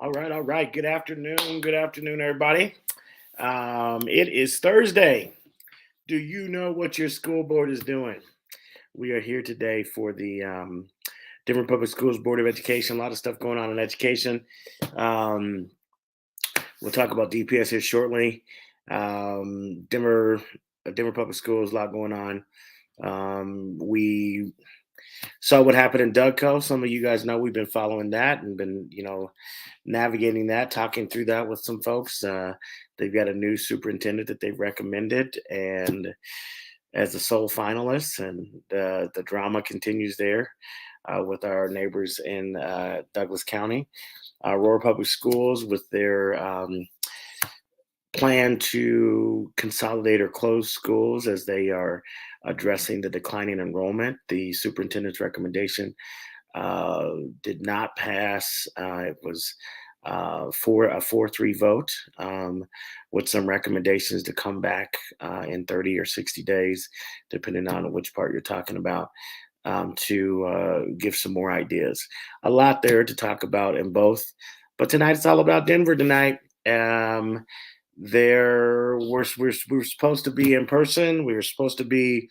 All right, all right. Good afternoon, everybody. It is Thursday. Do you know what your school board is doing? We are here today for the Denver Public Schools Board of Education. A lot of stuff going on in education. Um, we'll talk about DPS here shortly. Denver Public Schools, a lot going on. We saw what happened in Dougco. Some of you guys know we've been following that and been, navigating that, talking through that with some folks. They've got a new superintendent that they've recommended, and as the sole finalist, and the drama continues there with our neighbors in Douglas County. Aurora Public Schools, with their plan to consolidate or close schools as they are addressing the declining enrollment. The superintendent's recommendation did not pass. It was for a 4-3 vote, with some recommendations to come back in 30 or 60 days, depending on which part you're talking about, to give some more ideas. A lot there to talk about in both. But tonight it's all about Denver tonight. We're supposed to be in person. We were supposed to be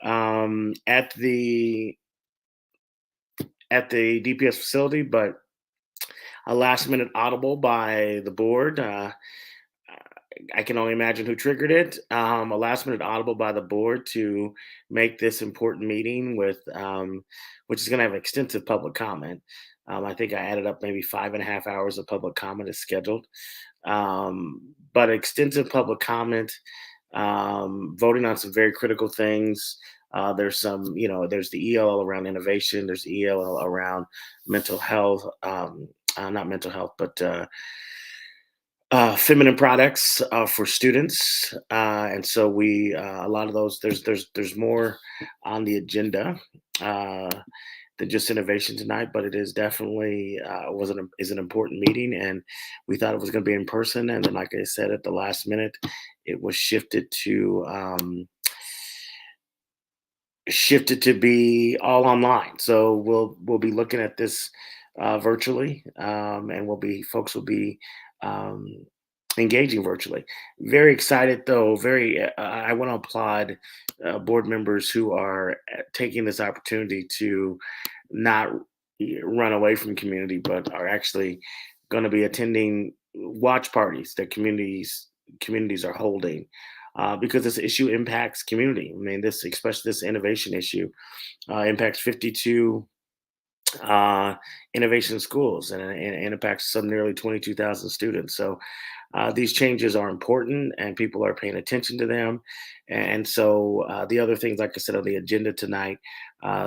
at the DPS facility, but a last minute audible by the board. I can only imagine who triggered it. A last minute audible by the board to make this important meeting which is going to have extensive public comment. I think I added up maybe 5.5 hours of public comment is scheduled. But extensive public comment, voting on some very critical things. There's there's the ELL around innovation. There's the ELL around mental health, not mental health, but feminine products for students. And so a lot of those, there's more on the agenda than just innovation tonight, but it is definitely is an important meeting, and we thought it was going to be in person, and then, like I said, at the last minute, it was shifted to be all online. So we'll be looking at this virtually, and folks will be um, engaging virtually. Very excited though. I want to applaud board members who are taking this opportunity to not run away from community, but are actually going to be attending watch parties that communities are holding, because this issue impacts community. I mean, especially this innovation issue, impacts 52 innovation schools, and impacts some nearly 22,000 students. So these changes are important, and people are paying attention to them. And so the other things, like I said, on the agenda tonight,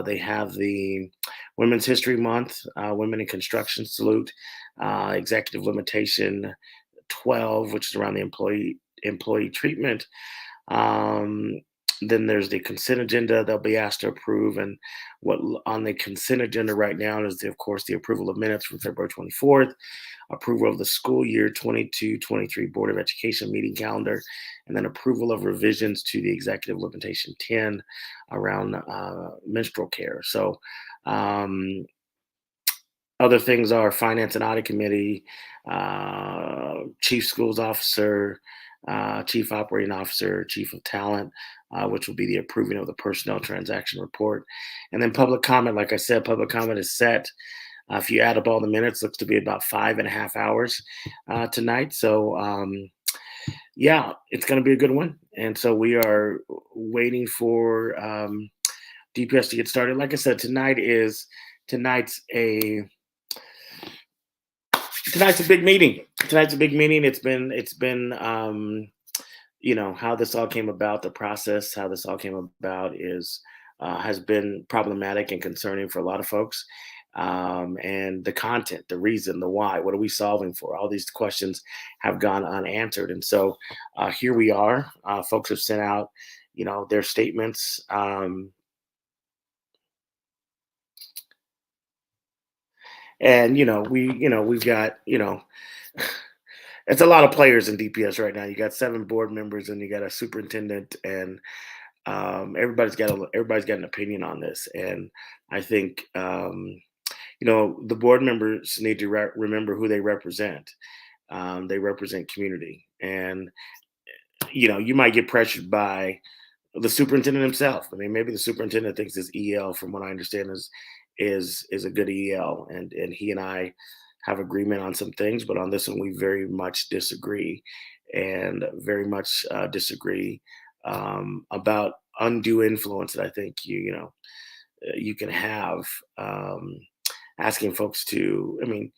they have the Women's History Month, Women in Construction Salute, Executive Limitation 12, which is around the employee treatment. Um, then there's the consent agenda they'll be asked to approve. And on the consent agenda right now is, of course, the approval of minutes from February 24th, approval of the school year 22-23 Board of Education meeting calendar, and then approval of revisions to the executive limitation 10 around menstrual care. So other things are Finance and Audit Committee, Chief Schools Officer, Chief Operating Officer, Chief of Talent, which will be the approving of the personnel transaction report. And then public comment, like I said, public comment is set. If you add up all the minutes, looks to be about 5.5 hours tonight. So yeah, it's going to be a good one. And so we are waiting for DPS to get started. Like I said, tonight's a big meeting. Tonight's a big meeting. It's been how this all came about. The process, how this all came about, has been problematic and concerning for a lot of folks. And the content, the reason, the why, what are we solving for? All these questions have gone unanswered, and so here we are. Folks have sent out, their statements. And we've got it's a lot of players in DPS right now. You got 7 board members, and you got a superintendent, and everybody's got an opinion on this. And I think The board members need to remember who they represent. They represent community, and you might get pressured by the superintendent himself. I mean, maybe the superintendent thinks his EL, from what I understand, is a good EL, and he and I have agreement on some things, but on this one we very much disagree, and very much disagree about undue influence that I think you can have, um, asking folks to. I mean,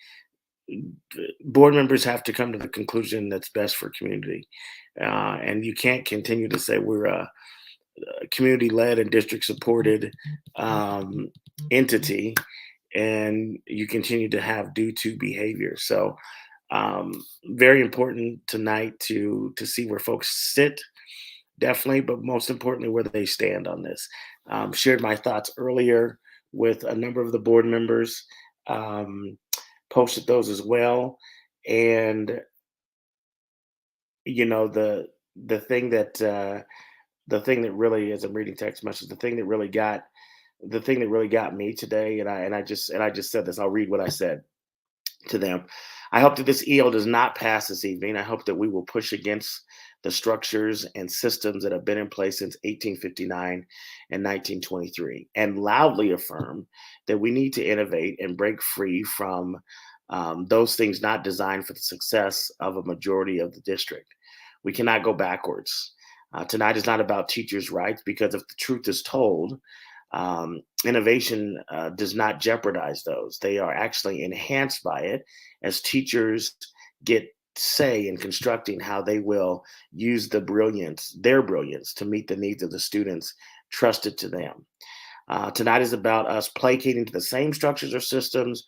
board members have to come to the conclusion that's best for community, and you can't continue to say we're a community-led and district-supported um, entity, and you continue to have due to behavior. So, very important tonight to see where folks sit, definitely, but most importantly, where they stand on this. Shared my thoughts earlier with a number of the board members. Um, Posted those as well, and the thing that really, as I'm reading text messages, the thing that really got me today, and I just said this. I'll read what I said to them. I hope that this EO does not pass this evening. I hope that we will push against the structures and systems that have been in place since 1859 and 1923, and loudly affirm that we need to innovate and break free from those things not designed for the success of a majority of the district. We cannot go backwards. Tonight is not about teachers' rights, because if the truth is told, innovation does not jeopardize those. They are actually enhanced by it, as teachers get say in constructing how they will use their brilliance, to meet the needs of the students trusted to them. Tonight is about us placating to the same structures or systems,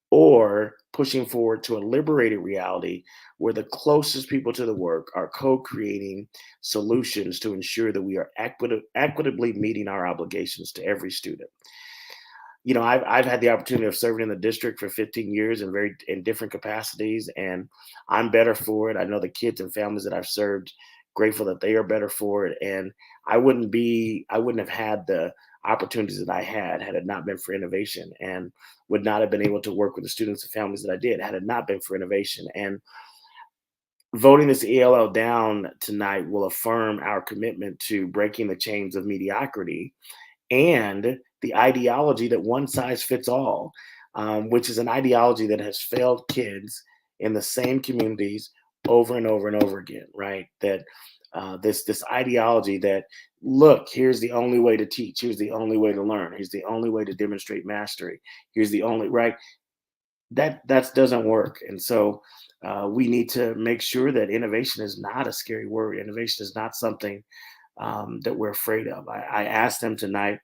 or pushing forward to a liberated reality where the closest people to the work are co-creating solutions to ensure that we are equitably meeting our obligations to every student. I've had the opportunity of serving in the district for 15 years in different capacities, and I'm better for it. I know the kids and families that I've served, grateful that they are better for it. And I wouldn't have had the opportunities that I had it not been for innovation, and would not have been able to work with the students and families that I did had it not been for innovation. And voting this ELL down tonight will affirm our commitment to breaking the chains of mediocrity and the ideology that one size fits all, which is an ideology that has failed kids in the same communities over and over and over again. Right? That this ideology that, look, here's the only way to teach, here's the only way to learn, here's the only way to demonstrate mastery, here's the only right, that doesn't work. And so we need to make sure that innovation is not a scary word. Innovation is not something that we're afraid of. I asked them tonight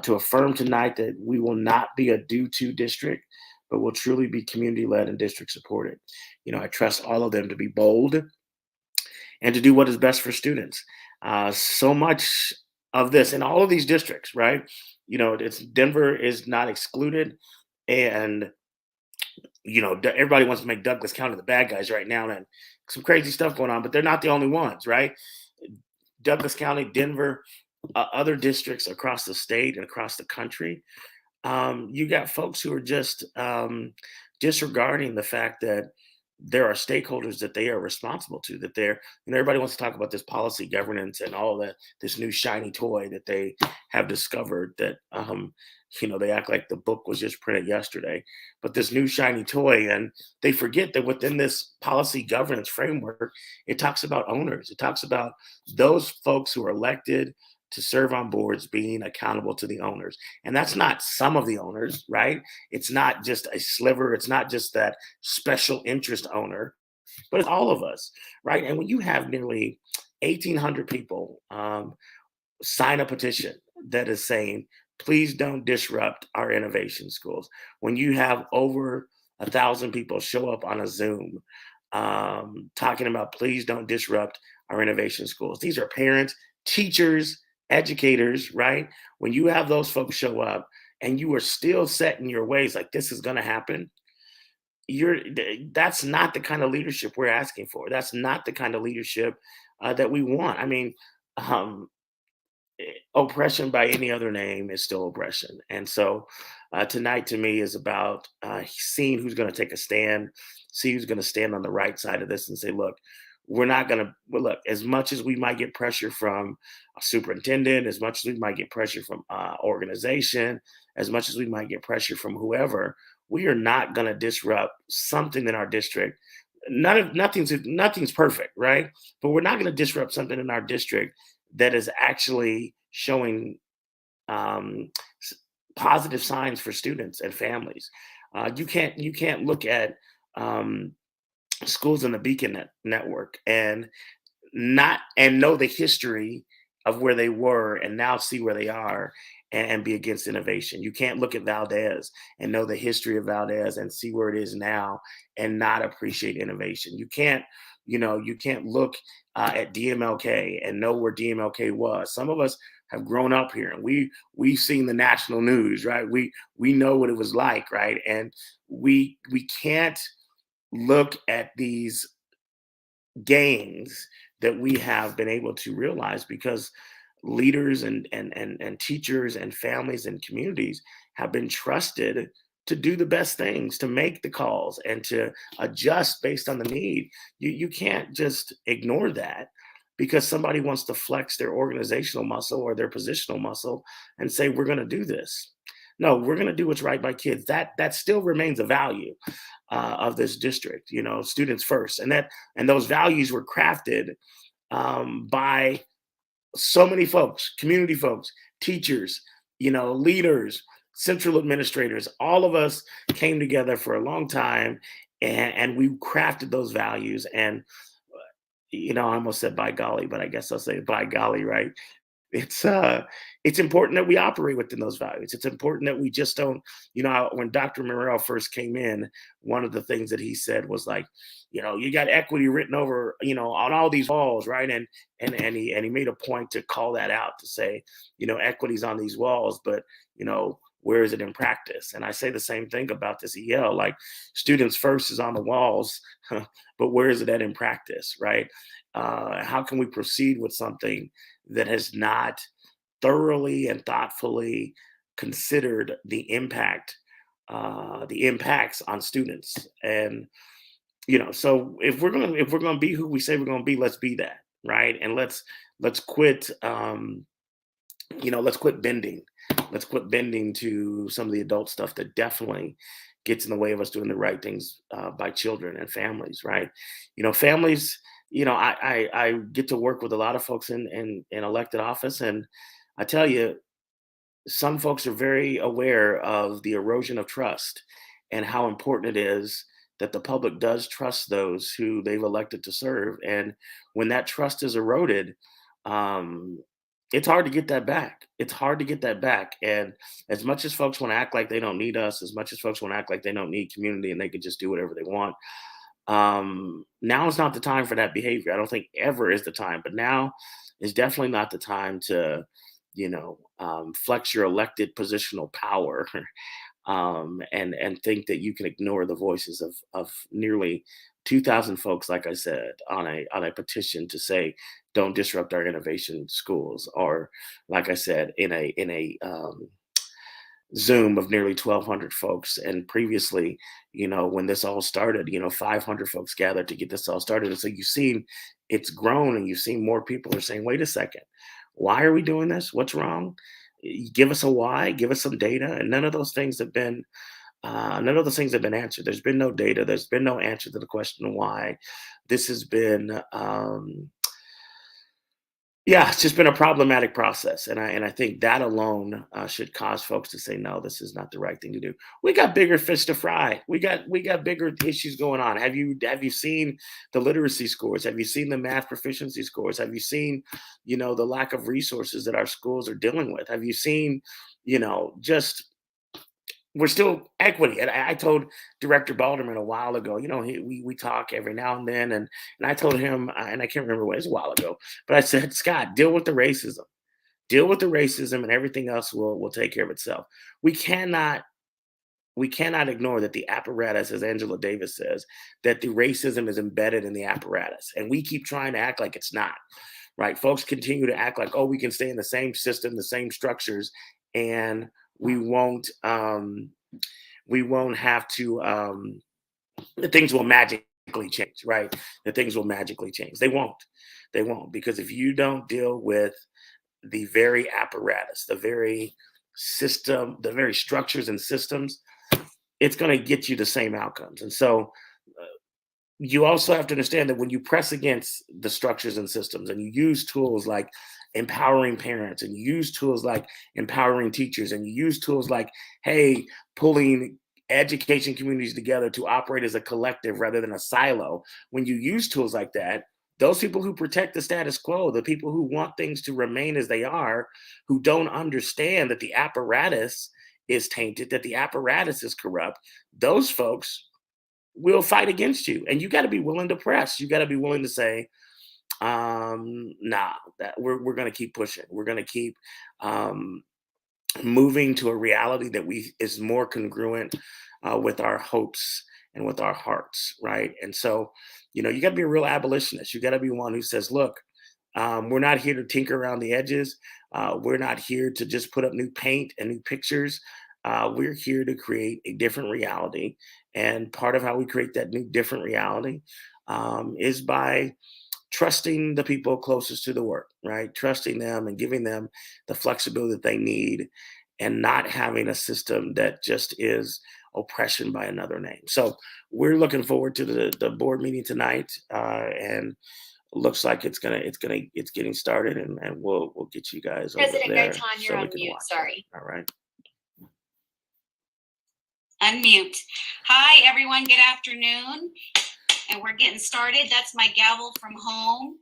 to affirm tonight that we will not be a due to district, but will truly be community led and district supported. I trust all of them to be bold and to do what is best for students. So much of this in all of these districts, right? It's Denver is not excluded, and everybody wants to make Douglas County the bad guys right now, and some crazy stuff going on, but they're not the only ones, right? Douglas County, Denver, other districts across the state and across the country, you got folks who are just disregarding the fact that there are stakeholders that they are responsible to. That they're, everybody wants to talk about this policy governance and all that, this new shiny toy that they have discovered. That they act like the book was just printed yesterday, but this new shiny toy, and they forget that within this policy governance framework, it talks about owners. It talks about those folks who are elected to serve on boards being accountable to the owners. And that's not some of the owners, right? It's not just a sliver. It's not just that special interest owner, but it's all of us, right? And when you have nearly 1,800 people sign a petition that is saying, please don't disrupt our innovation schools, when you have over 1,000 people show up on a Zoom talking about, please don't disrupt our innovation schools. These are parents, teachers, educators, right? When you have those folks show up and you are still set in your ways, like this is going to happen, that's not the kind of leadership we're asking for. That's not the kind of leadership that we want. I mean, um, oppression by any other name is still oppression. And so tonight to me is about seeing who's going to take a stand, see who's going to stand on the right side of this and say, look, we're not going to, well, look, as much as we might get pressure from a superintendent, as much as we might get pressure from organization, as much as we might get pressure from whoever, we are not going to disrupt something in our district. Nothing's perfect, right? But we're not going to disrupt something in our district that is actually showing um, s- positive signs for students and families. You can't look at um, schools in the Beacon network and know the history of where they were and now see where they are and be against innovation. You can't look at Valdez and know the history of Valdez and see where it is now and not appreciate innovation. You can't look at DMLK and know where DMLK was. Some of us have grown up here and we've seen the national news, right? We know what it was like, right? And we can't look at these gains that we have been able to realize because leaders and teachers and families and communities have been trusted to do the best things, to make the calls and to adjust based on the need. You can't just ignore that because somebody wants to flex their organizational muscle or their positional muscle and say we're going to do this. No, we're going to do what's right by kids. That still remains a value of this district. Students first, and those values were crafted by so many folks, community folks, teachers, leaders, central administrators. All of us came together for a long time, and we crafted those values. And I almost said by golly, but I guess I'll say by golly, right? It's important that we operate within those values. It's important that we just don't, when Dr. Morrell first came in, one of the things that he said was like, you got equity written over, on all these walls, right? And he made a point to call that out to say, equity's on these walls, but where is it in practice? And I say the same thing about this EL, like students first is on the walls, but where is it at in practice, right? How can we proceed with something that has not thoroughly and thoughtfully considered the impacts on students? And so if we're gonna be who we say we're gonna be, let's be that, right? And let's quit let's quit bending. Let's quit bending to some of the adult stuff that definitely gets in the way of us doing the right things by children and families, right? Families. I get to work with a lot of folks in elected office, and I tell you, some folks are very aware of the erosion of trust and how important it is that the public does trust those who they've elected to serve. And when that trust is eroded, um, it's hard to get that back. It's hard to get that back. And as much as folks want to act like they don't need us, as much as folks want to act like they don't need community and they can just do whatever they want, now is not the time for that behavior. I don't think ever is the time, but now is definitely not the time to, flex your elected positional power and think that you can ignore the voices of nearly 2,000 folks, like I said, on a petition to say don't disrupt our innovation schools, or like I said, in a Zoom of nearly 1,200 folks. And previously, when this all started, 500 folks gathered to get this all started. And so you've seen it's grown, and you've seen more people are saying, wait a second, why are we doing this? What's wrong? Give us a why, give us some data. And none of those things have been answered. There's been no data. There's been no answer to the question of why. This has been yeah, it's just been a problematic process, and I think that alone should cause folks to say, no, this is not the right thing to do. We got bigger fish to fry. We got bigger issues going on. Have you seen the literacy scores? Have you seen the math proficiency scores? Have you seen, the lack of resources that our schools are dealing with? Have you seen, just we're still equity. And I told Director Balderman a while ago, we talk every now and then, and I told him, and I can't remember when, it was a while ago, but I said, Scott, deal with the racism, and everything else will take care of itself. We cannot we cannot ignore that the apparatus, as Angela Davis says, that the racism is embedded in the apparatus, and we keep trying to act like it's not, right? Folks continue to act like, oh, we can stay in the same system, the same structures, and we won't have to that things will magically change, right? That things will magically change. They won't. They won't, because if you don't deal with the very apparatus, the very system, the very structures and systems, it's going to get you the same outcomes. And so you also have to understand that when you press against the structures and systems and you use tools like empowering parents and you use tools like empowering teachers and you use tools like, hey, pulling education communities together to operate as a collective rather than a silo, when you use tools like that, those people who protect the status quo, the people who want things to remain as they are, who don't understand that the apparatus is tainted, that the apparatus is corrupt, those folks will fight against you. And you got to be willing to press. You got to be willing to say, nah, that we're going to keep pushing. We're going to keep moving to a reality that is more congruent with our hopes and with our hearts, right? And so, you got to be a real abolitionist. You got to be one who says, look, we're not here to tinker around the edges. We're not here to just put up new paint and new pictures. We're here to create a different reality. And part of how we create that new different reality is by trusting the people closest to the work, right? Trusting them and giving them the flexibility that they need and not having a system that just is oppression by another name. So we're looking forward to the board meeting tonight, and looks like it's getting started, and we'll get you guys President over there. Gaitan, you're on mute. Sorry. All right. Unmute. Hi, everyone. Good afternoon. And we're getting started. That's my gavel from home.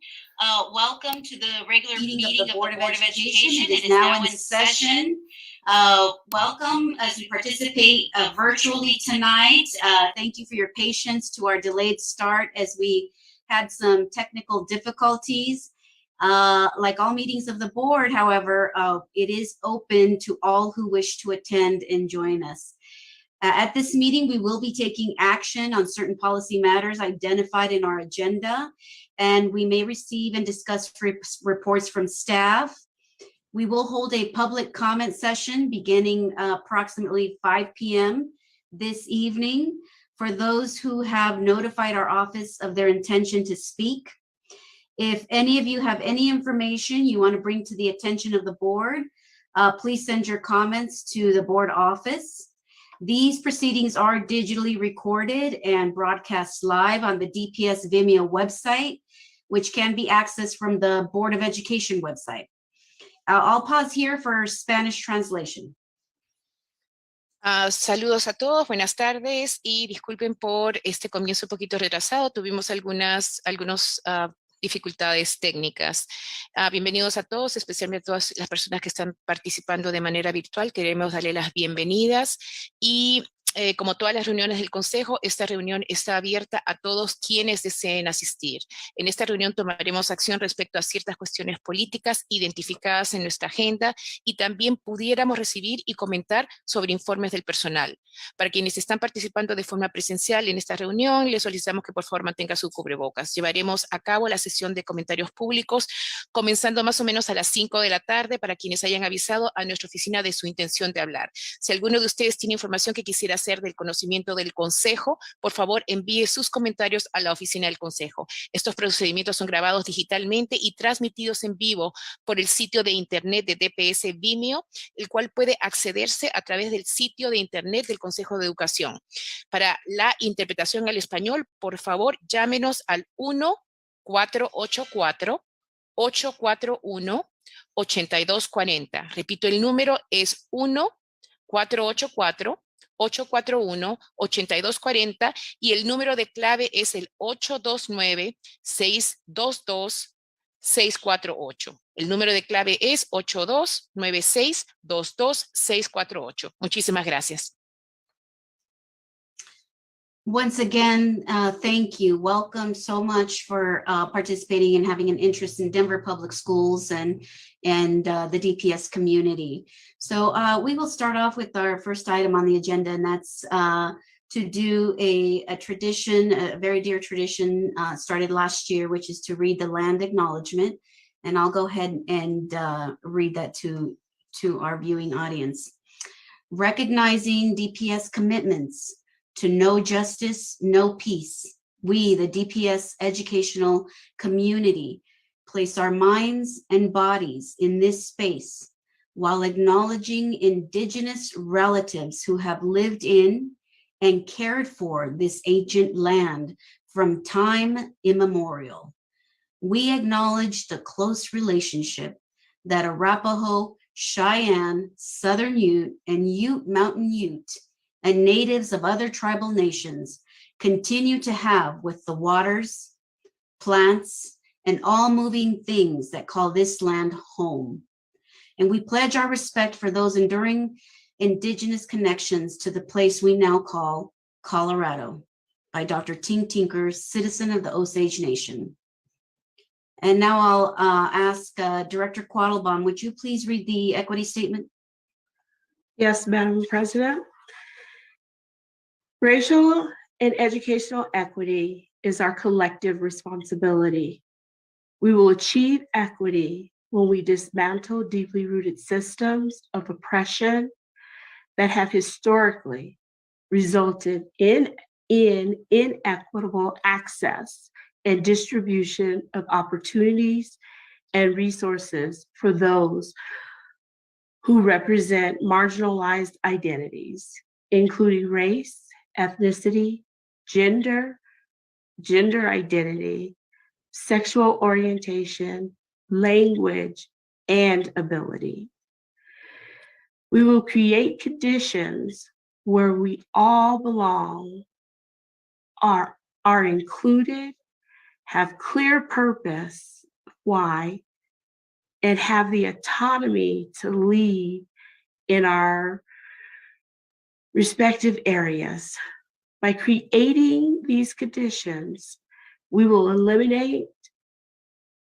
Welcome to the regular meeting of the Board of Education. It is now in session. Welcome as you participate virtually tonight. Thank you for your patience to our delayed start as we had some technical difficulties. Like all meetings of the board, however, it is open to all who wish to attend and join us. At this meeting, we will be taking action on certain policy matters identified in our agenda, and we may receive and discuss reports from staff. We will hold a public comment session beginning approximately 5 p.m. this evening for those who have notified our office of their intention to speak. If any of you have any information you want to bring to the attention of the board, please send your comments to the board office. These proceedings are digitally recorded and broadcast live on the DPS Vimeo website, which can be accessed from the Board of Education website. I'll pause here for Spanish translation. Saludos a todos, buenas tardes y disculpen por este comienzo un poquito retrasado. Tuvimos algunas dificultades técnicas. Bienvenidos a todos, especialmente a todas las personas que están participando de manera virtual. Queremos darle las bienvenidas y como todas las reuniones del Consejo, esta reunión está abierta a todos quienes deseen asistir. En esta reunión tomaremos acción respecto a ciertas cuestiones políticas identificadas en nuestra agenda y también pudiéramos recibir y comentar sobre informes del personal. Para quienes están participando de forma presencial en esta reunión, les solicitamos que por favor mantengan su cubrebocas. Llevaremos a cabo la sesión de comentarios públicos comenzando más o menos a las 5 de la tarde para quienes hayan avisado a nuestra oficina de su intención de hablar. Si alguno de ustedes tiene información que quisiera hacer del conocimiento del Consejo, por favor envíe sus comentarios a la oficina del Consejo. Estos procedimientos son grabados digitalmente y transmitidos en vivo por el sitio de internet de DPS Vimeo, el cual puede accederse a través del sitio de internet del Consejo de Educación. Para la interpretación al español, por favor, llámenos al 1-484-841-8240. Repito, el número es 1-484-841-8240 y el número de clave es el 829-622-648. El número de clave es 8296-22-648. Muchísimas gracias. Once again, thank you. Welcome so much for participating and having an interest in Denver Public Schools and the DPS community. So we will start off with our first item on the agenda, and that's to do a tradition, a very dear tradition started last year, which is to read the land acknowledgement. and I'll go ahead and read that to our viewing audience. Recognizing DPS commitments to no justice, no peace, we, the DPS educational community, place our minds and bodies in this space while acknowledging Indigenous relatives who have lived in and cared for this ancient land from time immemorial. We acknowledge the close relationship that Arapaho, Cheyenne, Southern Ute, and Ute Mountain Ute, and natives of other tribal nations continue to have with the waters, plants, and all moving things that call this land home. And we pledge our respect for those enduring Indigenous connections to the place we now call Colorado, by Dr. Ting Tinker, citizen of the Osage Nation. And now I'll ask Director Quattlebaum, would you please read the equity statement? Yes, Madam President. Racial and educational equity is our collective responsibility. We will achieve equity when we dismantle deeply rooted systems of oppression that have historically resulted in inequitable access and distribution of opportunities and resources for those who represent marginalized identities, including race, ethnicity, gender identity, sexual orientation, language, and ability. We will create conditions where we all belong, are included, have clear purpose, why, and have the autonomy to lead in our respective areas. By creating these conditions, we will eliminate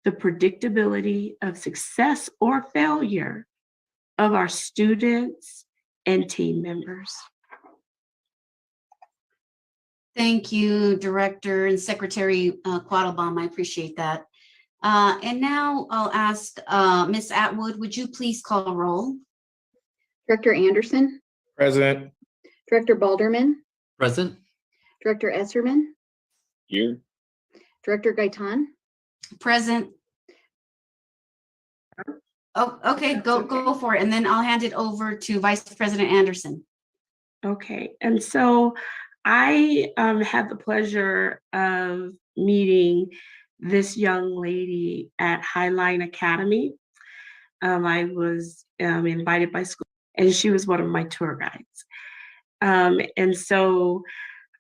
the predictability of success or failure of our students and team members. Thank you, Director and Secretary Quattlebaum. I appreciate that. And now I'll ask Ms. Atwood, would you please call roll? Director Anderson? Present. Director Balderman? Present. Director Esserman? Here. Director Gaitan? Present. Oh, okay, go for it. And then I'll hand it over to Vice President Anderson. Okay, and so I had the pleasure of meeting this young lady at Highline Academy. I was invited by school, and she was one of my tour guides. And so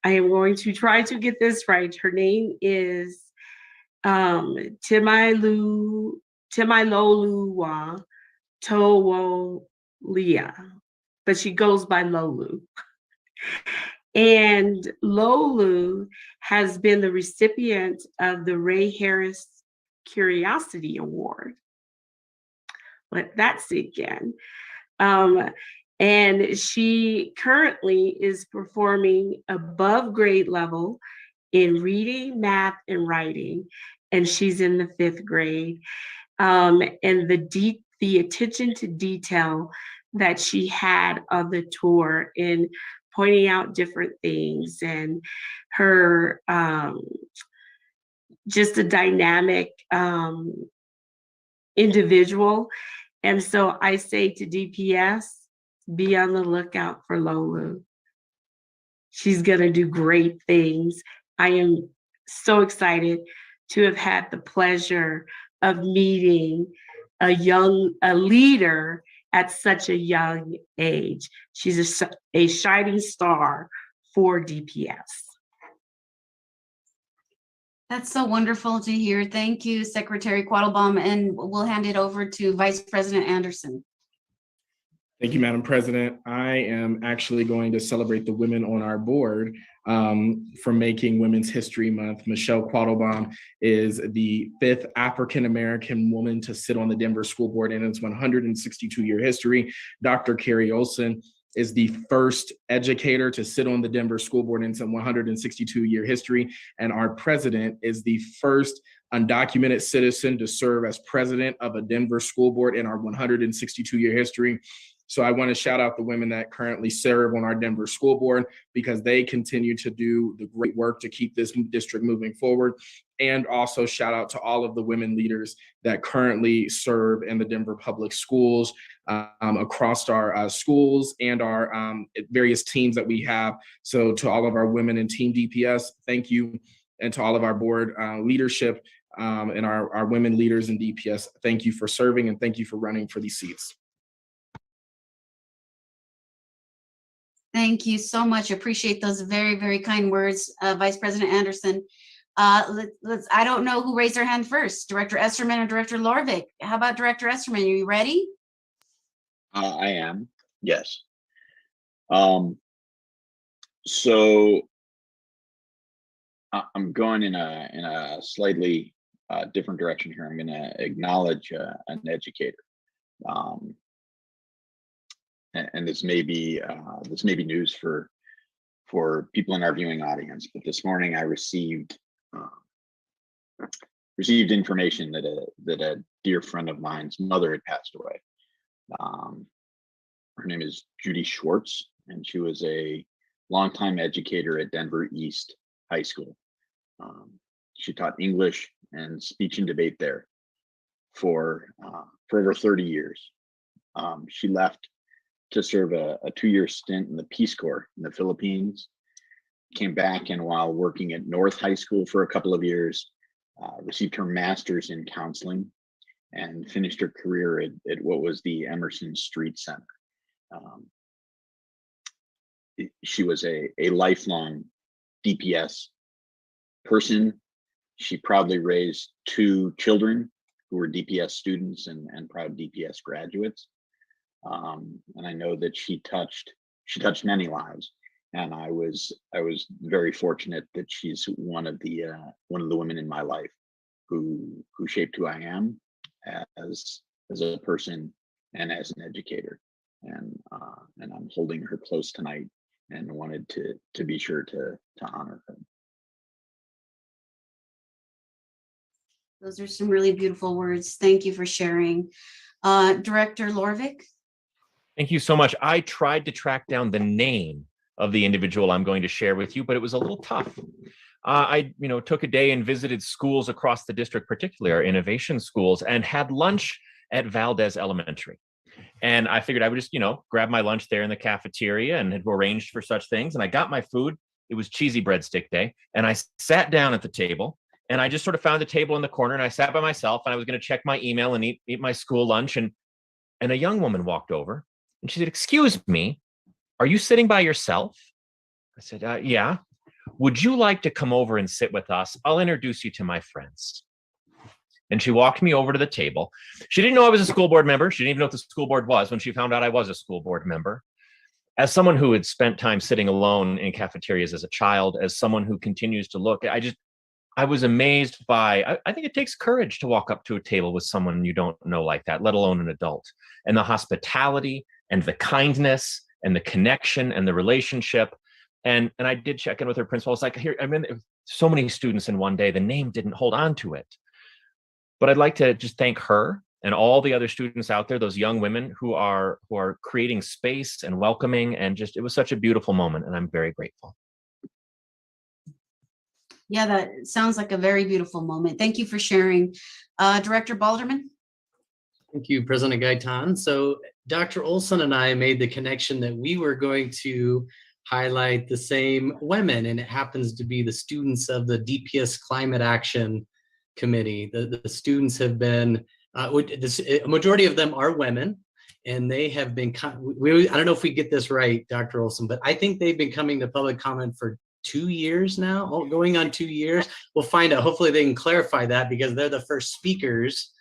I am going to try to get this right. Her name is Temailolua Towolia, but she goes by Lolu. And Lolu has been the recipient of the Ray Harris Curiosity Award. Let that sink in. And she currently is performing above grade level in reading, math, and writing, and she's in the 5th grade. And the attention to detail that she had on the tour in pointing out different things, and her just a dynamic individual. And so I say to DPS, be on the lookout for Lolu. She's gonna do great things. I am so excited to have had the pleasure of meeting a leader at such a young age. She's a shining star for DPS. That's so wonderful to hear. Thank you, Secretary Quattlebaum, and we'll hand it over to Vice President Anderson. Thank you, Madam President. I am actually going to celebrate the women on our board for making Women's History Month. Michelle Quattlebaum is the 5th African-American woman to sit on the Denver School Board in its 162-year history. Dr. Carrie Olson is the first educator to sit on the Denver School Board in its 162-year history. And our president is the first undocumented citizen to serve as president of a Denver school board in our 162-year history. So I want to shout out the women that currently serve on our Denver school board, because they continue to do the great work to keep this district moving forward. And also shout out to all of the women leaders that currently serve in the Denver public schools, across our schools and our various teams that we have. So to all of our women in Team DPS, thank you. And to all of our board leadership and our women leaders in DPS, thank you for serving and thank you for running for these seats. Thank you so much. Appreciate those very, very kind words, Vice President Anderson. I don't know who raised their hand first, Director Esterman or Director Lorvik. How about Director Esterman? Are you ready? I am, yes. So I'm going in a slightly different direction here. I'm going to acknowledge an educator. And this may be news for people in our viewing audience, but this morning I received information that a dear friend of mine's mother had passed away. Her name is Judy Schwartz, and she was a longtime educator at Denver East High School. She taught English and speech and debate there for over 30 years. She left to serve a 2-year stint in the Peace Corps in the Philippines, came back, and while working at North High School for a couple of years, received her master's in counseling and finished her career at what was the Emerson Street Center. She was a lifelong DPS person. She proudly raised 2 children who were DPS students and proud DPS graduates. And I know that she touched many lives, and I was very fortunate that she's one of the women in my life who shaped who I am as a person and as an educator. And I'm holding her close tonight and wanted to be sure to honor her. Those are some really beautiful words. Thank you for sharing. Director Lorvik. Thank you so much. I tried to track down the name of the individual I'm going to share with you, but it was a little tough. I took a day and visited schools across the district, particularly our innovation schools, and had lunch at Valdez Elementary. And I figured I would just, grab my lunch there in the cafeteria, and had arranged for such things. And I got my food. It was cheesy breadstick day. And I sat down at the table, and I just sort of found a table in the corner, and I sat by myself, and I was going to check my email and eat my school lunch. And a young woman walked over. And she said, "Excuse me, are you sitting by yourself?" I said, "Yeah. Would you like to come over and sit with us? I'll introduce you to my friends." And she walked me over to the table. She didn't know I was a school board member. She didn't even know what the school board was when she found out I was a school board member. As someone who had spent time sitting alone in cafeterias as a child, as someone who continues to look, I was amazed by, I think it takes courage to walk up to a table with someone you don't know like that, let alone an adult. And the hospitality and the kindness and the connection and the relationship. And I did check in with her principal. It's like, so many students in one day, the name didn't hold on to it. But I'd like to just thank her and all the other students out there, those young women who are creating space and welcoming, and it was such a beautiful moment, and I'm very grateful. Yeah, that sounds like a very beautiful moment. Thank you for sharing. Director Balderman. Thank you, President Gaitan. So Dr. Olson and I made the connection that we were going to highlight the same women, and it happens to be the students of the DPS Climate Action Committee. The students have been, a majority of them are women, and they have been, I don't know if we get this right, Dr. Olson, but I think they've been coming to public comment for 2 years now, going on 2 years. We'll find out. Hopefully they can clarify that, because they're the first speakers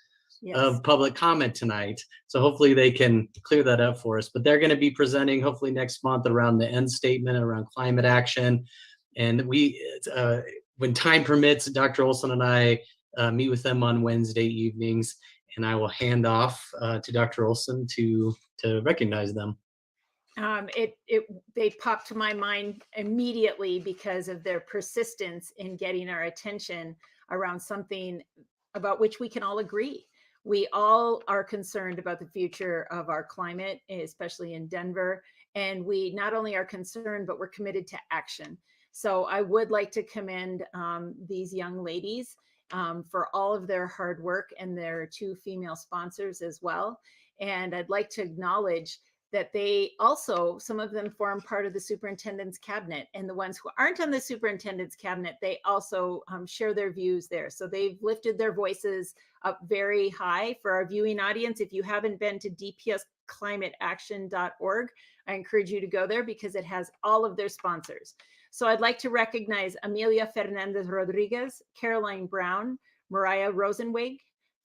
of public comment tonight. So hopefully they can clear that up for us. But they're going to be presenting hopefully next month around the end statement around climate action. And we, when time permits, Dr. Olson and I meet with them on Wednesday evenings, and I will hand off to Dr. Olson to recognize them. They popped to my mind immediately because of their persistence in getting our attention around something about which we can all agree. We all are concerned about the future of our climate, especially in Denver. And we not only are concerned, but we're committed to action. So I would like to commend these young ladies for all of their hard work, and their 2 female sponsors as well. And I'd like to acknowledge that they also, some of them form part of the superintendent's cabinet, and the ones who aren't on the superintendent's cabinet, they also share their views there. So they've lifted their voices up very high for our viewing audience. If you haven't been to dpsclimateaction.org, I encourage you to go there because it has all of their sponsors. So I'd like to recognize Amelia Fernandez Rodriguez, Caroline Brown, Mariah Rosenwig,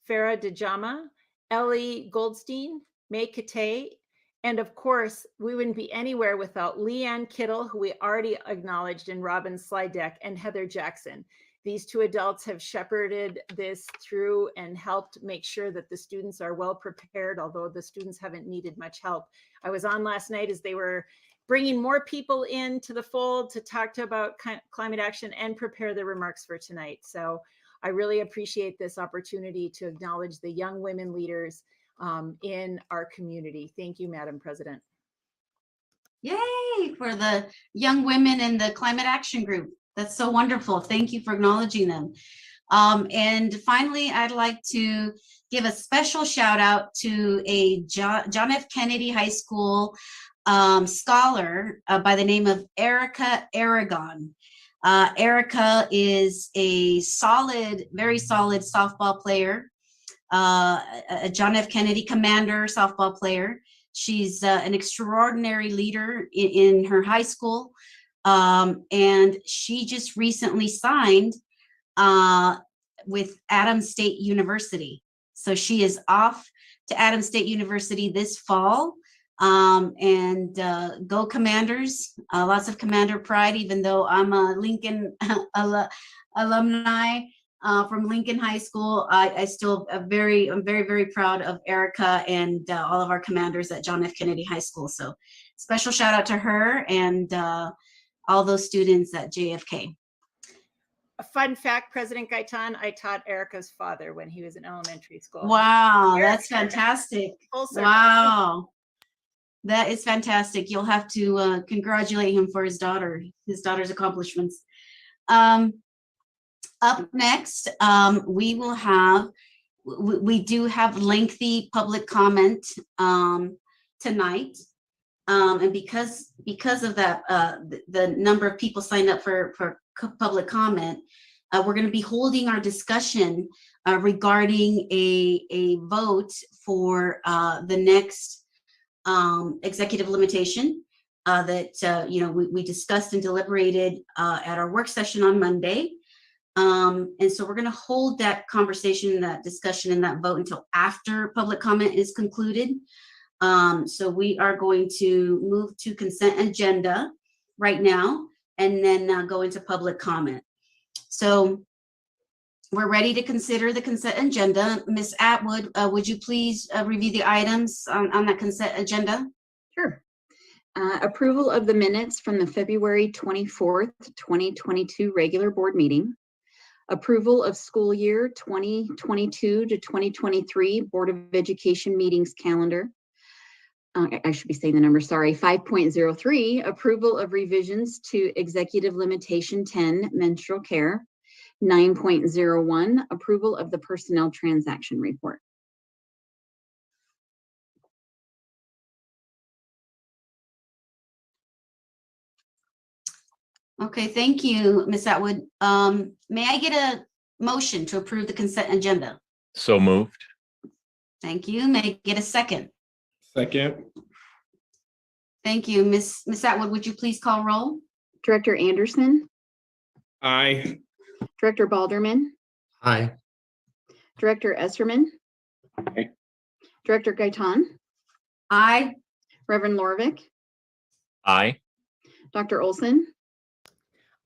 Farah Dejama, Ellie Goldstein, May Kate, and of course, we wouldn't be anywhere without Leanne Kittle, who we already acknowledged, and Robin Slideck, and Heather Jackson. These 2 adults have shepherded this through and helped make sure that the students are well prepared, although the students haven't needed much help. I was on last night as they were bringing more people into the fold to talk about climate action and prepare their remarks for tonight. So I really appreciate this opportunity to acknowledge the young women leaders in our community. Thank you, Madam President. Yay for the young women in the climate action group. That's so wonderful. Thank you for acknowledging them. And finally, I'd like to give a special shout out to a John F. Kennedy High School scholar by the name of Erica Aragon. Erica is a very solid softball player, a John F. Kennedy Commander softball player. She's an extraordinary leader in her high school. And she just recently signed with Adams State University. So she is off to Adams State University this fall. And go Commanders, lots of Commander pride, even though I'm a Lincoln alumni from Lincoln High School. I still am very, very proud of Erica and all of our commanders at John F. Kennedy High School. So special shout out to her and all those students at JFK. A fun fact, President Gaitan, I taught Erica's father when he was in elementary school. Wow, Erica, that's fantastic. full circle. Wow. That is fantastic. You'll have to congratulate him for his daughter's accomplishments. Up next, we do have lengthy public comment tonight. And because of that, the number of people signed up for public comment, we're going to be holding our discussion regarding a vote for the next executive limitation that we discussed and deliberated at our work session on Monday. And so we're going to hold that conversation, that discussion, and that vote until after public comment is concluded. So we are going to move to consent agenda right now and then go into public comment. So we're ready to consider the consent agenda. Ms. Atwood, would you please review the items on that consent agenda? Sure. Approval of the minutes from the February 24th, 2022 regular board meeting. Approval of school year 2022 to 2023 Board of Education meetings calendar. I should be saying the number, sorry. 5.03, approval of revisions to executive limitation 10, menstrual care. 9.01, approval of the personnel transaction report. Okay, thank you, Ms. Atwood. May I get a motion to approve the consent agenda? So moved. Thank you. May I get a second? Second. Thank you. Ms. Atwood, would you please call roll? Director Anderson, Aye. Director Balderman, Aye. Director Esserman, Aye. Director Gaitan, Aye. Reverend Lorvik, Aye. Dr. Olson,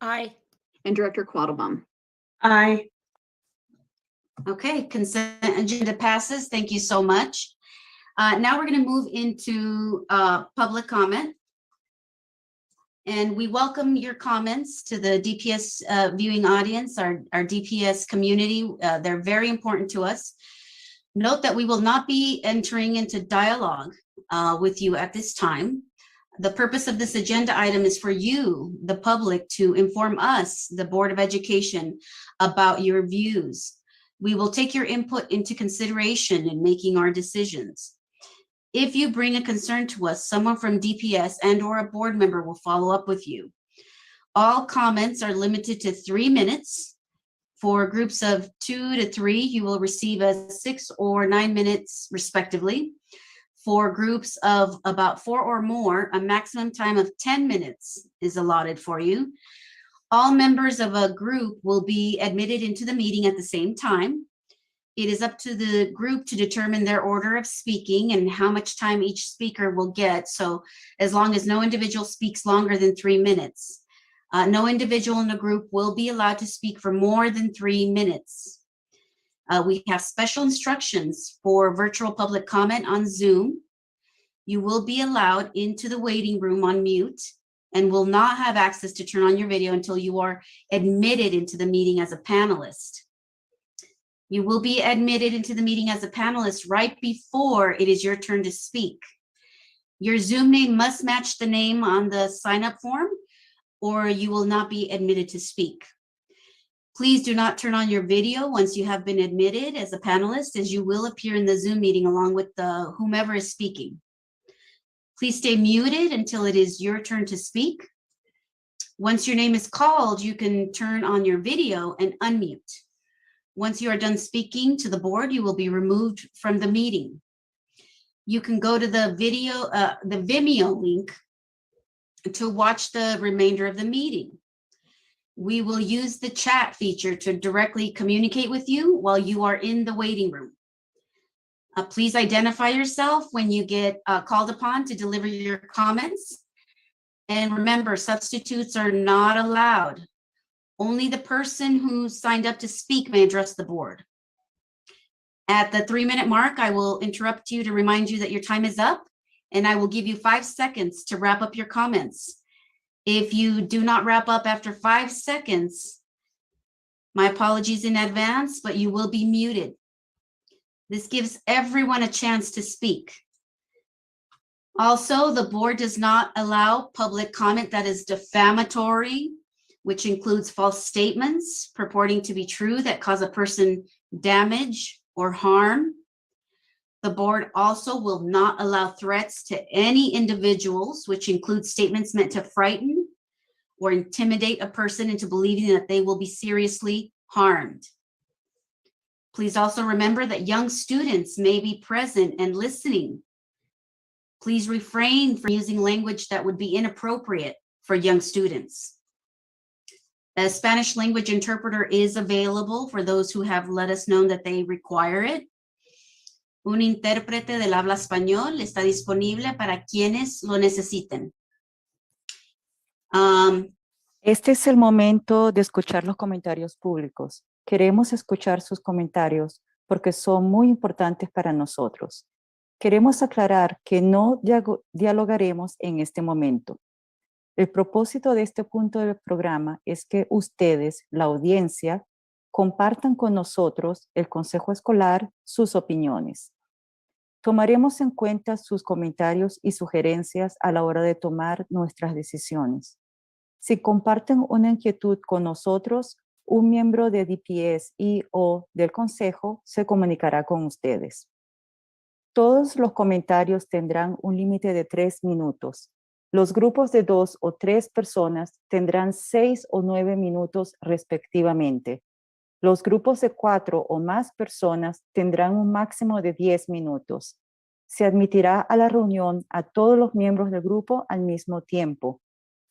Aye. and Director Quattlebaum. Aye. Okay, consent agenda passes. Thank you so much. Now we're going to move into public comment. And we welcome your comments to the DPS viewing audience, our DPS community. They're very important to us. Note that we will not be entering into dialogue with you at this time. The purpose of this agenda item is for you, the public, to inform us, the Board of Education, about your views. We will take your input into consideration in making our decisions. If you bring a concern to us, someone from DPS and/or a board member will follow up with you. All comments are limited to 3 minutes. For groups of 2 to 3, you will receive 6 or 9 minutes respectively. For groups of about 4 or more, a maximum time of 10 minutes is allotted for you. All members of a group will be admitted into the meeting at the same time. It is up to the group to determine their order of speaking and how much time each speaker will get. So as long as no individual speaks longer than 3 minutes, no individual in the group will be allowed to speak for more than 3 minutes. We have special instructions for virtual public comment on Zoom. You will be allowed into the waiting room on mute and will not have access to turn on your video until you are admitted into the meeting as a panelist. You will be admitted into the meeting as a panelist right before it is your turn to speak. Your Zoom name must match the name on the sign-up form, or you will not be admitted to speak. Please do not turn on your video once you have been admitted as a panelist, as you will appear in the Zoom meeting along with whomever is speaking. Please stay muted until it is your turn to speak. Once your name is called, you can turn on your video and unmute. Once you are done speaking to the board, you will be removed from the meeting. You can go to the Vimeo link to watch the remainder of the meeting. We will use the chat feature to directly communicate with you while you are in the waiting room. Please identify yourself when you get called upon to deliver your comments. And remember, substitutes are not allowed. Only the person who signed up to speak may address the board. At the 3-minute mark, I will interrupt you to remind you that your time is up, and I will give you 5 seconds to wrap up your comments. If you do not wrap up after 5 seconds, my apologies in advance, but you will be muted. This gives everyone a chance to speak. Also, the board does not allow public comment that is defamatory, which includes false statements purporting to be true that cause a person damage or harm. The board also will not allow threats to any individuals, which include statements meant to frighten or intimidate a person into believing that they will be seriously harmed. Please also remember that young students may be present and listening. Please refrain from using language that would be inappropriate for young students. A Spanish language interpreter is available for those who have let us know that they require it. Un intérprete del habla español está disponible para quienes lo necesiten. Este es el momento de escuchar los comentarios públicos. Queremos escuchar sus comentarios porque son muy importantes para nosotros. Queremos aclarar que no dialogaremos en este momento. El propósito de este punto del programa es que ustedes, la audiencia, compartan con nosotros, el Consejo Escolar, sus opiniones. Tomaremos en cuenta sus comentarios y sugerencias a la hora de tomar nuestras decisiones. Si comparten una inquietud con nosotros, un miembro de DPS y/o del Consejo se comunicará con ustedes. Todos los comentarios tendrán un límite de 3 minutos. Los grupos de 2 o 3 personas tendrán 6 o 9 minutos respectivamente. Los grupos de 4 o más personas tendrán un máximo de 10 minutos. Se admitirá a la reunión a todos los miembros del grupo al mismo tiempo.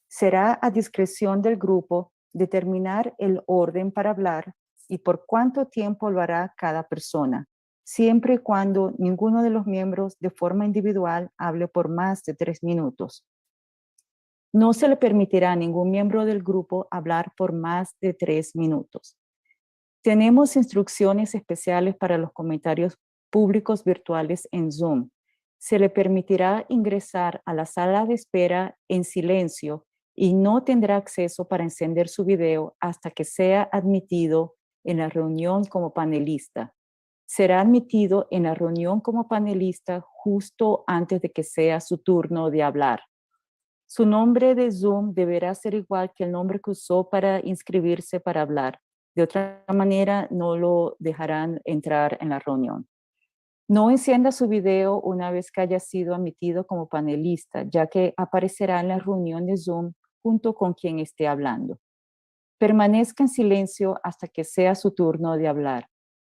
Será a discreción del grupo determinar el orden para hablar y por cuánto tiempo lo hará cada persona, siempre y cuando ninguno de los miembros de forma individual hable por más de 3 minutos. No se le permitirá a ningún miembro del grupo hablar por más de 3 minutos. Tenemos instrucciones especiales para los comentarios públicos virtuales en Zoom. Se le permitirá ingresar a la sala de espera en silencio y no tendrá acceso para encender su video hasta que sea admitido en la reunión como panelista. Será admitido en la reunión como panelista justo antes de que sea su turno de hablar. Su nombre de Zoom deberá ser igual que el nombre que usó para inscribirse para hablar. De otra manera, no lo dejarán entrar en la reunión. No encienda su video una vez que haya sido admitido como panelista, ya que aparecerá en la reunión de Zoom junto con quien esté hablando. Permanezca en silencio hasta que sea su turno de hablar.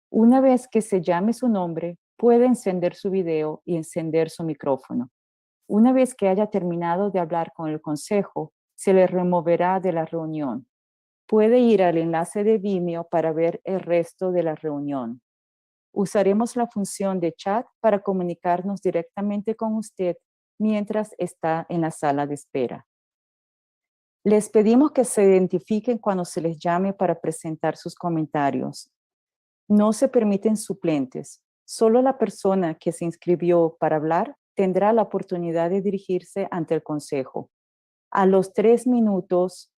Una vez que se llame su nombre, puede encender su video y encender su micrófono. Una vez que haya terminado de hablar con el consejo, se le removerá de la reunión. Puede ir al enlace de Vimeo para ver el resto de la reunión. Usaremos la función de chat para comunicarnos directamente con usted mientras está en la sala de espera. Les pedimos que se identifiquen cuando se les llame para presentar sus comentarios. No se permiten suplentes. Solo la persona que se inscribió para hablar tendrá la oportunidad de dirigirse ante el consejo. A los 3 minutos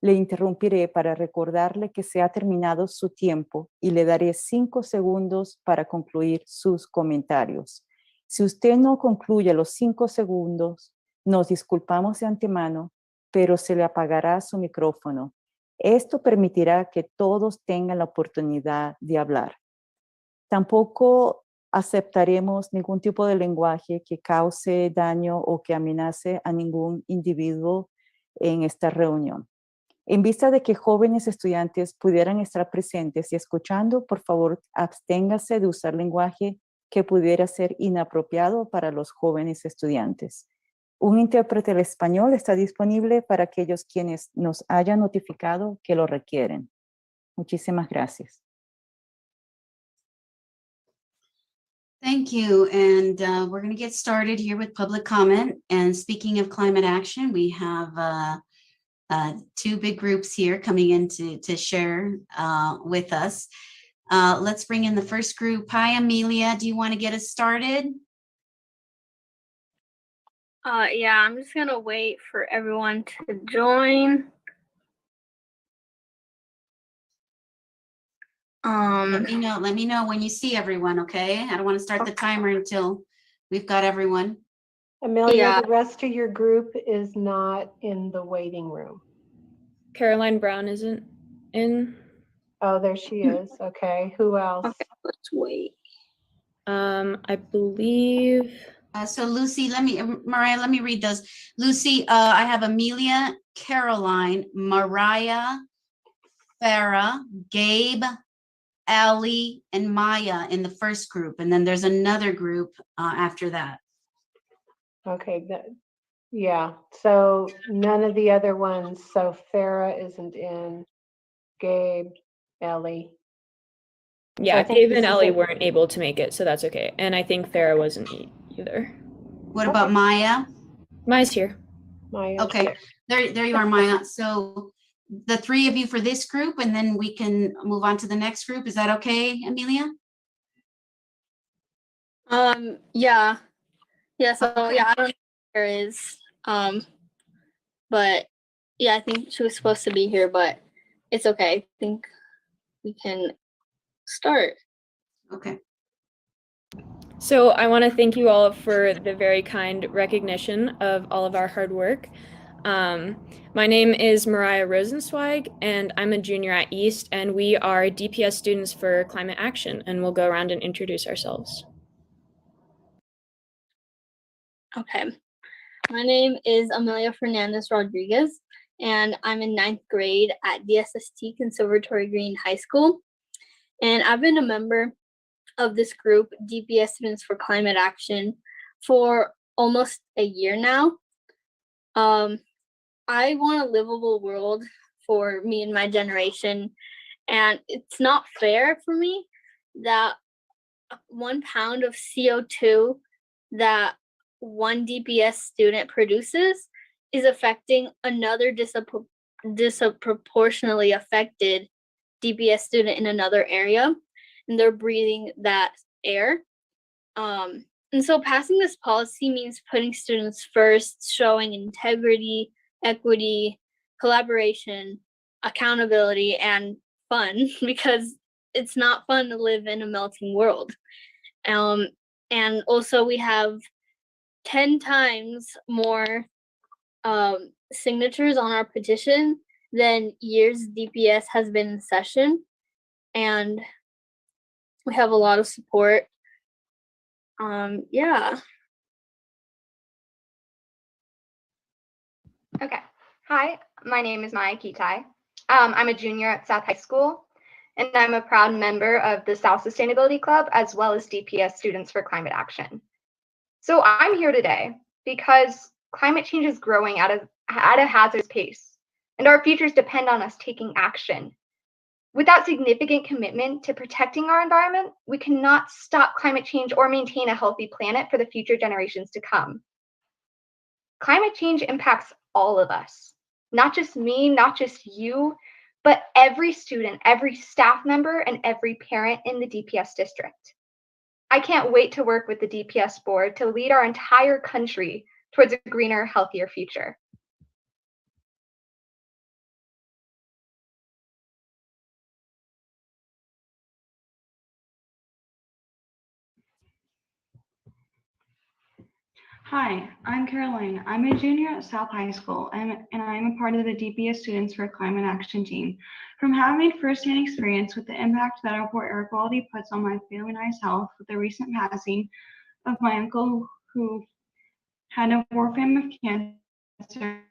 le interrumpiré para recordarle que se ha terminado su tiempo y le daré 5 segundos para concluir sus comentarios. Si usted no concluye los 5 segundos, nos disculpamos de antemano, pero se le apagará su micrófono. Esto permitirá que todos tengan la oportunidad de hablar. Tampoco aceptaremos ningún tipo de lenguaje que cause daño o que amenace a ningún individuo en esta reunión. En vista de que jóvenes estudiantes pudieran estar presentes y escuchando, por favor, absténgase de usar lenguaje que pudiera ser inapropiado para los jóvenes estudiantes. Un intérprete al español está disponible para aquellos quienes nos hayan notificado que lo requieren. Muchísimas gracias. Thank you. And we're going to get started here with public comment. And speaking of climate action, we have 2 big groups here coming in to share with us. Let's bring in the first group. Hi, Amelia. Do you want to get us started? Yeah, I'm just gonna wait for everyone to join. Let me know when you see everyone, okay? I don't want to start the timer until we've got everyone. Amelia, Yeah. the rest of your group is not in the waiting room. Caroline Brown isn't in. Oh, there she is. Okay, who else? Okay, let's wait. I believe. So Lucy, Mariah, let me read those. Lucy, I have Amelia, Caroline, Mariah, Farah, Gabe, Allie, and Maya in the first group. And then there's another group after that. Okay, yeah, so none of the other ones. So Farah isn't in, Gabe, Ellie. Yeah, I think Gabe this and is Ellie a- weren't able to make it, so that's okay. And I think Farah wasn't either. What about Maya? Maya's here. Maya. Okay, there you are, Maya. So the 3 of you for this group, and then we can move on to the next group. Is that okay, Amelia? Yeah. So Okay. yeah, I don't know if there is. But yeah, I think she was supposed to be here, but it's okay. I think we can start. Okay. So I want to thank you all for the very kind recognition of all of our hard work. My name is Mariah Rosenzweig, and I'm a junior at East, and we are DPS students for climate action, and we'll go around and introduce ourselves. Okay. My name is Amelia Fernandez Rodriguez, and I'm in 9th grade at DSST Conservatory Green High School. And I've been a member of this group, DPS Students for Climate Action, for almost a year now. I want a livable world for me and my generation, and it's not fair for me that 1 pound of CO2 that one DPS student produces is affecting another disproportionately affected DPS student in another area, and they're breathing that air. And so passing this policy means putting students first, showing integrity, equity, collaboration, accountability, and fun, because it's not fun to live in a melting world. And also we have 10 times more signatures on our petition than years DPS has been in session. And we have a lot of support. Yeah. Okay. Hi, my name is Maya Kitai. I'm a junior at South High School, and I'm a proud member of the South Sustainability Club, as well as DPS Students for Climate Action. So I'm here today because climate change is growing at a hazardous pace, and our futures depend on us taking action. Without significant commitment to protecting our environment, we cannot stop climate change or maintain a healthy planet for the future generations to come. Climate change impacts all of us, not just me, not just you, but every student, every staff member, and every parent in the DPS district. I can't wait to work with the DPS board to lead our entire country towards a greener, healthier future. Hi, I'm Caroline. I'm a junior at South High School, and I'm a part of the DPS Students for Climate Action team. From having firsthand experience with the impact that our poor air quality puts on my family and I's health with the recent passing of my uncle who had a form of cancer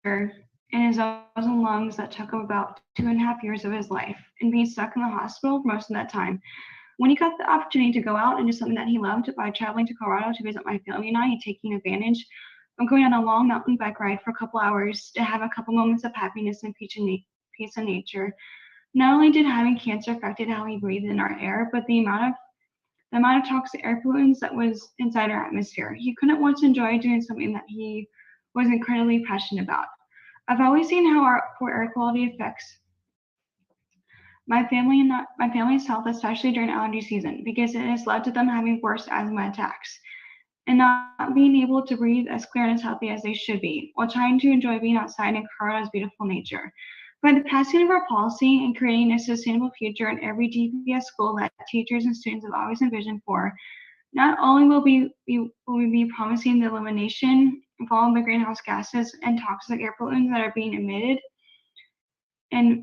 in his nose and lungs that took about 2.5 years of his life, and being stuck in the hospital for most of that time. When he got the opportunity to go out and do something that he loved by traveling to Colorado to visit my family and I, and taking advantage of going on a long mountain bike ride for a couple hours to have a couple moments of happiness and peace in nature. Not only did having cancer affected how we breathed in our air, but the amount of toxic air pollutants that was inside our atmosphere. He couldn't once enjoy doing something that he was incredibly passionate about. I've always seen how our poor air quality affects my family's health, especially during allergy season, because it has led to them having worse asthma attacks and not being able to breathe as clear and as healthy as they should be, while trying to enjoy being outside in Colorado's beautiful nature. By the passing of our policy and creating a sustainable future in every DPS school that teachers and students have always envisioned for, not only will we be promising the elimination of all of the greenhouse gases and toxic air pollutants that are being emitted, and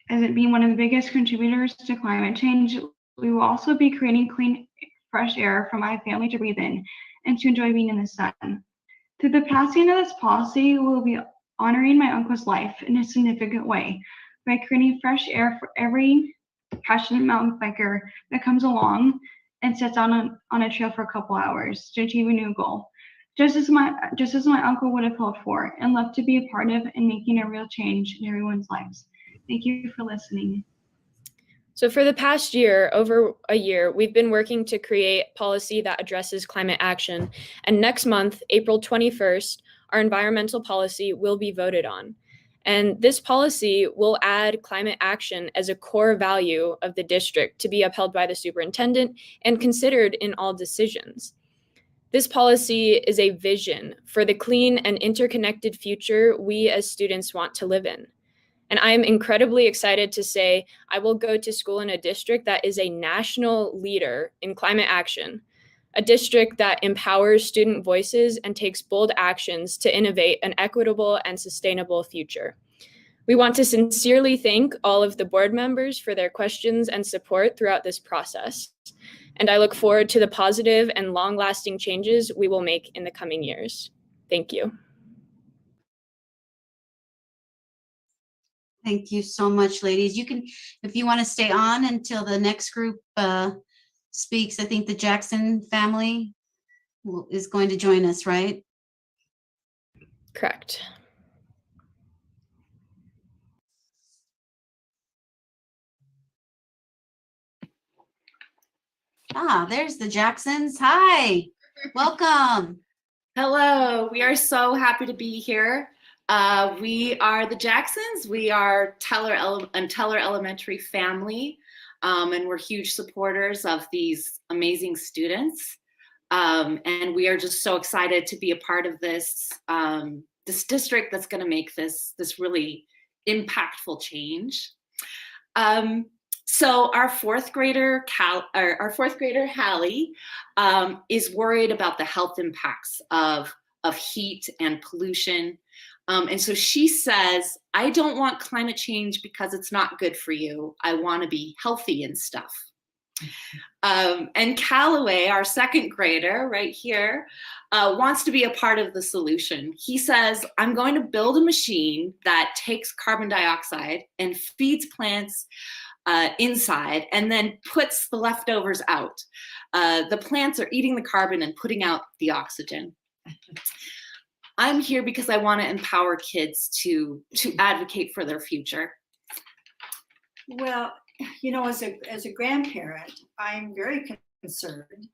as it being one of the biggest contributors to climate change, we will also be creating clean, fresh air for my family to breathe in and to enjoy being in the sun. Through the passing of this policy, we will be honoring my uncle's life in a significant way by creating fresh air for every passionate mountain biker that comes along and sits on a trail for a couple hours to achieve a new goal. Just as my uncle would have hoped for and loved to be a part of and making a real change in everyone's lives. Thank you for listening. So for the past year, over a year, we've been working to create policy that addresses climate action. And next month, April 21st, our environmental policy will be voted on. And this policy will add climate action as a core value of the district to be upheld by the superintendent and considered in all decisions. This policy is a vision for the clean and interconnected future we as students want to live in. And I'm incredibly excited to say I will go to school in a district that is a national leader in climate action, a district that empowers student voices and takes bold actions to innovate an equitable and sustainable future. We want to sincerely thank all of the board members for their questions and support throughout this process. And I look forward to the positive and long-lasting changes we will make in the coming years. Thank you. Thank you so much, ladies. You can, if you want to stay on until the next group speaks. I think the Jackson family is going to join us, right? Correct. Ah, there's the Jacksons. Hi, welcome. Hello, we are so happy to be here. We are the Jacksons. We are Teller Elementary family, and we're huge supporters of these amazing students. And we are just so excited to be a part of this this district that's going to make this really impactful change. So our fourth grader Hallie is worried about the health impacts of heat and pollution. And so she says, I don't want climate change because it's not good for you. I want to be healthy and stuff. And Callaway, our second grader right here, wants to be a part of the solution. He says, I'm going to build a machine that takes carbon dioxide and feeds plants inside and then puts the leftovers out. The plants are eating the carbon and putting out the oxygen. I'm here because I want to empower kids to advocate for their future. Well, you know, as a grandparent, I'm very concerned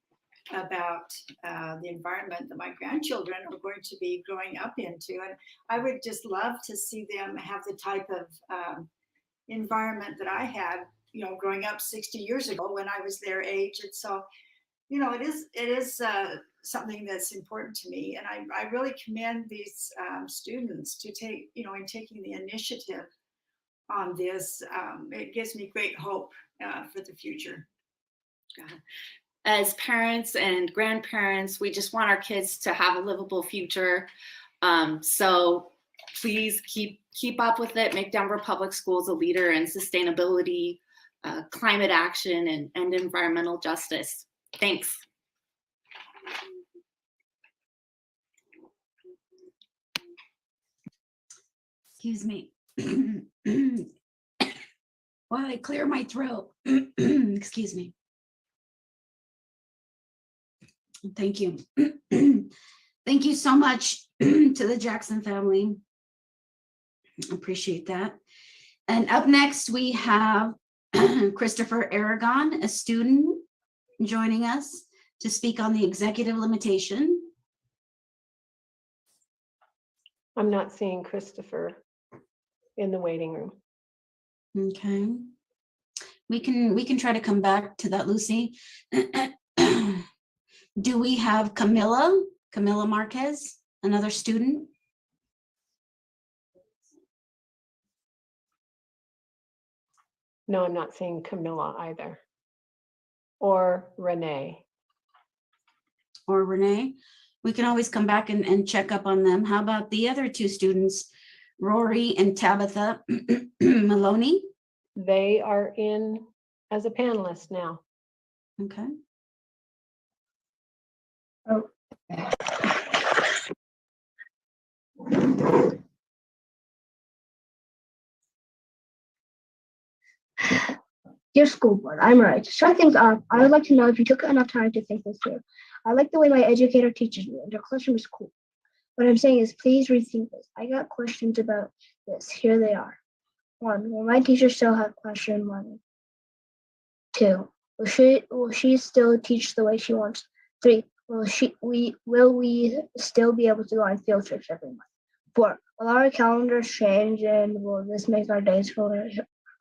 about the environment that my grandchildren are going to be growing up into. And I would just love to see them have the type of environment that I had, you know, growing up 60 years ago when I was their age. And so, you know, it is something that's important to me. And I really commend these students to take, you know, in taking the initiative on this. It gives me great hope for the future. As parents and grandparents, we just want our kids to have a livable future. So please keep up with it. Make Denver Public Schools a leader in sustainability, climate action, and environmental justice. Thanks. Excuse me. While I clear my throat. Excuse me. Thank you. Thank you so much to the Jackson family. Appreciate that. And up next, we have Christopher Aragon, a student, joining us to speak on the executive limitation. I'm not seeing Christopher in the waiting room. Okay. We can try to come back to that, Lucy. Do we have Camilla Marquez, another student? No, I'm not seeing Camilla either. Or Renee. Or Renee. We can always come back and check up on them. How about the other two students, Rory and Tabitha Maloney? They are in as a panelist now. Okay. Oh. Dear school board, I'm right. To start things off, I would like to know if you took enough time to think this through. I like the way my educator teaches me, and their classroom is cool. What I'm saying is please rethink this. I got questions about this. Here they are. 1, will my teacher still have classroom money? 2, will she still teach the way she wants? 3, will we still be able to go on field trips every month? 4, will our calendars change and will this make our days feel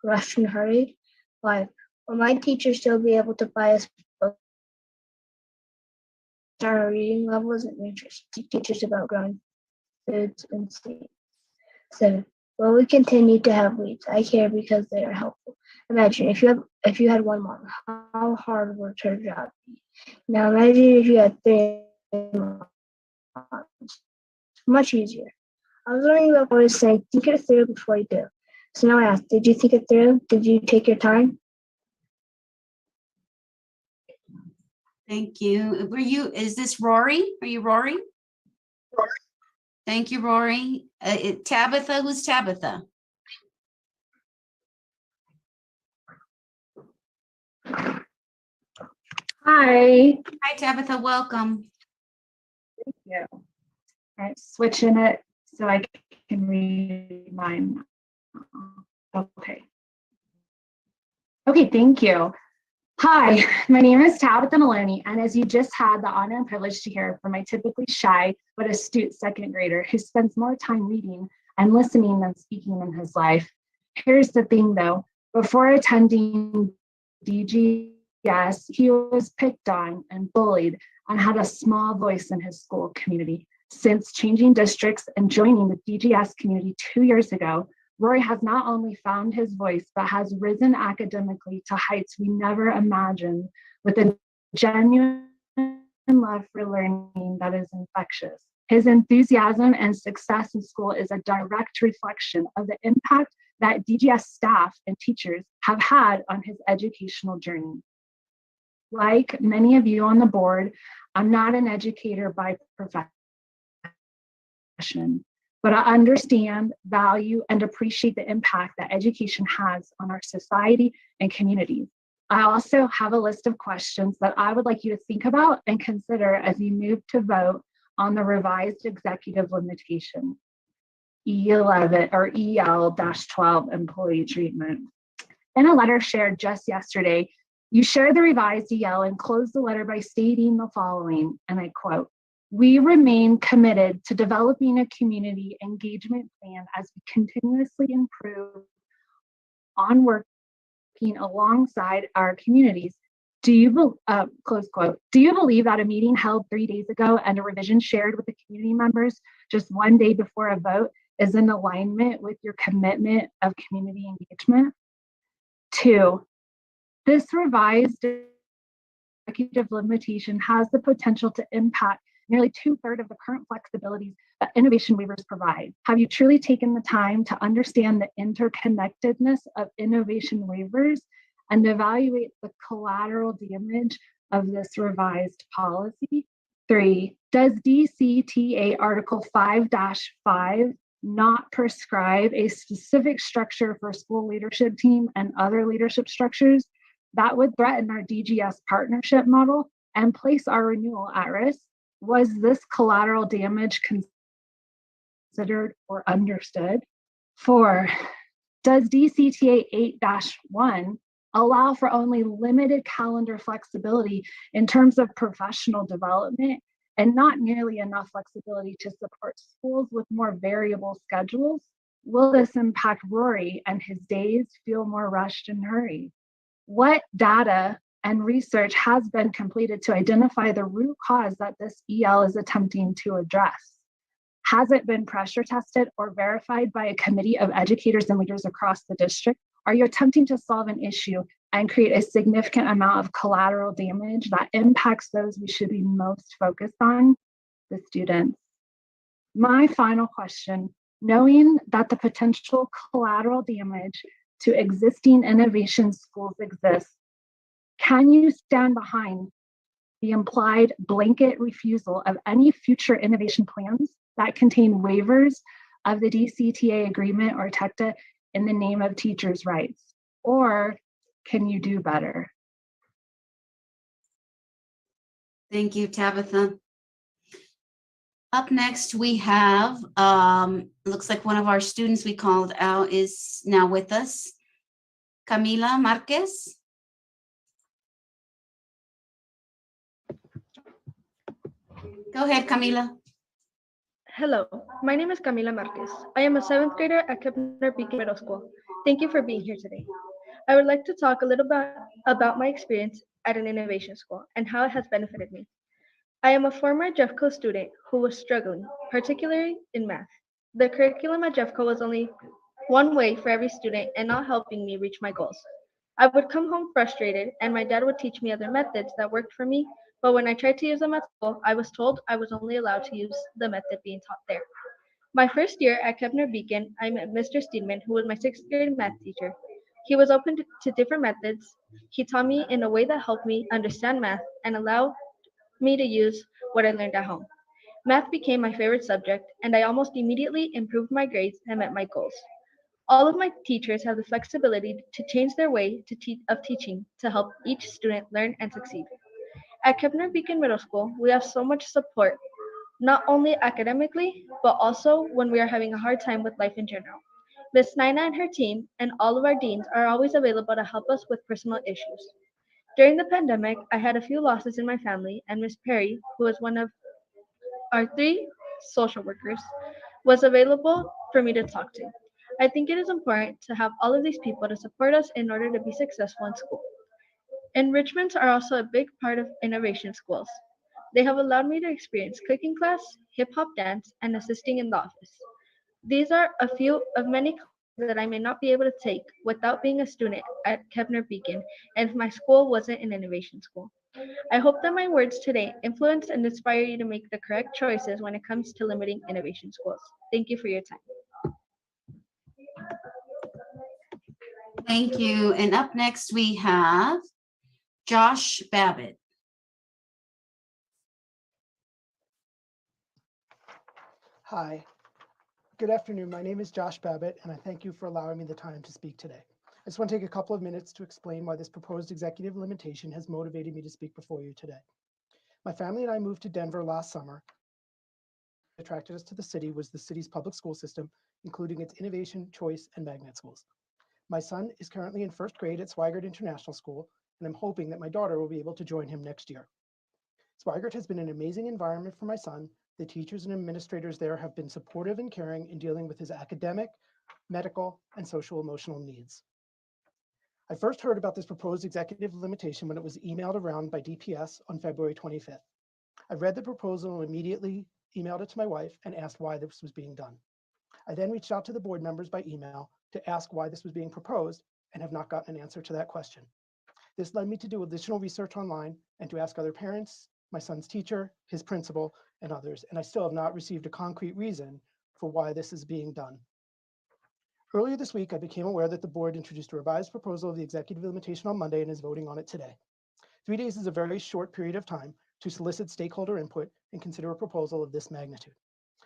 rushed and hurried? 5, will my teacher still be able to buy us books? Our reading levels and interest teachers about growing foods and seeds. 7, will we continue to have weeds? I care because they are helpful. Imagine if you had one mom, how hard would her job be? Now imagine if you had 3 moms. Much easier. I was learning about what I was saying, think it through before you do. So now I ask, did you think it through? Did you take your time? Thank you. Is this Rory? Are you Rory? Thank you, Rory. Tabitha, who's Tabitha? Hi. Hi, Tabitha, welcome. Thank you. All right, switching it so I can read mine. Okay. Okay, thank you. Hi, my name is Tabitha Maloney, and as you just had the honor and privilege to hear from my typically shy but astute second grader who spends more time reading and listening than speaking in his life. Here's the thing though, before attending DGS, he was picked on and bullied and had a small voice in his school community. Since changing districts and joining the DGS community 2 years ago, Rory has not only found his voice, but has risen academically to heights we never imagined, with a genuine love for learning that is infectious. His enthusiasm and success in school is a direct reflection of the impact that DGS staff and teachers have had on his educational journey. Like many of you on the board, I'm not an educator by profession, but I understand, value, and appreciate the impact that education has on our society and communities. I also have a list of questions that I would like you to think about and consider as you move to vote on the revised executive limitation, E11 or EL-12 employee treatment. In a letter shared just yesterday, you shared the revised EL and closed the letter by stating the following, and I quote, "We remain committed to developing a community engagement plan as we continuously improve on working alongside our communities. Close quote. Do you believe that a meeting held 3 days ago and a revision shared with the community members just 1 day before a vote is in alignment with your commitment of community engagement? 2, this revised executive limitation has the potential to impact nearly 2/3 of the current flexibilities that innovation waivers provide. Have you truly taken the time to understand the interconnectedness of innovation waivers and evaluate the collateral damage of this revised policy? 3, does DCTA Article 5-5 not prescribe a specific structure for school leadership team and other leadership structures that would threaten our DGS partnership model and place our renewal at risk? Was this collateral damage considered or understood? 4, does DCTA 8-1 allow for only limited calendar flexibility in terms of professional development and not nearly enough flexibility to support schools with more variable schedules? Will this impact Rory and his days feel more rushed and hurried? What data and research has been completed to identify the root cause that this EL is attempting to address? Has it been pressure tested or verified by a committee of educators and leaders across the district? Are you attempting to solve an issue and create a significant amount of collateral damage that impacts those we should be most focused on, the students? My final question, knowing that the potential collateral damage to existing innovation schools exists, can you stand behind the implied blanket refusal of any future innovation plans that contain waivers of the DCTA agreement or TECTA in the name of teachers' rights? Or can you do better? Thank you, Tabitha. Up next, we have, looks like one of our students we called out is now with us, Camila Marquez. Go ahead, Camila. Hello, my name is Camila Marquez. I am a 7th grader at Kepner Beacon Middle School. Thank you for being here today. I would like to talk a little bit about my experience at an innovation school and how it has benefited me. I am a former Jeffco student who was struggling, particularly in math. The curriculum at Jeffco was only one way for every student and not helping me reach my goals. I would come home frustrated and my dad would teach me other methods that worked for me, but when I tried to use them at school, I was told I was only allowed to use the method being taught there. My first year at Kepner Beacon, I met Mr. Steedman, who was my 6th grade math teacher. He was open to different methods. He taught me in a way that helped me understand math and allowed me to use what I learned at home. Math became my favorite subject, and I almost immediately improved my grades and met my goals. All of my teachers have the flexibility to change their way of teaching to help each student learn and succeed. At Kepner Beacon Middle School, we have so much support, not only academically, but also when we are having a hard time with life in general. Ms. Nina and her team and all of our deans are always available to help us with personal issues. During the pandemic, I had a few losses in my family, and Ms. Perry, who is one of our 3 social workers, was available for me to talk to. I think it is important to have all of these people to support us in order to be successful in school. Enrichments are also a big part of innovation schools. They have allowed me to experience cooking class, hip hop dance, and assisting in the office. These are a few of many classes that I may not be able to take without being a student at Kepner Beacon and if my school wasn't an innovation school. I hope that my words today influence and inspire you to make the correct choices when it comes to limiting innovation schools. Thank you for your time. Thank you. And up next, we have Josh Babbitt. Hi, good afternoon. My name is Josh Babbitt, and I thank you for allowing me the time to speak today. I just want to take a couple of minutes to explain why this proposed executive limitation has motivated me to speak before you today. My family and I moved to Denver last summer. What attracted us to the city was the city's public school system, including its innovation, choice, and magnet schools. My son is currently in first grade at Swigert International School, and I'm hoping that my daughter will be able to join him next year. Swigert has been an amazing environment for my son. The teachers and administrators there have been supportive and caring in dealing with his academic, medical, and social emotional needs. I first heard about this proposed executive limitation when it was emailed around by DPS on February 25th. I read the proposal and immediately emailed it to my wife and asked why this was being done. I then reached out to the board members by email to ask why this was being proposed and have not gotten an answer to that question. This led me to do additional research online and to ask other parents, my son's teacher, his principal, and others, and I still have not received a concrete reason for why this is being done. Earlier this week, I became aware that the board introduced a revised proposal of the executive limitation on Monday and is voting on it today. 3 days is a very short period of time to solicit stakeholder input and consider a proposal of this magnitude.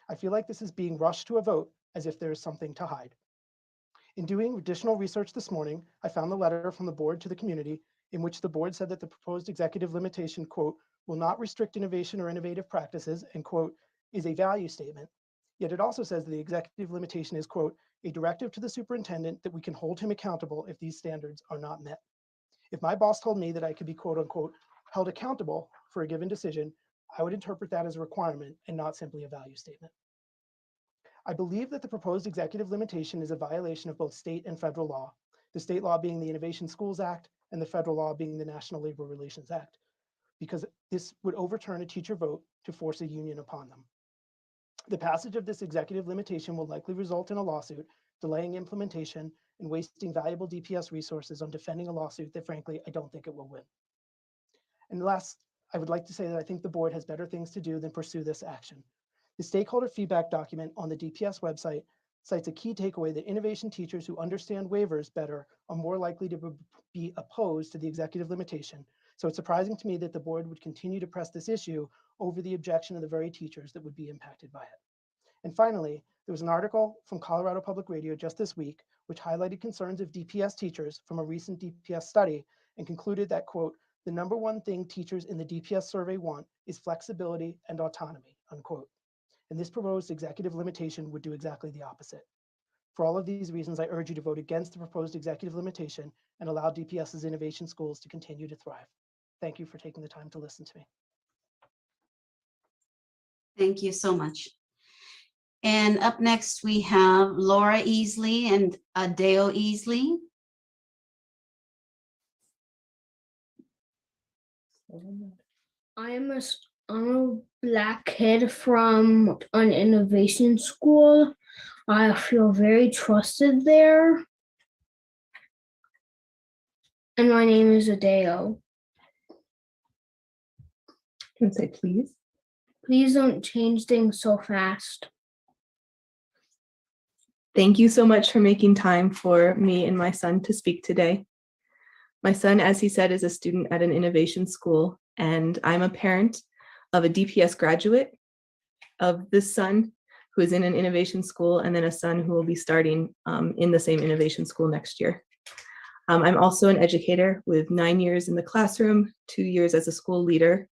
I feel like this is being rushed to a vote as if there is something to hide. In doing additional research this morning, I found the letter from the board to the community in which the board said that the proposed executive limitation, quote, will not restrict innovation or innovative practices, and quote, is a value statement. Yet it also says that the executive limitation is, quote, a directive to the superintendent that we can hold him accountable if these standards are not met. If my boss told me that I could be, quote unquote, held accountable for a given decision, I would interpret that as a requirement and not simply a value statement. I believe that the proposed executive limitation is a violation of both state and federal law, the state law being the Innovation Schools Act and the federal law being the National Labor Relations Act, because this would overturn a teacher vote to force a union upon them. The passage of this executive limitation will likely result in a lawsuit, delaying implementation and wasting valuable DPS resources on defending a lawsuit that frankly, I don't think it will win. And last, I would like to say that I think the board has better things to do than pursue this action. The stakeholder feedback document on the DPS website cites a key takeaway that innovation teachers who understand waivers better are more likely to be opposed to the executive limitation. So it's surprising to me that the board would continue to press this issue over the objection of the very teachers that would be impacted by it. And finally, there was an article from Colorado Public Radio just this week, which highlighted concerns of DPS teachers from a recent DPS study and concluded that, quote, the number one thing teachers in the DPS survey want is flexibility and autonomy, unquote. And this proposed executive limitation would do exactly the opposite. For all of these reasons, I urge you to vote against the proposed executive limitation and allow DPS's innovation schools to continue to thrive. Thank you for taking the time to listen to me. Thank you so much. And up next, we have Laura Easley and Adeo Easley. I'm a black kid from an innovation school. I feel very trusted there. And my name is Adeo. Can I say please? Please don't change things so fast. Thank you so much for making time for me and my son to speak today. My son, as he said, is a student at an innovation school, and I'm a parent of a DPS graduate of this son who is in an innovation school, and then a son who will be starting in the same innovation school next year. I'm also an educator with 9 years in the classroom, 2 years as a school leader,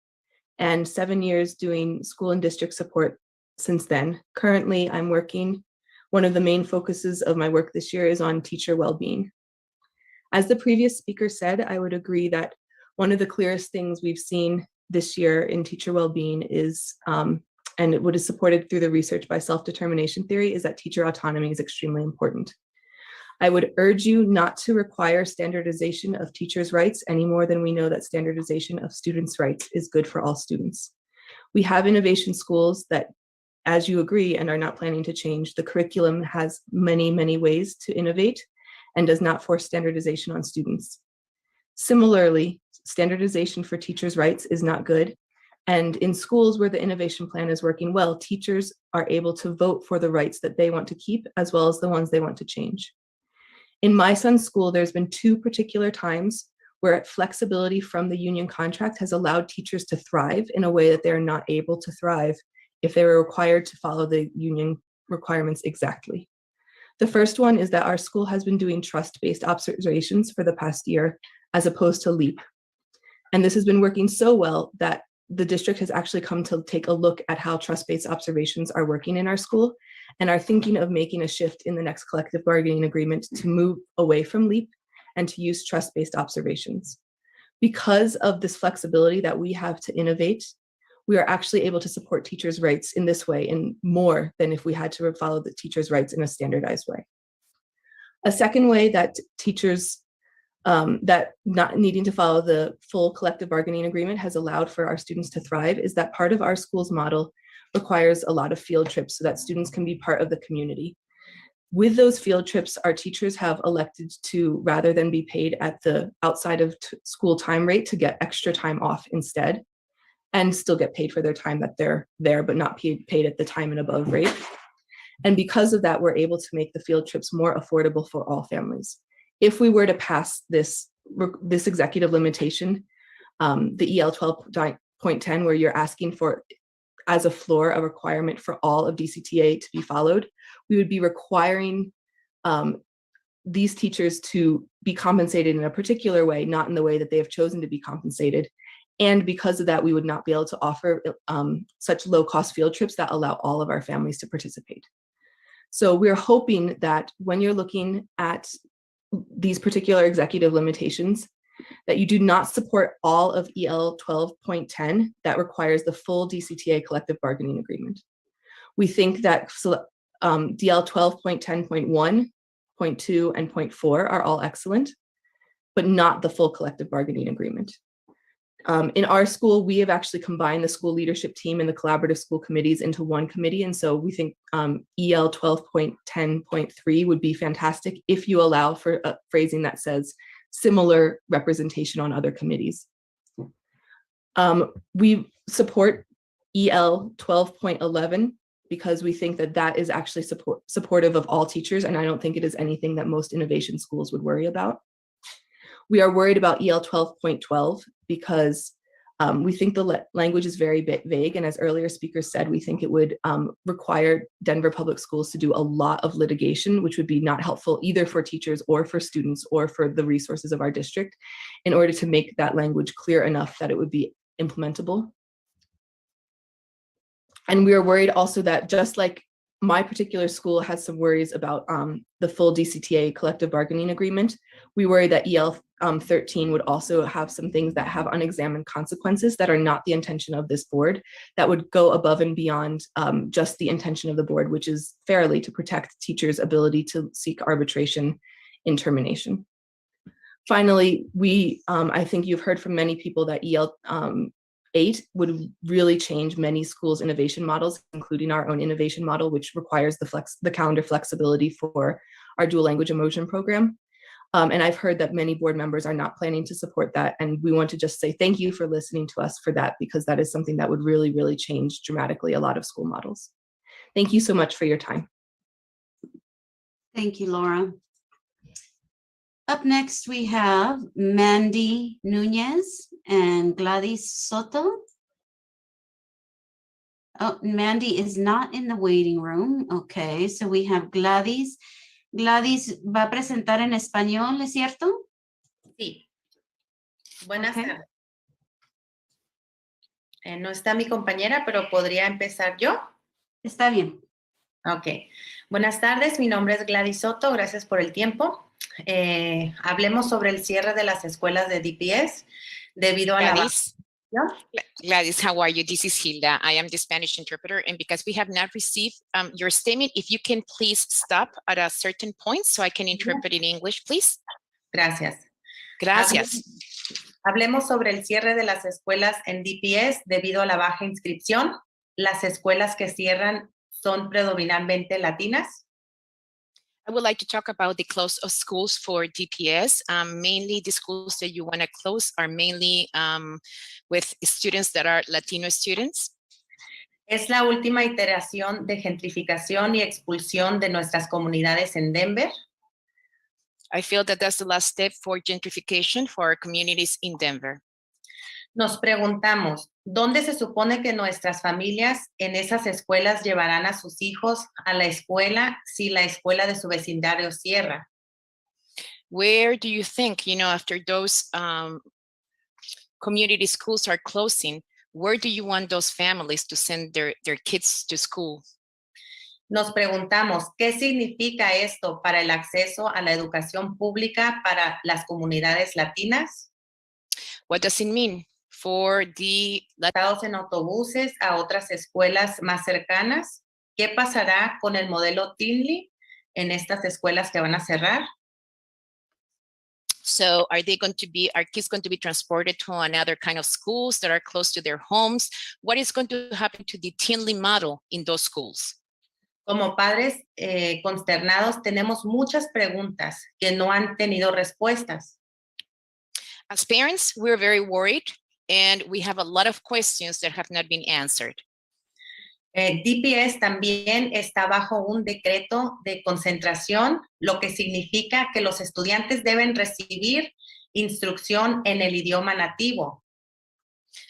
and 7 years doing school and district support since then. Currently, I'm working. One of the main focuses of my work this year is on teacher well-being. As the previous speaker said, I would agree that one of the clearest things we've seen this year in teacher well-being is, and what is supported through the research by self-determination theory, is that teacher autonomy is extremely important. I would urge you not to require standardization of teachers' rights any more than we know that standardization of students' rights is good for all students. We have innovation schools that, as you agree and are not planning to change, the curriculum has many, many ways to innovate and does not force standardization on students. Similarly, standardization for teachers' rights is not good. And in schools where the innovation plan is working well, teachers are able to vote for the rights that they want to keep as well as the ones they want to change. In my son's school, there's been 2 particular times where flexibility from the union contract has allowed teachers to thrive in a way that they're not able to thrive if they were required to follow the union requirements exactly. The first one is that our school has been doing trust-based observations for the past year as opposed to LEAP. And this has been working so well that the district has actually come to take a look at how trust-based observations are working in our school and are thinking of making a shift in the next collective bargaining agreement to move away from LEAP and to use trust-based observations. Because of this flexibility that we have to innovate, we are actually able to support teachers' rights in this way and more than if we had to follow the teachers' rights in a standardized way. A second way that teachers that not needing to follow the full collective bargaining agreement has allowed for our students to thrive is that part of our school's model requires a lot of field trips so that students can be part of the community. With those field trips, our teachers have elected to, rather than be paid at the outside of school time rate, to get extra time off instead and still get paid for their time that they're there, but not paid at the time and above rate. And because of that, we're able to make the field trips more affordable for all families. If we were to pass this executive limitation, the EL 12.10, where you're asking for, as a floor, a requirement for all of DCTA to be followed, we would be requiring these teachers to be compensated in a particular way, not in the way that they have chosen to be compensated. And because of that, we would not be able to offer such low-cost field trips that allow all of our families to participate. So we're hoping that when you're looking at these particular executive limitations, that you do not support all of EL 12.10 that requires the full DCTA collective bargaining agreement. We think that DL 12.10.1, 0.2, and 0.4 are all excellent, but not the full collective bargaining agreement. In our school, we have actually combined the school leadership team and the collaborative school committees into one committee. And so we think EL 12.10.3 would be fantastic if you allow for a phrasing that says similar representation on other committees. We support EL 12.11 because we think that that is actually supportive of all teachers. And I don't think it is anything that most innovation schools would worry about. We are worried about EL 12.12 because we think the language is very vague. And as earlier speakers said, we think it would require Denver Public Schools to do a lot of litigation, which would be not helpful either for teachers or for students or for the resources of our district, in order to make that language clear enough that it would be implementable. And we are worried also that, just like my particular school has some worries about the full DCTA collective bargaining agreement, we worry that EL 13 would also have some things that have unexamined consequences that are not the intention of this board, that would go above and beyond just the intention of the board, which is fairly to protect teachers' ability to seek arbitration in termination. Finally, I think you've heard from many people that EL 8 would really change many schools' innovation models, including our own innovation model, which requires the calendar flexibility for our dual language immersion program. And I've heard that many board members are not planning to support that. And we want to just say thank you for listening to us for that, because that is something that would really, really change dramatically a lot of school models. Thank you so much for your time. Thank you, Laura. Up next, we have Mandy Nunez and Gladys Soto. Oh, Mandy is not in the waiting room. Okay, so we have Gladys. Gladys va a presentar en español, ¿es cierto? Sí. Buenas tardes. No está mi compañera, pero podría empezar yo. Está bien. Ok. Buenas tardes, mi nombre es Gladys Soto, gracias por el tiempo. Hablemos sobre el cierre de las escuelas de DPS debido a Gladys. la... Gladys, how are you? This is Hilda. I am the Spanish interpreter, and because we have not received your statement, if you can please stop at a certain point so I can interpret in English, please. Gracias. Gracias. Hablemos sobre el cierre de las escuelas en DPS debido a la baja inscripción. Las escuelas que cierran son predominantemente latinas. I would like to talk about the close of schools for DPS. Mainly the schools that you want to close are mainly with students that are Latino students. Es la última iteración de gentrificación y expulsión de nuestras comunidades en Denver. I feel that that's the last step for gentrification for our communities in Denver. Nos preguntamos, ¿dónde se supone que nuestras familias en esas escuelas llevarán a sus hijos a la escuela si la escuela de su vecindario cierra? Where do you think, after those community schools are closing, where do you want those families to send their kids to school? Nos preguntamos, ¿qué significa esto para el acceso a la educación pública para las comunidades latinas? What does it mean for the Estados en autobuses a otras escuelas más cercanas? ¿Qué pasará con el modelo Tinley en estas escuelas que van a cerrar? So are kids going to be transported to another kind of schools that are close to their homes? What is going to happen to the Tinley model in those schools? Como padres consternados, tenemos muchas preguntas que no han tenido respuestas. As parents, we're very worried and we have a lot of questions that have not been answered. DPS también está bajo un decreto de concentración, lo que significa que los estudiantes deben recibir instrucción en el idioma nativo.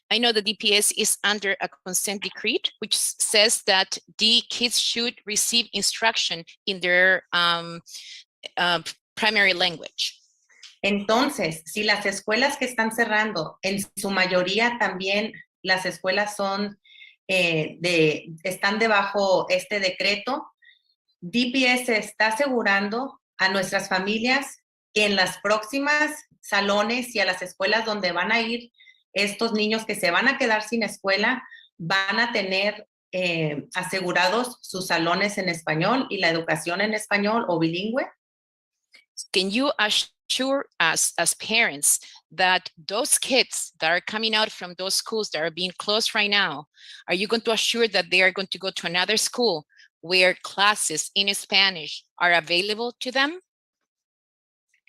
I know the DPS is under a consent decree, which says that the kids should receive instruction in their primary language. Entonces, si las escuelas que están cerrando, en su mayoría también las escuelas son están debajo este decreto, DPS está asegurando a nuestras familias que en las próximas salones y a las escuelas donde van a ir estos niños que se van a quedar sin escuela, van a tener asegurados sus salones en español y la educación en español o bilingüe. Can you assure us as parents that those kids that are coming out from those schools that are being closed right now, are you going to assure that they are going to go to another school where classes in Spanish are available to them?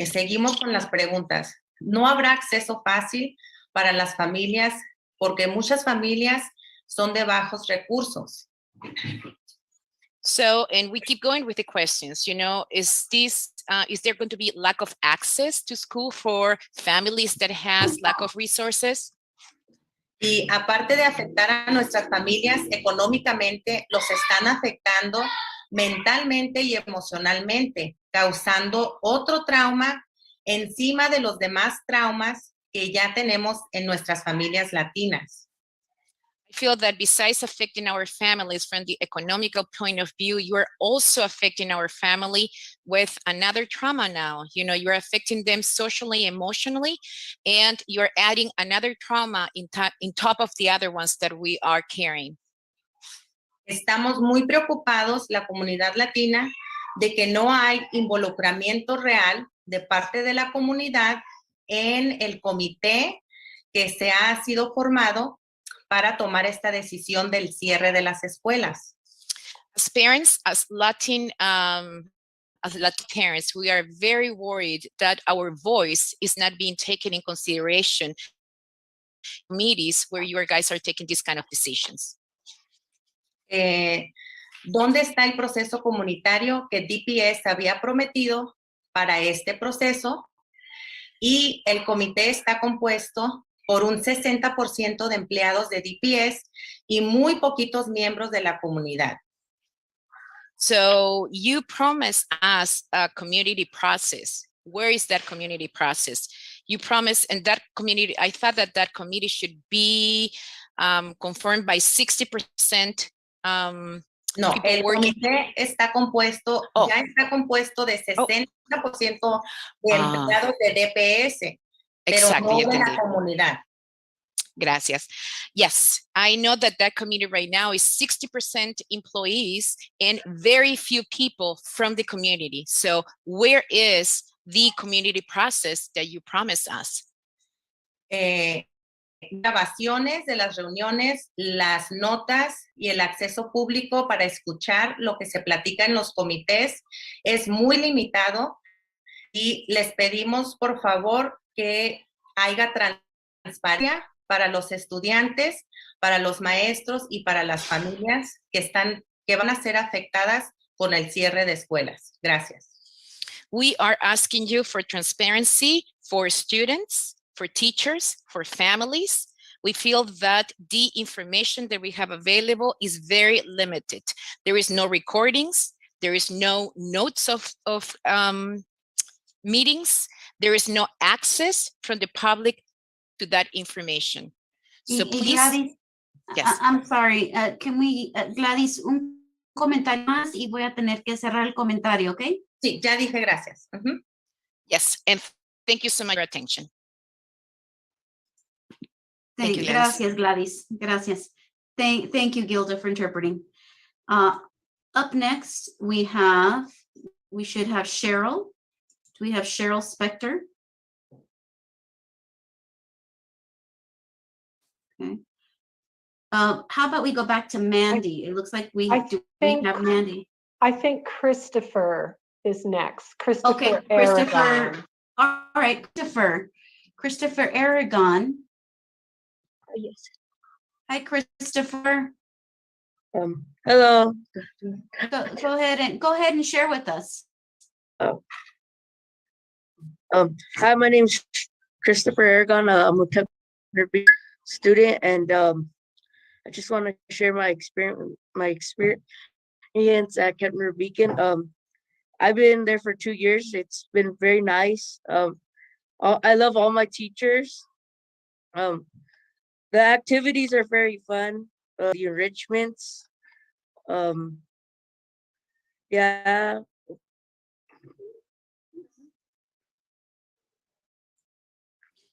Seguimos con las preguntas. ¿No habrá acceso fácil para las familias? Porque muchas familias son de bajos recursos. So, and we keep going with the questions, is there going to be lack of access to school for families that has lack of resources? Y aparte de afectar a nuestras familias económicamente, los están afectando mentalmente y emocionalmente, causando otro trauma encima de los demás traumas que ya tenemos en nuestras familias latinas. I feel that besides affecting our families from the economical point of view, you are also affecting our family with another trauma now. You're affecting them socially, emotionally, and you're adding another trauma in top of the other ones that we are carrying. Estamos muy preocupados, la comunidad latina, de que no hay involucramiento real de parte de la comunidad en el comité que se ha sido formado para tomar esta decisión del cierre de las escuelas. As parents, as Latin parents, we are very worried that our voice is not being taken in consideration. Committees where you guys are taking these kind of decisions. ¿Dónde está el proceso comunitario que DPS había prometido para este proceso? Y el comité está compuesto por un 60% de empleados de DPS y muy poquitos miembros de la comunidad. So you promised us a community process. Where is that community process? You promised, and that community, I thought that committee should be confirmed by 60%. No, el comité está compuesto, ya está compuesto de 60% de empleados de DPS. Pero no de la comunidad. Gracias. Yes, I know that committee right now is 60% employees and very few people from the community. So where is the community process that you promised us? grabaciones de las reuniones, las notas y el acceso público para escuchar lo que se platica en los comités es muy limitado y les pedimos por favor que haya transparencia para los estudiantes, para los maestros y para las familias que van a ser afectadas con el cierre de escuelas. Gracias. We are asking you for transparency for students, for teachers, for families. We feel that the information that we have available is very limited. There is no recordings. There is no notes of meetings. There is no access from the public to that information. So please, Gladys, yes. I'm sorry, can we, Gladys, un comentario más y voy a tener que cerrar el comentario, ¿ok? Sí, ya dije gracias. Yes, and thank you so much for your attention. Thank you, Gladys. Gracias, Gladys. Gracias. Thank you, Gilda, for interpreting. Up next, we should have Cheryl. Do we have Cheryl Spector? Okay. How about we go back to Mandy? It looks like we have Mandy. I think Christopher is next. Christopher Okay, Christopher. Aragon. All right, Christopher Aragon. Yes. Hi, Christopher. Hello. Go ahead and share with us. Hi, my name's Christopher Aragon. I'm a technical student, and I just want to share my experience at Kepner Beacon. I've been there for 2 years. It's been very nice. I love all my teachers. The activities are very fun. The enrichments. Yeah.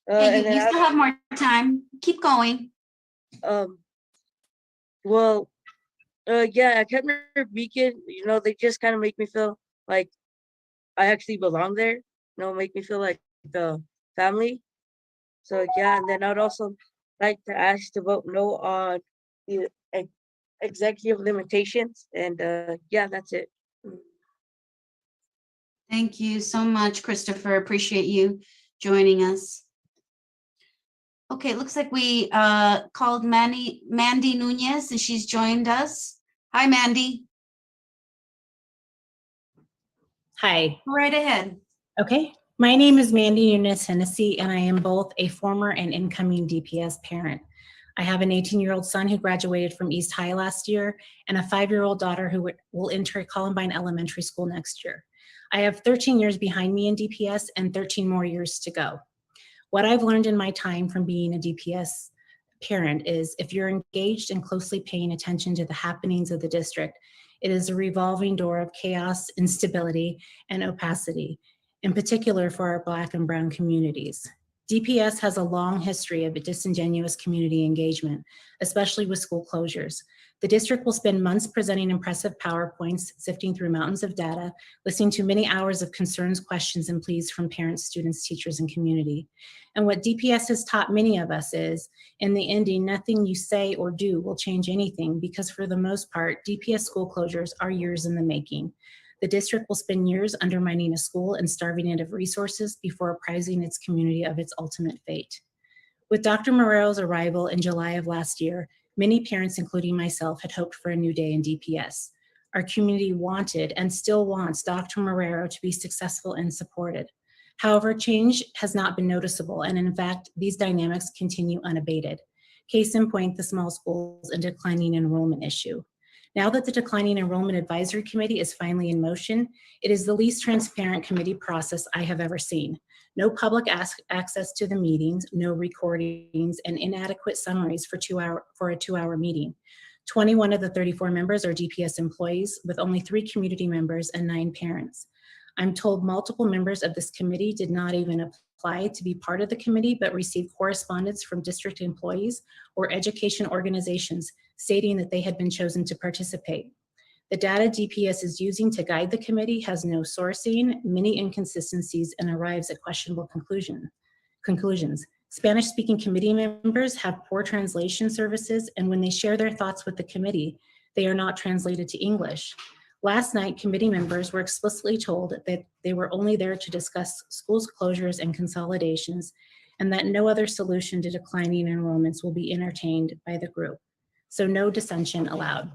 You still have more time. Keep going. Well, yeah, at Kepner Beacon, they just kind of make me feel like I actually belong there. Make me feel like the family. So yeah, and then I'd also like to ask to vote no on the executive limitations. And yeah, that's it. Thank you so much, Christopher. Appreciate you joining us. Okay, it looks like we called Mandy Nunez, and she's joined us. Hi, Mandy. Hi. Go right ahead. Okay. My name is Mandy Nunez Hennessy, and I am both a former and incoming DPS parent. I have an 18-year-old son who graduated from East High last year and a 5-year-old daughter who will enter Columbine Elementary School next year. I have 13 years behind me in DPS and 13 more years to go. What I've learned in my time from being a DPS parent is if you're engaged and closely paying attention to the happenings of the district, it is a revolving door of chaos, instability, and opacity, in particular for our Black and Brown communities. DPS has a long history of disingenuous community engagement, especially with school closures. The district will spend months presenting impressive PowerPoints, sifting through mountains of data, listening to many hours of concerns, questions, and pleas from parents, students, teachers, and community. And what DPS has taught many of us is, in the ending, nothing you say or do will change anything because for the most part, DPS school closures are years in the making. The district will spend years undermining a school and starving it of resources before apprising its community of its ultimate fate. With Dr. Morero's arrival in July of last year, many parents, including myself, had hoped for a new day in DPS. Our community wanted and still wants Dr. Morero to be successful and supported. However, change has not been noticeable, and in fact, these dynamics continue unabated. Case in point, the small schools and declining enrollment issue. Now that the Declining Enrollment Advisory Committee is finally in motion, it is the least transparent committee process I have ever seen. No public access to the meetings, no recordings, and inadequate summaries for a 2-hour meeting. 21 of the 34 members are DPS employees, with only 3 community members and 9 parents. I'm told multiple members of this committee did not even apply to be part of the committee, but received correspondence from district employees or education organizations stating that they had been chosen to participate. The data DPS is using to guide the committee has no sourcing, many inconsistencies, and arrives at questionable conclusions. Spanish-speaking committee members have poor translation services, and when they share their thoughts with the committee, they are not translated to English. Last night, committee members were explicitly told that they were only there to discuss schools closures and consolidations, and that no other solution to declining enrollments will be entertained by the group. So no dissension allowed.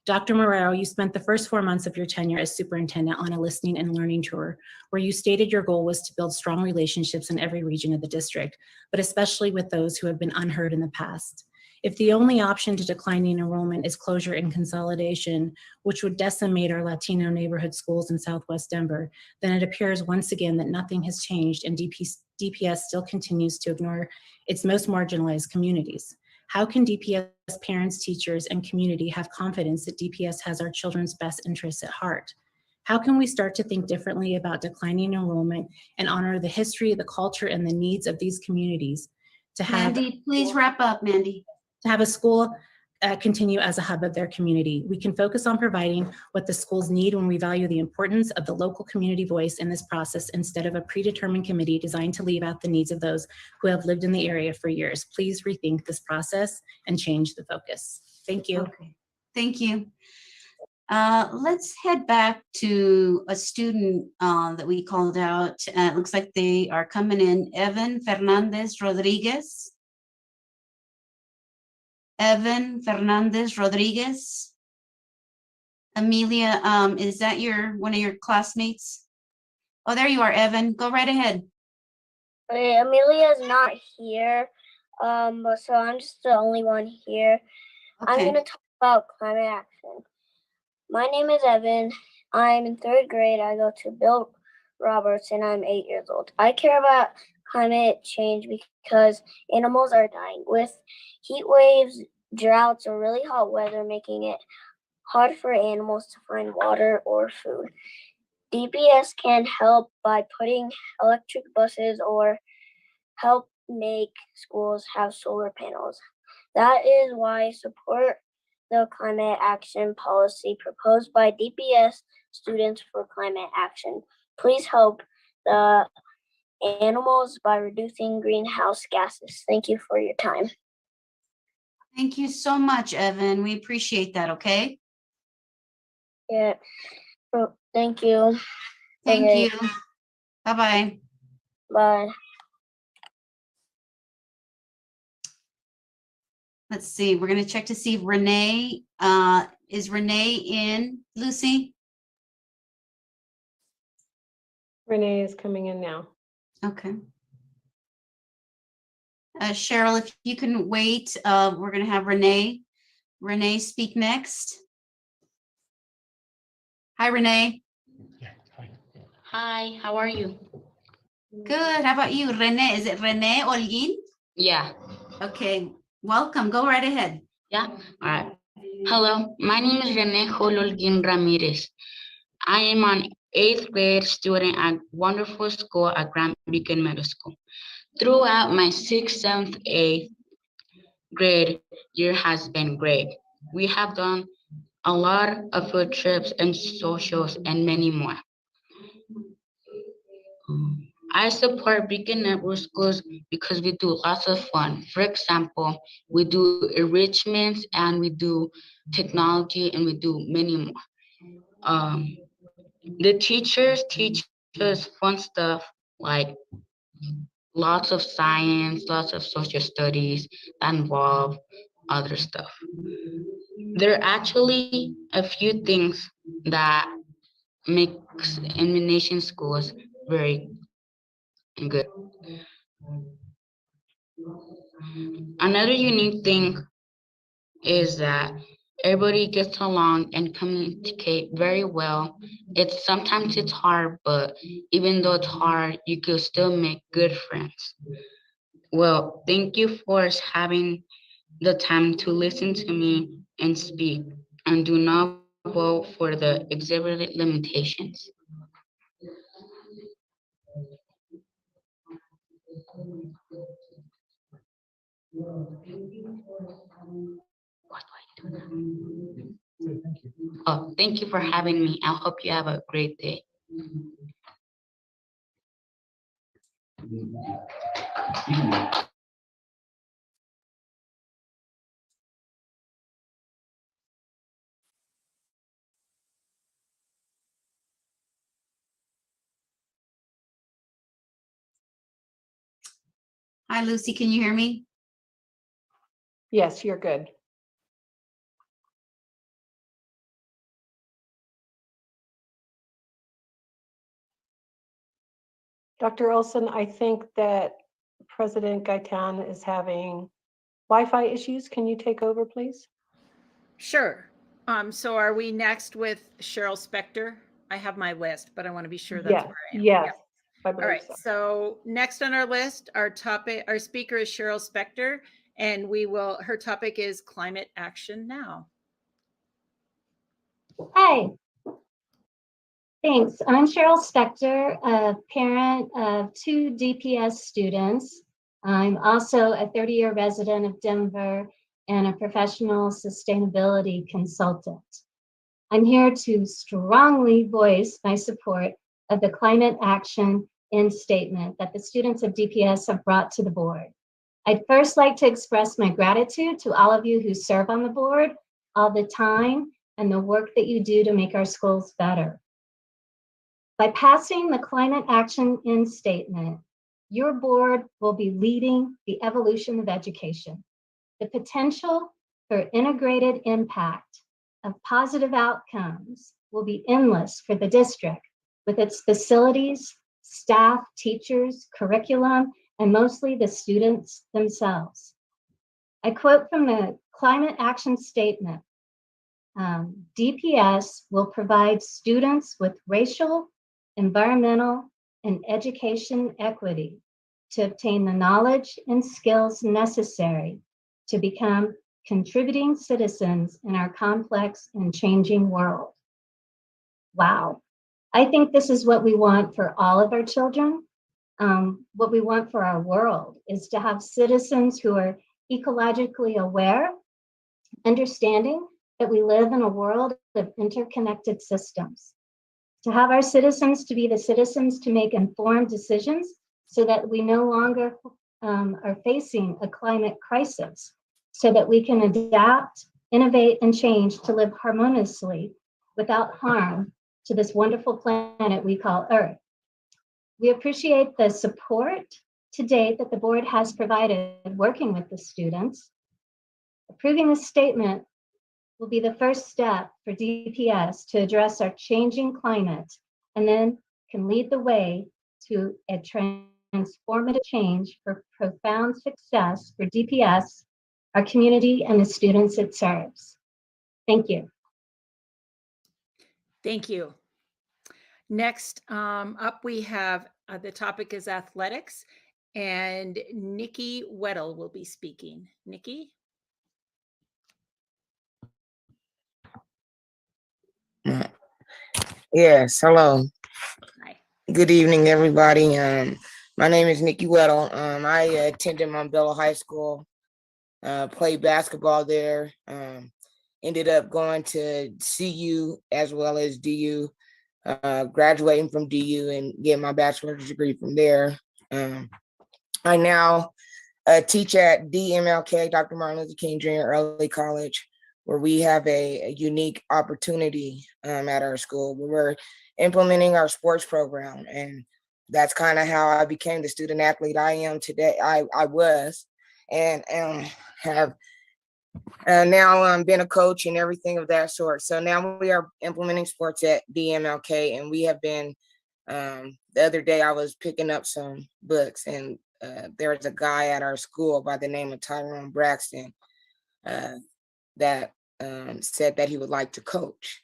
Dr. Marrero, you spent the first 4 months of your tenure as superintendent on a listening and learning tour, where you stated your goal was to build strong relationships in every region of the district, but especially with those who have been unheard in the past. If the only option to declining enrollment is closure and consolidation, which would decimate our Latino neighborhood schools in Southwest Denver, then it appears once again that nothing has changed and DPS still continues to ignore its most marginalized communities. How can DPS parents, teachers, and community have confidence that DPS has our children's best interests at heart? How can we start to think differently about declining enrollment and honor the history, the culture, and the needs of these communities to have— Mandy, please wrap up, Mandy. To have a school continue as a hub of their community. We can focus on providing what the schools need when we value the importance of the local community voice in this process instead of a predetermined committee designed to leave out the needs of those who have lived in the area for years. Please rethink this process and change the focus. Thank you. Okay. Thank you. Let's head back to a student that we called out. It looks like they are coming in. Evan Fernandez Rodriguez. Evan Fernandez Rodriguez. Amelia, is that one of your classmates? Oh, there you are, Evan. Go right ahead. Amelia's not here, so I'm just the only one here. Okay. I'm going to talk about climate action. My name is Evan. I'm in 3rd grade. I go to Bill Roberts, and I'm 8 years old. I care about climate change because animals are dying. With heat waves, droughts, or really hot weather making it hard for animals to find water or food. DPS can help by putting electric buses or help make schools have solar panels. That is why I support the climate action policy proposed by DPS Students for Climate Action. Please help the animals by reducing greenhouse gases. Thank you for your time. Thank you so much, Evan. We appreciate that, okay? Yeah. Oh, thank you. Thank Okay. you. Bye-bye. Bye. Let's see. We're going to check to see if Renee, is Renee in, Lucy? Renee is coming in now. Okay. Cheryl, if you can wait, we're going to have Renee speak next. Hi, Renee. Hi, how are you? Good. How about you, Renee? Is it Renee Olguin? Yeah. Okay. Welcome. Go right ahead. Yeah. All right. Hello, my name is Rene Hololgin Ramirez. I am an 8th grade student at wonderful school at Grand Beacon Middle School. Throughout my 6th, 7th, 8th grade year has been great. We have done a lot of field trips and socials and many more. I support Beacon Network Schools because we do lots of fun. For example, we do enrichments and we do technology and we do many more. The teachers teach us fun stuff like lots of science, lots of social studies that involve other stuff. There are actually a few things that makes elimination schools very good. Another unique thing is that everybody gets along and communicate very well. Sometimes it's hard, but even though it's hard, you can still make good friends. Well, thank you for having the time to listen to me and speak, and do not vote for the exhibited limitations. Oh, thank you for having me. I hope you have a great day. Hi, Lucy, can you hear me? Yes, you're good. Dr. Olson, I think that President Gaitan is having Wi-Fi issues. Can you take over, please? Sure. So are we next with Cheryl Spector? I have my list, but I want to be sure that's Yes, where I am. yes, Yeah. I All believe right. so. So next on our list, our speaker is Cheryl Spector, and her topic is Climate Action Now. Hi. Thanks. I'm Cheryl Spector, a parent of 2 DPS students. I'm also a 30-year resident of Denver and a professional sustainability consultant. I'm here to strongly voice my support of the climate action in statement that the students of DPS have brought to the board. I'd first like to express my gratitude to all of you who serve on the board all the time and the work that you do to make our schools better. By passing the climate action in statement, your board will be leading the evolution of education. The potential for integrated impact of positive outcomes will be endless for the district with its facilities, staff, teachers, curriculum, and mostly the students themselves. I quote from the climate action statement, DPS will provide students with racial, environmental, and education equity to obtain the knowledge and skills necessary to become contributing citizens in our complex and changing world. Wow. I think this is what we want for all of our children. What we want for our world is to have citizens who are ecologically aware, understanding that we live in a world of interconnected systems. To have our citizens to be the citizens to make informed decisions so that we no longer are facing a climate crisis, so that we can adapt, innovate, and change to live harmoniously without harm to this wonderful planet we call Earth. We appreciate the support to date that the board has provided working with the students. Approving this statement will be the first step for DPS to address our changing climate and then can lead the way to a transformative change for profound success for DPS, our community, and the students it serves. Thank you. Thank you. Next up, we have the topic is athletics, and Nikki Weddle will be speaking. Nikki? Yes, hello. Hi. Good evening, everybody. My name is Nikki Weddle. I attended Montbello High School, played basketball there, ended up going to CU as well as DU, graduating from DU and getting my bachelor's degree from there. I now teach at DMLK, Dr. Martin Luther King Jr. Early College, where we have a unique opportunity at our school where we're implementing our sports program. And that's kind of how I became the student athlete I am today. I was and have now been a coach and everything of that sort. So now we are implementing sports at DMLK, and we have been, the other day I was picking up some books, and there was a guy at our school by the name of Tyrone Braxton that said that he would like to coach.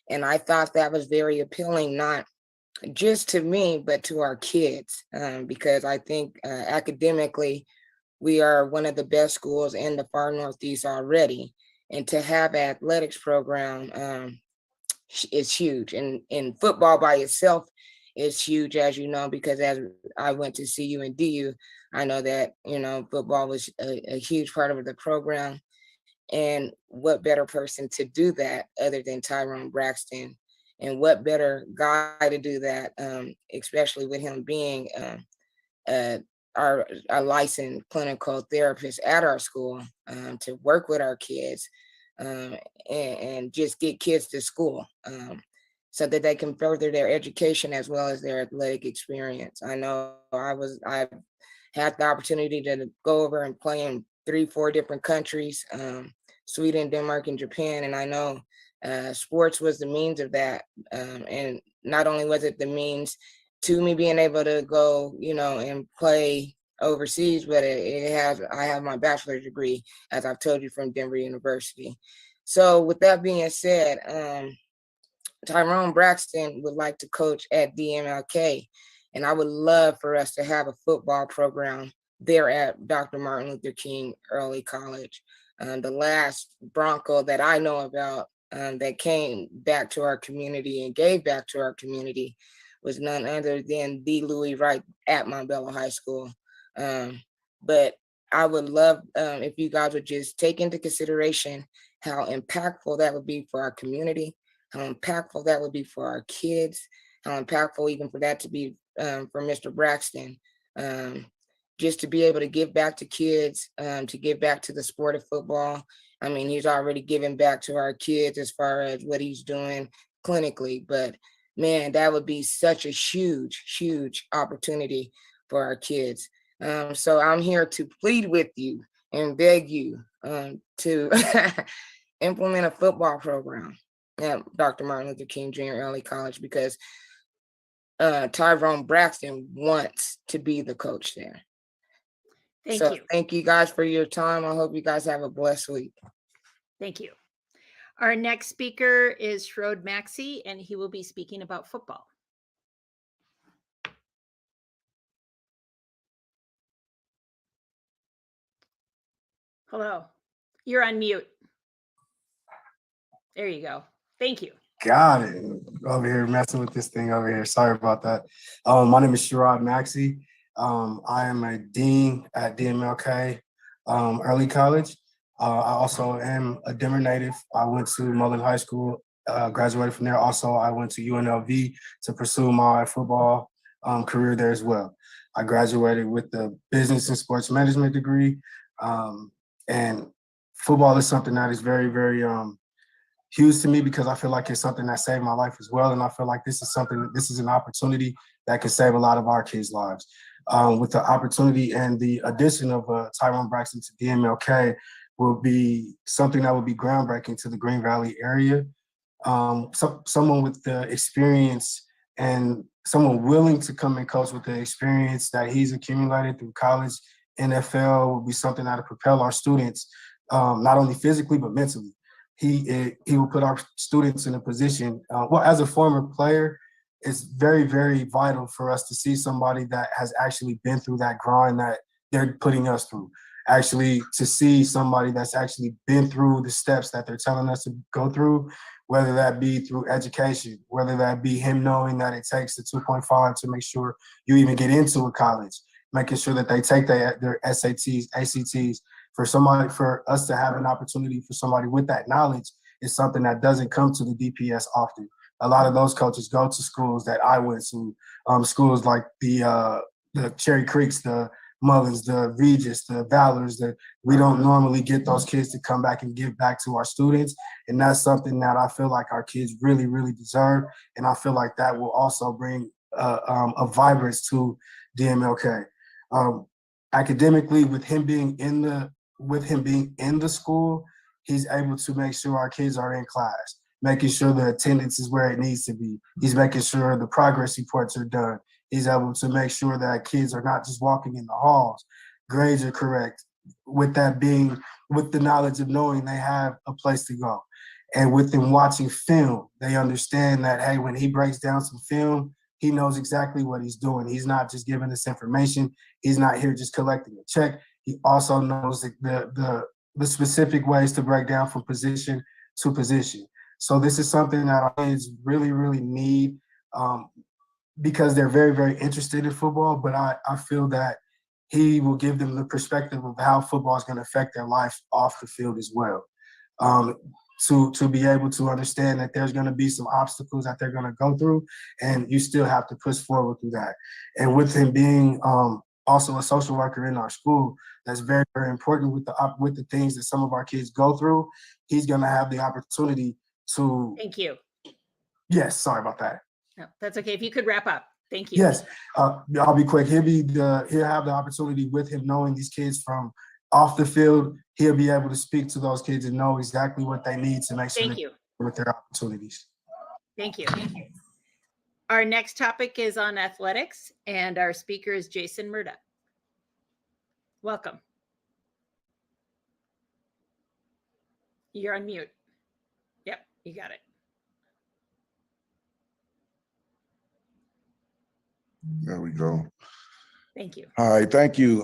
And I thought that was very appealing, not just to me, but to our kids, because I think academically, we are one of the best schools in the far Northeast already. And to have an athletics program is huge. And football by itself is huge, as you know, because as I went to CU and DU, I know that, football was a huge part of the program. And what better person to do that other than Tyrone Braxton? And what better guy to do that, especially with him being our licensed clinical therapists at our school to work with our kids and just get kids to school so that they can further their education as well as their athletic experience. I know I had the opportunity to go over and play in 3-4 different countries, Sweden, Denmark, and Japan. And I know sports was the means of that. And not only was it the means to me being able to go, and play overseas, but I have my bachelor's degree, as I've told you, from Denver University. So with that being said, Tyrone Braxton would like to coach at DMLK, and I would love for us to have a football program there at Dr. Martin Luther King Early College. The last Bronco that I know about that came back to our community and gave back to our community was none other than the Louis Wright at Montbello High School. But I would love if you guys would just take into consideration how impactful that would be for our community, how impactful that would be for our kids, how impactful even for that to be for Mr. Braxton, just to be able to give back to kids, to give back to the sport of football. I mean, he's already given back to our kids as far as what he's doing clinically, but man, that would be such a huge, huge opportunity for our kids. So I'm here to plead with you and beg you to implement a football program at Dr. Martin Luther King Jr. Early College, because Tyrone Braxton wants to be the coach there. Thank you. Thank you guys for your time. I hope you guys have a blessed week. Thank you. Our next speaker is Shrode Maxey, and he will be speaking about football. Hello, you're on mute. There you go. Thank you. Got it. Over here messing with this thing over here. Sorry about that. My name is Shrode Maxey. I am a dean at DMLK Early College. I also am a Denver native. I went to Mullen High School, graduated from there. Also, I went to UNLV to pursue my football career there as well. I graduated with the business and sports management degree. And football is something that is very, very huge to me, because I feel like it's something that saved my life as well. And I feel like this is an opportunity that can save a lot of our kids' lives. With the opportunity and the addition of Tyrone Braxton to DMLK will be something that will be groundbreaking to the Green Valley area. Someone with the experience and someone willing to come and coach with the experience that he's accumulated through college, NFL, will be something that will propel our students, not only physically, but mentally. He will put our students in a position, as a former player, it's very, very vital for us to see somebody that has actually been through that grind that they're putting us through. Actually, to see somebody that's actually been through the steps that they're telling us to go through, whether that be through education, whether that be him knowing that it takes the 2.5 to make sure you even get into a college, making sure that they take their SATs, ACTs. For us to have an opportunity for somebody with that knowledge is something that doesn't come to the DPS often. A lot of those coaches go to schools that I went to, schools like the Cherry Creeks, the Mullins, the Regis, the Valors, that we don't normally get those kids to come back and give back to our students. And that's something that I feel like our kids really, really deserve. And I feel like that will also bring a vibrance to DMLK. Academically, with him being in the school, he's able to make sure our kids are in class, making sure the attendance is where it needs to be. He's making sure the progress reports are done. He's able to make sure that kids are not just walking in the halls, grades are correct, with the knowledge of knowing they have a place to go. And with them watching film, they understand that, hey, when he breaks down some film, he knows exactly what he's doing. He's not just giving us information. He's not here just collecting a check. He also knows the specific ways to break down from position to position. So this is something that our kids really, really need, because they're very, very interested in football. But I feel that he will give them the perspective of how football is going to affect their life off the field as well. To be able to understand that there's going to be some obstacles that they're going to go through, and you still have to push forward through that. And with him being also a social worker in our school. That's very, very important with the things that some of our kids go through. He's gonna have the opportunity to. Thank you. Yes, sorry about that. No, that's okay. If you could wrap up. Thank you. Yes, I'll be quick. He'll have the opportunity with him knowing these kids from off the field. He'll be able to speak to those kids and know exactly what they need to make sure Thank you. with their opportunities. Thank you. Our next topic is on athletics, and our speaker is Jason Murdoch. Welcome. You're on mute. Yep, you got it. There we go. Thank you. Hi, thank you.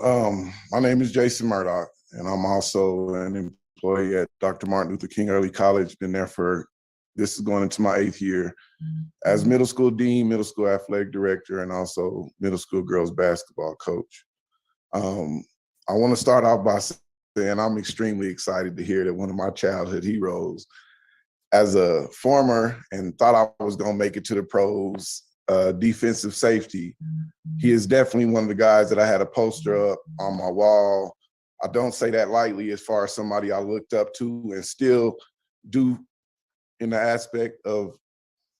My name is Jason Murdoch, and I'm also an employee at Dr. Martin Luther King Early College. Been there this is going into my 8th year as middle school dean, middle school athletic director, and also middle school girls basketball coach. I want to start off by saying I'm extremely excited to hear that one of my childhood heroes, as a former and thought I was going to make it to the pros, defensive safety, he is definitely one of the guys that I had a poster up on my wall. I don't say that lightly as far as somebody I looked up to and still do in the aspect of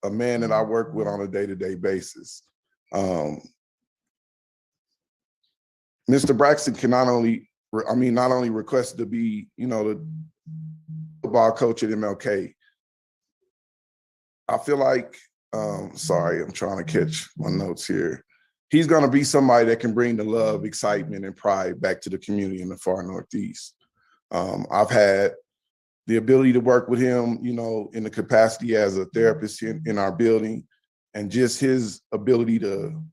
a man that I work with on a day-to-day basis. Mr. Braxton can not only requested to be, the football coach at MLK. I feel like, sorry, I'm trying to catch my notes here. He's going to be somebody that can bring the love, excitement, and pride back to the community in the far Northeast. I've had the ability to work with him, in the capacity as a therapist in our building, and just his ability to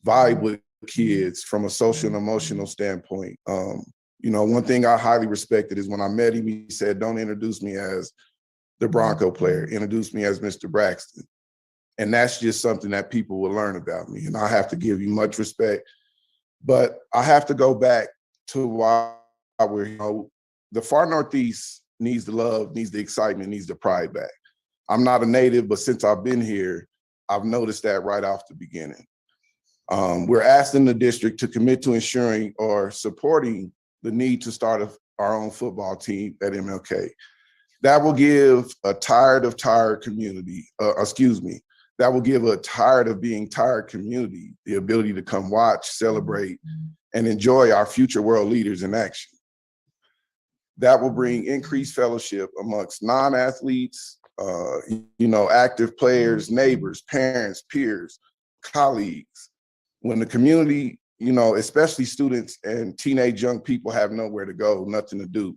vibe with kids from a social and emotional standpoint. One thing I highly respected is when I met him, he said, "Don't introduce me as the Bronco player, introduce me as Mr. Braxton." And that's just something that people will learn about me. And I have to give you much respect. But I have to go back to why the far Northeast needs the love, needs the excitement, needs the pride back. I'm not a native, but since I've been here, I've noticed that right off the beginning. We're asking the district to commit to ensuring or supporting the need to start our own football team at MLK. That will give a tired of community, that will give a tired of being tired community the ability to come watch, celebrate, and enjoy our future world leaders in action. That will bring increased fellowship amongst non-athletes, active players, neighbors, parents, peers, colleagues. When the community, especially students and teenage young people have nowhere to go, nothing to do,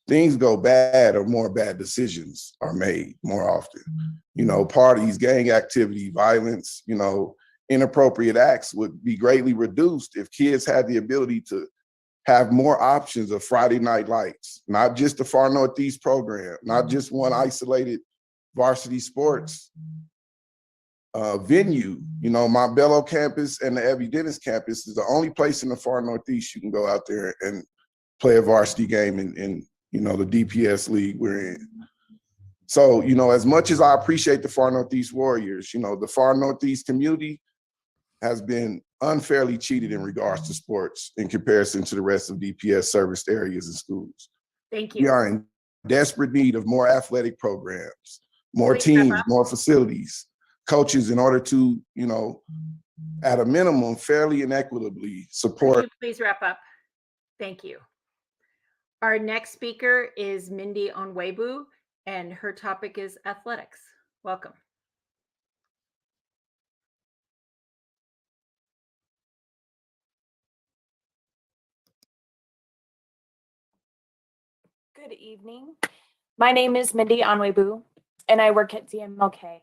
things go bad or more bad decisions are made more often. Parties, gang activity, violence, inappropriate acts would be greatly reduced if kids had the ability to have more options of Friday night lights, not just the far Northeast program, not just one isolated varsity sports venue. My Bello campus and the Evie Dennis campus is the only place in the far Northeast you can go out there and play a varsity game in the DPS league we're in. So, as much as I appreciate the far Northeast Warriors, the far Northeast community has been unfairly cheated in regards to sports in comparison to the rest of DPS serviced areas and schools. Thank you. We are in desperate need of more athletic programs, more teams, more facilities, coaches, in order to, at a minimum, fairly and equitably support. Could you please wrap up? Thank you. Our next speaker is Mindy Onwebu, and her topic is athletics. Welcome. Good evening. My name is Mindy Onwebu, and I work at DMLK.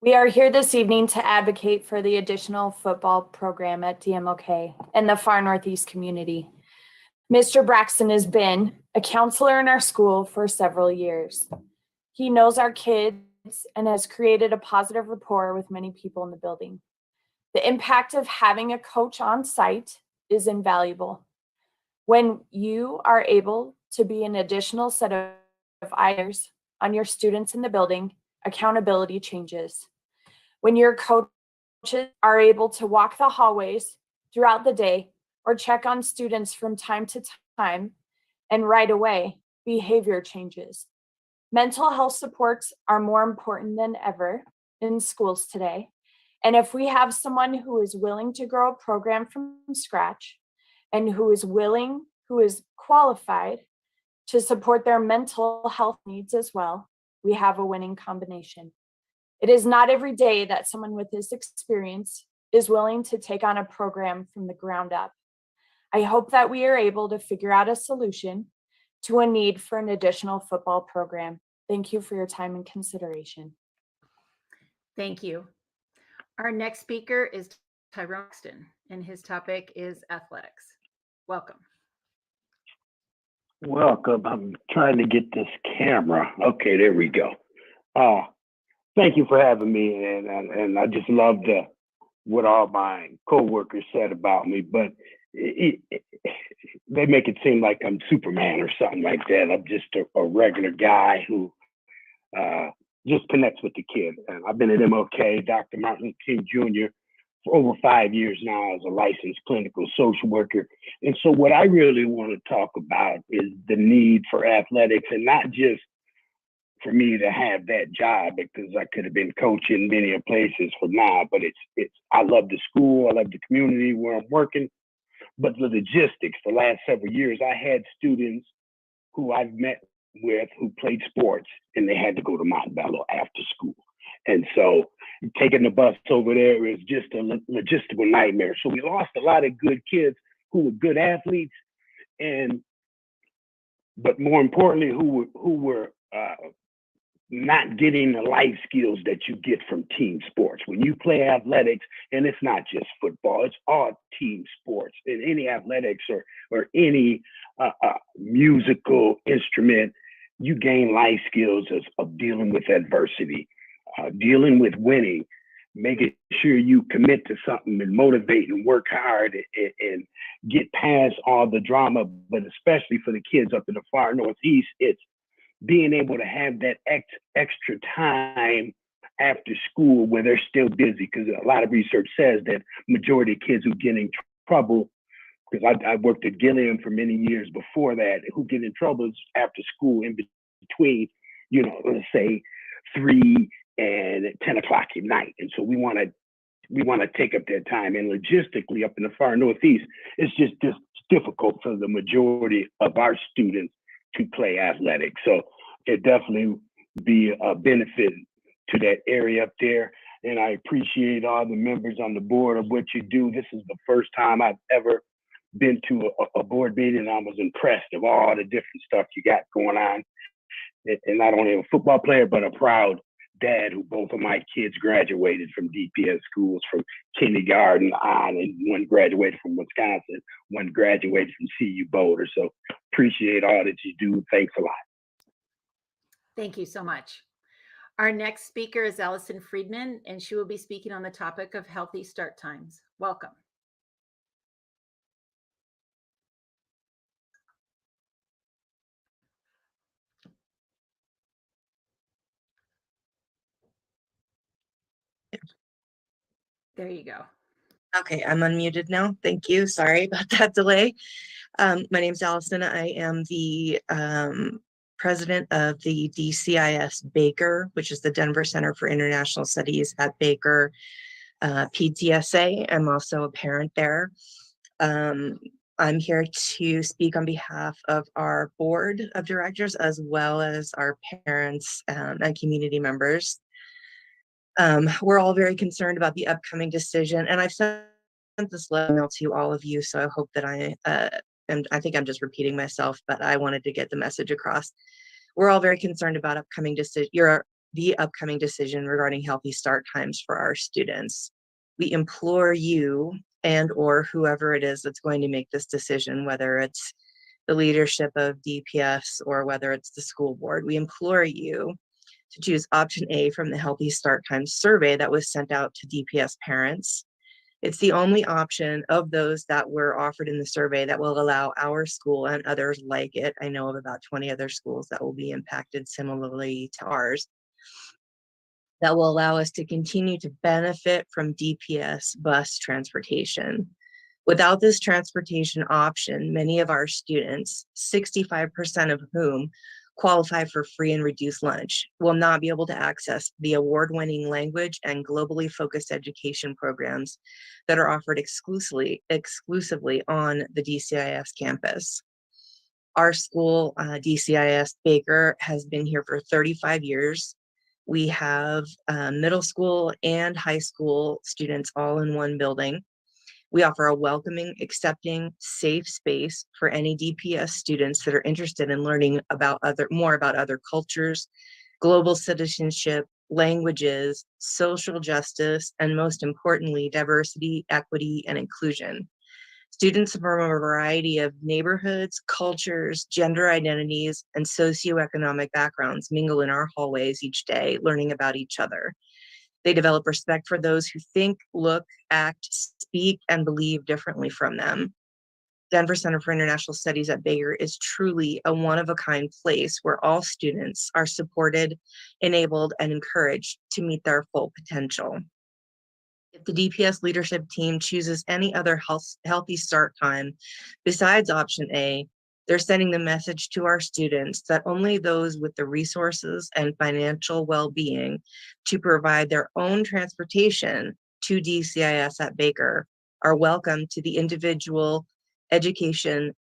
We are here this evening to advocate for the additional football program at DMLK and the far Northeast community. Mr. Braxton has been a counselor in our school for several years. He knows our kids and has created a positive rapport with many people in the building. The impact of having a coach on site is invaluable. When you are able to be an additional set of eyes on your students in the building, accountability changes. When your coaches are able to walk the hallways throughout the day, or check on students from time to time, and right away, behavior changes. Mental health supports are more important than ever in schools today. And if we have someone who is willing to grow a program from scratch and who is qualified to support their mental health needs as well, we have a winning combination. It is not every day that someone with this experience is willing to take on a program from the ground up. I hope that we are able to figure out a solution to a need for an additional football program. Thank you for your time and consideration. Thank you. Our next speaker is Tyrone Axton, and his topic is athletics. Welcome. Welcome. I'm trying to get this camera. Okay, there we go. Thank you for having me, and I just loved what all my coworkers said about me, but they make it seem like I'm Superman or something like that. I'm just a regular guy who just connects with the kid. And I've been at MLK, Dr. Martin Luther King Jr. for over 5 years now as a licensed clinical social worker. And so what I really want to talk about is the need for athletics, and not just for me to have that job, because I could have been coaching many places for now, but it's I love the school, I love the community where I'm working, but the logistics, the last several years, I had students who I've met with who played sports and they had to go to Montebello after school. And so taking the bus over there is just a logistical nightmare. So we lost a lot of good kids who were good athletes, but more importantly, who were not getting the life skills that you get from team sports. When you play athletics, and it's not just football, it's all team sports. In any athletics or any musical instrument, you gain life skills of dealing with adversity, dealing with winning, making sure you commit to something and motivate and work hard and get past all the drama. But especially for the kids up in the far Northeast, it's being able to have that extra time after school where they're still busy, because a lot of research says that majority of kids who get in trouble, because I worked at Gilliam for many years before that, who get in trouble after school in between, let's say 3 and 10 o'clock at night. And so we want to take up that time. And logistically up in the far Northeast, it's just difficult for the majority of our students to play athletics. So it definitely be a benefit to that area up there. And I appreciate all the members on the board of what you do. This is the first time I've ever been to a board meeting, and I was impressed of all the different stuff you got going on. And not only a football player, but a proud dad who both of my kids graduated from DPS schools from kindergarten on, and one graduated from Wisconsin, one graduated from CU Boulder. So appreciate all that you do. Thanks a lot. Thank you so much. Our next speaker is Allison Friedman, and she will be speaking on the topic of healthy start times. Welcome. There you go. Okay, I'm unmuted now. Thank you. Sorry about that delay. My name is Allison. I am the president of the DCIS Baker, which is the Denver Center for International Studies at Baker PTSA. I'm also a parent there. I'm here to speak on behalf of our board of directors, as well as our parents and community members. We're all very concerned about the upcoming decision, and I've sent this email to all of you, so I hope that and I think I'm just repeating myself, but I wanted to get the message across. We're all very concerned about the upcoming decision regarding healthy start times for our students. We implore you and or whoever it is that's going to make this decision, whether it's the leadership of DPS or whether it's the school board, we implore you to choose option A from the Healthy Start Times survey that was sent out to DPS parents. It's the only option of those that were offered in the survey that will allow our school and others like it. I know of about 20 other schools that will be impacted similarly to ours, that will allow us to continue to benefit from DPS bus transportation. Without this transportation option, many of our students, 65% of whom qualify for free and reduced lunch, will not be able to access the award-winning language and globally focused education programs that are offered exclusively on the DCIS campus. Our school, DCIS Baker, has been here for 35 years. We have middle school and high school students all in one building. We offer a welcoming, accepting, safe space for any DPS students that are interested in learning about more about other cultures, global citizenship, languages, social justice, and most importantly, diversity, equity, and inclusion. Students from a variety of neighborhoods, cultures, gender identities, and socioeconomic backgrounds mingle in our hallways each day, learning about each other. They develop respect for those who think, look, act, speak, and believe differently from them. Denver Center for International Studies at Baker is truly a one-of-a-kind place where all students are supported, enabled, and encouraged to meet their full potential. If the DPS leadership team chooses any other healthy start time besides option A, they're sending the message to our students that only those with the resources and financial well-being to provide their own transportation to DCIS at Baker are welcome to the invaluable educational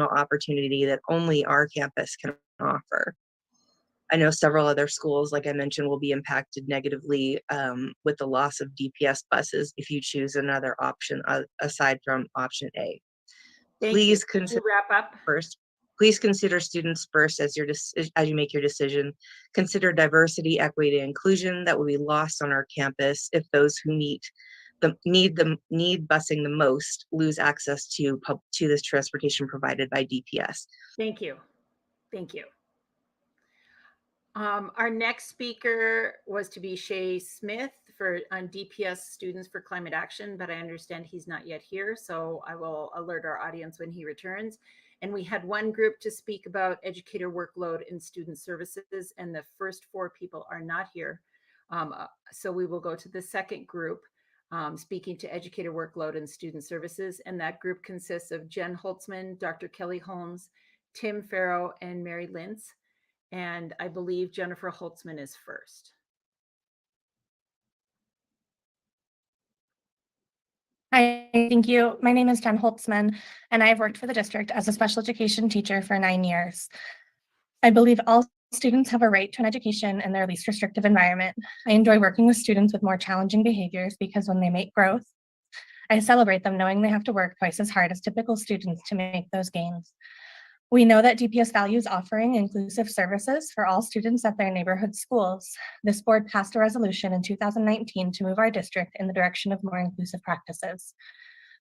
opportunity that only our campus can offer. I know several other schools, like I mentioned, will be impacted negatively with the loss of DPS buses if you choose another option aside from option A. Please consider wrap up first. Please consider students first as you make your decision. Consider diversity, equity, and inclusion that will be lost on our campus if those who need busing the most lose access to this transportation provided by DPS. Thank you. Thank you. Our next speaker was to be Shay Smith on DPS Students for Climate Action, but I understand he's not yet here, so I will alert our audience when he returns. And we had one group to speak about educator workload in student services, and the first 4 people are not here. So we will go to the second group, speaking to educator workload in student services, and that group consists of Jen Holtzman, Dr. Kelly Holmes, Tim Farrow, and Mary Lintz. And I believe Jennifer Holtzman is first. Hi, thank you. My name is Jen Holtzman, and I've worked for the district as a special education teacher for 9 years. I believe all students have a right to an education in their least restrictive environment. I enjoy working with students with more challenging behaviors because when they make growth, I celebrate them knowing they have to work twice as hard as typical students to make those gains. We know that DPS values offering inclusive services for all students at their neighborhood schools. This board passed a resolution in 2019 to move our district in the direction of more inclusive practices.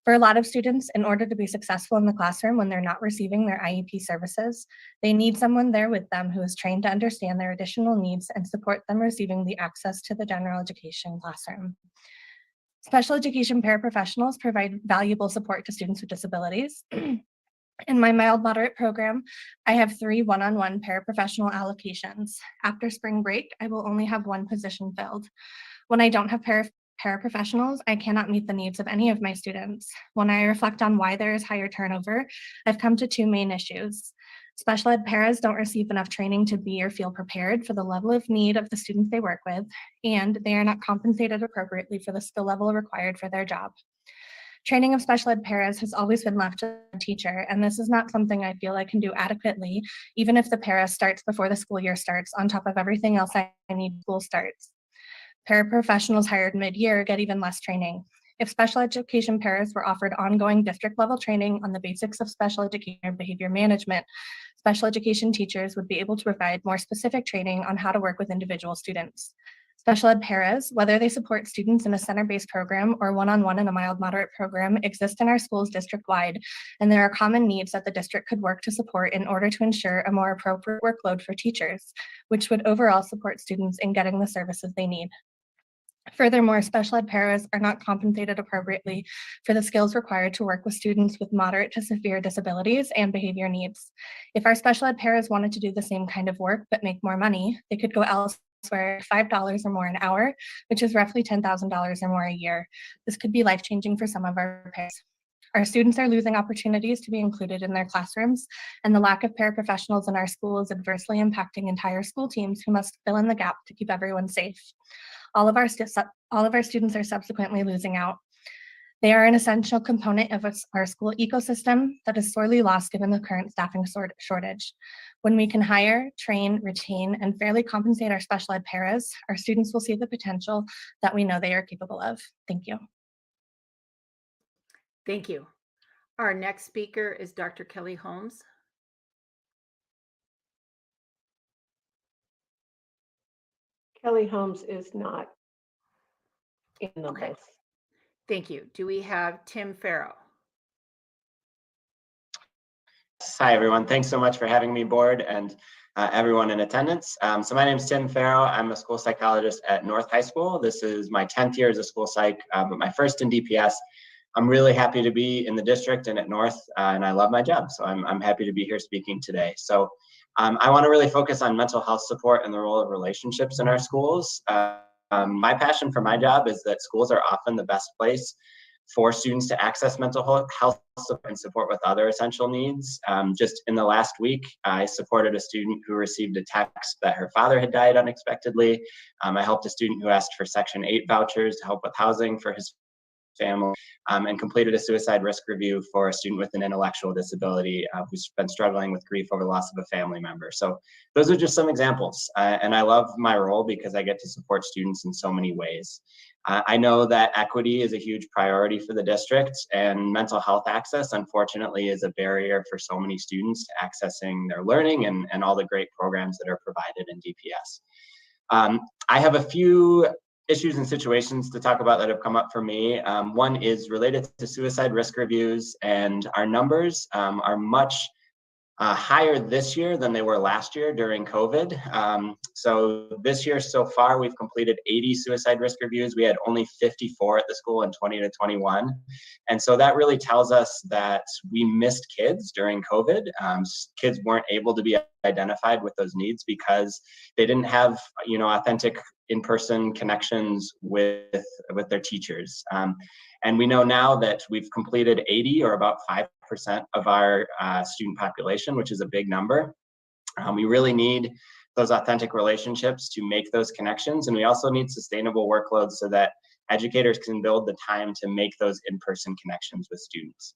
For a lot of students, in order to be successful in the classroom when they're not receiving their IEP services, they need someone there with them who is trained to understand their additional needs and support them receiving the access to the general education classroom. Special education paraprofessionals provide valuable support to students with disabilities. In my mild moderate program, I have 3 one-on-one paraprofessional allocations. After spring break, I will only have 1 position filled. When I don't have paraprofessionals, I cannot meet the needs of any of my students. When I reflect on why there is higher turnover, I've come to 2 main issues. Special ed paras don't receive enough training to be or feel prepared for the level of need of the students they work with, and they are not compensated appropriately for the skill level required for their job. Training of special ed paras has always been left to the teacher, and this is not something I feel I can do adequately, even if the para starts before the school year starts, on top of everything else I need school starts. Paraprofessionals hired mid-year get even less training. If special education paras were offered ongoing district level training on the basics of special education and behavior management, special education teachers would be able to provide more specific training on how to work with individual students. Special ed paras, whether they support students in a center-based program or one-on-one in a mild moderate program, exist in our schools district-wide, and there are common needs that the district could work to support in order to ensure a more appropriate workload for teachers, which would overall support students in getting the services they need. Furthermore, special ed paras are not compensated appropriately for the skills required to work with students with moderate to severe disabilities and behavior needs. If our special ed paras wanted to do the same kind of work but make more money, they could go elsewhere elsewhere $5 or more an hour, which is roughly $10,000 or more a year. This could be life-changing for some of our parents. Our students are losing opportunities to be included in their classrooms, and the lack of paraprofessionals in our school is adversely impacting entire school teams who must fill in the gap to keep everyone safe. All of our students are subsequently losing out. They are an essential component of our school ecosystem that is sorely lost given the current staffing shortage. When we can hire, train, retain, and fairly compensate our special ed paras, our students will see the potential that we know they are capable of. Thank you. Thank you. Our next speaker is Dr. Kelly Holmes. Kelly Holmes is not in the Okay. list. Thank you. Do we have Tim Farrow? Hi, everyone. Thanks so much for having me aboard and everyone in attendance. So my name is Tim Farrow. I'm a school psychologist at North High School. This is my 10th year as a school psych, but my first in DPS. I'm really happy to be in the district and at North, and I love my job. So I'm happy to be here speaking today. So I want to really focus on mental health support and the role of relationships in our schools. My passion for my job is that schools are often the best place for students to access mental health support and support with other essential needs. Just in the last week, I supported a student who received a text that her father had died unexpectedly. I helped a student who asked for Section 8 vouchers to help with housing for his family, and completed a suicide risk review for a student with an intellectual disability who's been struggling with grief over the loss of a family member. So those are just some examples. And I love my role because I get to support students in so many ways. I know that equity is a huge priority for the district, and mental health access, unfortunately, is a barrier for so many students to accessing their learning and all the great programs that are provided in DPS. I have a few issues and situations to talk about that have come up for me. One is related to suicide risk reviews, and our numbers are much higher this year than they were last year during COVID. So this year so far, we've completed 80 suicide risk reviews. We had only 54 at the school in 20 to 21. And so that really tells us that we missed kids during COVID. Kids weren't able to be identified with those needs because they didn't have, authentic in-person connections with their teachers. And we know now that we've completed 80, or about 5% of our student population, which is a big number. We really need those authentic relationships to make those connections. And we also need sustainable workloads so that educators can build the time to make those in-person connections with students.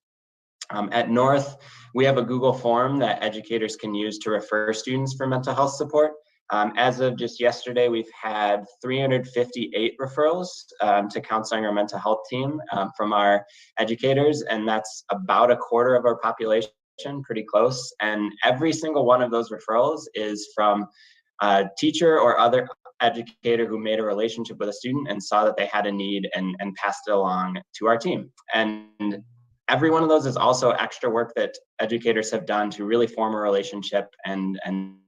At North, we have a Google form that educators can use to refer students for mental health support. As of just yesterday, we've had 358 referrals to counseling or mental health team from our educators, and that's about a quarter of our population, pretty close. And every single one of those referrals is from a teacher or other educator who made a relationship with a student and saw that they had a need and passed it along to our team. And every one of those is also extra work that educators have done to really form a relationship and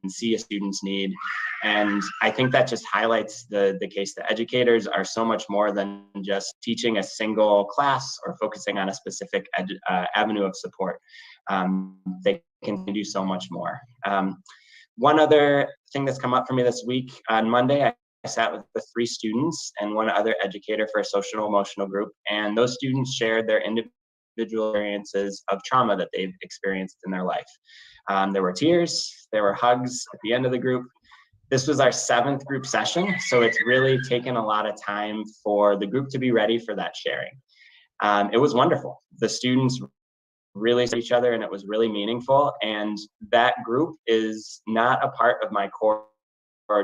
see a student's need. And I think that just highlights the case that educators are so much more than just teaching a single class or focusing on a specific avenue of support. They can do so much more. One other thing that's come up for me this week, on Monday, I sat with the 3 students and one other educator for a social emotional group, and those students shared their individual experiences of trauma that they've experienced in their life. There were tears, there were hugs at the end of the group. This was our 7th group session, so it's really taken a lot of time for the group to be ready for that sharing. It was wonderful. The students really saw each other and it was really meaningful, and that group is not a part of my core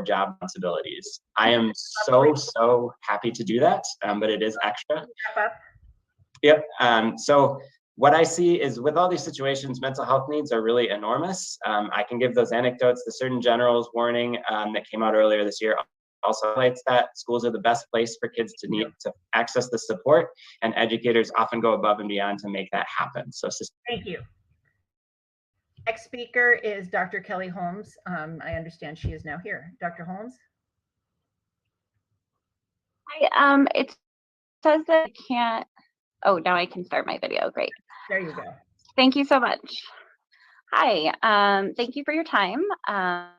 job responsibilities. I am so happy to do that, but it is extra. Yep. So what I see is with all these situations, mental health needs are really enormous. I can give those anecdotes. The Surgeon General's warning that came out earlier this year also highlights that schools are the best place for kids to need to access the support, and educators often go above and beyond to make that happen. So thank you. Next speaker is Dr. Kelly Holmes. I understand she is now here. Dr. Holmes? Hi, it says that I can't. Oh, now I can start my video. Great. There you go. Thank you so much. Hi, thank you for your time. I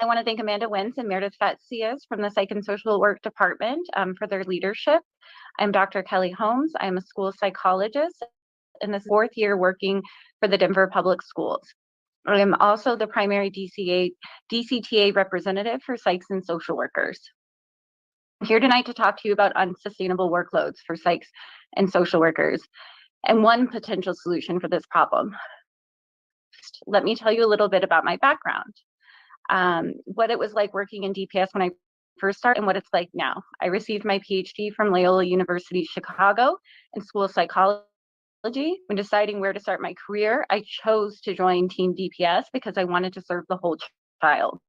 want to thank Amanda Wentz and Meredith Fatsias from the Psych and Social Work Department for their leadership. I'm Dr. Kelly Holmes. I'm a school psychologist in the 4th year working for the Denver Public Schools. I am also the primary DCTA representative for psychs and social workers. I'm here tonight to talk to you about unsustainable workloads for psychs and social workers and one potential solution for this problem. Let me tell you a little bit about my background, what it was like working in DPS when I first started and what it's like now. I received my PhD from Loyola University Chicago in school psychology. When deciding where to start my career, I chose to join Team DPS because I wanted to serve the whole child.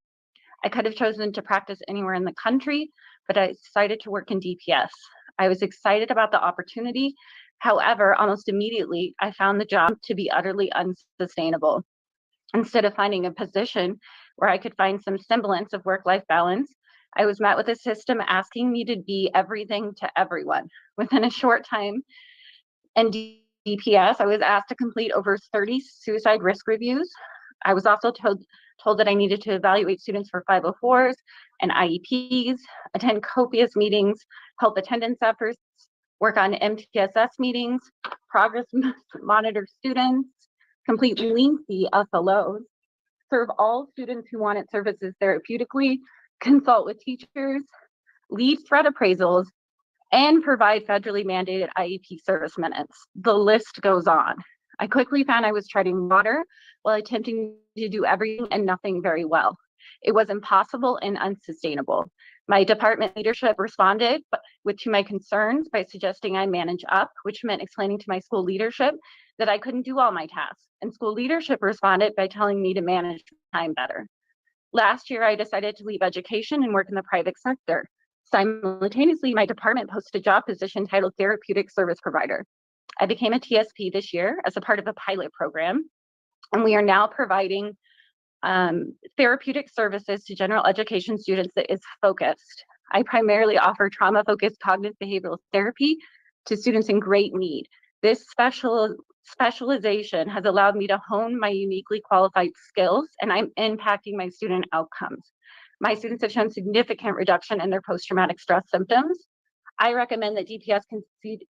I could have chosen to practice anywhere in the country, but I decided to work in DPS. I was excited about the opportunity. However, almost immediately, I found the job to be utterly unsustainable. Instead of finding a position where I could find some semblance of work-life balance, I was met with a system asking me to be everything to everyone. Within a short time in DPS, I was asked to complete over 30 suicide risk reviews. I was also told that I needed to evaluate students for 504s and IEPs, attend copious meetings, help attendance efforts, work on MTSS meetings, progress monitor students, complete lengthy SLOs, serve all students who wanted services therapeutically, consult with teachers, lead threat appraisals, and provide federally mandated IEP service minutes. The list goes on. I quickly found I was treading water while attempting to do everything and nothing very well. It was impossible and unsustainable. My department leadership responded to my concerns by suggesting I manage up, which meant explaining to my school leadership that I couldn't do all my tasks. And school leadership responded by telling me to manage time better. Last year, I decided to leave education and work in the private sector. Simultaneously, my department posted a job position titled Therapeutic Service Provider. I became a TSP this year as a part of a pilot program, and we are now providing therapeutic services to general education students that is focused. I primarily offer trauma-focused cognitive behavioral therapy to students in great need. This specialization has allowed me to hone my uniquely qualified skills, and I'm impacting my student outcomes. My students have shown significant reduction in their post-traumatic stress symptoms. I recommend that DPS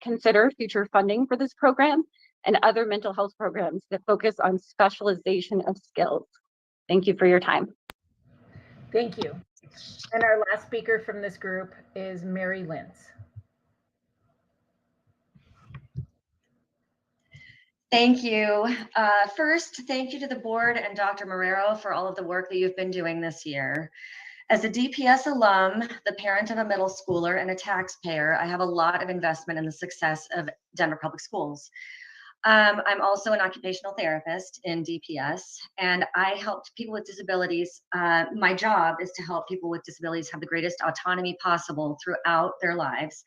consider future funding for this program and other mental health programs that focus on specialization of skills. Thank you for your time. Thank you. And our last speaker from this group is Mary Lintz. Thank you. First, thank you to the board and Dr. Marrero for all of the work that you've been doing this year. As a DPS alum, the parent of a middle schooler, and a taxpayer, I have a lot of investment in the success of Denver Public Schools. I'm also an occupational therapist in DPS, and I help people with disabilities. My job is to help people with disabilities have the greatest autonomy possible throughout their lives.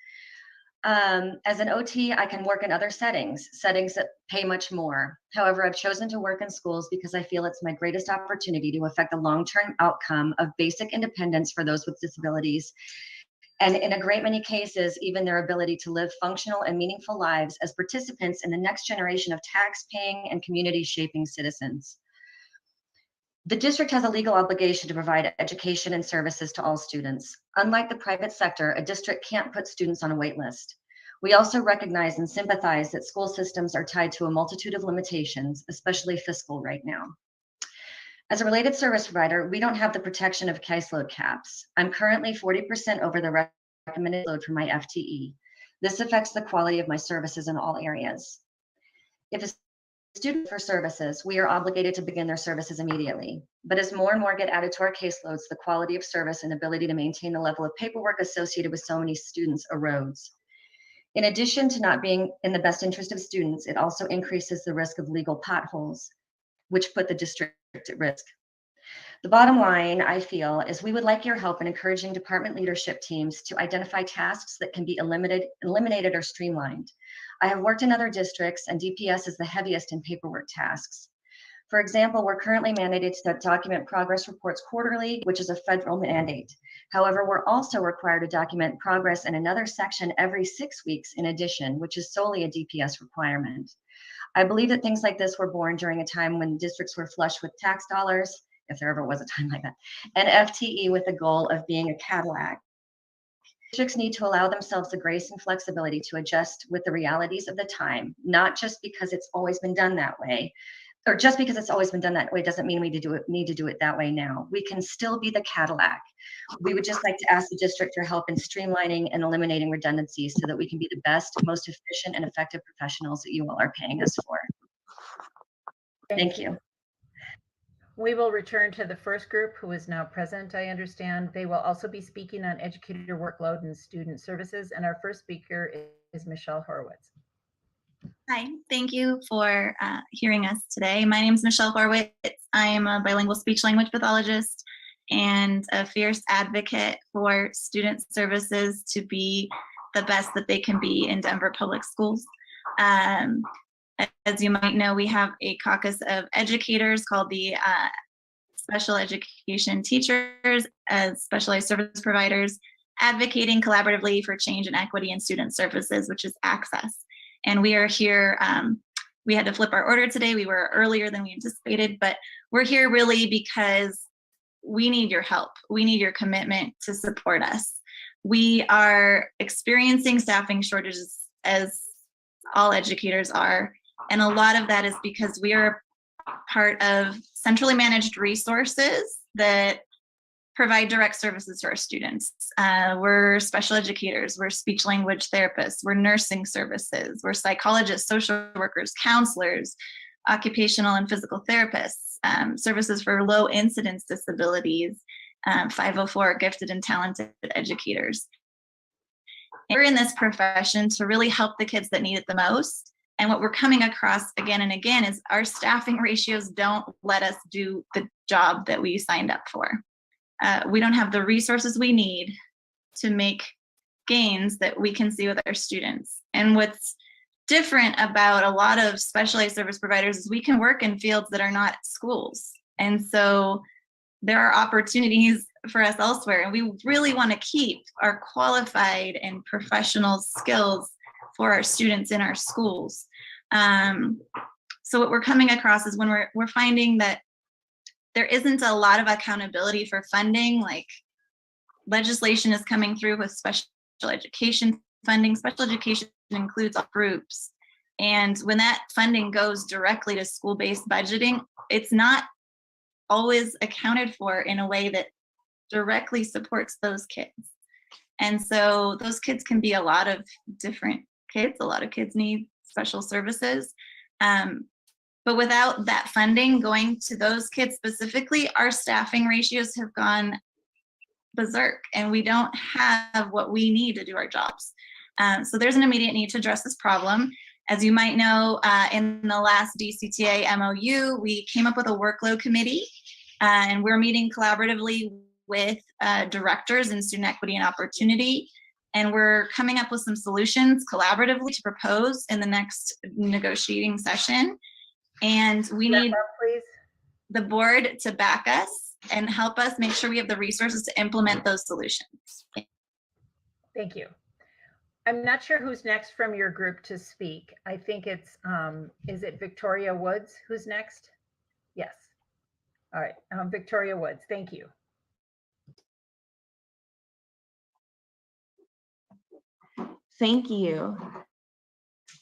As an OT, I can work in other settings that pay much more. However, I've chosen to work in schools because I feel it's my greatest opportunity to affect the long-term outcome of basic independence for those with disabilities, and in a great many cases, even their ability to live functional and meaningful lives as participants in the next generation of tax-paying and community-shaping citizens. The district has a legal obligation to provide education and services to all students. Unlike the private sector, a district can't put students on a wait list. We also recognize and sympathize that school systems are tied to a multitude of limitations, especially fiscal right now. As a related service provider, we don't have the protection of caseload caps. I'm currently 40% over the recommended load for my FTE. This affects the quality of my services in all areas. If a student for services, we are obligated to begin their services immediately. But as more and more get added to our caseloads, the quality of service and ability to maintain the level of paperwork associated with so many students erodes. In addition to not being in the best interest of students, it also increases the risk of legal potholes, which put the district at risk. The bottom line, I feel, is we would like your help in encouraging department leadership teams to identify tasks that can be eliminated or streamlined. I have worked in other districts, and DPS is the heaviest in paperwork tasks. For example, we're currently mandated to document progress reports quarterly, which is a federal mandate. However, we're also required to document progress in another section every 6 weeks in addition, which is solely a DPS requirement. I believe that things like this were born during a time when districts were flush with tax dollars, if there ever was a time like that, and FTE with the goal of being a Cadillac. Districts need to allow themselves the grace and flexibility to adjust with the realities of the time, not just because it's always been done that way, or just because it's always been done that way doesn't mean we need to do it that way now. We can still be the Cadillac. We would just like to ask the district for help in streamlining and eliminating redundancies so that we can be the best, most efficient and effective professionals that you all are paying us for. Thank you. We will return to the first group who is now present, I understand. They will also be speaking on educator workload and student services. And our first speaker is Michelle Horowitz. Hi, thank you for hearing us today. My name is Michelle Horowitz. I am a bilingual speech language pathologist and a fierce advocate for student services to be the best that they can be in Denver Public Schools. As you might know, we have a caucus of educators called the Special Education Teachers as Specialized Service Providers, advocating collaboratively for change and equity in student services, which is access. And we are here, we had to flip our order today. We were earlier than we anticipated, but we're here really because we need your help. We need your commitment to support us. We are experiencing staffing shortages as all educators are. And a lot of that is because we are part of centrally managed resources that provide direct services to our students. We're special educators, we're speech language therapists, we're nursing services, we're psychologists, social workers, counselors, occupational and physical therapists, services for low incidence disabilities, 504 gifted and talented educators. And we're in this profession to really help the kids that need it the most. And what we're coming across again and again is our staffing ratios don't let us do the job that we signed up for. We don't have the resources we need to make gains that we can see with our students. And what's different about a lot of specialized service providers is we can work in fields that are not schools. And so there are opportunities for us elsewhere. And we really want to keep our qualified and professional skills for our students in our schools. So what we're coming across is when we're finding that there isn't a lot of accountability for funding, like legislation is coming through with special education funding. Special education includes all groups. And when that funding goes directly to school-based budgeting, it's not always accounted for in a way that directly supports those kids. And so those kids can be a lot of different kids. A lot of kids need special services. But without that funding going to those kids specifically, our staffing ratios have gone berserk and we don't have what we need to do our jobs. So there's an immediate need to address this problem. As you might know, in the last DCTA MOU, we came up with a workload committee and we're meeting collaboratively with directors in student equity and opportunity. And we're coming up with some solutions collaboratively to propose in the next negotiating session. And we need the board to back us and help us make sure we have the resources to implement those solutions. Thank you. I'm not sure who's next from your group to speak. I think it's, is it Victoria Woods who's next? Yes. All right, Victoria Woods, thank you. Thank you.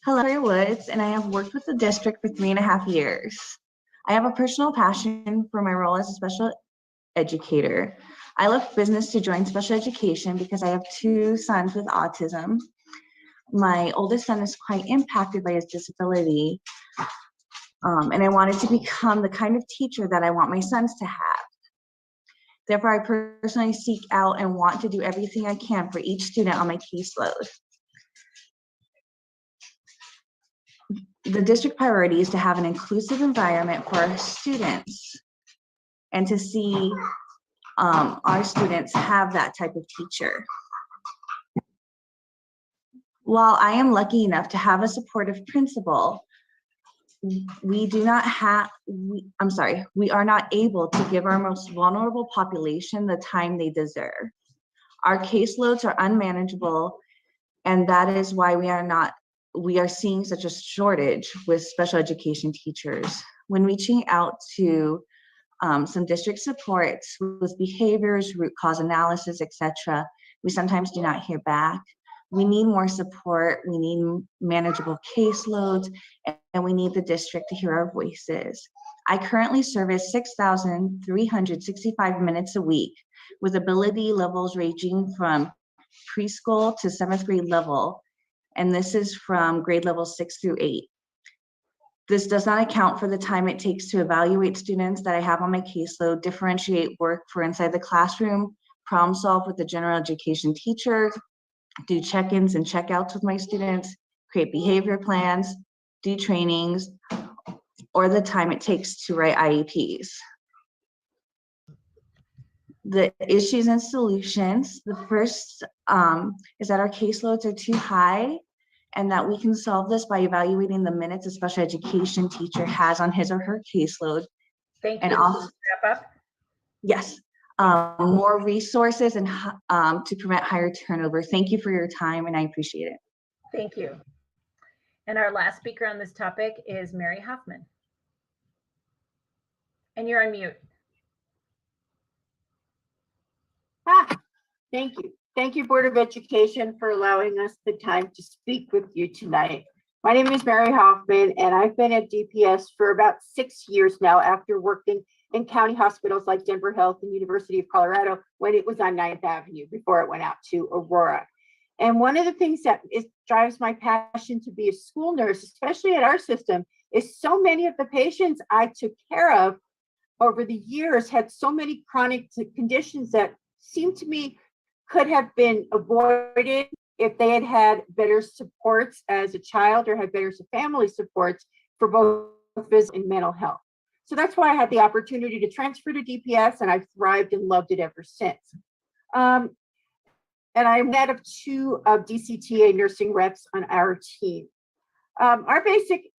Hello, Victoria Woods, and I have worked with the district for 3.5 years. I have a personal passion for my role as a special educator. I left business to join special education because I have 2 sons with autism. My oldest son is quite impacted by his disability, and I wanted to become the kind of teacher that I want my sons to have. Therefore, I personally seek out and want to do everything I can for each student on my caseload. The district priority is to have an inclusive environment for our students and to see our students have that type of teacher. While I am lucky enough to have a supportive principal, we are not able to give our most vulnerable population the time they deserve. Our caseloads are unmanageable, and that is why we are seeing such a shortage with special education teachers. When reaching out to some district supports with behaviors, root cause analysis, etc., we sometimes do not hear back. We need more support, we need manageable caseloads, and we need the district to hear our voices. I currently service 6,365 minutes a week with ability levels ranging from preschool to 7th grade level, and this is from grade levels 6 through 8. This does not account for the time it takes to evaluate students that I have on my caseload, differentiate work for inside the classroom, problem solve with the general education teacher, do check-ins and check-outs with my students, create behavior plans, do trainings, or the time it takes to write IEPs. The issues and solutions. The first is that our caseloads are too high, and that we can solve this by evaluating the minutes a special education teacher has on his or her caseload. Thank you. And also, wrap up. yes, more resources and to prevent higher turnover. Thank you for your time, and I appreciate it. Thank you. And our last speaker on this topic is Mary Hoffman. And you're on mute. Thank you. Thank you, Board of Education, for allowing us the time to speak with you tonight. My name is Mary Hoffman, and I've been at DPS for about 6 years now after working in county hospitals like Denver Health and University of Colorado when it was on 9th Avenue before it went out to Aurora. And one of the things that drives my passion to be a school nurse, especially at our system, is so many of the patients I took care of over the years had so many chronic conditions that seemed to me could have been avoided if they had had better supports as a child or had better family supports for both physical and mental health. So that's why I had the opportunity to transfer to DPS, and I've thrived and loved it ever since. And I'm one of 2 DCTA nursing reps on our team. Our basic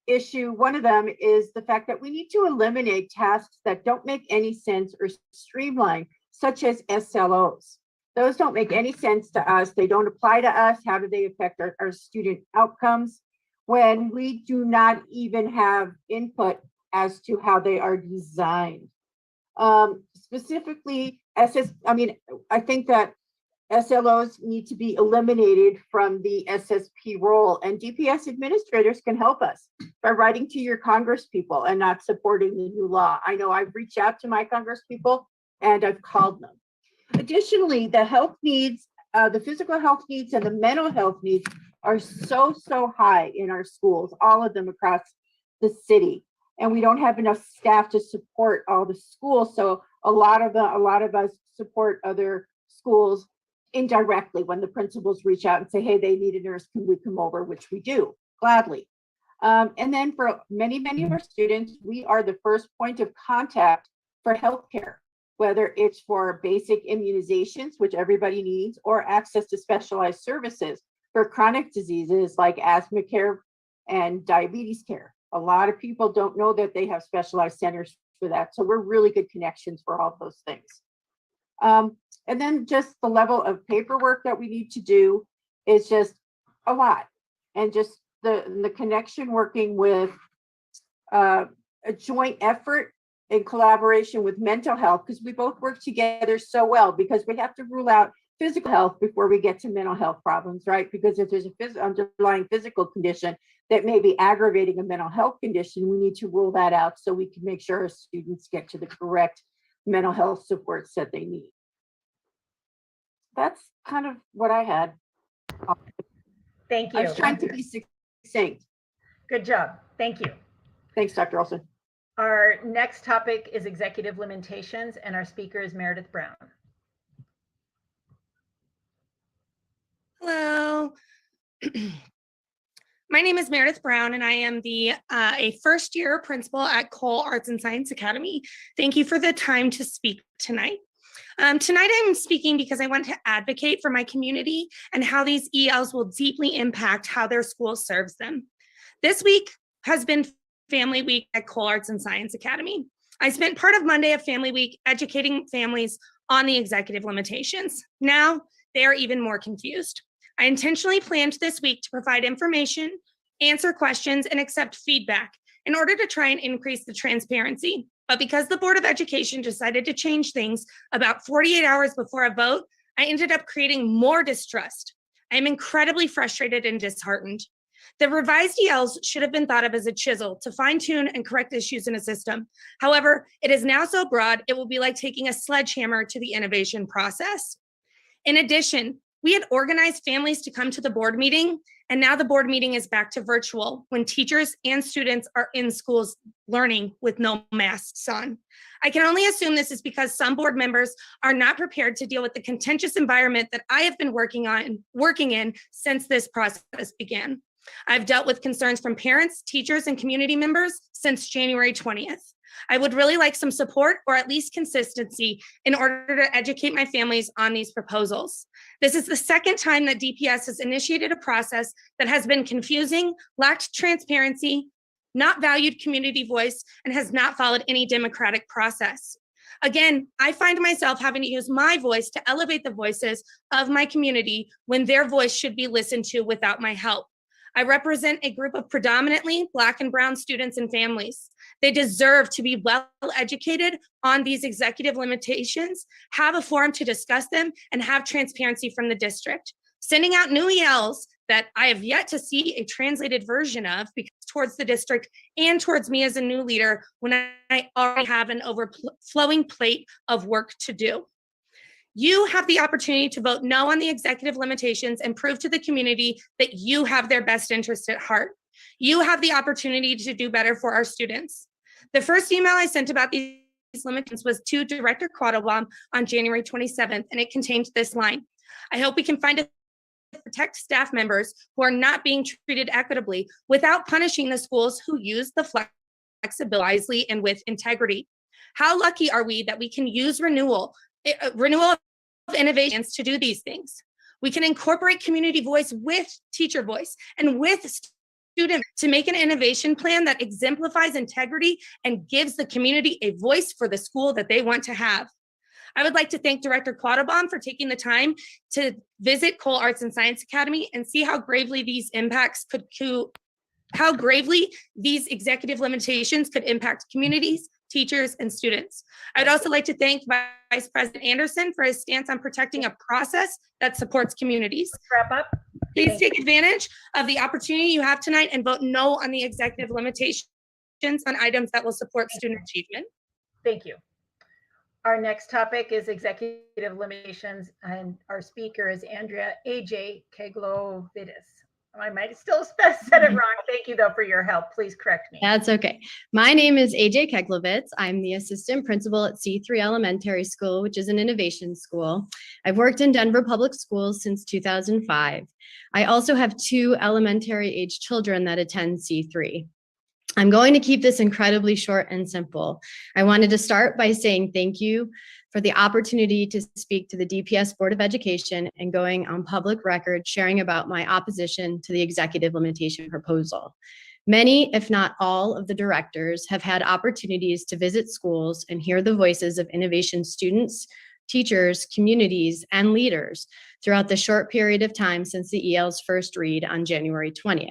issue, one of them, is the fact that we need to eliminate tasks that don't make any sense or streamline, such as SLOs. Those don't make any sense to us. They don't apply to us. How do they affect our student outcomes when we do not even have input as to how they are designed? Specifically, I think that SLOs need to be eliminated from the SSP role, and DPS administrators can help us by writing to your Congress people and not supporting the new law. I know I've reached out to my Congress people and I've called them. Additionally, the health needs, the physical health needs and the mental health needs are so high in our schools, all of them across the city. And we don't have enough staff to support all the schools. So a lot of us support other schools indirectly when the principals reach out and say, hey, they need a nurse, can we come over? Which we do gladly. And then for many of our students, we are the first point of contact for healthcare, whether it's for basic immunizations, which everybody needs, or access to specialized services for chronic diseases like asthma care and diabetes care. A lot of people don't know that they have specialized centers for that. So we're really good connections for all of those things. And then just the level of paperwork that we need to do is just a lot. And just the connection working with a joint effort in collaboration with mental health, because we both work together so well, because we have to rule out physical health before we get to mental health problems, right? Because if there's an underlying physical condition that may be aggravating a mental health condition, we need to rule that out so we can make sure our students get to the correct mental health supports that they need. That's kind of what I had. Thank you. I was trying to be succinct. Good job. Thank you. Thanks, Dr. Olson. Our next topic is executive limitations, and our speaker is Meredith Brown. Hello. My name is Meredith Brown, and I am a first-year principal at Cole Arts and Science Academy. Thank you for the time to speak tonight. Tonight I'm speaking because I want to advocate for my community and how these ELs will deeply impact how their school serves them. This week has been Family Week at Cole Arts and Science Academy. I spent part of Monday of Family Week educating families on the executive limitations. Now, they are even more confused. I intentionally planned this week to provide information, answer questions, and accept feedback in order to try and increase the transparency. But because the Board of Education decided to change things about 48 hours before a vote, I ended up creating more distrust. I am incredibly frustrated and disheartened. The revised ELs should have been thought of as a chisel to fine-tune and correct issues in a system. However, it is now so broad, it will be like taking a sledgehammer to the innovation process. In addition, we had organized families to come to the board meeting, and now the board meeting is back to virtual when teachers and students are in schools learning with no masks on. I can only assume this is because some board members are not prepared to deal with the contentious environment that I have been working in since this process began. I've dealt with concerns from parents, teachers, and community members since January 20th. I would really like some support or at least consistency in order to educate my families on these proposals. This is the second time that DPS has initiated a process that has been confusing, lacked transparency, not valued community voice, and has not followed any democratic process. Again, I find myself having to use my voice to elevate the voices of my community when their voice should be listened to without my help. I represent a group of predominantly Black and Brown students and families. They deserve to be well educated on these executive limitations, have a forum to discuss them, and have transparency from the district. Sending out new ELs that I have yet to see a translated version of because towards the district and towards me as a new leader when I already have an overflowing plate of work to do. You have the opportunity to vote no on the executive limitations and prove to the community that you have their best interest at heart. You have the opportunity to do better for our students. The first email I sent about these limitations was to Director Quattlebaum on January 27th, and it contained this line: I hope we can find a protect staff members who are not being treated equitably without punishing the schools who use the flexibility wisely and with integrity. How lucky are we that we can use renewal of innovations to do these things? We can incorporate community voice with teacher voice and with student to make an innovation plan that exemplifies integrity and gives the community a voice for the school that they want to have. I would like to thank Director Quattlebaum for taking the time to visit Cole Arts and Science Academy and see how gravely these executive limitations could impact communities, teachers, and students. I'd also like to thank Vice President Anderson for his stance on protecting a process that supports communities. Wrap up. Please take advantage of the opportunity you have tonight and vote no on the executive limitations on items that will support student achievement. Thank you. Our next topic is executive limitations, and our speaker is Andrea AJ Keglovitis. I might have still said it wrong. Thank you, though, for your help. Please correct me. That's okay. My name is AJ Keglovitz. I'm the assistant principal at C3 Elementary School, which is an innovation school. I've worked in Denver Public Schools since 2005. I also have 2 elementary age children that attend C3. I'm going to keep this incredibly short and simple. I wanted to start by saying thank you for the opportunity to speak to the DPS Board of Education and going on public record sharing about my opposition to the executive limitation proposal. Many, if not all, of the directors have had opportunities to visit schools and hear the voices of innovation students, teachers, communities, and leaders throughout the short period of time since the EL's first read on January 20th.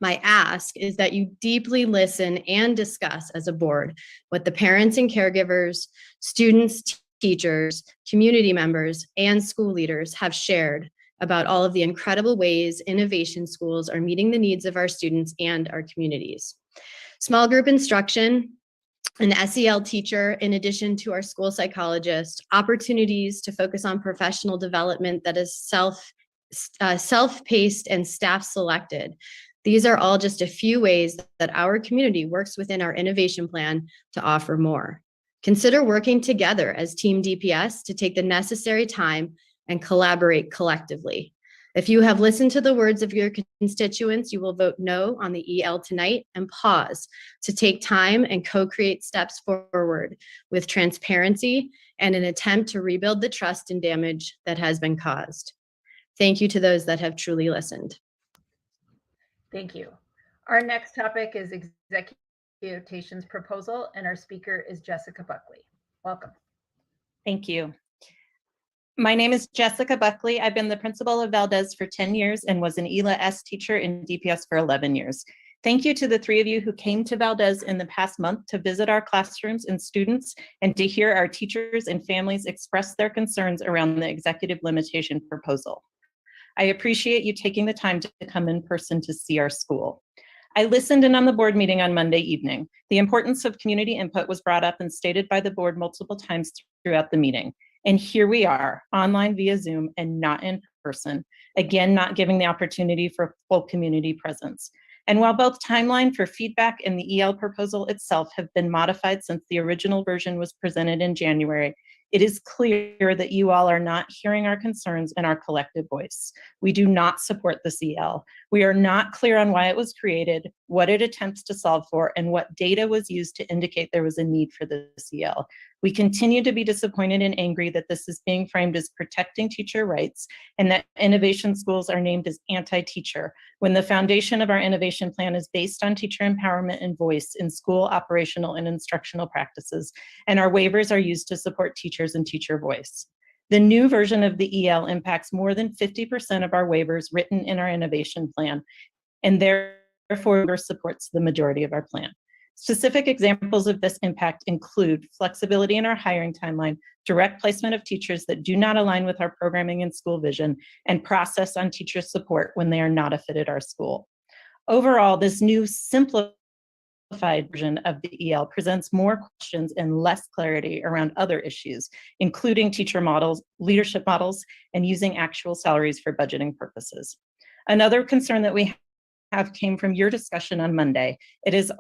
My ask is that you deeply listen and discuss as a board what the parents and caregivers, students, teachers, community members, and school leaders have shared about all of the incredible ways innovation schools are meeting the needs of our students and our communities. Small group instruction, an SEL teacher, in addition to our school psychologist, opportunities to focus on professional development that is self-paced and staff selected. These are all just a few ways that our community works within our innovation plan to offer more. Consider working together as Team DPS to take the necessary time and collaborate collectively. If you have listened to the words of your constituents, you will vote no on the EL tonight and pause to take time and co-create steps forward with transparency and an attempt to rebuild the trust and damage that has been caused. Thank you to those that have truly listened. Thank you. Our next topic is executive limitations proposal, and our speaker is Jessica Buckley. Welcome. Thank you. My name is Jessica Buckley. I've been the principal of Valdez for 10 years and was an ELA S teacher in DPS for 11 years. Thank you to the three of you who came to Valdez in the past month to visit our classrooms and students and to hear our teachers and families express their concerns around the executive limitation proposal. I appreciate you taking the time to come in person to see our school. I listened in on the board meeting on Monday evening. The importance of community input was brought up and stated by the board multiple times throughout the meeting. And here we are, online via Zoom and not in person, again, not giving the opportunity for full community presence. And while both timeline for feedback and the EL proposal itself have been modified since the original version was presented in January, it is clear that you all are not hearing our concerns and our collective voice. We do not support the CL. We are not clear on why it was created, what it attempts to solve for, and what data was used to indicate there was a need for the CL. We continue to be disappointed and angry that this is being framed as protecting teacher rights and that innovation schools are named as anti-teacher, when the foundation of our innovation plan is based on teacher empowerment and voice in school operational and instructional practices, and our waivers are used to support teachers and teacher voice. The new version of the EL impacts more than 50% of our waivers written in our innovation plan, and therefore supports the majority of our plan. Specific examples of this impact include flexibility in our hiring timeline, direct placement of teachers that do not align with our programming and school vision, and process on teacher support when they are not a fit at our school. Overall, this new simplified version of the EL presents more questions and less clarity around other issues, including teacher models, leadership models, and using actual salaries for budgeting purposes. Another concern that we have came from your discussion on Monday. It is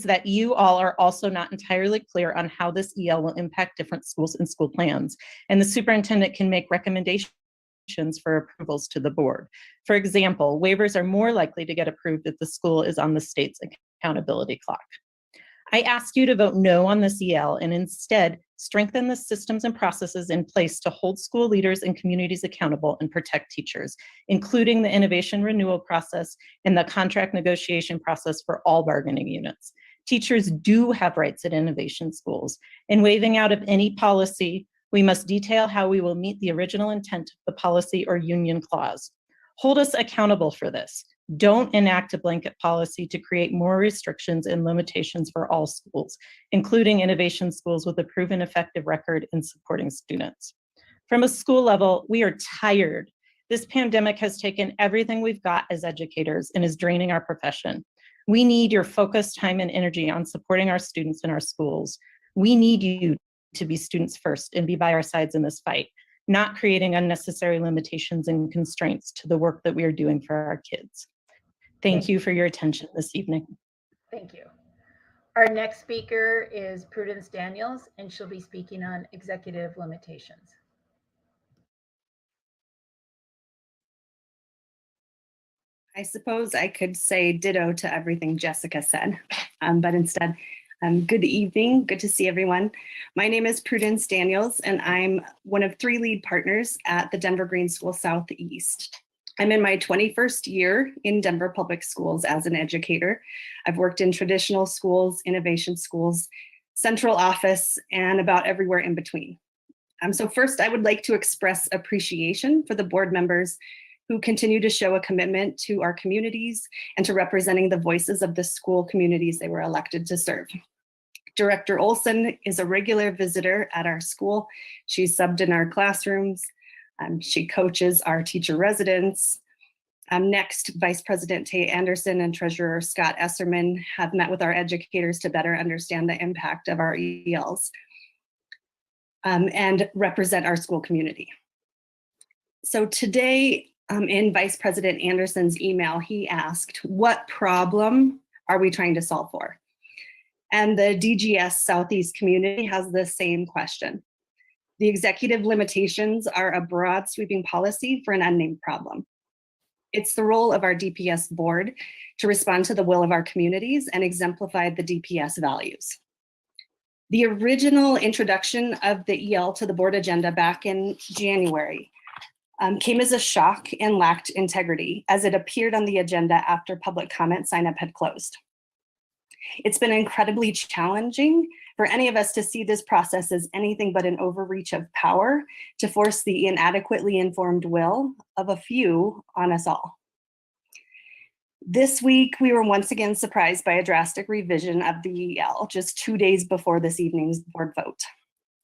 that you all are also not entirely clear on how this EL will impact different schools and school plans, and the superintendent can make recommendations for approvals to the board. For example, waivers are more likely to get approved if the school is on the state's accountability clock. I ask you to vote no on this EL and instead strengthen the systems and processes in place to hold school leaders and communities accountable and protect teachers, including the innovation renewal process and the contract negotiation process for all bargaining units. Teachers do have rights at innovation schools. In waiving out of any policy, we must detail how we will meet the original intent of the policy or union clause. Hold us accountable for this. Don't enact a blanket policy to create more restrictions and limitations for all schools, including innovation schools with a proven effective record in supporting students. From a school level, we are tired. This pandemic has taken everything we've got as educators and is draining our profession. We need your focused time and energy on supporting our students in our schools. We need you to be students first and be by our sides in this fight, not creating unnecessary limitations and constraints to the work that we are doing for our kids. Thank you for your attention this evening. Thank you. Our next speaker is Prudence Daniels, and she'll be speaking on executive limitations. I suppose I could say ditto to everything Jessica said, but instead, good evening, good to see everyone. My name is Prudence Daniels, and I'm one of 3 lead partners at the Denver Green School Southeast. I'm in my 21st year in Denver Public Schools as an educator. I've worked in traditional schools, innovation schools, central office, and about everywhere in between. So first, I would like to express appreciation for the board members who continue to show a commitment to our communities and to representing the voices of the school communities they were elected to serve. Director Olson is a regular visitor at our school. She's subbed in our classrooms. She coaches our teacher residents. Next, Vice President Tay Anderson and Treasurer Scott Esserman have met with our educators to better understand the impact of our ELs and represent our school community. So today, in Vice President Anderson's email, he asked, what problem are we trying to solve for? And the DGS Southeast community has the same question. The executive limitations are a broad sweeping policy for an unnamed problem. It's the role of our DPS board to respond to the will of our communities and exemplify the DPS values. The original introduction of the EL to the board agenda back in January came as a shock and lacked integrity as it appeared on the agenda after public comment sign up had closed. It's been incredibly challenging for any of us to see this process as anything but an overreach of power to force the inadequately informed will of a few on us all. This week, we were once again surprised by a drastic revision of the EL just 2 days before this evening's board vote.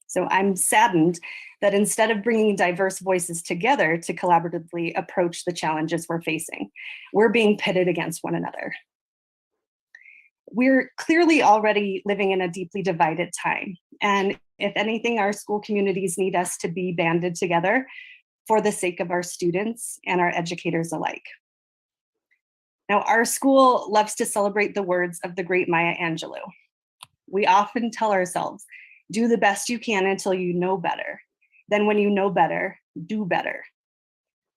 So I'm saddened that instead of bringing diverse voices together to collaboratively approach the challenges we're facing, we're being pitted against one another. We're clearly already living in a deeply divided time. And if anything, our school communities need us to be banded together for the sake of our students and our educators alike. Now, our school loves to celebrate the words of the great Maya Angelou. We often tell ourselves, do the best you can until you know better. Then when you know better, do better.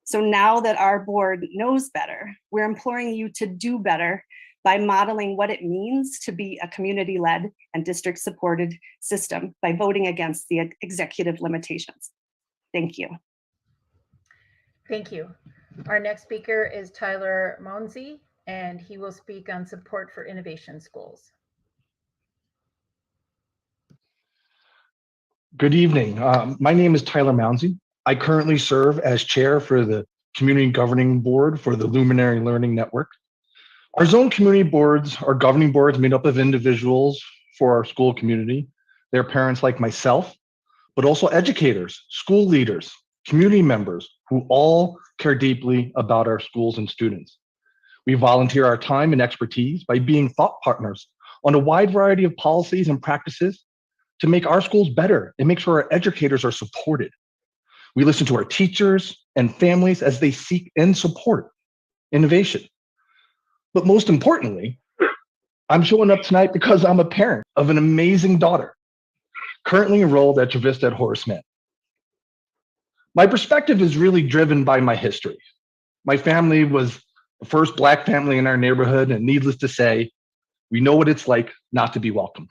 So now that our board knows better, we're imploring you to do better by modeling what it means to be a community-led and district-supported system by voting against the executive limitations. Thank you. Thank you. Our next speaker is Tyler Monsey, and he will speak on support for innovation schools. Good evening. My name is Tyler Mounsey. I currently serve as chair for the Community Governing Board for the Luminary Learning Network. Our zone community boards are governing boards made up of individuals for our school community. They're parents like myself, but also educators, school leaders, community members who all care deeply about our schools and students. We volunteer our time and expertise by being thought partners on a wide variety of policies and practices to make our schools better and make sure our educators are supported. We listen to our teachers and families as they seek and support innovation. But most importantly, I'm showing up tonight because I'm a parent of an amazing daughter, currently enrolled at Travista at Horace Mann. My perspective is really driven by my history. My family was the first Black family in our neighborhood, and needless to say, we know what it's like not to be welcomed.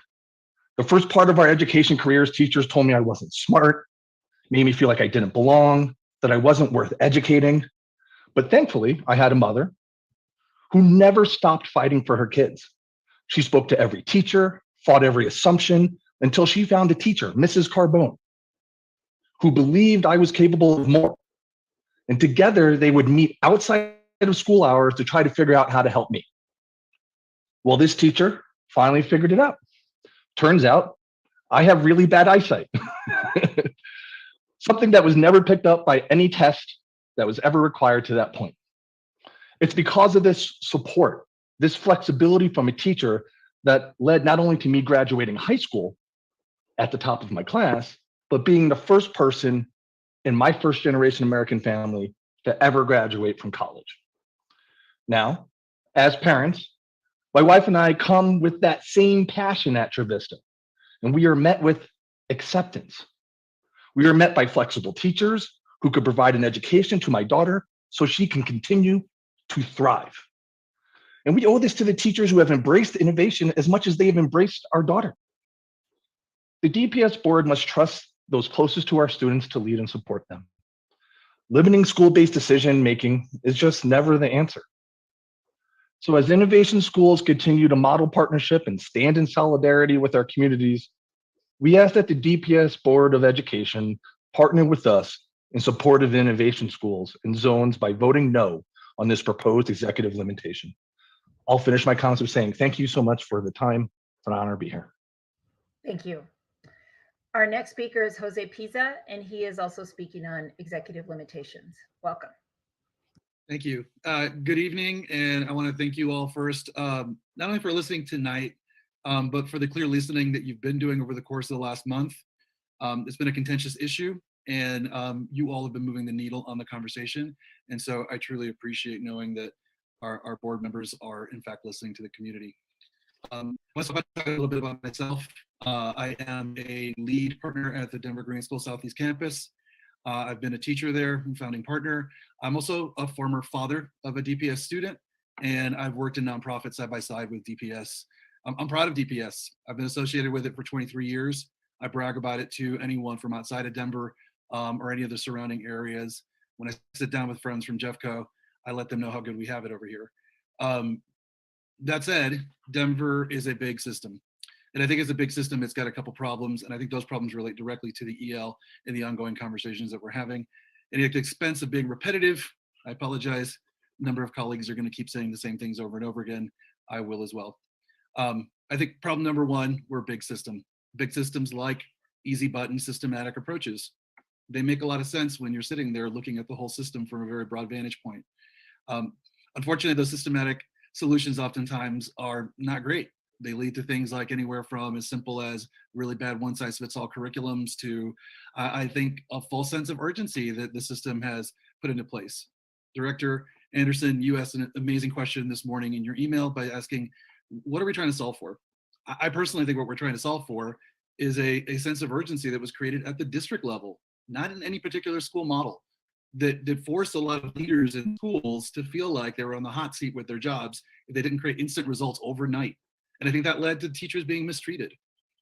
The first part of our education careers, teachers told me I wasn't smart, made me feel like I didn't belong, that I wasn't worth educating. But thankfully, I had a mother who never stopped fighting for her kids. She spoke to every teacher, fought every assumption, until she found a teacher, Mrs. Carbone, who believed I was capable of more. And together, they would meet outside of school hours to try to figure out how to help me. Well, this teacher finally figured it out. Turns out, I have really bad eyesight. Something that was never picked up by any test that was ever required to that point. It's because of this support, this flexibility from a teacher that led not only to me graduating high school at the top of my class, but being the first person in my first generation American family to ever graduate from college. Now, as parents, my wife and I come with that same passion at Travista, and we are met with acceptance. We are met by flexible teachers who could provide an education to my daughter so she can continue to thrive. And we owe this to the teachers who have embraced innovation as much as they have embraced our daughter. The DPS board must trust those closest to our students to lead and support them. Limiting school-based decision-making is just never the answer. So as innovation schools continue to model partnership and stand in solidarity with our communities, we ask that the DPS Board of Education partner with us in support of innovation schools and zones by voting no on this proposed executive limitation. I'll finish my comments with saying thank you so much for the time. It's an honor to be here. Thank you. Our next speaker is Jose Pisa, and he is also speaking on executive limitations. Welcome. Thank you. Good evening, and I want to thank you all first, not only for listening tonight, but for the clear listening that you've been doing over the course of the last month. It's been a contentious issue, and you all have been moving the needle on the conversation. And so I truly appreciate knowing that our board members are in fact listening to the community. Let's talk a little bit about myself. I am a lead partner at the Denver Green School Southeast Campus. I've been a teacher there, founding partner. I'm also a former father of a DPS student, and I've worked in nonprofits side by side with DPS. I'm proud of DPS. I've been associated with it for 23 years. I brag about it to anyone from outside of Denver or any of the surrounding areas. When I sit down with friends from Jeffco, I let them know how good we have it over here. That said, Denver is a big system. And I think as a big system, it's got a couple problems, and I think those problems relate directly to the EL and the ongoing conversations that we're having. And at the expense of being repetitive, I apologize. A number of colleagues are going to keep saying the same things over and over again. I will as well. I think problem number one, we're a big system. Big systems like easy button systematic approaches. They make a lot of sense when you're sitting there looking at the whole system from a very broad vantage point. Unfortunately, those systematic solutions oftentimes are not great. They lead to things like anywhere from as simple as really bad one-size-fits-all curriculums to, I think, a false sense of urgency that the system has put into place. Director Anderson, you asked an amazing question this morning in your email by asking, what are we trying to solve for? I personally think what we're trying to solve for is a sense of urgency that was created at the district level, not in any particular school model, that forced a lot of leaders in schools to feel like they were on the hot seat with their jobs if they didn't create instant results overnight. And I think that led to teachers being mistreated.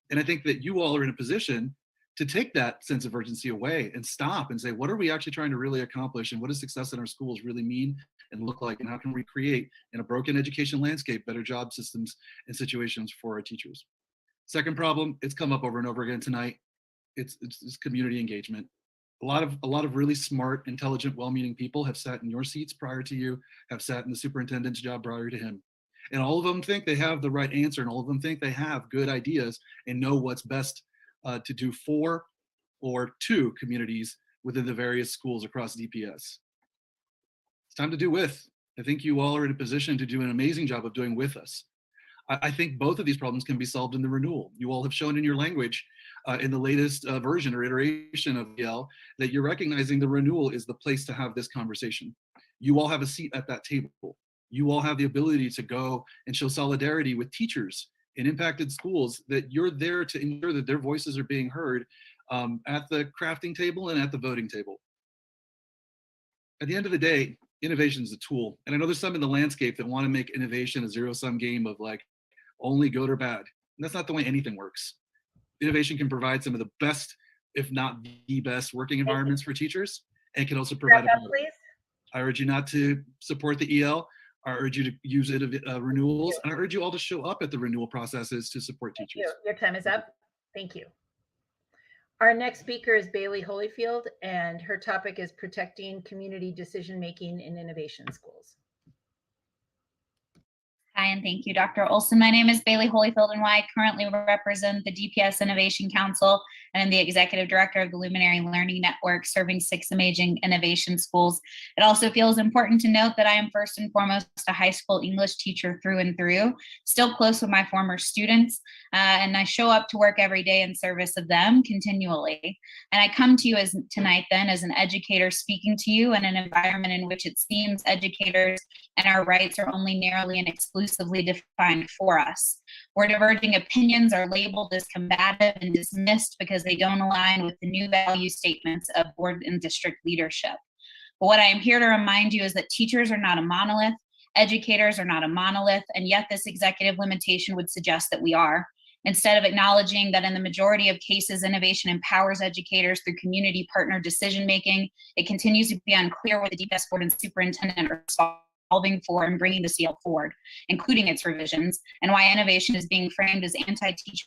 And I think that you all are in a position to take that sense of urgency away and stop and say, what are we actually trying to really accomplish? And what does success in our schools really mean and look like? And how can we create, in a broken education landscape, better job systems and situations for our teachers? Second problem, it's come up over and over again tonight. It's community engagement. A lot of really smart, intelligent, well-meaning people have sat in your seats prior to you, have sat in the superintendent's job prior to him. And all of them think they have the right answer, and all of them think they have good ideas and know what's best to do for or to communities within the various schools across DPS. It's time to do with. I think you all are in a position to do an amazing job of doing with us. I think both of these problems can be solved in the renewal. You all have shown in your language in the latest version or iteration of EL that you're recognizing the renewal is the place to have this conversation. You all have a seat at that table. You all have the ability to go and show solidarity with teachers in impacted schools, that you're there to ensure that their voices are being heard at the crafting table and at the voting table. At the end of the day, innovation is a tool. And I know there's some in the landscape that want to make innovation a zero-sum game of like only good or bad. And that's not the way anything works. Innovation can provide some of the best, if not the best, working environments for teachers, and can also provide I urge you not to support the EL. I urge you to use it renewals, and I urge you all to show up at the renewal processes to support teachers. Your time is up. Thank you. Our next speaker is Bailey Holyfield, and her topic is protecting community decision-making in innovation schools. Hi, and thank you, Dr. Olson. My name is Bailey Holyfield, and I currently represent the DPS Innovation Council, and I'm the Executive Director of the Luminary Learning Network, serving 6 amazing innovation schools. It also feels important to note that I am first and foremost a high school English teacher through and through, still close with my former students, and I show up to work every day in service of them continually. And I come to you tonight then as an educator speaking to you in an environment in which it seems educators and our rights are only narrowly and exclusively defined for us, where diverging opinions are labeled as combative and dismissed because they don't align with the new value statements of board and district leadership. But what I am here to remind you is that teachers are not a monolith, educators are not a monolith, and yet this executive limitation would suggest that we are. Instead of acknowledging that in the majority of cases, innovation empowers educators through community partner decision-making, it continues to be unclear what the DPS board and superintendent are solving for and bringing the CL forward, including its revisions, and why innovation is being framed as anti-teacher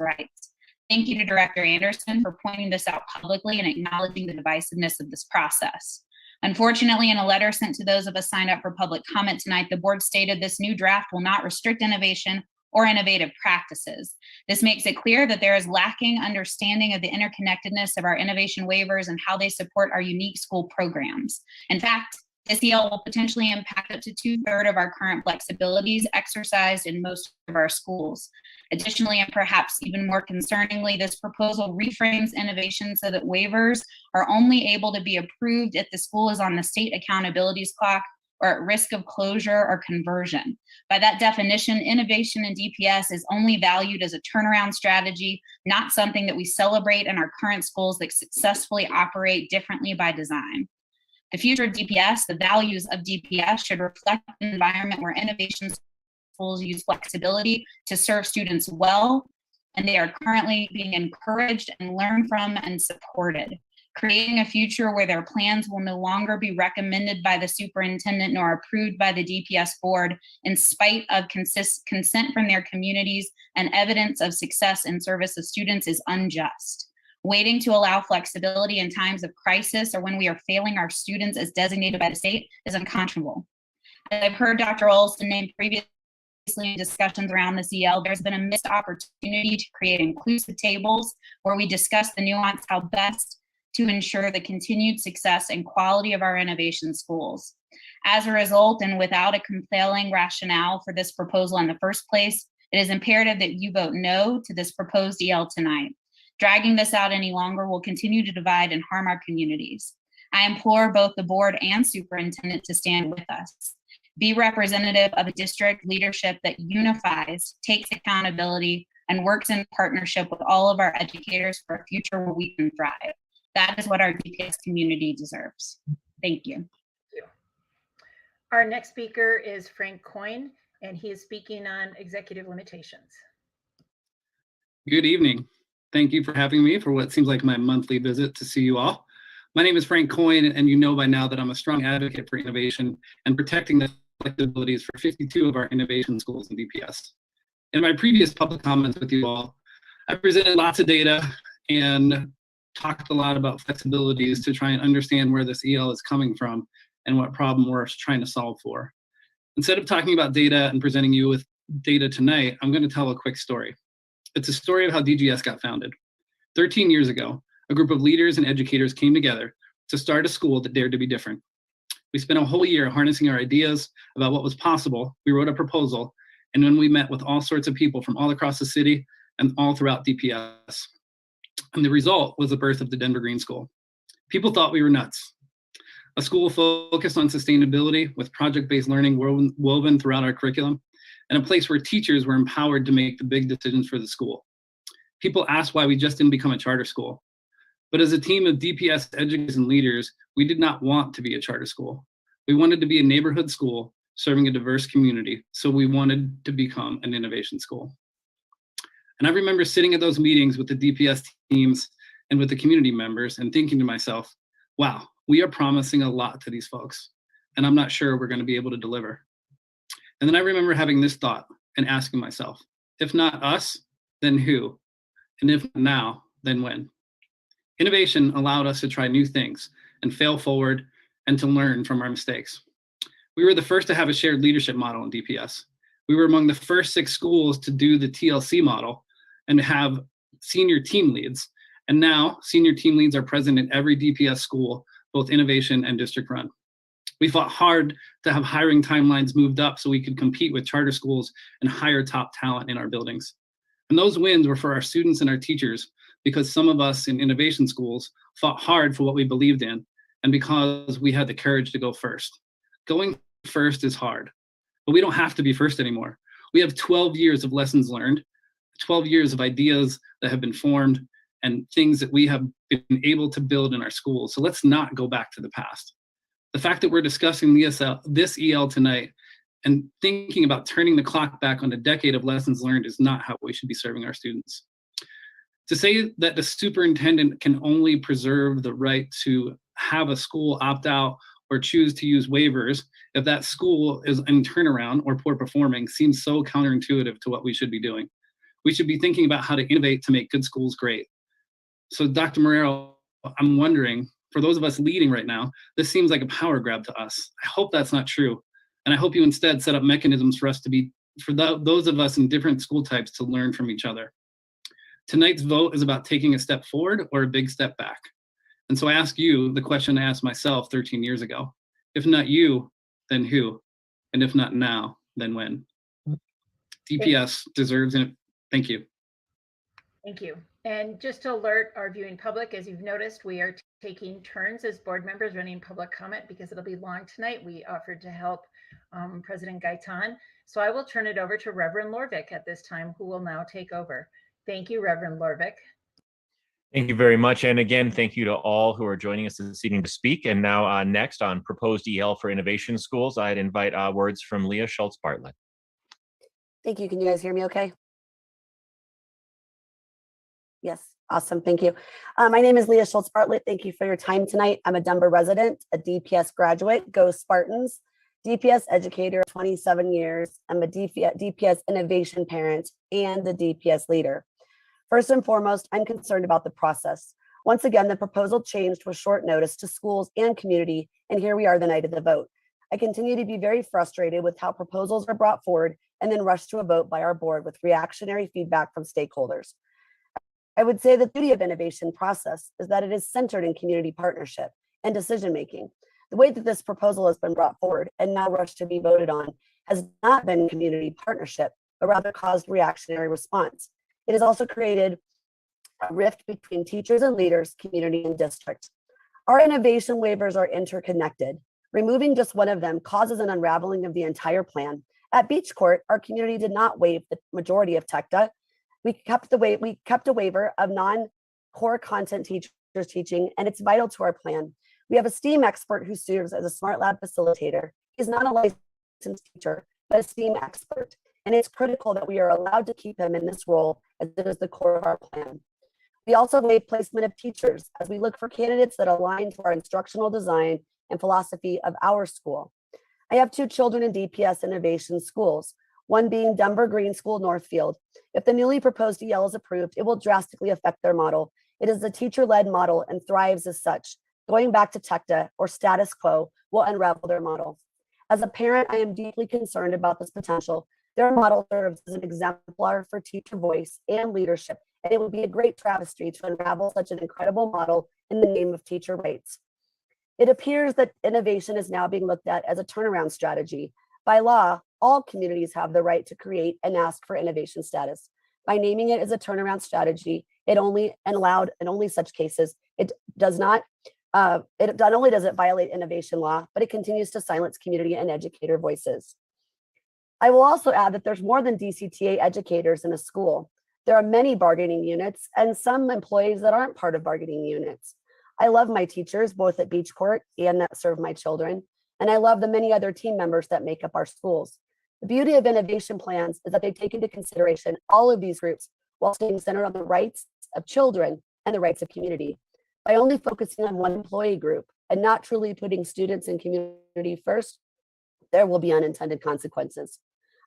rights. Thank you to Director Anderson for pointing this out publicly and acknowledging the divisiveness of this process. Unfortunately, in a letter sent to those of us signed up for public comment tonight, the board stated this new draft will not restrict innovation or innovative practices. This makes it clear that there is lacking understanding of the interconnectedness of our innovation waivers and how they support our unique school programs. In fact, this EL will potentially impact up to 2/3 of our current flexibilities exercised in most of our schools. Additionally, and perhaps even more concerningly, this proposal reframes innovation so that waivers are only able to be approved if the school is on the state accountabilities clock or at risk of closure or conversion. By that definition, innovation in DPS is only valued as a turnaround strategy, not something that we celebrate in our current schools that successfully operate differently by design. The future of DPS, the values of DPS should reflect an environment where innovation schools use flexibility to serve students well, and they are currently being encouraged and learned from and supported. creating a future where their plans will no longer be recommended by the superintendent nor approved by the DPS board in spite of consent from their communities and evidence of success in service of students is unjust. Waiting to allow flexibility in times of crisis or when we are failing our students as designated by the state is unconscionable. As I've heard Dr. Olson name previously in discussions around this EL, there's been a missed opportunity to create inclusive tables where we discuss the nuance how best to ensure the continued success and quality of our innovation schools. As a result, and without a compelling rationale for this proposal in the first place, it is imperative that you vote no to this proposed EL tonight. Dragging this out any longer will continue to divide and harm our communities. I implore both the board and superintendent to stand with us. Be representative of a district leadership that unifies, takes accountability, and works in partnership with all of our educators for a future where we can thrive. That is what our DPS community deserves. Thank you. Our next speaker is Frank Coyne, and he is speaking on executive limitations. Good evening. Thank you for having me for what seems like my monthly visit to see you all. My name is Frank Coyne, and you know by now that I'm a strong advocate for innovation and protecting the flexibilities for 52 of our innovation schools in DPS. In my previous public comments with you all, I presented lots of data and talked a lot about flexibilities to try and understand where this EL is coming from and what problem we're trying to solve for. Instead of talking about data and presenting you with data tonight, I'm going to tell a quick story. It's a story of how DGS got founded. 13 years ago, a group of leaders and educators came together to start a school that dared to be different. We spent a whole year harnessing our ideas about what was possible. We wrote a proposal, and then we met with all sorts of people from all across the city and all throughout DPS. And the result was the birth of the Denver Green School. People thought we were nuts. A school focused on sustainability with project-based learning woven throughout our curriculum, and a place where teachers were empowered to make the big decisions for the school. People asked why we just didn't become a charter school. But as a team of DPS educators and leaders, we did not want to be a charter school. We wanted to be a neighborhood school serving a diverse community, so we wanted to become an innovation school. And I remember sitting at those meetings with the DPS teams and with the community members and thinking to myself, wow, we are promising a lot to these folks, and I'm not sure we're going to be able to deliver. And then I remember having this thought and asking myself, if not us, then who? And if not now, then when? Innovation allowed us to try new things and fail forward and to learn from our mistakes. We were the first to have a shared leadership model in DPS. We were among the first 6 schools to do the TLC model and have senior team leads. And now senior team leads are present in every DPS school, both innovation and district run. We fought hard to have hiring timelines moved up so we could compete with charter schools and hire top talent in our buildings. And those wins were for our students and our teachers because some of us in innovation schools fought hard for what we believed in and because we had the courage to go first. Going first is hard, but we don't have to be first anymore. We have 12 years of lessons learned, 12 years of ideas that have been formed and things that we have been able to build in our schools. So let's not go back to the past. The fact that we're discussing this EL tonight and thinking about turning the clock back on a decade of lessons learned is not how we should be serving our students. To say that the superintendent can only preserve the right to have a school opt out or choose to use waivers if that school is in turnaround or poor performing seems so counterintuitive to what we should be doing. We should be thinking about how to innovate to make good schools great. So Dr. Marrero, I'm wondering, for those of us leading right now, this seems like a power grab to us. I hope that's not true. And I hope you instead set up mechanisms for us to be, those of us in different school types to learn from each other. Tonight's vote is about taking a step forward or a big step back. And so I ask you the question I asked myself 13 years ago. If not you, then who? And if not now, then when? DPS deserves it. Thank you. Thank you. And just to alert our viewing public, as you've noticed, we are taking turns as board members running public comment because it'll be long tonight. We offered to help President Gaitan. So I will turn it over to Reverend Lorvik at this time, who will now take over. Thank you, Reverend Lorvik. Thank you very much. And again, thank you to all who are joining us this evening to speak. And now next on proposed EL for innovation schools, I'd invite words from Leah Schultz-Bartlett. Thank you. Can you guys hear me okay? Yes. Awesome, thank you. My name is Leah Schultz Bartlett. Thank you for your time tonight. I'm a Denver resident, a DPS graduate, go Spartans, DPS educator, 27 years. I'm a DPS innovation parent and the DPS leader. First and foremost, I'm concerned about the process. Once again, the proposal changed with short notice to schools and community, and here we are the night of the vote. I continue to be very frustrated with how proposals are brought forward and then rushed to a vote by our board with reactionary feedback from stakeholders. I would say the beauty of innovation process is that it is centered in community partnership and decision-making. The way that this proposal has been brought forward and now rushed to be voted on has not been community partnership, but rather caused reactionary response. It has also created a rift between teachers and leaders, community and district. Our innovation waivers are interconnected. Removing just one of them causes an unraveling of the entire plan. At Beach Court, our community did not waive the majority of TECTA. We kept a waiver of non-core content teachers teaching, and it's vital to our plan. We have a STEAM expert who serves as a Smart Lab facilitator. He's not a licensed teacher, but a STEAM expert. And it's critical that we are allowed to keep him in this role as it is the core of our plan. We also waive placement of teachers as we look for candidates that align to our instructional design and philosophy of our school. I have 2 children in DPS innovation schools, one being Denver Green School Northfield. If the newly proposed EL is approved, it will drastically affect their model. It is a teacher-led model and thrives as such. Going back to TECTA or status quo will unravel their model. As a parent, I am deeply concerned about this potential. Their model serves as an exemplar for teacher voice and leadership, and it would be a great travesty to unravel such an incredible model in the name of teacher rights. It appears that innovation is now being looked at as a turnaround strategy. By law, all communities have the right to create and ask for innovation status. By naming it as a turnaround strategy, it only allowed in only such cases, it does not only does it violate innovation law, but it continues to silence community and educator voices. I will also add that there's more than DCTA educators in a school. There are many bargaining units and some employees that aren't part of bargaining units. I love my teachers, both at Beach Court and that serve my children. And I love the many other team members that make up our schools. The beauty of innovation plans is that they take into consideration all of these groups while staying centered on the rights of children and the rights of community. By only focusing on one employee group and not truly putting students and community first, there will be unintended consequences.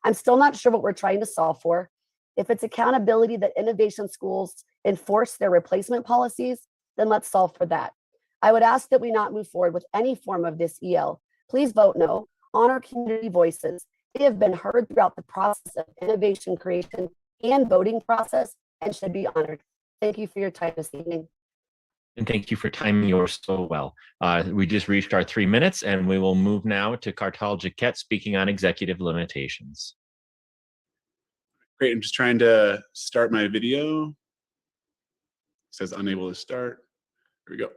I'm still not sure what we're trying to solve for. If it's accountability that innovation schools enforce their replacement policies, then let's solve for that. I would ask that we not move forward with any form of this EL. Please vote no, honor community voices. They have been heard throughout the process of innovation creation and voting process and should be honored. Thank you for your time this evening. And thank you for timing yours so well. We just reached our 3 minutes and we will move now to Cartal Jaquette speaking on executive limitations. Great, I'm just trying to start my video. It says unable to start. Here we go.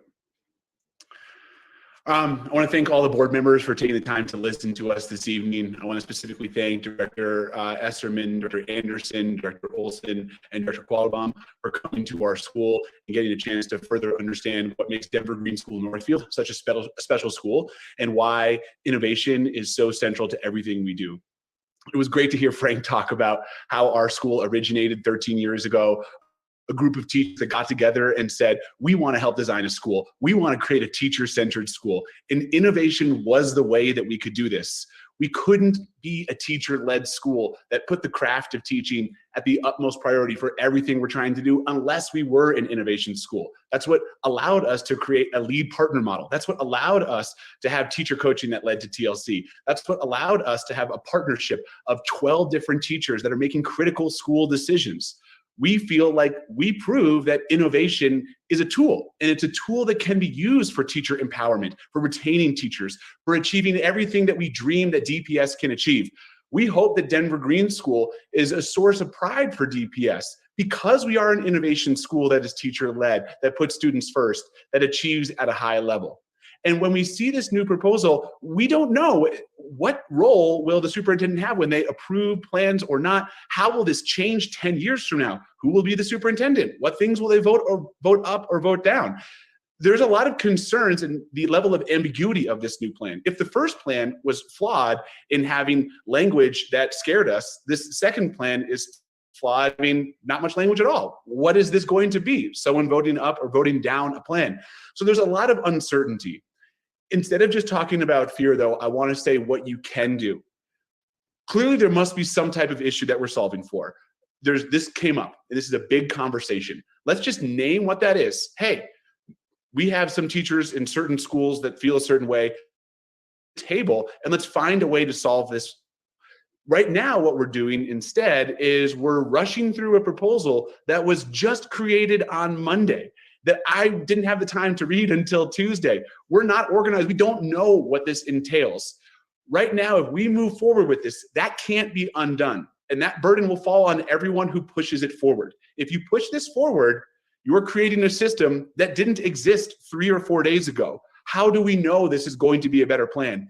I want to thank all the board members for taking the time to listen to us this evening. I want to specifically thank Director Esserman, Director Anderson, Director Olson, and Director Qualabam for coming to our school and getting a chance to further understand what makes Denver Green School Northfield such a special school and why innovation is so central to everything we do. It was great to hear Frank talk about how our school originated 13 years ago. A group of teachers that got together and said, we want to help design a school. We want to create a teacher-centered school. And innovation was the way that we could do this. We couldn't be a teacher-led school that put the craft of teaching at the utmost priority for everything we're trying to do unless we were an innovation school. That's what allowed us to create a lead partner model. That's what allowed us to have teacher coaching that led to TLC. That's what allowed us to have a partnership of 12 different teachers that are making critical school decisions. We feel like we prove that innovation is a tool, and it's a tool that can be used for teacher empowerment, for retaining teachers, for achieving everything that we dream that DPS can achieve. We hope that Denver Green School is a source of pride for DPS because we are an innovation school that is teacher-led, that puts students first, that achieves at a high level. And when we see this new proposal, we don't know what role will the superintendent have when they approve plans or not. How will this change 10 years from now? Who will be the superintendent? What things will they vote up or vote down? There's a lot of concerns in the level of ambiguity of this new plan. If the first plan was flawed in having language that scared us, this second plan is flawed. I mean, not much language at all. What is this going to be? Someone voting up or voting down a plan. So there's a lot of uncertainty. Instead of just talking about fear, though, I want to say what you can do. Clearly, there must be some type of issue that we're solving for. This came up, and this is a big conversation. Let's just name what that is. Hey, we have some teachers in certain schools that feel a certain way. Table, and let's find a way to solve this. Right now, what we're doing instead is we're rushing through a proposal that was just created on Monday that I didn't have the time to read until Tuesday. We're not organized. We don't know what this entails. Right now, if we move forward with this, that can't be undone. And that burden will fall on everyone who pushes it forward. If you push this forward, you're creating a system that didn't exist 3 or 4 days ago. How do we know this is going to be a better plan?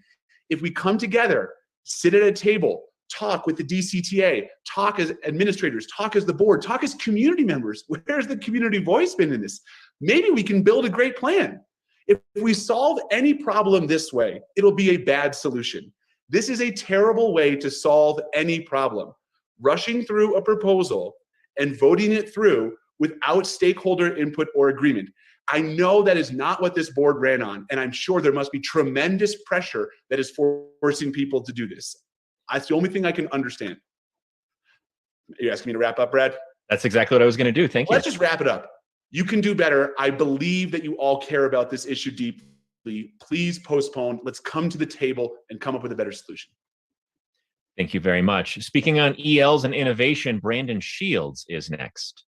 If we come together, sit at a table, talk with the DCTA, talk as administrators, talk as the board, talk as community members. Where's the community voice been in this? Maybe we can build a great plan. If we solve any problem this way, it'll be a bad solution. This is a terrible way to solve any problem. Rushing through a proposal and voting it through without stakeholder input or agreement. I know that is not what this board ran on, and I'm sure there must be tremendous pressure that is forcing people to do this. That's the only thing I can understand. Are you asking me to wrap up, Brad? That's exactly what I was going to do. Thank you. Let's just wrap it up. You can do better. I believe that you all care about this issue deeply. Please postpone. Let's come to the table and come up with a better solution. Thank you very much. Speaking on ELs and innovation, Brandon Shields is next.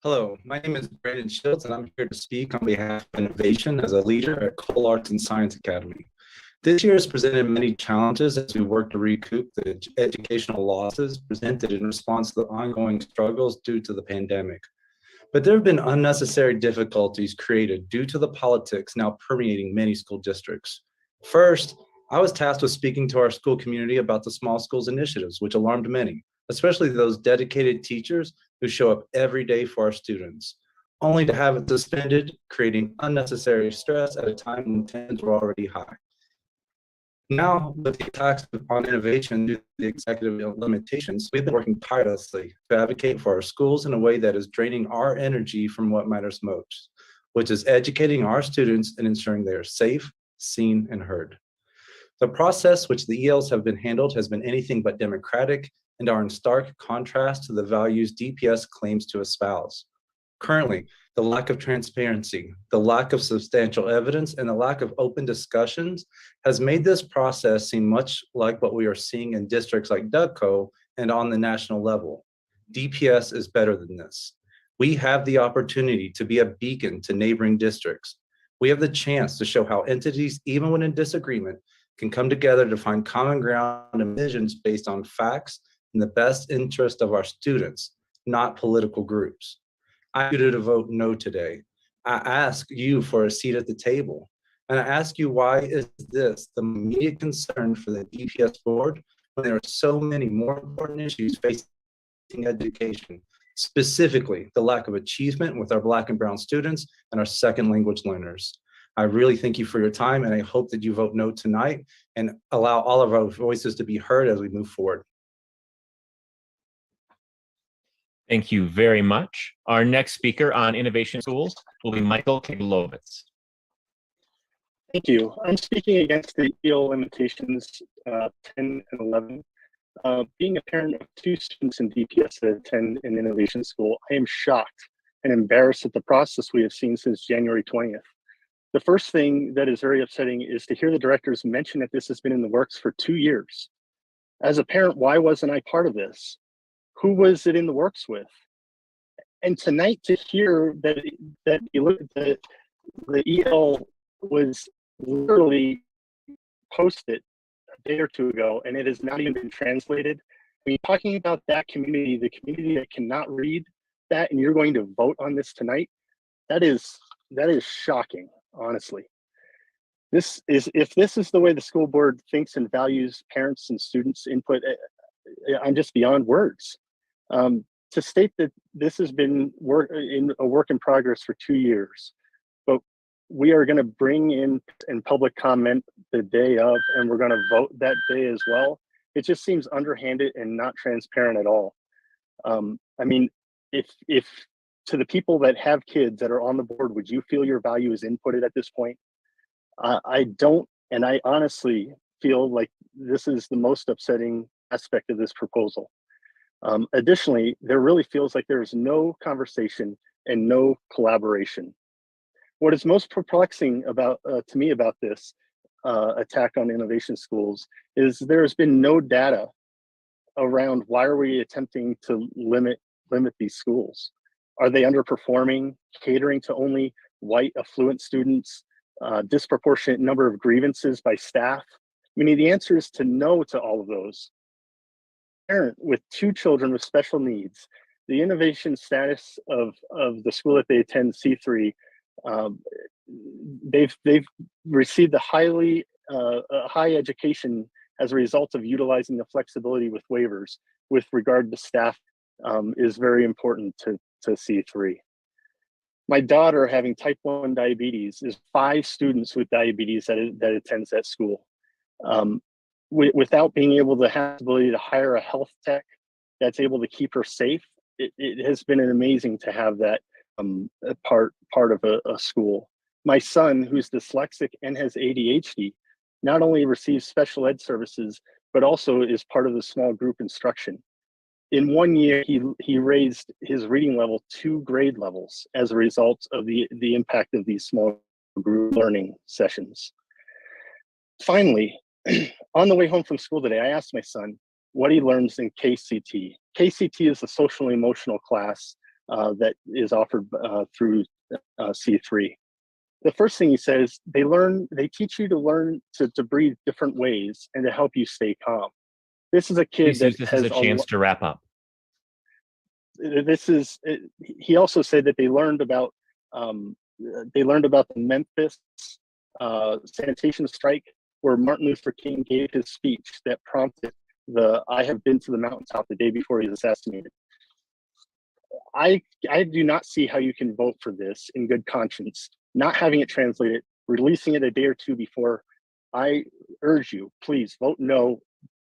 Hello, my name is Brandon Shields, and I'm here to speak on behalf of innovation as a leader at Cole Arts and Science Academy. This year has presented many challenges as we work to recoup the educational losses presented in response to the ongoing struggles due to the pandemic. But there have been unnecessary difficulties created due to the politics now permeating many school districts. First, I was tasked with speaking to our school community about the small schools initiatives, which alarmed many, especially those dedicated teachers who show up every day for our students, only to have it suspended, creating unnecessary stress at a time when tensions were already high. Now, with the attacks on innovation due to the executive limitations, we've been working tirelessly to advocate for our schools in a way that is draining our energy from what matters most, which is educating our students and ensuring they are safe, seen, and heard. The process which the ELs have been handled has been anything but democratic and are in stark contrast to the values DPS claims to espouse. Currently, the lack of transparency, the lack of substantial evidence, and the lack of open discussions has made this process seem much like what we are seeing in districts like Dutco and on the national level. DPS is better than this. We have the opportunity to be a beacon to neighboring districts. We have the chance to show how entities, even when in disagreement, can come together to find common ground and visions based on facts in the best interest of our students, not political groups. I ask you to vote no today. I ask you for a seat at the table. And I ask you, why is this the immediate concern for the DPS board when there are so many more important issues facing education, specifically the lack of achievement with our Black and Brown students and our second language learners? I really thank you for your time, and I hope that you vote no tonight and allow all of our voices to be heard as we move forward. Thank you very much. Our next speaker on innovation schools will be Michael Keglovitz. Thank you. I'm speaking against the EL limitations 10 and 11. Being a parent of 2 students in DPS that attend an innovation school, I am shocked and embarrassed at the process we have seen since January 20th. The first thing that is very upsetting is to hear the directors mention that this has been in the works for 2 years. As a parent, why wasn't I part of this? Who was it in the works with? And tonight to hear that the EL was literally posted a day or 2 ago, and it has not even been translated. I mean, talking about that community, the community that cannot read that, and you're going to vote on this tonight, that is shocking, honestly. If this is the way the school board thinks and values parents and students' input, I'm just beyond words. To state that this has been a work in progress for 2 years, but we are going to bring in public comment the day of, and we're going to vote that day as well. It just seems underhanded and not transparent at all. I mean, if to the people that have kids that are on the board, would you feel your value is inputted at this point? I don't, and I honestly feel like this is the most upsetting aspect of this proposal. Additionally, there really feels like there's no conversation and no collaboration. What is most perplexing about to me about this attack on innovation schools is there has been no data around why are we attempting to limit these schools. Are they underperforming, catering to only white affluent students, disproportionate number of grievances by staff? I mean, the answer is to no to all of those. Parent with 2 children with special needs, the innovation status of the school that they attend, C3, they've received a high education as a result of utilizing the flexibility with waivers with regard to staff is very important to C3. My daughter, having type 1 diabetes, is 5 students with diabetes that attends that school. Without being able to have the ability to hire a health tech that's able to keep her safe, it has been amazing to have that part of a school. My son, who's dyslexic and has ADHD, not only receives special ed services, but also is part of the small group instruction. In 1 year, he raised his reading level 2 grade levels as a result of the impact of these small group learning sessions. Finally, on the way home from school today, I asked my son what he learns in KCT. KCT is a social and emotional class that is offered through C3. The first thing he says, they teach you to learn to breathe different ways and to help you stay calm. This is a kid Please use this as a has chance to wrap up. He also said that they learned about the Memphis sanitation strike, where Martin Luther King gave his speech that prompted the "I have been to the mountaintop" the day before he was assassinated. I do not see how you can vote for this in good conscience, not having it translated, releasing it a day or 2 before. I urge you, please vote no.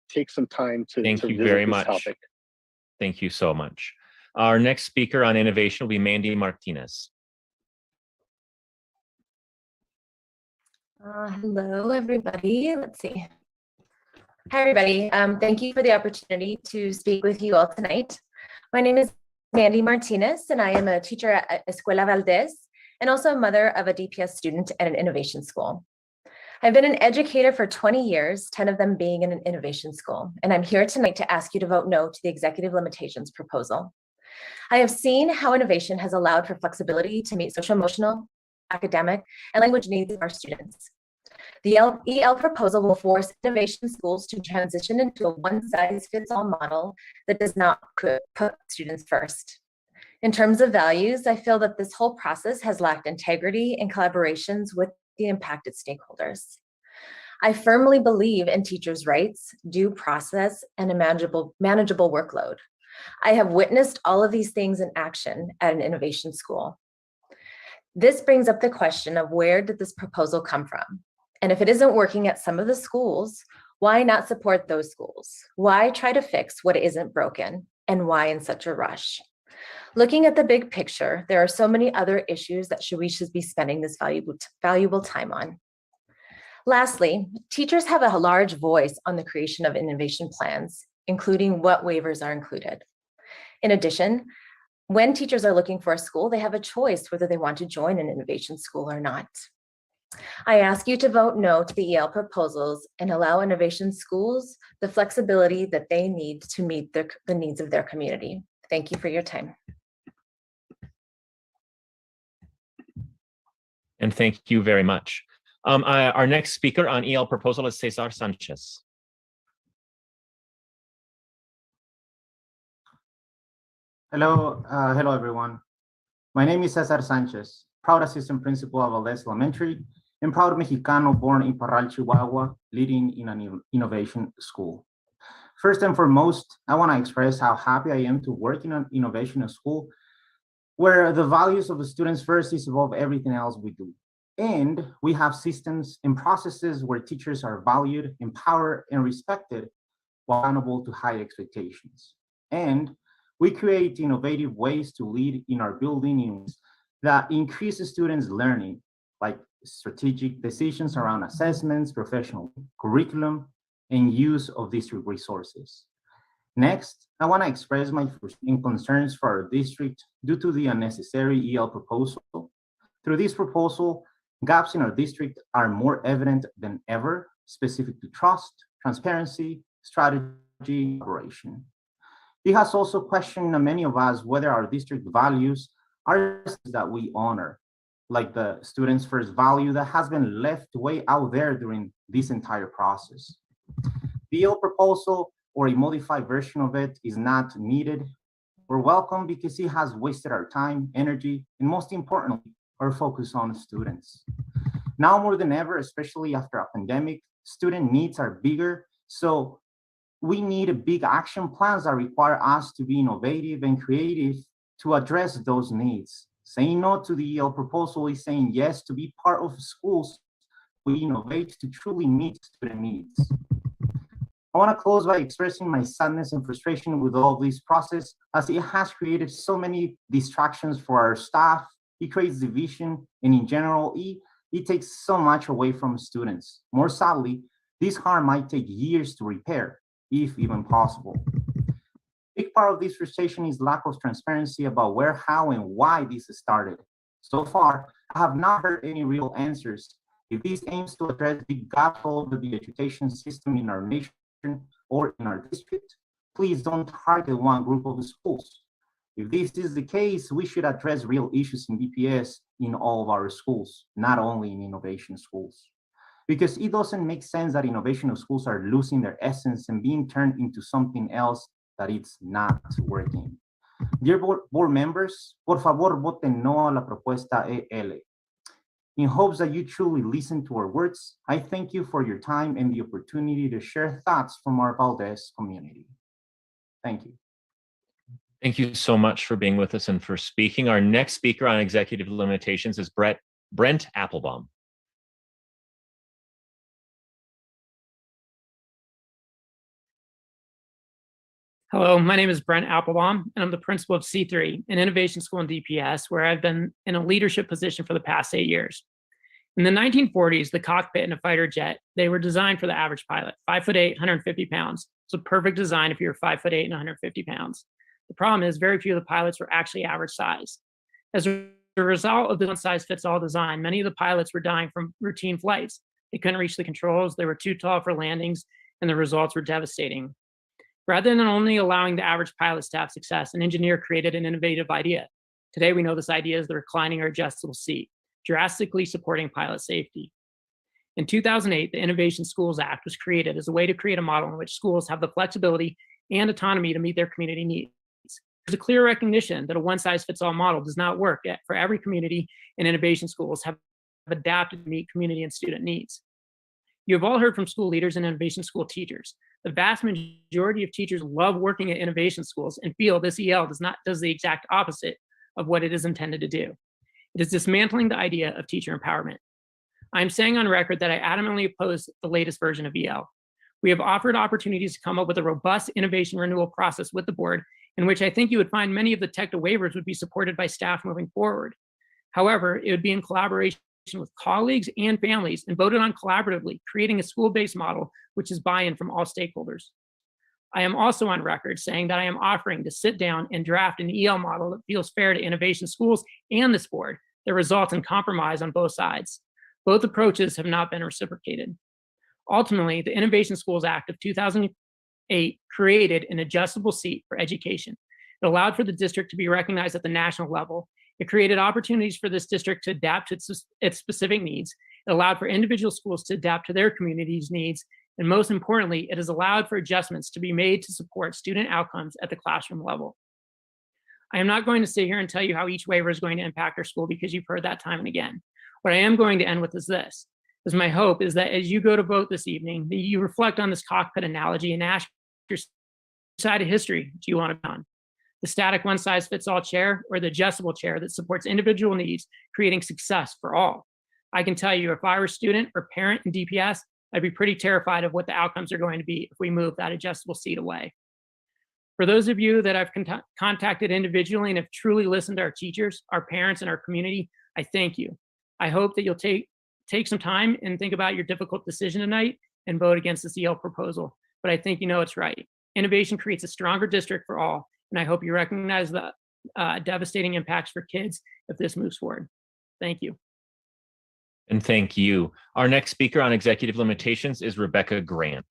Take some time to Thank you visit very this much. topic. Thank you so much. Our next speaker on innovation will be Mandy Martinez. Hello, everybody. Let's see. Hi, everybody. Thank you for the opportunity to speak with you all tonight. My name is Mandy Martinez, and I am a teacher at Escuela Valdez and also a mother of a DPS student at an innovation school. I've been an educator for 20 years, 10 of them being in an innovation school, and I'm here tonight to ask you to vote no to the executive limitations proposal. I have seen how innovation has allowed for flexibility to meet social, emotional, academic, and language needs of our students. The EL proposal will force innovation schools to transition into a one-size-fits-all model that does not put students first. In terms of values, I feel that this whole process has lacked integrity and collaborations with the impacted stakeholders. I firmly believe in teachers' rights, due process, and a manageable workload. I have witnessed all of these things in action at an innovation school. This brings up the question of where did this proposal come from? And if it isn't working at some of the schools, why not support those schools? Why try to fix what isn't broken? And why in such a rush? Looking at the big picture, there are so many other issues that we should be spending this valuable time on. Lastly, teachers have a large voice on the creation of innovation plans, including what waivers are included. In addition, when teachers are looking for a school, they have a choice whether they want to join an innovation school or not. I ask you to vote no to the EL proposals and allow innovation schools the flexibility that they need to meet the needs of their community. Thank you for your time. And thank you very much. Our next speaker on EL proposal is Cesar Sanchez. Hello, hello everyone. My name is Cesar Sanchez, proud assistant principal of Valdez Elementary and proud Mexicano born in Parral, Chihuahua, leading in an innovation school. First and foremost, I want to express how happy I am to work in an innovation school where the values of the students first is above everything else we do. And we have systems and processes where teachers are valued, empowered, and respected while accountable to high expectations. And we create innovative ways to lead in our building that increase students' learning, like strategic decisions around assessments, professional curriculum, and use of district resources. Next, I want to express my concerns for our district due to the unnecessary EL proposal. Through this proposal, gaps in our district are more evident than ever, specific to trust, transparency, strategy, collaboration. It has also questioned many of us whether our district values are that we honor, like the students' first value that has been left way out there during this entire process. The EL proposal or a modified version of it is not needed or welcome because it has wasted our time, energy, and most importantly, our focus on students. Now more than ever, especially after a pandemic, student needs are bigger, so we need big action plans that require us to be innovative and creative to address those needs. Saying no to the EL proposal is saying yes to be part of schools we innovate to truly meet student needs. I want to close by expressing my sadness and frustration with all of this process, as it has created so many distractions for our staff. It creates division, and in general, it takes so much away from students. More sadly, this harm might take years to repair, if even possible. Big part of this frustration is lack of transparency about where, how, and why this started. So far, I have not heard any real answers. If this aims to address big gaps all over the education system in our nation or in our district, please don't target one group of schools. If this is the case, we should address real issues in DPS in all of our schools, not only in innovation schools. Because it doesn't make sense that innovation schools are losing their essence and being turned into something else that it's not working. Dear board members, por favor, voten no a la propuesta EL. In hopes that you truly listen to our words, I thank you for your time and the opportunity to share thoughts from our Valdez community. Thank you. Thank you so much for being with us and for speaking. Our next speaker on executive limitations is Brent Applebaum. Hello, my name is Brent Applebaum, and I'm the principal of C3, an innovation school in DPS, where I've been in a leadership position for the past 8 years. In the 1940s, the cockpit in a fighter jet, they were designed for the average pilot, 5'8", 150 pounds. It's a perfect design if you're 5'8" and 150 pounds. The problem is very few of the pilots were actually average size. As a result of the one-size-fits-all design, many of the pilots were dying from routine flights. They couldn't reach the controls, they were too tall for landings, and the results were devastating. Rather than only allowing the average pilot to have success, an engineer created an innovative idea. Today, we know this idea is the reclining or adjustable seat, drastically supporting pilot safety. In 2008, the Innovation Schools Act was created as a way to create a model in which schools have the flexibility and autonomy to meet their community needs. There's a clear recognition that a one-size-fits-all model does not work for every community, and innovation schools have adapted to meet community and student needs. You have all heard from school leaders and innovation school teachers. The vast majority of teachers love working at innovation schools and feel this EL does the exact opposite of what it is intended to do. It is dismantling the idea of teacher empowerment. I'm saying on record that I adamantly oppose the latest version of EL. We have offered opportunities to come up with a robust innovation renewal process with the board, in which I think you would find many of the TECTA waivers would be supported by staff moving forward. However, it would be in collaboration with colleagues and families and voted on collaboratively, creating a school-based model, which is buy-in from all stakeholders. I am also on record saying that I am offering to sit down and draft an EL model that feels fair to innovation schools and this board that results in compromise on both sides. Both approaches have not been reciprocated. Ultimately, the Innovation Schools Act of 2008 created an adjustable seat for education. It allowed for the district to be recognized at the national level. It created opportunities for this district to adapt to its specific needs. It allowed for individual schools to adapt to their community's needs. And most importantly, it has allowed for adjustments to be made to support student outcomes at the classroom level. I am not going to sit here and tell you how each waiver is going to impact our school because you've heard that time and again. What I am going to end with is this. Is my hope is that as you go to vote this evening, that you reflect on this cockpit analogy and ask yourself, which side of history do you want to be on? The static one-size-fits-all chair or the adjustable chair that supports individual needs, creating success for all? I can tell you if I were a student or parent in DPS, I'd be pretty terrified of what the outcomes are going to be if we move that adjustable seat away. For those of you that I've contacted individually and have truly listened to our teachers, our parents, and our community, I thank you. I hope that you'll take some time and think about your difficult decision tonight and vote against this EL proposal. But I think you know it's right. Innovation creates a stronger district for all, and I hope you recognize the devastating impacts for kids if this moves forward. Thank you. And thank you. Our next speaker on executive limitations is Rebecca Grant.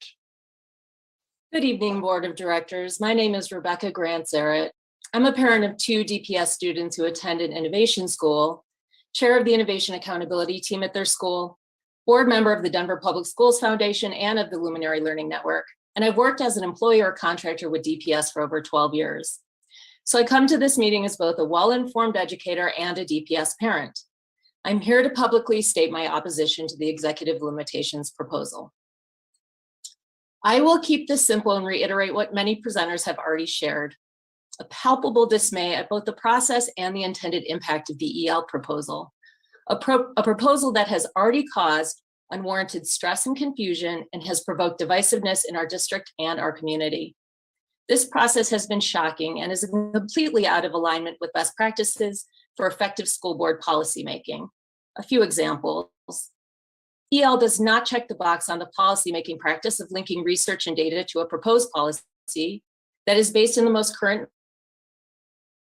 Good evening, Board of Directors. My name is Rebecca Grant-Zarrett. I'm a parent of 2 DPS students who attend an innovation school, chair of the Innovation Accountability Team at their school, board member of the Denver Public Schools Foundation and of the Luminary Learning Network, and I've worked as an employee or contractor with DPS for over 12 years. So I come to this meeting as both a well-informed educator and a DPS parent. I'm here to publicly state my opposition to the executive limitations proposal. I will keep this simple and reiterate what many presenters have already shared. A palpable dismay at both the process and the intended impact of the EL proposal. A proposal that has already caused unwarranted stress and confusion and has provoked divisiveness in our district and our community. This process has been shocking and is completely out of alignment with best practices for effective school board policymaking. A few examples. EL does not check the box on the policymaking practice of linking research and data to a proposed policy that is based in the most current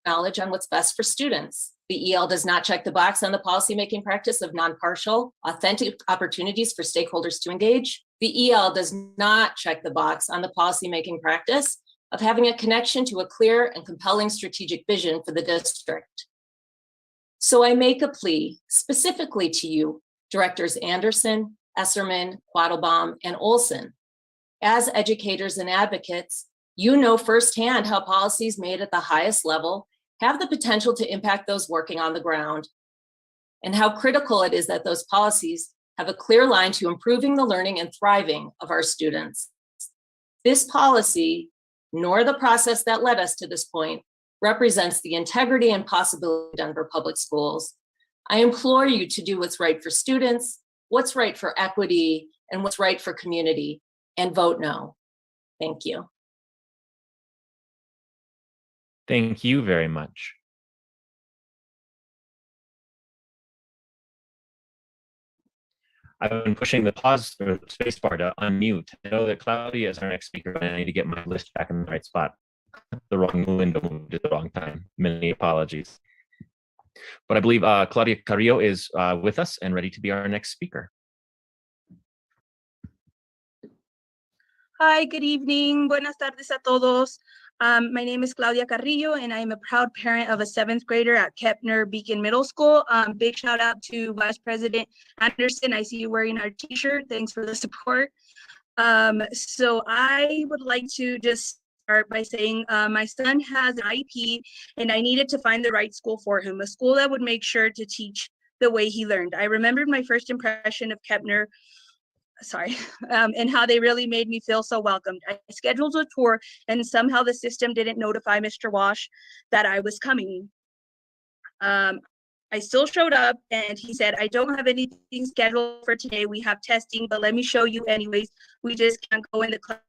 knowledge on what's best for students. The EL does not check the box on the policymaking practice of non-partial, authentic opportunities for stakeholders to engage. The EL does not check the box on the policymaking practice of having a connection to a clear and compelling strategic vision for the district. So I make a plea specifically to you, Directors Anderson, Esserman, Quattlebaum, and Olson. As educators and advocates, you know firsthand how policies made at the highest level have the potential to impact those working on the ground, and how critical it is that those policies have a clear line to improving the learning and thriving of our students. This policy, nor the process that led us to this point, represents the integrity and possibility of Denver Public Schools. I implore you to do what's right for students, what's right for equity, and what's right for community, and vote no. Thank you. Thank you very much. I've been pushing the pause or space bar to unmute. I know that Claudia is our next speaker, and I need to get my list back in the right spot. The wrong window moved at the wrong time. Many apologies. But I believe Claudia Carrillo is with us and ready to be our next speaker. Hi, good evening. Buenas tardes a todos. My name is Claudia Carrillo, and I am a proud parent of a 7th grader at Kepner Beacon Middle School. Big shout out to Vice President Anderson. I see you wearing our t-shirt. Thanks for the support. So I would like to just start by saying my son has an IEP, and I needed to find the right school for him, a school that would make sure to teach the way he learned. I remembered my first impression of Kepner, and how they really made me feel so welcomed. I scheduled a tour, and somehow the system didn't notify Mr. Wash that I was coming. I still showed up, and he said, I don't have anything scheduled for today. We have testing, but let me show you anyways. We just can't go in the class,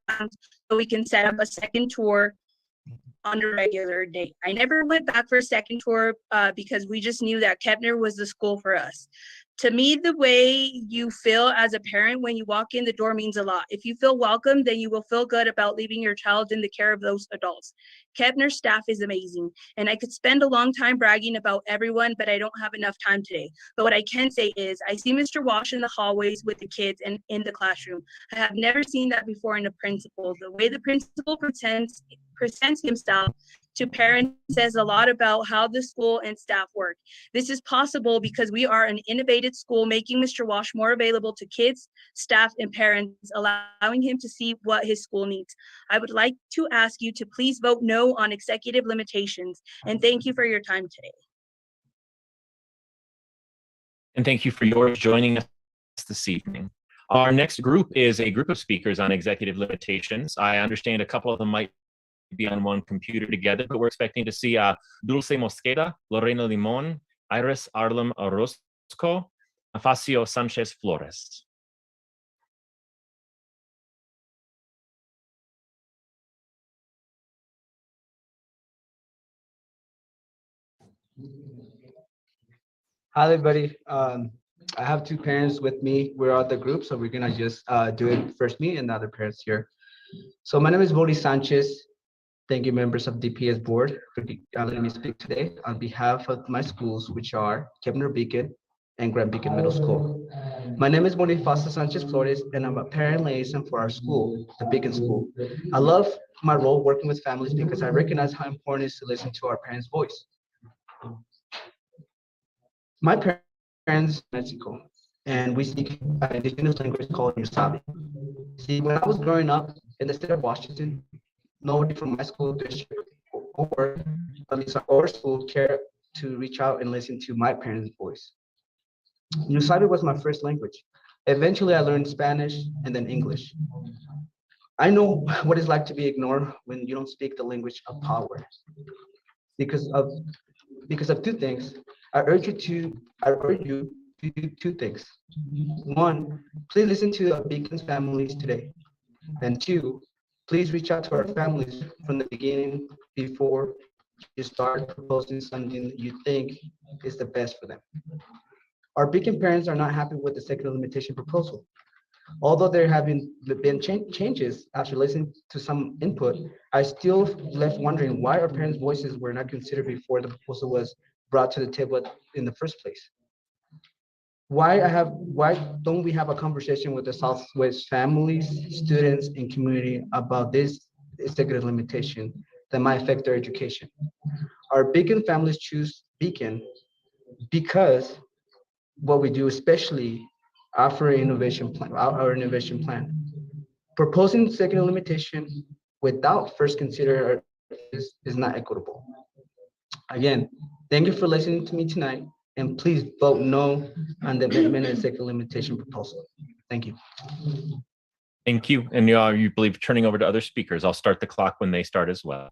so we can set up a second tour on a regular day. I never went back for a second tour because we just knew that Kepner was the school for us. To me, the way you feel as a parent when you walk in the door means a lot. If you feel welcome, then you will feel good about leaving your child in the care of those adults. Kepner's staff is amazing, and I could spend a long time bragging about everyone, but I don't have enough time today. But what I can say is I see Mr. Wash in the hallways with the kids and in the classroom. I have never seen that before in a principal. The way the principal presents himself to parents says a lot about how the school and staff work. This is possible because we are an innovative school, making Mr. Wash more available to kids, staff, and parents, allowing him to see what his school needs. I would like to ask you to please vote no on executive limitations, and thank you for your time today. And thank you for yours joining us this evening. Our next group is a group of speakers on executive limitations. I understand a couple of them might be on one computer together, but we're expecting to see Dulce Mosqueda, Lorena Limon, Iris Arlem Orozco, Afacio Sanchez Flores. Hi, everybody. I have two parents with me. We're all the group, so we're gonna just do it first me and the other parents here. So my name is Bodhi Sanchez. Thank you, members of DPS board, for letting me speak today on behalf of my schools, which are Kepner Beacon and Grand Beacon Middle School. My name is Bonifacio Sanchez Flores, and I'm a parent liaison for our school, the Beacon School. I love my role working with families because I recognize how important it is to listen to our parents' voice. My parents in Mexico, and we speak an indigenous language called Nusabi. See, when I was growing up in the state of Washington, nobody from my school district or at least our school cared to reach out and listen to my parents' voice. Nusabi was my first language. Eventually, I learned Spanish and then English. I know what it's like to be ignored when you don't speak the language of power. Because of two things, I urge you to do two things. One, please listen to our Beacon's families today. And two, please reach out to our families from the beginning before you start proposing something you think is the best for them. Our Beacon parents are not happy with the secular limitation proposal. Although there have been changes after listening to some input, I still left wondering why our parents' voices were not considered before the proposal was brought to the table in the first place. Why don't we have a conversation with the Southwest families, students, and community about this secular limitation that might affect their education? Our Beacon families choose Beacon because what we do, especially after our innovation plan. Proposing secular limitation without first considering is not equitable. Again, thank you for listening to me tonight, and please vote no on the amendment and secular limitation proposal. Thank you. Thank you. And you believe turning over to other speakers. I'll start the clock when they start as well.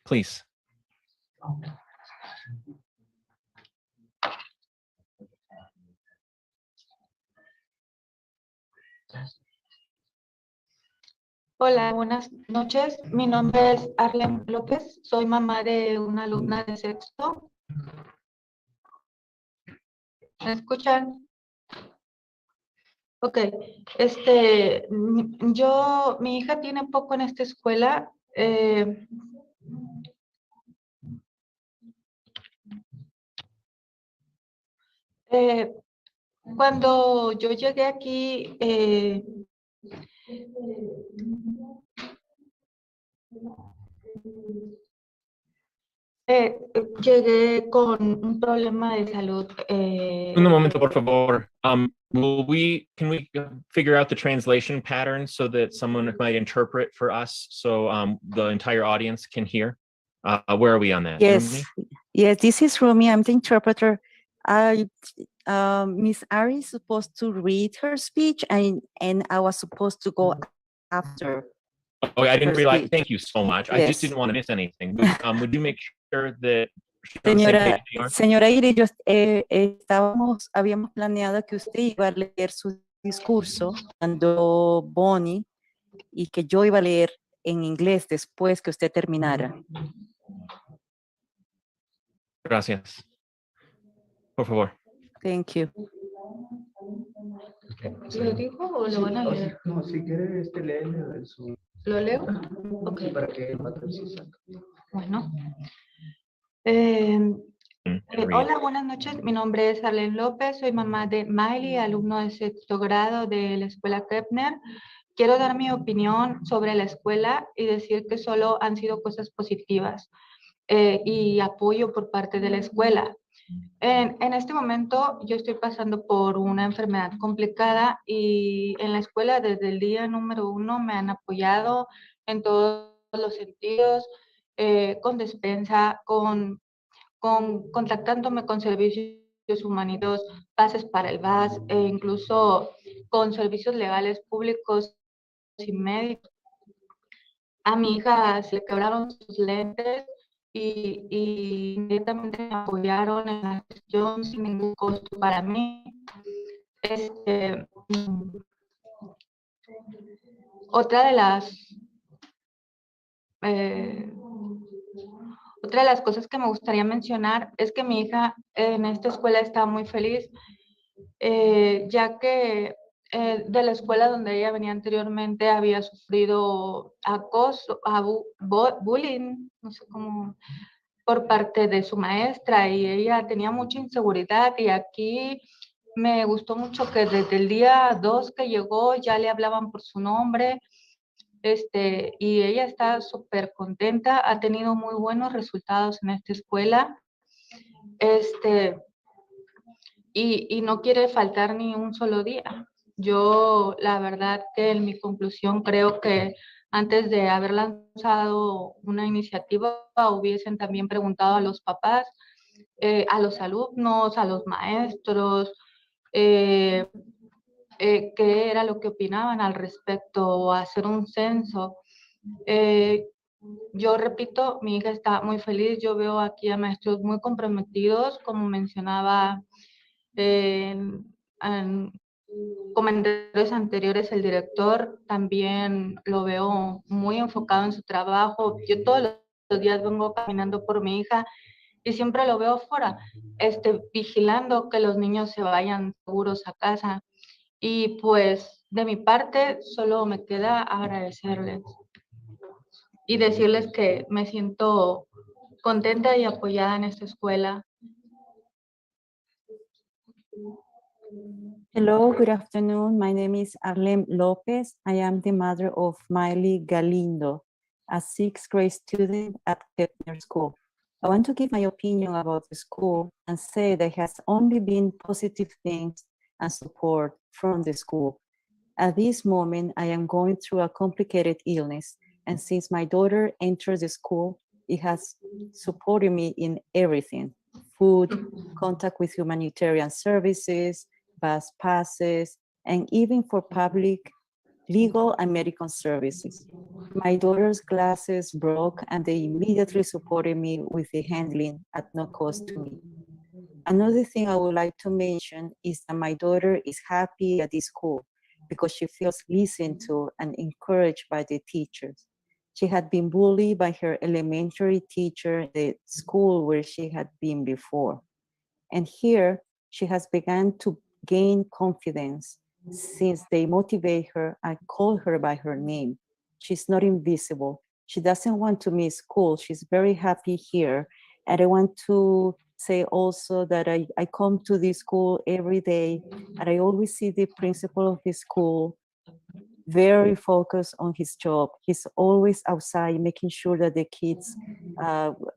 Please. Hola, buenas noches. Mi nombre es Arlen López. Soy mamá de una alumna de sexto. ¿Me escuchan? Ok. Mi hija tiene poco en esta escuela. Cuando yo llegué aquí, llegué con un problema de salud. Un momento, por favor. Can we figure out the translation pattern so that someone might interpret for us so the entire audience can hear? Where are we on that? Yes, yes, this is Rumi. I'm the interpreter. Miss Ari is supposed to read her speech and I was supposed to go after. Oh, I didn't her realize. speech. Thank you so much. I just Yes. didn't want to miss anything. Would you make sure that she's on the same page you are? Señora Iri, habíamos planeado que usted iba a leer su discurso cuando Bonnie y que yo iba a leer en inglés después que usted terminara. Gracias. Por favor. Thank you. ¿Lo dijo o lo van a leer? No, si quieres, léele eso. ¿Lo leo? Ok. Para que no te Bueno. Read. Hola, buenas noches. Mi nombre es Arlen López. Soy mamá de Miley, alumno de sexto grado de la escuela Kepner. Quiero dar mi opinión sobre la escuela y decir que solo han sido cosas positivas y apoyo por parte de la escuela. En este momento yo estoy pasando por una enfermedad complicada y en la escuela desde el día número 1 me han apoyado en todos los sentidos, con despensa, contactándome con servicios humanitarios, pases para el VAS e incluso con servicios legales públicos y médicos. a mi hija se le quebraron sus lentes y inmediatamente me apoyaron en la gestión sin ningún costo para mí. Otra de las cosas que me gustaría mencionar es que mi hija en esta escuela está muy feliz, ya que de la escuela donde ella venía anteriormente había sufrido acoso, bullying, no sé cómo, por parte de su maestra, y ella tenía mucha inseguridad, y aquí me gustó mucho que desde el día 2 que llegó ya le hablaban por su nombre, y ella está súper contenta, ha tenido muy buenos resultados en esta escuela, y no quiere faltar ni un solo día. Yo, la verdad que en mi conclusión creo que antes de haber lanzado una iniciativa, hubiesen también preguntado a los papás, a los alumnos, a los maestros, qué era lo que opinaban al respecto, o hacer un censo. Yo repito, mi hija está muy feliz. Yo veo aquí a maestros muy comprometidos, como mencionaba en comentarios anteriores el director, también lo veo muy enfocado en su trabajo. Yo todos los días vengo caminando por mi hija y siempre lo veo fuera, vigilando que los niños se vayan seguros a casa. Y pues de mi parte solo me queda agradecerles y decirles que me siento contenta y apoyada en esta escuela. Hello, good afternoon. My name is Arlem Lopez. I am the mother of Miley Galindo, a 6th grade student at Kepner School. I want to give my opinion about the school and say there has only been positive things and support from the school. At this moment, I am going through a complicated illness, and since my daughter entered the school, it has supported me in everything: food, contact with humanitarian services, bus passes, and even for public, legal, and medical services. My daughter's glasses broke, and they immediately supported me with the handling at no cost to me. Another thing I would like to mention is that my daughter is happy at this school because she feels listened to and encouraged by the teachers. She had been bullied by her elementary teacher at the school where she had been before. And here, she has begun to gain confidence since they motivate her and call her by her name. She's not invisible. She doesn't want to miss school. She's very happy here. And I want to say also that I come to this school every day, and I always see the principal of the school very focused on his job. He's always outside making sure that the kids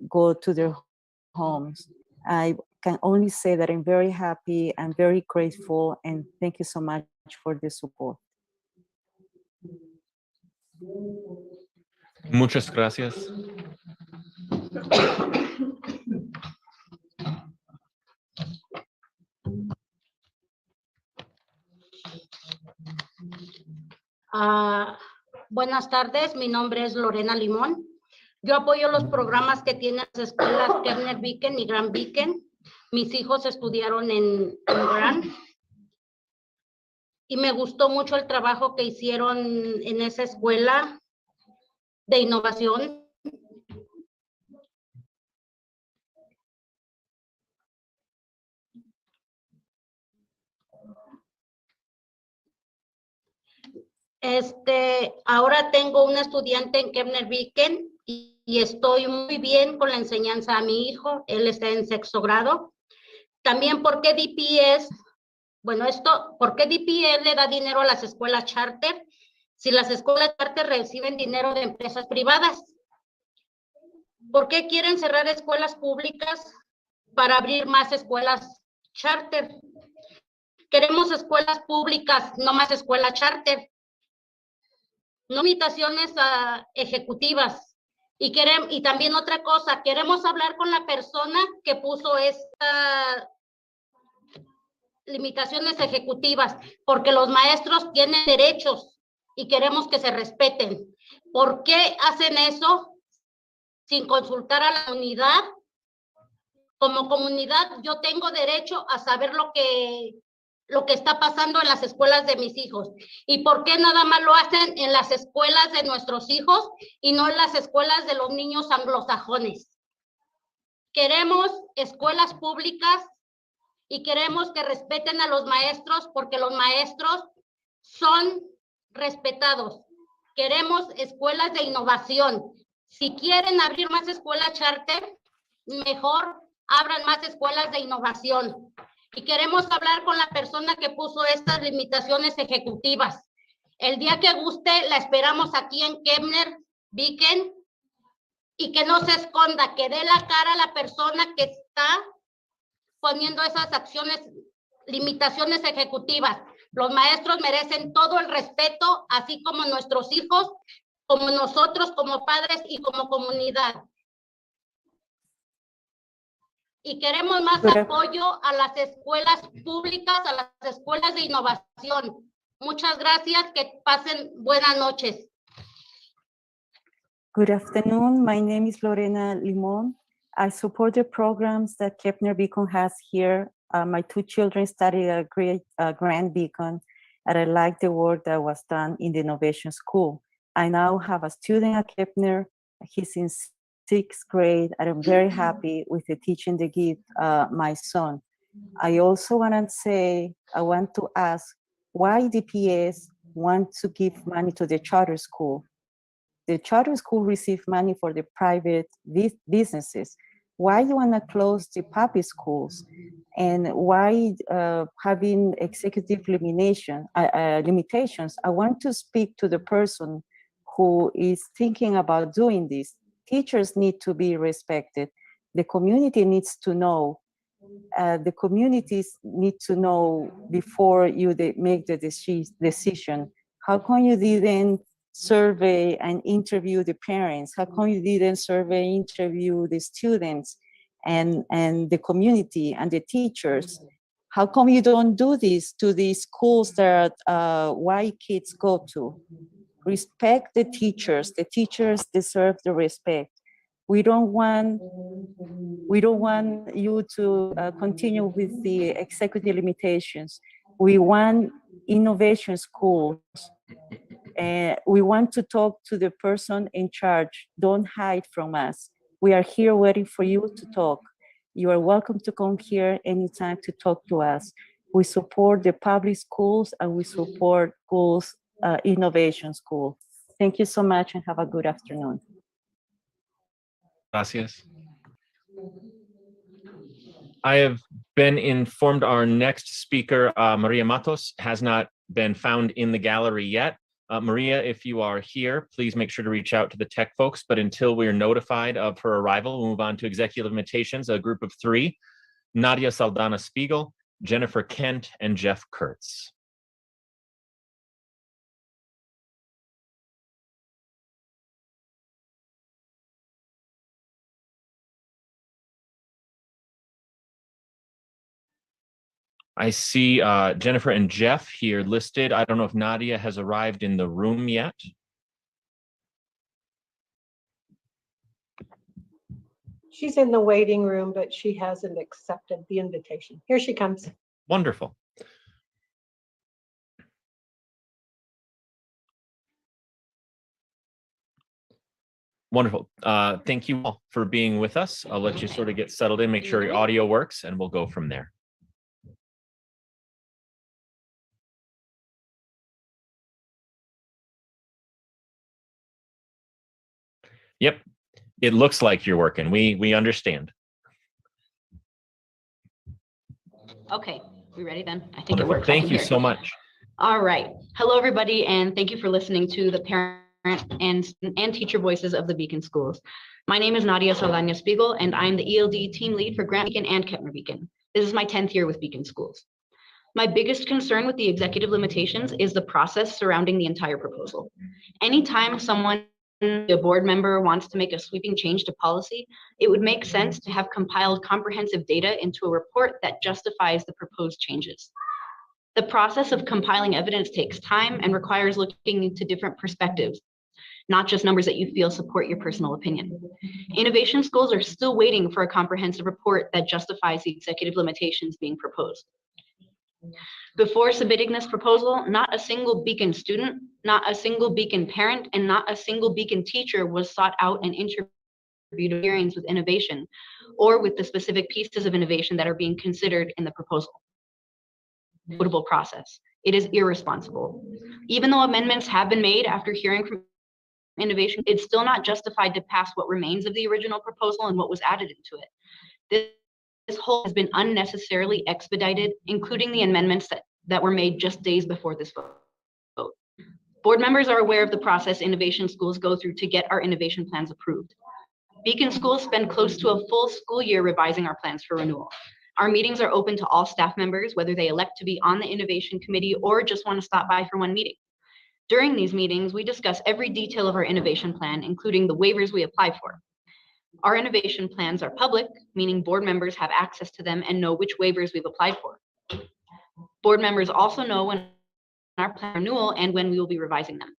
go to their homes. I can only say that I'm very happy and very grateful, and thank you so much for the support. Muchas gracias. Buenas tardes, mi nombre es Lorena Limón. Yo apoyo los programas que tienen las escuelas Kepner Viken y Grand Viken. Mis hijos estudiaron en Grand y me gustó mucho el trabajo que hicieron en esa escuela de innovación. Ahora tengo un estudiante en Kepner Viken y estoy muy bien con la enseñanza a mi hijo. Él está en 6º grado. También, ¿por qué DPS? Bueno, ¿por qué DPS le da dinero a las escuelas charter si las escuelas charter reciben dinero de empresas privadas? ¿Por qué quieren cerrar escuelas públicas para abrir más escuelas charter? Queremos escuelas públicas, no más escuelas charter. No limitaciones ejecutivas. Y también otra cosa, queremos hablar con la persona que puso estas limitaciones ejecutivas, porque los maestros tienen derechos y queremos que se respeten. ¿Por qué hacen eso sin consultar a la unidad? Como comunidad, yo tengo derecho a saber lo que está pasando en las escuelas de mis hijos. ¿Y por qué nada más lo hacen en las escuelas de nuestros hijos y no en las escuelas de los niños anglosajones? Queremos escuelas públicas y queremos que respeten a los maestros porque los maestros son respetados. Queremos escuelas de innovación. Si quieren abrir más escuelas charter, mejor abran más escuelas de innovación. Y queremos hablar con la persona que puso estas limitaciones ejecutivas. El día que guste, la esperamos aquí en Kepner, Beacon, y que no se esconda, que dé la cara a la persona que está poniendo esas acciones, limitaciones ejecutivas. Los maestros merecen todo el respeto, así como nuestros hijos, como nosotros como padres y como comunidad. Y queremos más apoyo a las escuelas públicas, a las escuelas de innovación. Muchas gracias, que pasen buenas noches. Good afternoon. My name is Lorena Limon. I support the programs that Kepner Beacon has here. My two children study at Grand Beacon, and I like the work that was done in the innovation school. I now have a student at Kepner. He's in 6th grade, and I'm very happy with the teaching they give my son. I also want to ask why DPS want to give money to the charter school. The charter school receive money for the private businesses. Why you want to close the public schools? And why having executive limitations? I want to speak to the person who is thinking about doing this. Teachers need to be respected. The community needs to know. The communities need to know before you make the decision. How come you didn't survey and interview the parents? How come you didn't survey, interview the students and the community and the teachers? How come you don't do this to the schools that white kids go to? Respect the teachers. The teachers deserve the respect. We don't want you to continue with the executive limitations. We want innovation schools. We want to talk to the person in charge. Don't hide from us. We are here waiting for you to talk. You are welcome to come here anytime to talk to us. We support the public schools and we support schools, innovation school. Thank you so much and have a good afternoon. Gracias. I have been informed our next speaker, Maria Matos, has not been found in the gallery yet. Maria, if you are here, please make sure to reach out to the tech folks. But until we are notified of her arrival, we'll move on to executive limitations, a group of 3, Nadia Saldana Spiegel, Jennifer Kent, and Jeff Kurtz. I see Jennifer and Jeff here listed. I don't know if Nadia has arrived in the room yet. She's in the waiting room, but she hasn't accepted the invitation. Here she comes. Wonderful. Wonderful. Thank you all for being with us. I'll let you sort of get settled in, make sure your audio works, and we'll go from there. Yep, it looks like you're working. We understand. Okay, we ready then? I think Wonderful. it works. Thank you so much. All right. Hello, everybody, and thank you for listening to the parent and teacher voices of the Beacon Schools. My name is Nadia Saldana Spiegel, and I'm the ELD team lead for Grand Beacon and Kepner Beacon. This is my 10th year with Beacon Schools. My biggest concern with the executive limitations is the process surrounding the entire proposal. Anytime a board member wants to make a sweeping change to policy, it would make sense to have compiled comprehensive data into a report that justifies the proposed changes. The process of compiling evidence takes time and requires looking into different perspectives, not just numbers that you feel support your personal opinion. Innovation schools are still waiting for a comprehensive report that justifies the executive limitations being proposed. Before submitting this proposal, not a single Beacon student, not a single Beacon parent, and not a single Beacon teacher was sought out and interviewed experience with innovation or with the specific pieces of innovation that are being considered in the proposal. Equitable process. It is irresponsible. Even though amendments have been made after hearing from innovation, it's still not justified to pass what remains of the original proposal and what was added into it. This whole has been unnecessarily expedited, including the amendments that were made just days before this vote. Board members are aware of the process innovation schools go through to get our innovation plans approved. Beacon schools spend close to a full school year revising our plans for renewal. Our meetings are open to all staff members, whether they elect to be on the innovation committee or just want to stop by for one meeting. During these meetings, we discuss every detail of our innovation plan, including the waivers we apply for. Our innovation plans are public, meaning board members have access to them and know which waivers we've applied for. Board members also know when our plan renewal and when we will be revising them.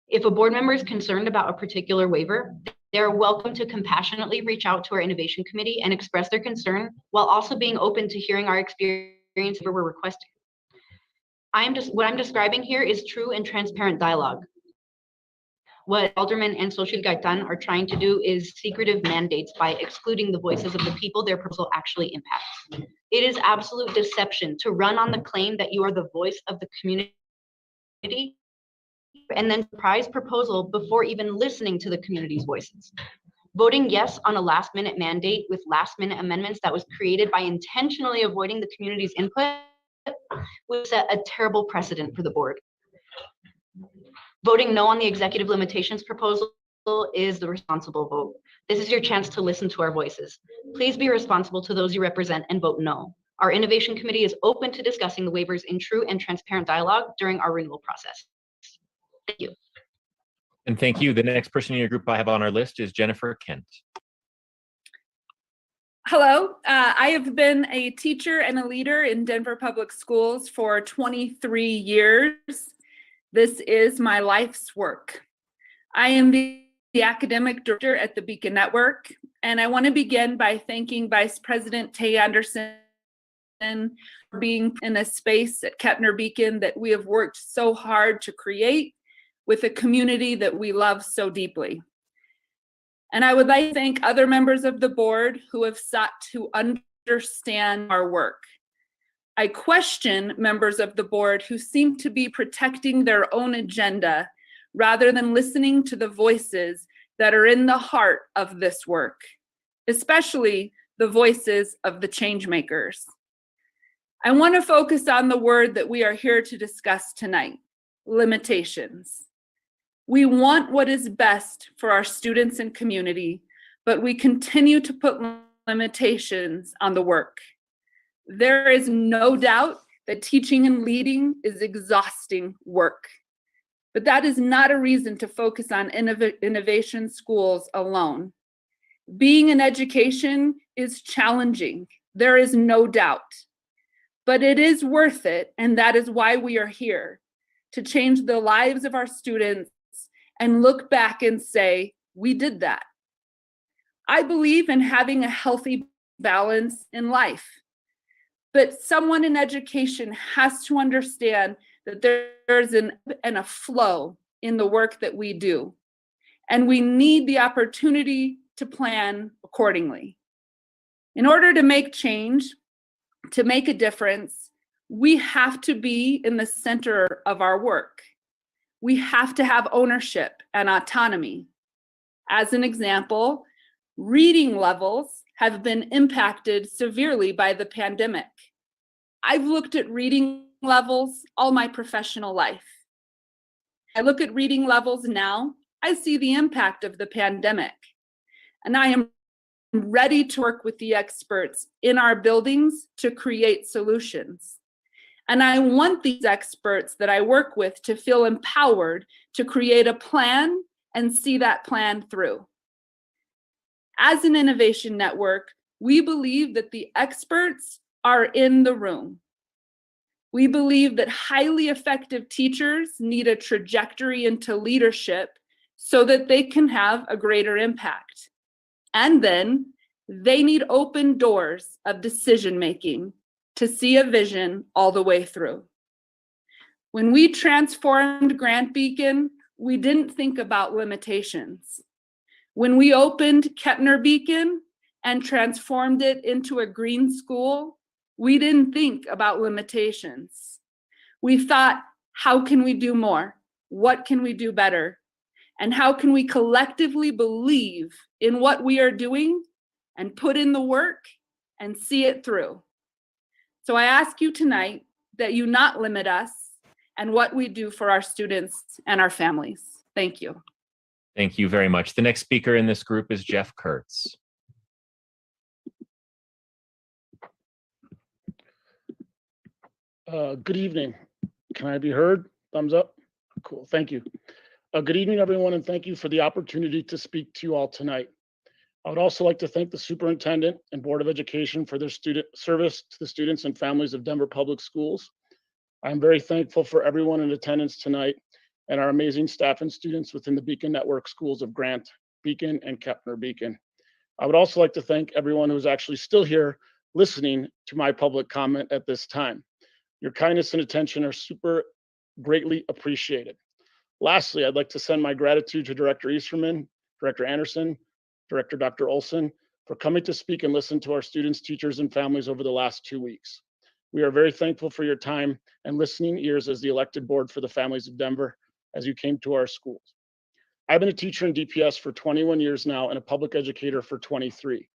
If a board member is concerned about a particular waiver, they are welcome to compassionately reach out to our innovation committee and express their concern while also being open to hearing our experience where we're requesting. What I'm describing here is true and transparent dialogue. What Alderman and Xochitl Gaitan are trying to do is secretive mandates by excluding the voices of the people their proposal actually impacts. It is absolute deception to run on the claim that you are the voice of the community and then surprise proposal before even listening to the community's voices. Voting yes on a last-minute mandate with last-minute amendments that was created by intentionally avoiding the community's input would set a terrible precedent for the board. Voting no on the executive limitations proposal is the responsible vote. This is your chance to listen to our voices. Please be responsible to those you represent and vote no. Our innovation committee is open to discussing the waivers in true and transparent dialogue during our renewal process. Thank you. And thank you. The next person in your group I have on our list is Jennifer Kent. Hello, I have been a teacher and a leader in Denver Public Schools for 23 years. This is my life's work. I am the academic director at the Beacon Network, and I want to begin by thanking Vice President Tay Anderson for being in a space at Kettner Beacon that we have worked so hard to create with a community that we love so deeply. And I would like to thank other members of the board who have sought to understand our work. I question members of the board who seem to be protecting their own agenda rather than listening to the voices that are in the heart of this work, especially the voices of the change makers. I want to focus on the word that we are here to discuss tonight, limitations. We want what is best for our students and community, but we continue to put limitations on the work. There is no doubt that teaching and leading is exhausting work, but that is not a reason to focus on innovation schools alone. Being in education is challenging, there is no doubt, but it is worth it, and that is why we are here, to change the lives of our students and look back and say, we did that. I believe in having a healthy balance in life. But someone in education has to understand that there's an ebb and a flow in the work that we do. And we need the opportunity to plan accordingly. In order to make change, to make a difference, we have to be in the center of our work. We have to have ownership and autonomy. As an example, reading levels have been impacted severely by the pandemic. I've looked at reading levels all my professional life. I look at reading levels now, I see the impact of the pandemic, and I am ready to work with the experts in our buildings to create solutions. And I want these experts that I work with to feel empowered to create a plan and see that plan through. As an innovation network, we believe that the experts are in the room. We believe that highly effective teachers need a trajectory into leadership so that they can have a greater impact. And then they need open doors of decision-making to see a vision all the way through. When we transformed Grant Beacon, we didn't think about limitations. When we opened Kettner Beacon and transformed it into a green school, we didn't think about limitations. We thought, how can we do more? What can we do better? And how can we collectively believe in what we are doing and put in the work and see it through? So I ask you tonight that you not limit us and what we do for our students and our families. Thank you. Thank you very much. The next speaker in this group is Jeff Kurtz. Good evening. Can I be heard? Thumbs up. Cool. Thank you. Good evening, everyone, and thank you for the opportunity to speak to you all tonight. I would also like to thank the Superintendent and Board of Education for their service to the students and families of Denver Public Schools. I'm very thankful for everyone in attendance tonight and our amazing staff and students within the Beacon Network schools of Grant, Beacon, and Kettner Beacon. I would also like to thank everyone who's actually still here listening to my public comment at this time. Your kindness and attention are super greatly appreciated. Lastly, I'd like to send my gratitude to Director Easterman, Director Anderson, Director Dr. Olson for coming to speak and listen to our students, teachers, and families over the last 2 weeks. We are very thankful for your time and listening ears as the elected board for the families of Denver as you came to our schools. I've been a teacher in DPS for 21 years now and a public educator for 23.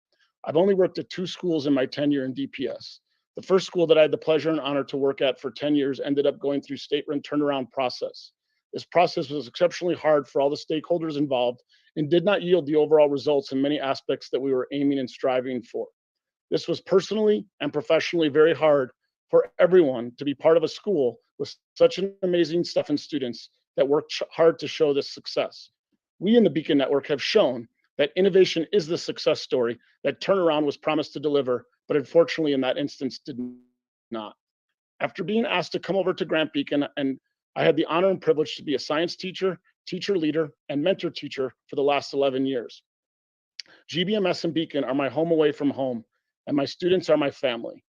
I've only worked at 2 schools in my tenure in DPS. The first school that I had the pleasure and honor to work at for 10 years ended up going through state-run turnaround process. This process was exceptionally hard for all the stakeholders involved and did not yield the overall results in many aspects that we were aiming and striving for. This was personally and professionally very hard for everyone to be part of a school with such an amazing staff and students that worked hard to show this success. We in the Beacon Network have shown that innovation is the success story that turnaround was promised to deliver, but unfortunately in that instance did not. After being asked to come over to Grant Beacon, and I had the honor and privilege to be a science teacher, teacher leader, and mentor teacher for the last 11 years. GBMS and Beacon are my home away from home, and my students are my family.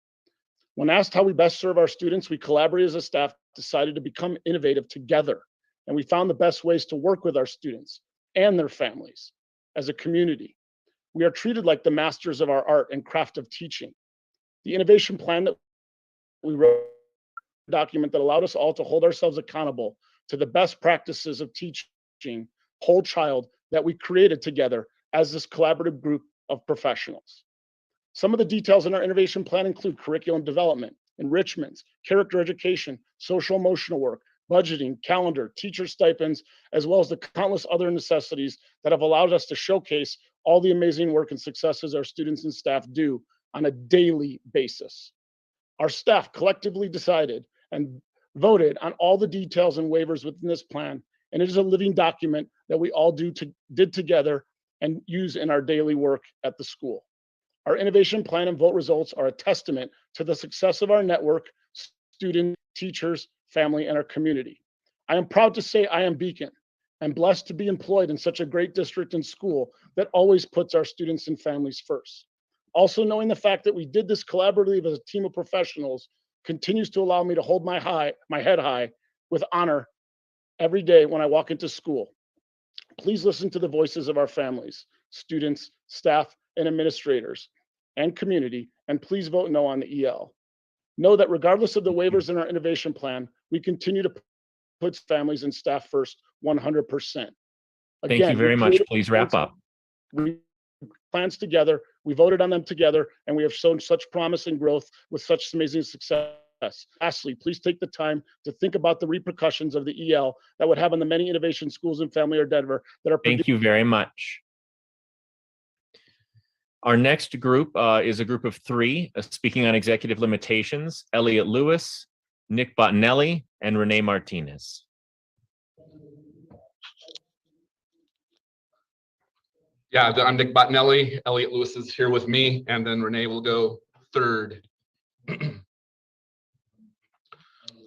When asked how we best serve our students, we collaborated as a staff, decided to become innovative together, and we found the best ways to work with our students and their families as a community. We are treated like the masters of our art and craft of teaching. The innovation plan that we wrote, a document that allowed us all to hold ourselves accountable to the best practices of teaching whole child that we created together as this collaborative group of professionals. Some of the details in our innovation plan include curriculum development, enrichments, character education, social emotional work, budgeting, calendar, teacher stipends, as well as the countless other necessities that have allowed us to showcase all the amazing work and successes our students and staff do on a daily basis. Our staff collectively decided and voted on all the details and waivers within this plan, and it is a living document that we all did together and use in our daily work at the school. Our innovation plan and vote results are a testament to the success of our network, students, teachers, family, and our community. I am proud to say I am Beacon and blessed to be employed in such a great district and school that always puts our students and families first. Also, knowing the fact that we did this collaboratively as a team of professionals continues to allow me to hold my head high with honor every day when I walk into school. Please listen to the voices of our families, students, staff, and administrators, and community, and please vote no on the EL. Know that regardless of the waivers in our innovation plan, we continue to put families and staff first 100%. Thank you very much. Please wrap up. We plans together, we voted on them together, and we have shown such promise and growth with such amazing success. Lastly, please take the time to think about the repercussions of the EL that would have on the many innovation schools in family or Denver that are. Thank you very much. Our next group is a group of 3 speaking on executive limitations: Elliot Lewis, Nick Bottinelli, and Renee Martinez. Yeah, I'm Nick Bottinelli. Elliot Lewis is here with me, and then Renee will go third.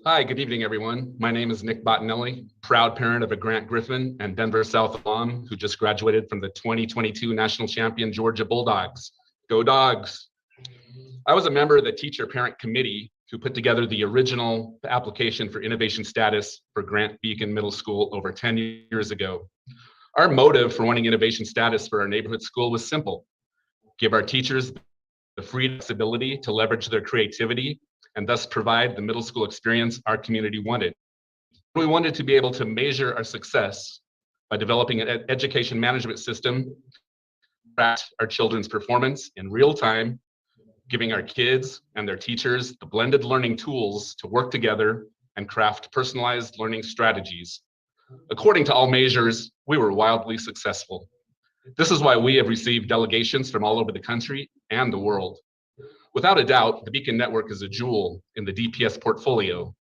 Hi, good evening, everyone. My name is Nick Bottinelli, proud parent of a Grant Griffin and Denver South alum who just graduated from the 2022 national champion Georgia Bulldogs. Go Dogs! I was a member of the teacher parent committee who put together the original application for innovation status for Grant Beacon Middle School over 10 years ago. Our motive for wanting innovation status for our neighborhood school was simple: give our teachers the flexibility to leverage their creativity and thus provide the middle school experience our community wanted. We wanted to be able to measure our success by developing an education management system to track our children's performance in real time, giving our kids and their teachers the blended learning tools to work together and craft personalized learning strategies. According to all measures, we were wildly successful. This is why we have received delegations from all over the country and the world. Without a doubt, the Beacon Network is a jewel in the DPS portfolio.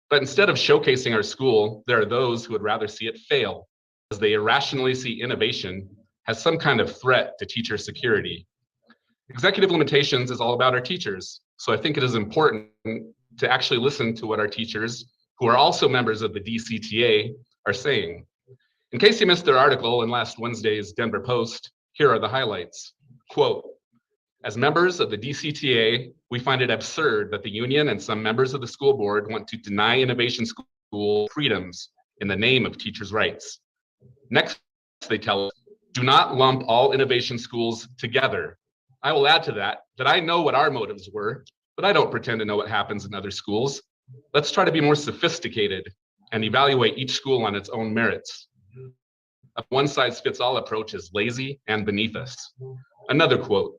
But instead of showcasing our school, there are those who would rather see it fail, as they irrationally see innovation as some kind of threat to teacher security. Executive limitations is all about our teachers, so I think it is important to actually listen to what our teachers, who are also members of the DCTA, are saying. In case you missed their article in last Wednesday's Denver Post, here are the highlights. Quote, as members of the DCTA, we find it absurd that the union and some members of the school board want to deny innovation school freedoms in the name of teachers' rights. Next, they tell us, do not lump all innovation schools together. I will add to that I know what our motives were, but I don't pretend to know what happens in other schools. Let's try to be more sophisticated and evaluate each school on its own merits. A one-size-fits-all approach is lazy and beneath us. Another quote,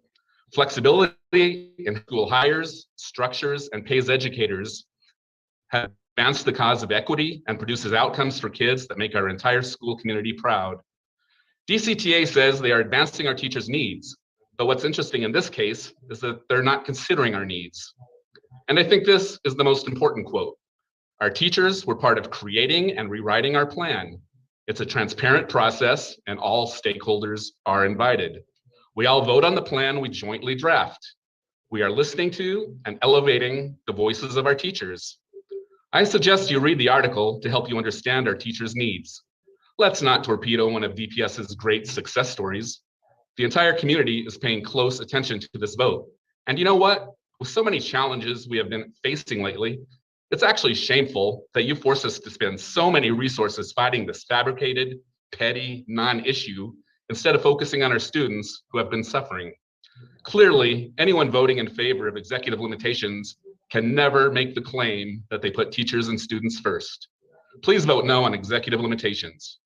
flexibility in school hires, structures, and pays educators have advanced the cause of equity and produces outcomes for kids that make our entire school community proud. DCTA says they are advancing our teachers' needs, but what's interesting in this case is that they're not considering our needs. And I think this is the most important quote. Our teachers were part of creating and rewriting our plan. It's a transparent process and all stakeholders are invited. We all vote on the plan we jointly draft. We are listening to and elevating the voices of our teachers. I suggest you read the article to help you understand our teachers' needs. Let's not torpedo one of DPS's great success stories. The entire community is paying close attention to this vote. And you know what? With so many challenges we have been facing lately, it's actually shameful that you force us to spend so many resources fighting this fabricated, petty, non-issue instead of focusing on our students who have been suffering. Clearly, anyone voting in favor of executive limitations can never make the claim that they put teachers and students first. Please vote no on executive limitations.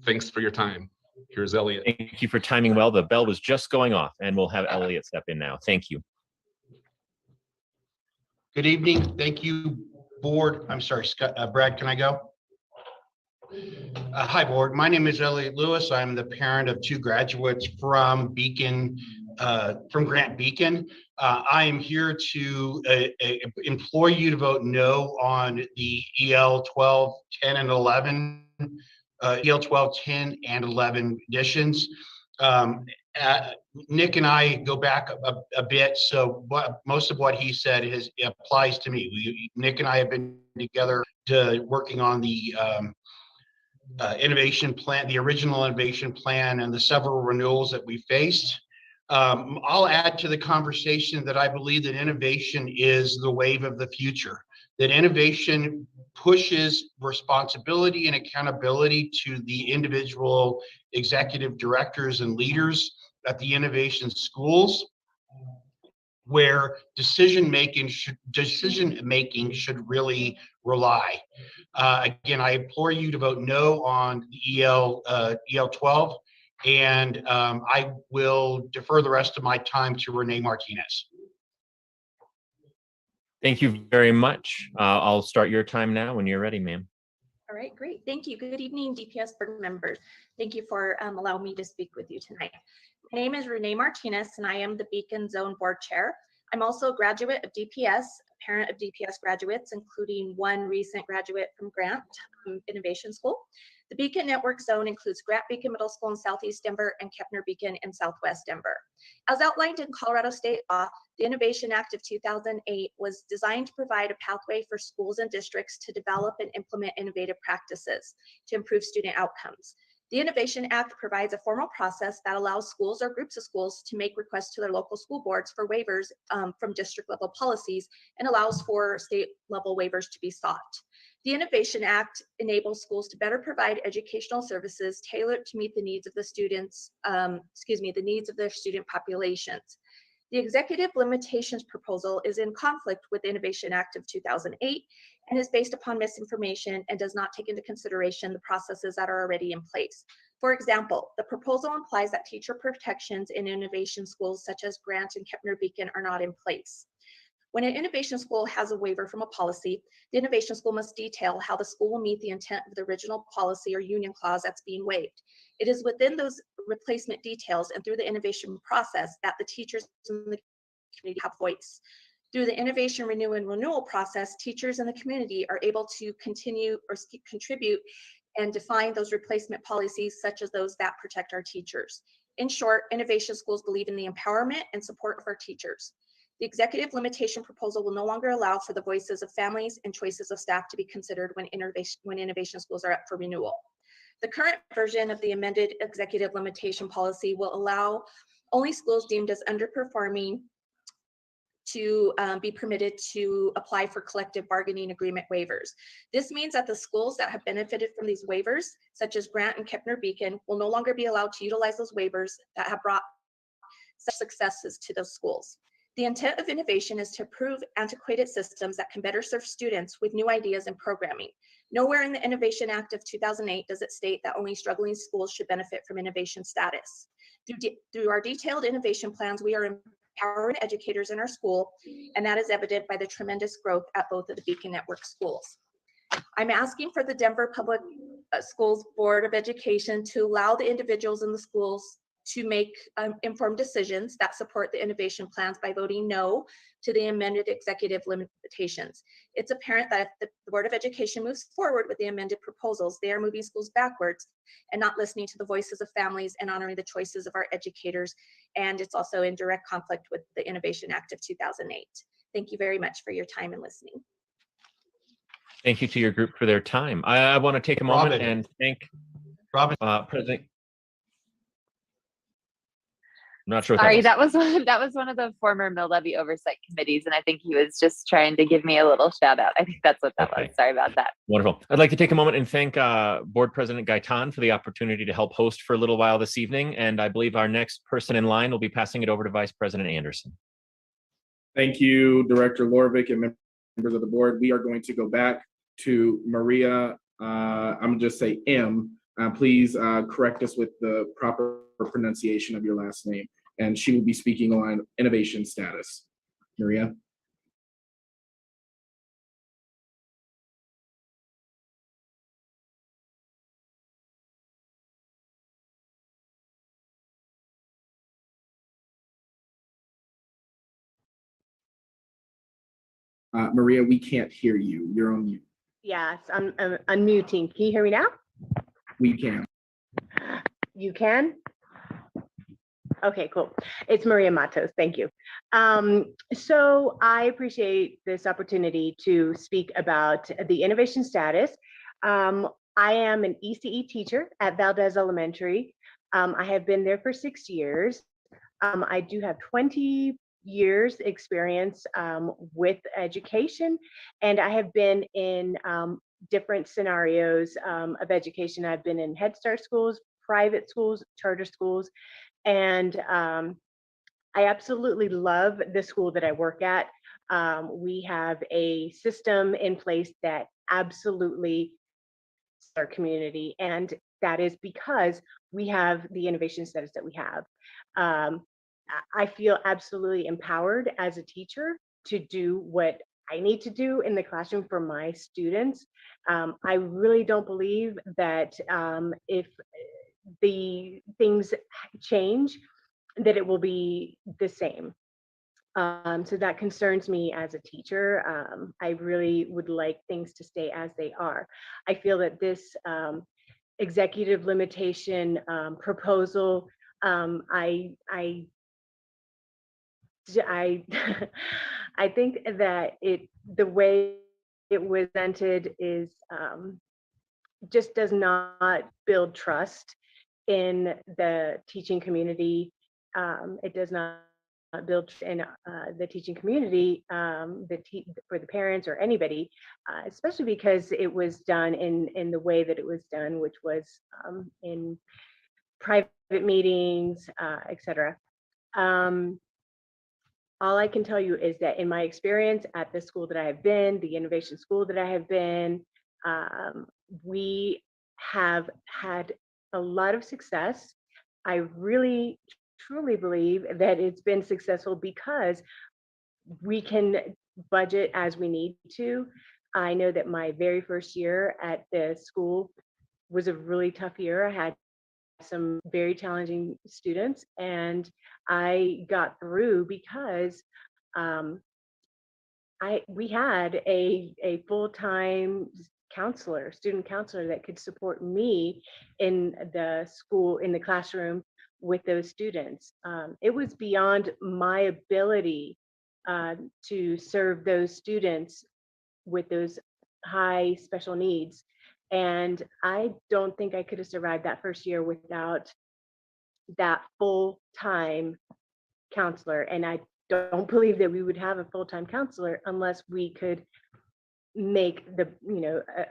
Thanks for your time. Here's Elliot. Thank you for timing well. The bell was just going off, and we'll have Elliot step in now. Thank you. Good evening. Thank you, board. I'm sorry, Scott, Brad, can I go? Hi, board. My name is Elliot Lewis. I'm the parent of two graduates from Beacon, from Grant Beacon. I am here to implore you to vote no on the EL 12, 10, and 11, EL 12, 10, and 11 additions. Nick and I go back a bit, so most of what he said applies to me. Nick and I have been together working on the innovation plan, the original innovation plan, and the several renewals that we faced. I'll add to the conversation that I believe that innovation is the wave of the future, that innovation pushes responsibility and accountability to the individual executive directors and leaders at the innovation schools, where decision making should really rely. Again, I implore you to vote no on the EL 12, and I will defer the rest of my time to Renee Martinez. Thank you very much. I'll start your time now when you're ready, ma'am. All right, great. Thank you. Good evening, DPS board members. Thank you for allowing me to speak with you tonight. My name is Renee Martinez, and I am the Beacon Zone Board Chair. I'm also a graduate of DPS parent of DPS graduates, including one recent graduate from Grant Innovation School. The Beacon Network Zone includes Grant Beacon Middle School in Southeast Denver and Kepner Beacon in Southwest Denver. As outlined in Colorado State law, the Innovation Act of 2008 was designed to provide a pathway for schools and districts to develop and implement innovative practices to improve student outcomes. The Innovation Act provides a formal process that allows schools or groups of schools to make requests to their local school boards for waivers from district level policies and allows for state level waivers to be sought. The Innovation Act enables schools to better provide educational services tailored to meet the needs of the students, the needs of their student populations. The executive limitations proposal is in conflict with the Innovation Act of 2008 and is based upon misinformation and does not take into consideration the processes that are already in place. For example, the proposal implies that teacher protections in innovation schools such as Grant and Kepner Beacon are not in place. When an innovation school has a waiver from a policy, the innovation school must detail how the school will meet the intent of the original policy or union clause that's being waived. It is within those replacement details and through the innovation process that the teachers in the community have voice. Through the innovation renew and renewal process, teachers in the community are able to continue or contribute and define those replacement policies such as those that protect our teachers. In short, innovation schools believe in the empowerment and support of our teachers. The executive limitation proposal will no longer allow for the voices of families and choices of staff to be considered when innovation schools are up for renewal. The current version of the amended executive limitation policy will allow only schools deemed as underperforming to be permitted to apply for collective bargaining agreement waivers. This means that the schools that have benefited from these waivers, such as Grant and Kepner Beacon, will no longer be allowed to utilize those waivers that have brought such successes to those schools. The intent of innovation is to improve antiquated systems that can better serve students with new ideas and programming. Nowhere in the Innovation Act of 2008 does it state that only struggling schools should benefit from innovation status. Through our detailed innovation plans, we are empowering educators in our school, and that is evident by the tremendous growth at both of the Beacon Network schools. I'm asking for the Denver Public Schools Board of Education to allow the individuals in the schools to make informed decisions that support the innovation plans by voting no to the amended executive limitations. It's apparent that if the Board of Education moves forward with the amended proposals, they are moving schools backwards and not listening to the voices of families and honoring the choices of our educators. And it's also in direct conflict with the Innovation Act of 2008. Thank you very much for your time and listening. Thank you to your group for their time. I want to take a moment and thank President. I'm not sure. Sorry, that was one of the former mill levy oversight committees, and I think he was just trying to give me a little shout out. I think that's what that was. Sorry about that. Wonderful. I'd like to take a moment and thank Board President Gaitan for the opportunity to help host for a little while this evening, and I believe our next person in line will be passing it over to Vice President Anderson. Thank you, Director Lorvik and members of the board. We are going to go back to Maria. I'm going to just say M. Please correct us with the proper pronunciation of your last name. And she will be speaking on innovation status. Maria. Maria, we can't hear you. You're on mute. Yes, I'm unmuting. Can you hear me now? We can. You can? Okay, cool. It's Maria Matos. Thank you. So I appreciate this opportunity to speak about the innovation status. I am an ECE teacher at Valdez Elementary. I have been there for 6 years. I do have 20 years experience with education, and I have been in different scenarios of education. I've been in Head Start schools, private schools, charter schools, and I absolutely love the school that I work at. We have a system in place that absolutely serves our community, and that is because we have the innovation status that we have. I feel absolutely empowered as a teacher to do what I need to do in the classroom for my students. I really don't believe that if the things change, that it will be the same. So that concerns me as a teacher. I really would like things to stay as they are. I feel that this executive limitation proposal, I I think that the way it was presented is just does not build trust in the teaching community. It does not build in the teaching community, for the parents or anybody, especially because it was done in the way that it was done, which was in private meetings, etc. All I can tell you is that in my experience at the school that I have been, the innovation school that I have been, we have had a lot of success. I really, truly believe that it's been successful because we can budget as we need to. I know that my very first year at the school was a really tough year. I had some very challenging students, and I got through because we had a full-time counselor, student counselor, that could support me in the school, in the classroom with those students. It was beyond my ability to serve those students with those high special needs. And I don't think I could have survived that first year without that full-time counselor. And I don't believe that we would have a full-time counselor unless we could make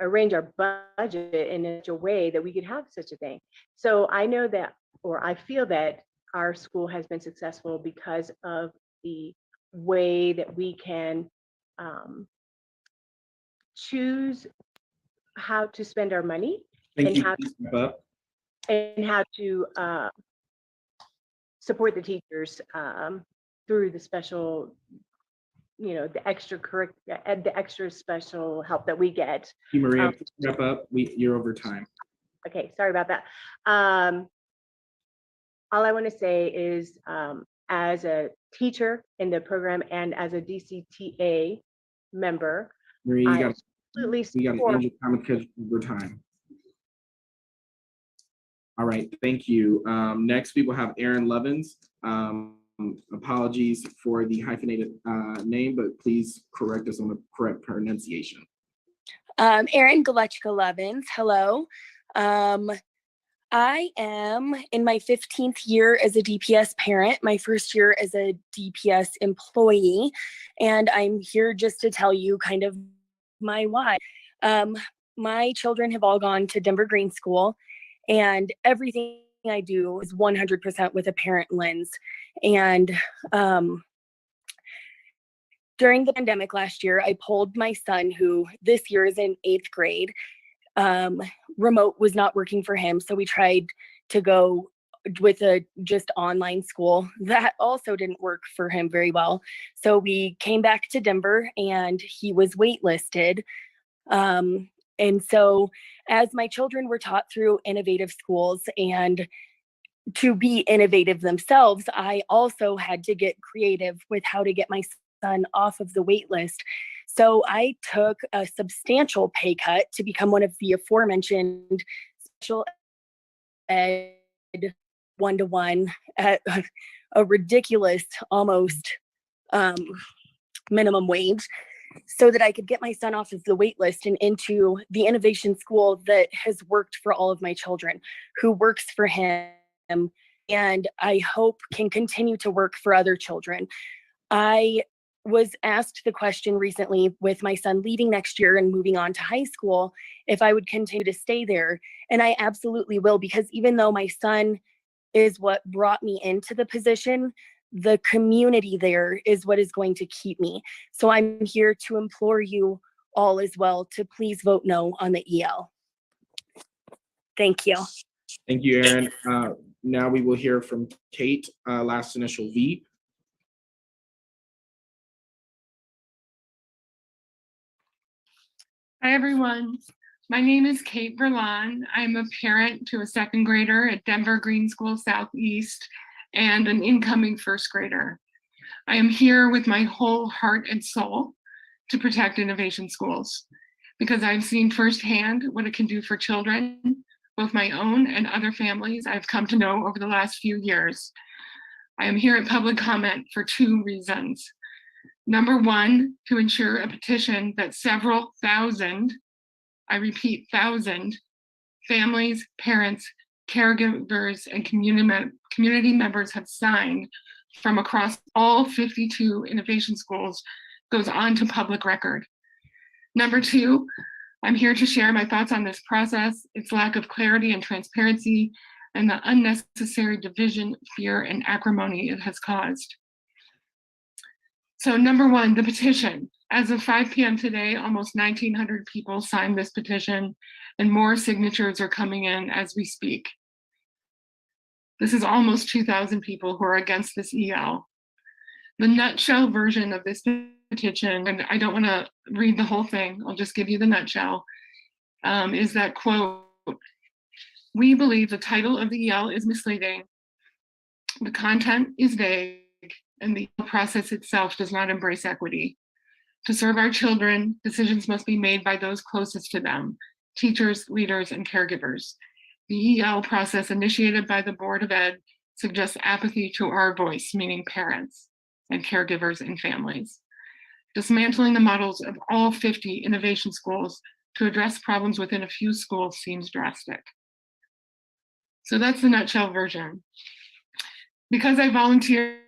arrange our budget in such a way that we could have such a thing. So I know that, or I feel that our school has been successful because of the way that we can choose how to spend our money and how to support the teachers through the special, the extra special help that we get. Maria, wrap up. You're over time. Okay, sorry about that. All I want to say is, as a teacher in the program and as a DCTA member, Maria, you got to end your time because we're time. All right, thank you. Next, we will have Aaron Levins. Apologies for the hyphenated name, but please correct us on the correct pronunciation. Erin Galechka Levins, hello. I am in my 15th year as a DPS parent, my first year as a DPS employee, and I'm here just to tell you kind of my why. My children have all gone to Denver Green School, and everything I do is 100% with a parent lens. And during the pandemic last year, I pulled my son, who this year is in 8th grade. Remote was not working for him, so we tried to go with a just online school. That also didn't work for him very well. So we came back to Denver, and he was waitlisted. And so as my children were taught through innovative schools and to be innovative themselves, I also had to get creative with how to get my son off of the wait list. So I took a substantial pay cut to become one of the aforementioned special ed one-to-one at a ridiculous, almost minimum wage, so that I could get my son off of the wait list and into the innovation school that has worked for all of my children, who works for him, and I hope can continue to work for other children. I was asked the question recently, with my son leaving next year and moving on to high school, if I would continue to stay there. And I absolutely will, because even though my son is what brought me into the position, the community there is what is going to keep me. So I'm here to implore you all as well to please vote no on the EL. Thank you. Thank you, Erin. Now we will hear from Kate, last initial V. Hi, everyone. My name is Kate Verlon. I'm a parent to a 2nd grader at Denver Green School Southeast and an incoming 1st grader. I am here with my whole heart and soul to protect innovation schools because I've seen firsthand what it can do for children, both my own and other families I've come to know over the last few years. I am here at public comment for 2 reasons. Number 1, to ensure a petition that several thousand, I repeat, thousand families, parents, caregivers, and community members have signed from across all 52 innovation schools goes on to public record. Number 2, I'm here to share my thoughts on this process, its lack of clarity and transparency, and the unnecessary division, fear, and acrimony it has caused. So number 1, the petition. As of 5 p.m. today, almost 1,900 people signed this petition, and more signatures are coming in as we speak. This is almost 2,000 people who are against this EL. The nutshell version of this petition, and I don't want to read the whole thing, I'll just give you the nutshell, is that, quote, "We believe the title of the EL is misleading, the content is vague, and the process itself does not embrace equity. To serve our children, decisions must be made by those closest to them, teachers, leaders, and caregivers. The EL process initiated by the Board of Ed suggests apathy to our voice, meaning parents and caregivers and families. Dismantling the models of all 50 innovation schools to address problems within a few schools seems drastic." So that's the nutshell version. Because I volunteered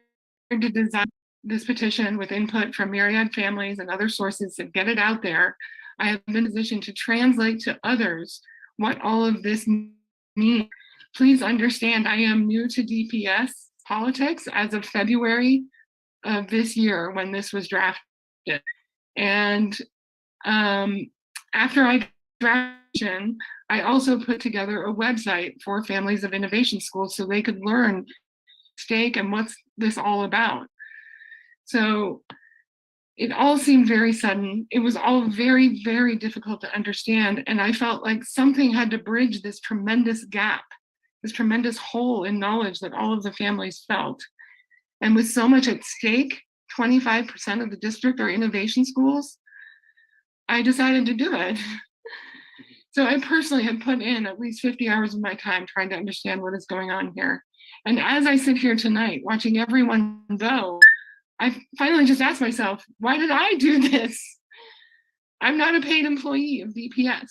to design this petition with input from myriad families and other sources to get it out there, I have been in a position to translate to others what all of this means. Please understand, I am new to DPS politics as of February of this year when this was drafted. And after I drafted, I also put together a website for families of innovation schools so they could learn stake and what's this all about. So it all seemed very sudden. It was all very, very difficult to understand. And I felt like something had to bridge this tremendous gap, this tremendous hole in knowledge that all of the families felt. And with so much at stake, 25% of the district are innovation schools, I decided to do it. So I personally have put in at least 50 hours of my time trying to understand what is going on here. And as I sit here tonight, watching everyone go, I finally just asked myself, why did I do this? I'm not a paid employee of DPS.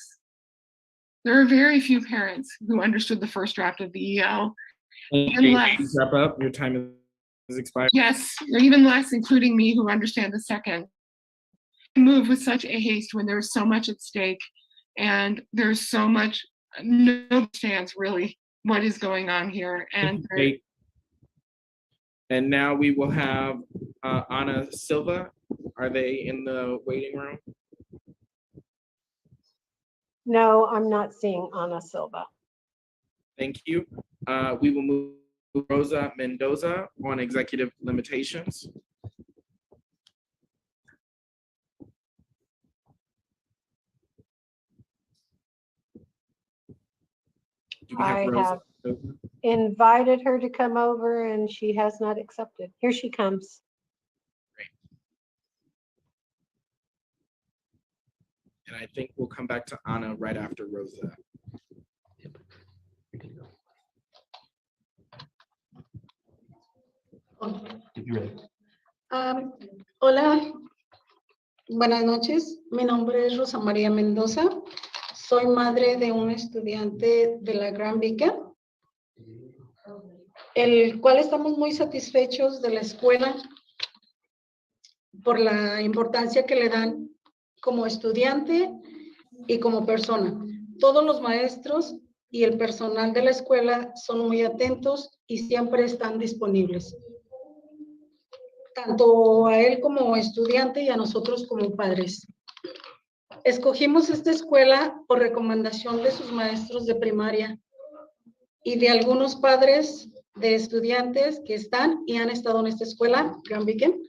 There are very few parents who understood the first draft of the EL. Even less. Please wrap up. Your time is expired. Yes, even less, including me, who understand the second. Move with such a haste when there's so much at stake and there's so much, no understands really what is going on here. And And now we will have Ana Silva. Are they in the waiting room? No, I'm not seeing Ana Silva. Thank you. We will move to Rosa Mendoza on executive limitations. Do we I Rosa have Mendoza? invited her to come over and she has not accepted. Here she comes. And I think we'll come back to Ana right after Rosa. Hola, buenas noches. Mi nombre es Rosa María Mendoza. Soy madre de un estudiante de la Grand Beacon, el cual estamos muy satisfechos de la escuela por la importancia que le dan como estudiante y como persona. Todos los maestros y el personal de la escuela son muy atentos y siempre están disponibles, tanto a él como estudiante y a nosotros como padres. Escogimos esta escuela por recomendación de sus maestros de primaria y de algunos padres de estudiantes que están y han estado en esta escuela, Grand Beacon.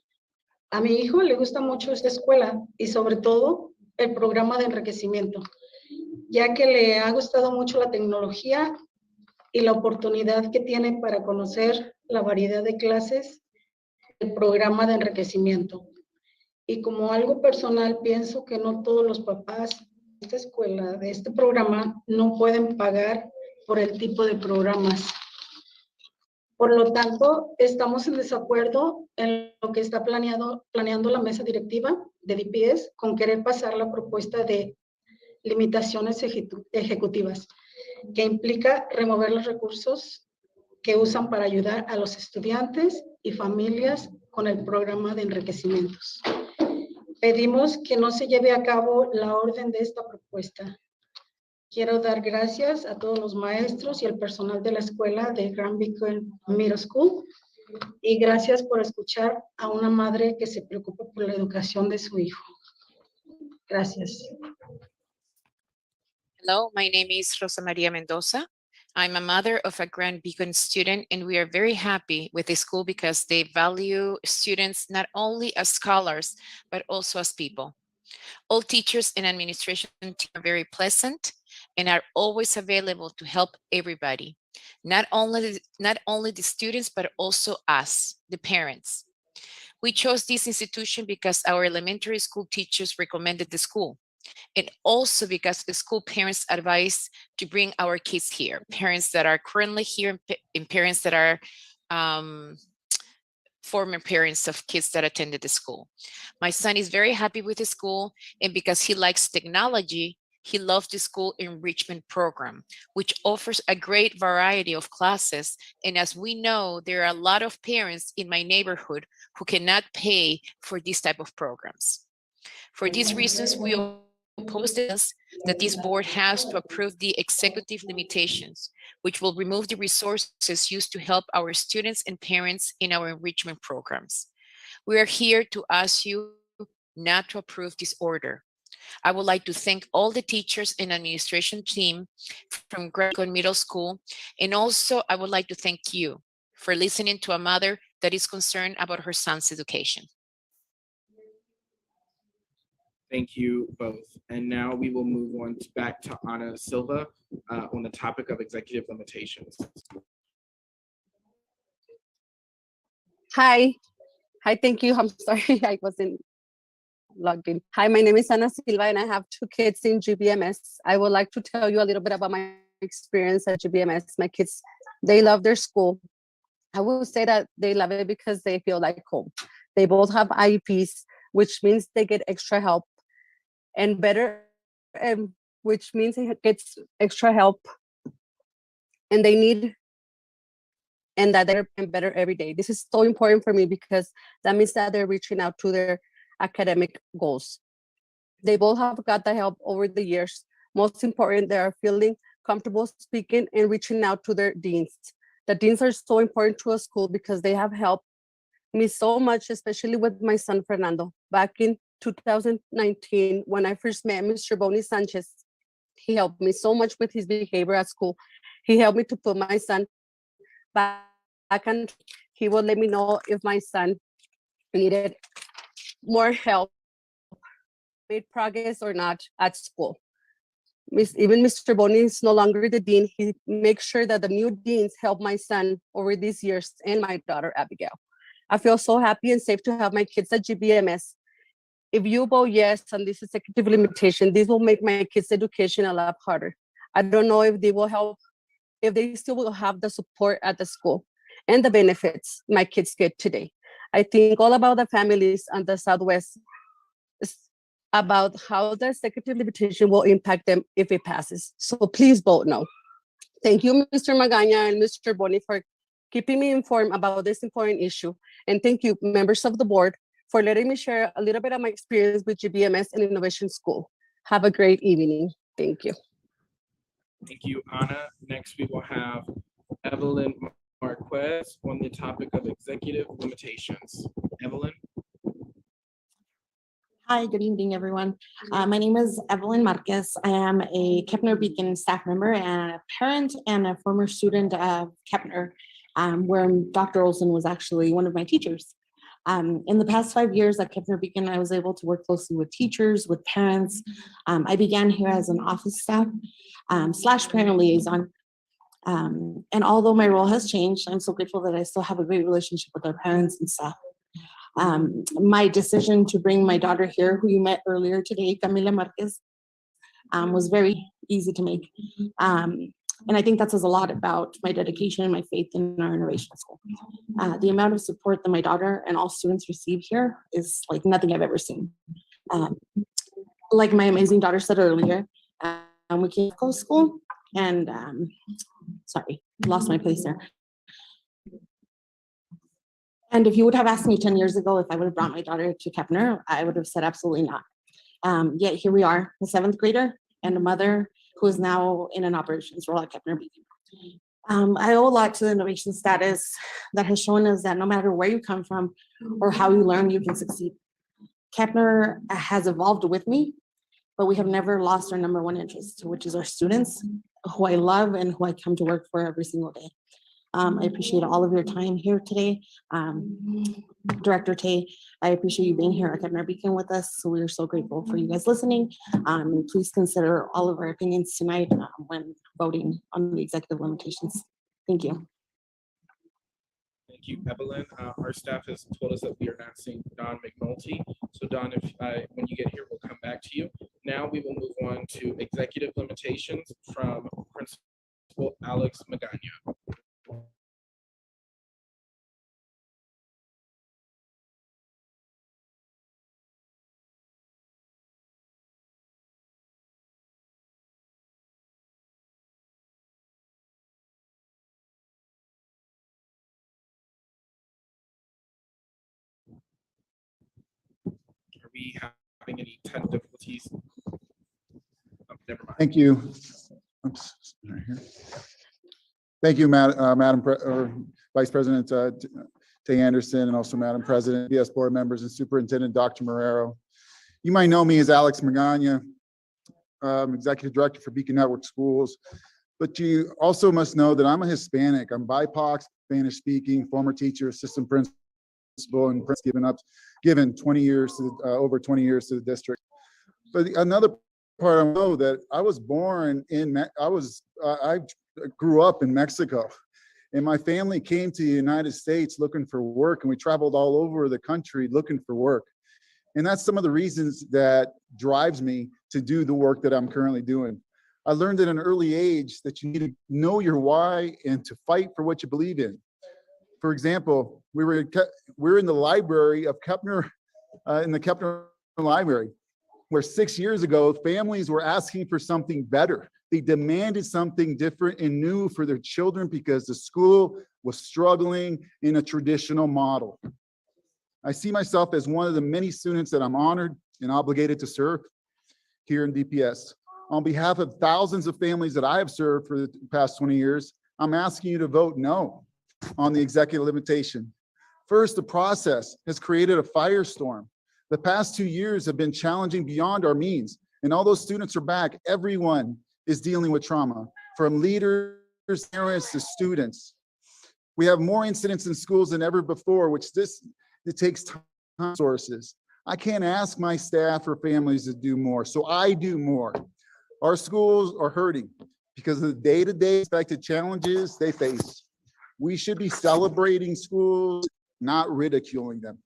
A mi hijo le gusta mucho esta escuela y sobre todo el programa de enriquecimiento, ya que le ha gustado mucho la tecnología y la oportunidad que tiene para conocer la variedad de clases programa de enriquecimiento. Y como algo personal, pienso que no todos los papás de esta escuela, de este programa, no pueden pagar por el tipo de programas. Por lo tanto, estamos en desacuerdo en lo que está planeando la mesa directiva de DPS con querer pasar la propuesta de limitaciones ejecutivas, que implica remover los recursos que usan para ayudar a los estudiantes y familias con el programa de enriquecimientos. Pedimos que no se lleve a cabo la orden de esta propuesta. Quiero dar gracias a todos los maestros y el personal de la escuela de Grand Beacon Middle School y gracias por escuchar a una madre que se preocupa por la educación de su hijo. Gracias. Hello, my name is Rosa Maria Mendoza. I'm a mother of a Grand Beacon student, and we are very happy with the school because they value students not only as scholars, but also as people. All teachers and administration team are very pleasant and are always available to help everybody, not only the students, but also us, the parents. We chose this institution because our elementary school teachers recommended the school, and also because the school parents advise to bring our kids here, parents that are currently here and parents that are former parents of kids that attended the school. My son is very happy with the school, and because he likes technology, he loves the school enrichment program, which offers a great variety of classes. And as we know, there are a lot of parents in my neighborhood who cannot pay for these type of programs. For these reasons, we oppose this, that this board has to approve the executive limitations, which will remove the resources used to help our students and parents in our enrichment programs. We are here to ask you not to approve this order. I would like to thank all the teachers and administration team from Grand Beacon Middle School, and also I would like to thank you for listening to a mother that is concerned about her son's education. Thank you both. And now we will move on back to Ana Silva on the topic of executive limitations. Hi, thank you. I'm sorry, I wasn't logged in. Hi, my name is Ana Silva and I have 2 kids in GBMS. I would like to tell you a little bit about my experience at GBMS. My kids, they love their school. I will say that they love it because they feel like home. They both have IEPs, which means they get extra help and better, which means it gets extra help and they need, and that they're better every day. This is so important for me because that means that they're reaching out to their academic goals. They both have got the help over the years. Most important, they are feeling comfortable speaking and reaching out to their deans. The deans are so important to a school because they have helped me so much, especially with my son, Fernando. Back in 2019, when I first met Mr. Boni Sanchez, he helped me so much with his behavior at school. He helped me to put my son back and he would let me know if my son needed more help, made progress or not at school. Even Mr. Boni is no longer the dean. He makes sure that the new deans help my son over these years and my daughter, Abigail. I feel so happy and safe to have my kids at GBMS. If you vote yes on this executive limitation, this will make my kids' education a lot harder. I don't know if they will help, if they still will have the support at the school and the benefits my kids get today. I think all about the families on the Southwest, about how the executive limitation will impact them if it passes. So please vote no. Thank you, Mr. Magaña and Mr. Boni, for keeping me informed about this important issue. And thank you, members of the board, for letting me share a little bit of my experience with GBMS and Innovation School. Have a great evening. Thank you. Thank you, Ana. Next, we will have Evelyn Marquez on the topic of executive limitations. Evelyn. Hi, good evening, everyone. My name is Evelyn Marquez. I am a Kepner Beacon staff member and a parent and a former student of Kepner, where Dr. Olson was actually one of my teachers. In the past 5 years at Kepner Beacon, I was able to work closely with teachers, with parents. I began here as an office staff / parent liaison. And although my role has changed, I'm so grateful that I still have a great relationship with our parents and staff. My decision to bring my daughter here, who you met earlier today, Camila Marquez, was very easy to make. And I think that says a lot about my dedication and my faith in our innovation school. The amount of support that my daughter and all students receive here is like nothing I've ever seen. Like my amazing daughter said earlier, we came to school and sorry, lost my place there. And if you would have asked me 10 years ago if I would have brought my daughter to Kepner, I would have said absolutely not. Yet here we are, a 7th grader and a mother who is now in an operations role at Kepner Beacon. I owe a lot to the innovation status that has shown us that no matter where you come from or how you learn, you can succeed. Kepner has evolved with me, but we have never lost our #1 interest, which is our students, who I love and who I come to work for every single day. I appreciate all of your time here today. Director Tay, I appreciate you being here at Kepner Beacon with us. So we're so grateful for you guys listening. And please consider all of our opinions tonight when voting on the executive limitations. Thank you. Thank you, Evelyn. Our staff has told us that we are not seeing Don McNulty. So Don, if when you get here, we'll come back to you. Now we will move on to executive limitations from Principal Alex Magana. Are we having any tech difficulties? Never mind. Thank you. Oops, right here. Thank you, Madam Vice President Tay Anderson, and also Madam President, DPS board members, and Superintendent Dr. Marrero. You might know me as Alex Magana, Executive Director for Beacon Network Schools, but you also must know that I'm a Hispanic. I'm BIPOC, Spanish speaking, former teacher, assistant principal, and given 20 years to over 20 years to the district. But another part I know that I was born in, I grew up in Mexico, and my family came to the United States looking for work, and we traveled all over the country looking for work. And that's some of the reasons that drives me to do the work that I'm currently doing. I learned at an early age that you need to know your why and to fight for what you believe in. For example, we were in the library of Kepner, in the Kepner Library, where 6 years ago, families were asking for something better. They demanded something different and new for their children because the school was struggling in a traditional model. I see myself as one of the many students that I'm honored and obligated to serve here in DPS. On behalf of thousands of families that I have served for the past 20 years, I'm asking you to vote no on the executive limitation. First, the process has created a firestorm. The past 2 years have been challenging beyond our means, and although students are back, everyone is dealing with trauma, from leaders, parents, to students. We have more incidents in schools than ever before, it takes time and resources. I can't ask my staff or families to do more, so I do more. Our schools are hurting because of the day-to-day expected challenges they face. We should be celebrating schools, not ridiculing them.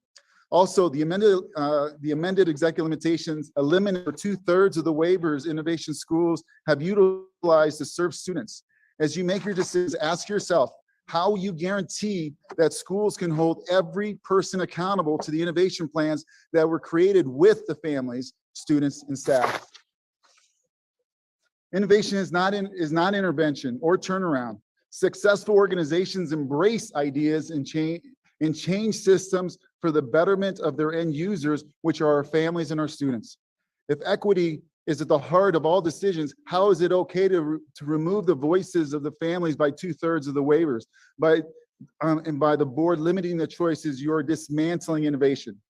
Also, the amended executive limitations eliminate 2/3 of the waivers innovation schools have utilized to serve students. As you make your decisions, ask yourself, how will you guarantee that schools can hold every person accountable to the innovation plans that were created with the families, students, and staff? Innovation is not intervention or turnaround. Successful organizations embrace ideas and change systems for the betterment of their end users, which are our families and our students. If equity is at the heart of all decisions, how is it okay to remove the voices of the families by 2/3 of the waivers? And by the board limiting the choices, you are dismantling innovation.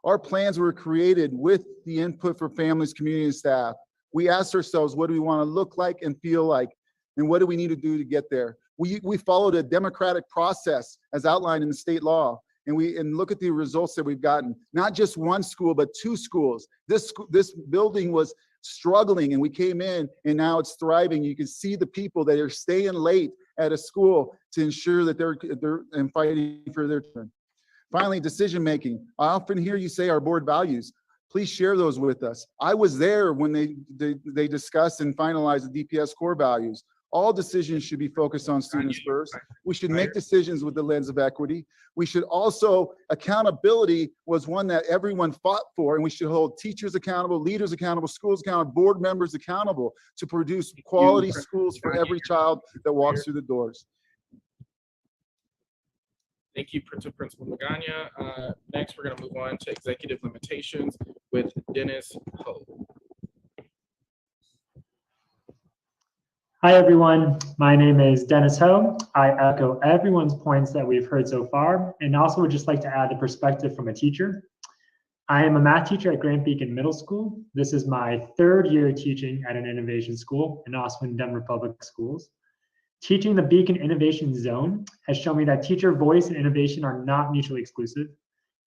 Our plans were created with the input for families, community, and staff. We asked ourselves, what do we want to look like and feel like? And what do we need to do to get there? We followed a democratic process as outlined in the state law. And look at the results that we've gotten. Not just one school, but 2 schools. This building was struggling, and we came in, and now it's thriving. You can see the people that are staying late at a school to ensure that they're fighting for their turn. Finally, decision-making. I often hear you say our board values. Please share those with us. I was there when they discussed and finalized the DPS core values. All decisions should be focused on students first. We should make decisions with the lens of equity. We should also, accountability was one that everyone fought for, and we should hold teachers accountable, leaders accountable, schools accountable, board members accountable to produce quality schools for every child that walks through the doors. Thank you, Principal Magana. Next, we're going to move on to executive limitations with Dennis Ho. Hi, everyone. My name is Dennis Ho. I echo everyone's points that we've heard so far, and also would just like to add the perspective from a teacher. I am a math teacher at Grant Beacon Middle School. This is my 3rd year teaching at an innovation school and also in Denver Public Schools. Teaching the Beacon Innovation Zone has shown me that teacher voice and innovation are not mutually exclusive.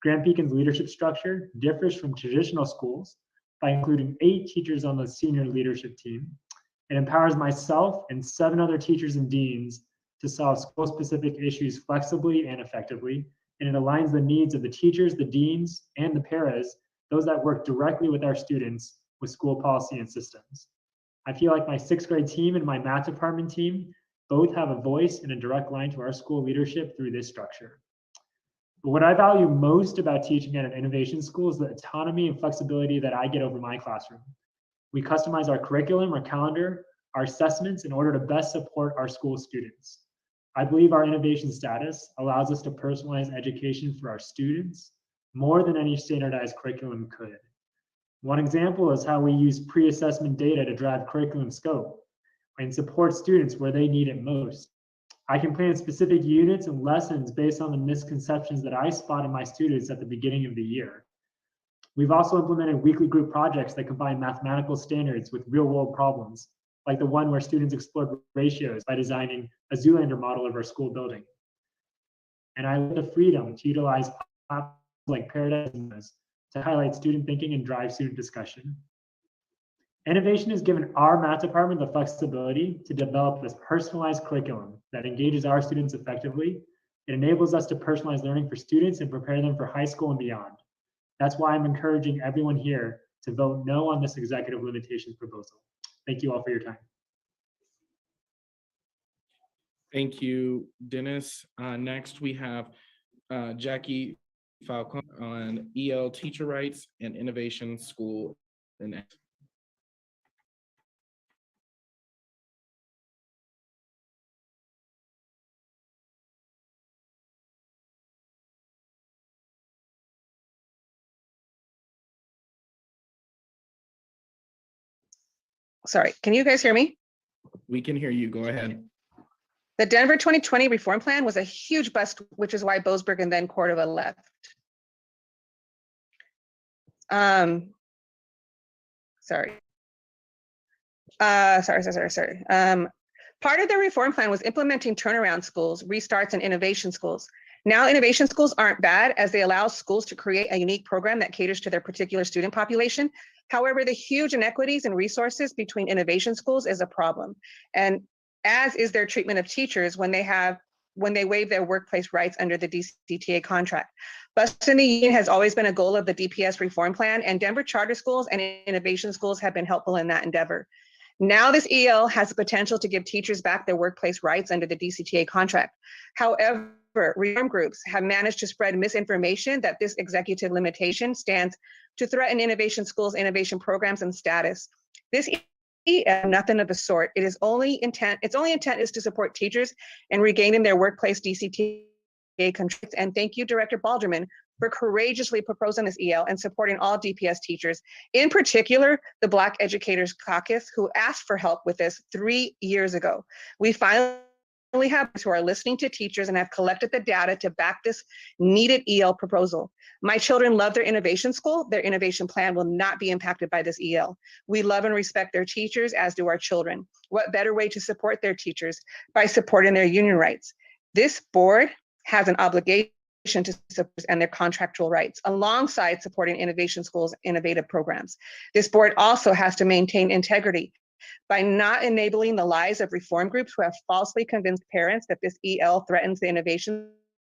Grant Beacon's leadership structure differs from traditional schools by including 8 teachers on the senior leadership team. It empowers myself and 7 other teachers and deans to solve school-specific issues flexibly and effectively, and it aligns the needs of the teachers, the deans, and the paras, those that work directly with our students, with school policy and systems. I feel like my 6th grade team and my math department team both have a voice and a direct line to our school leadership through this structure. But what I value most about teaching at an innovation school is the autonomy and flexibility that I get over my classroom. We customize our curriculum, our calendar, our assessments in order to best support our school students. I believe our innovation status allows us to personalize education for our students more than any standardized curriculum could. One example is how we use pre-assessment data to drive curriculum scope and support students where they need it most. I can plan specific units and lessons based on the misconceptions that I spot in my students at the beginning of the year. We've also implemented weekly group projects that combine mathematical standards with real-world problems, like the one where students explored ratios by designing a Zoolander model of our school building. And I have the freedom to utilize platforms like Paradigms to highlight student thinking and drive student discussion. Innovation has given our math department the flexibility to develop this personalized curriculum that engages our students effectively. It enables us to personalize learning for students and prepare them for high school and beyond. That's why I'm encouraging everyone here to vote no on this executive limitations proposal. Thank you all for your time. Thank you, Dennis. Next, we have Jackie Falcon on EL teacher rights and innovation school. Sorry, can you guys hear me? We can hear you. Go ahead. The Denver 2020 reform plan was a huge bust, which is why Boasberg and then Cordova left. Sorry. Part of the reform plan was implementing turnaround schools, restarts, and innovation schools. Now, innovation schools aren't bad as they allow schools to create a unique program that caters to their particular student population. However, the huge inequities in resources between innovation schools is a problem, and as is their treatment of teachers when they waive their workplace rights under the DCTA contract. Busting the union has always been a goal of the DPS reform plan, and Denver charter schools and innovation schools have been helpful in that endeavor. Now this EL has the potential to give teachers back their workplace rights under the DCTA contract. However, reform groups have managed to spread misinformation that this executive limitation stands to threaten innovation schools, innovation programs, and status. This EL, nothing of the sort. Its only intent is to support teachers in regaining their workplace DCTA contracts. And thank you, Director Balderman, for courageously proposing this EL and supporting all DPS teachers, in particular, the Black Educators Caucus, who asked for help with this 3 years ago. We finally have those who are listening to teachers and have collected the data to back this needed EL proposal. My children love their innovation school. Their innovation plan will not be impacted by this EL. We love and respect their teachers, as do our children. What better way to support their teachers by supporting their union rights? This board has an obligation to support and their contractual rights, alongside supporting innovation schools' innovative programs. This board also has to maintain integrity by not enabling the lies of reform groups who have falsely convinced parents that this EL threatens the innovation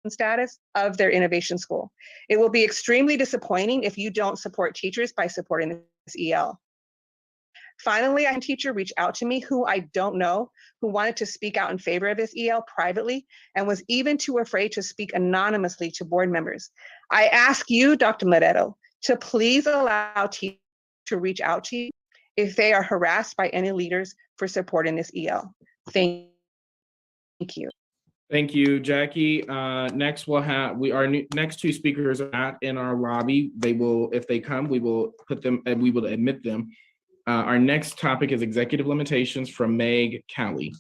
status of their innovation school. It will be extremely disappointing if you don't support teachers by supporting this EL. Finally, a teacher reached out to me who I don't know, who wanted to speak out in favor of this EL privately and was even too afraid to speak anonymously to board members. I ask you, Dr. Moreto, to please allow teachers to reach out to you if they are harassed by any leaders for supporting this EL. Thank you. Thank you, Jackie. Next we'll have, our next two speakers are not in our lobby. They will, if they come, we will put them and we will admit them. Our next topic is executive limitations from Meg Callie.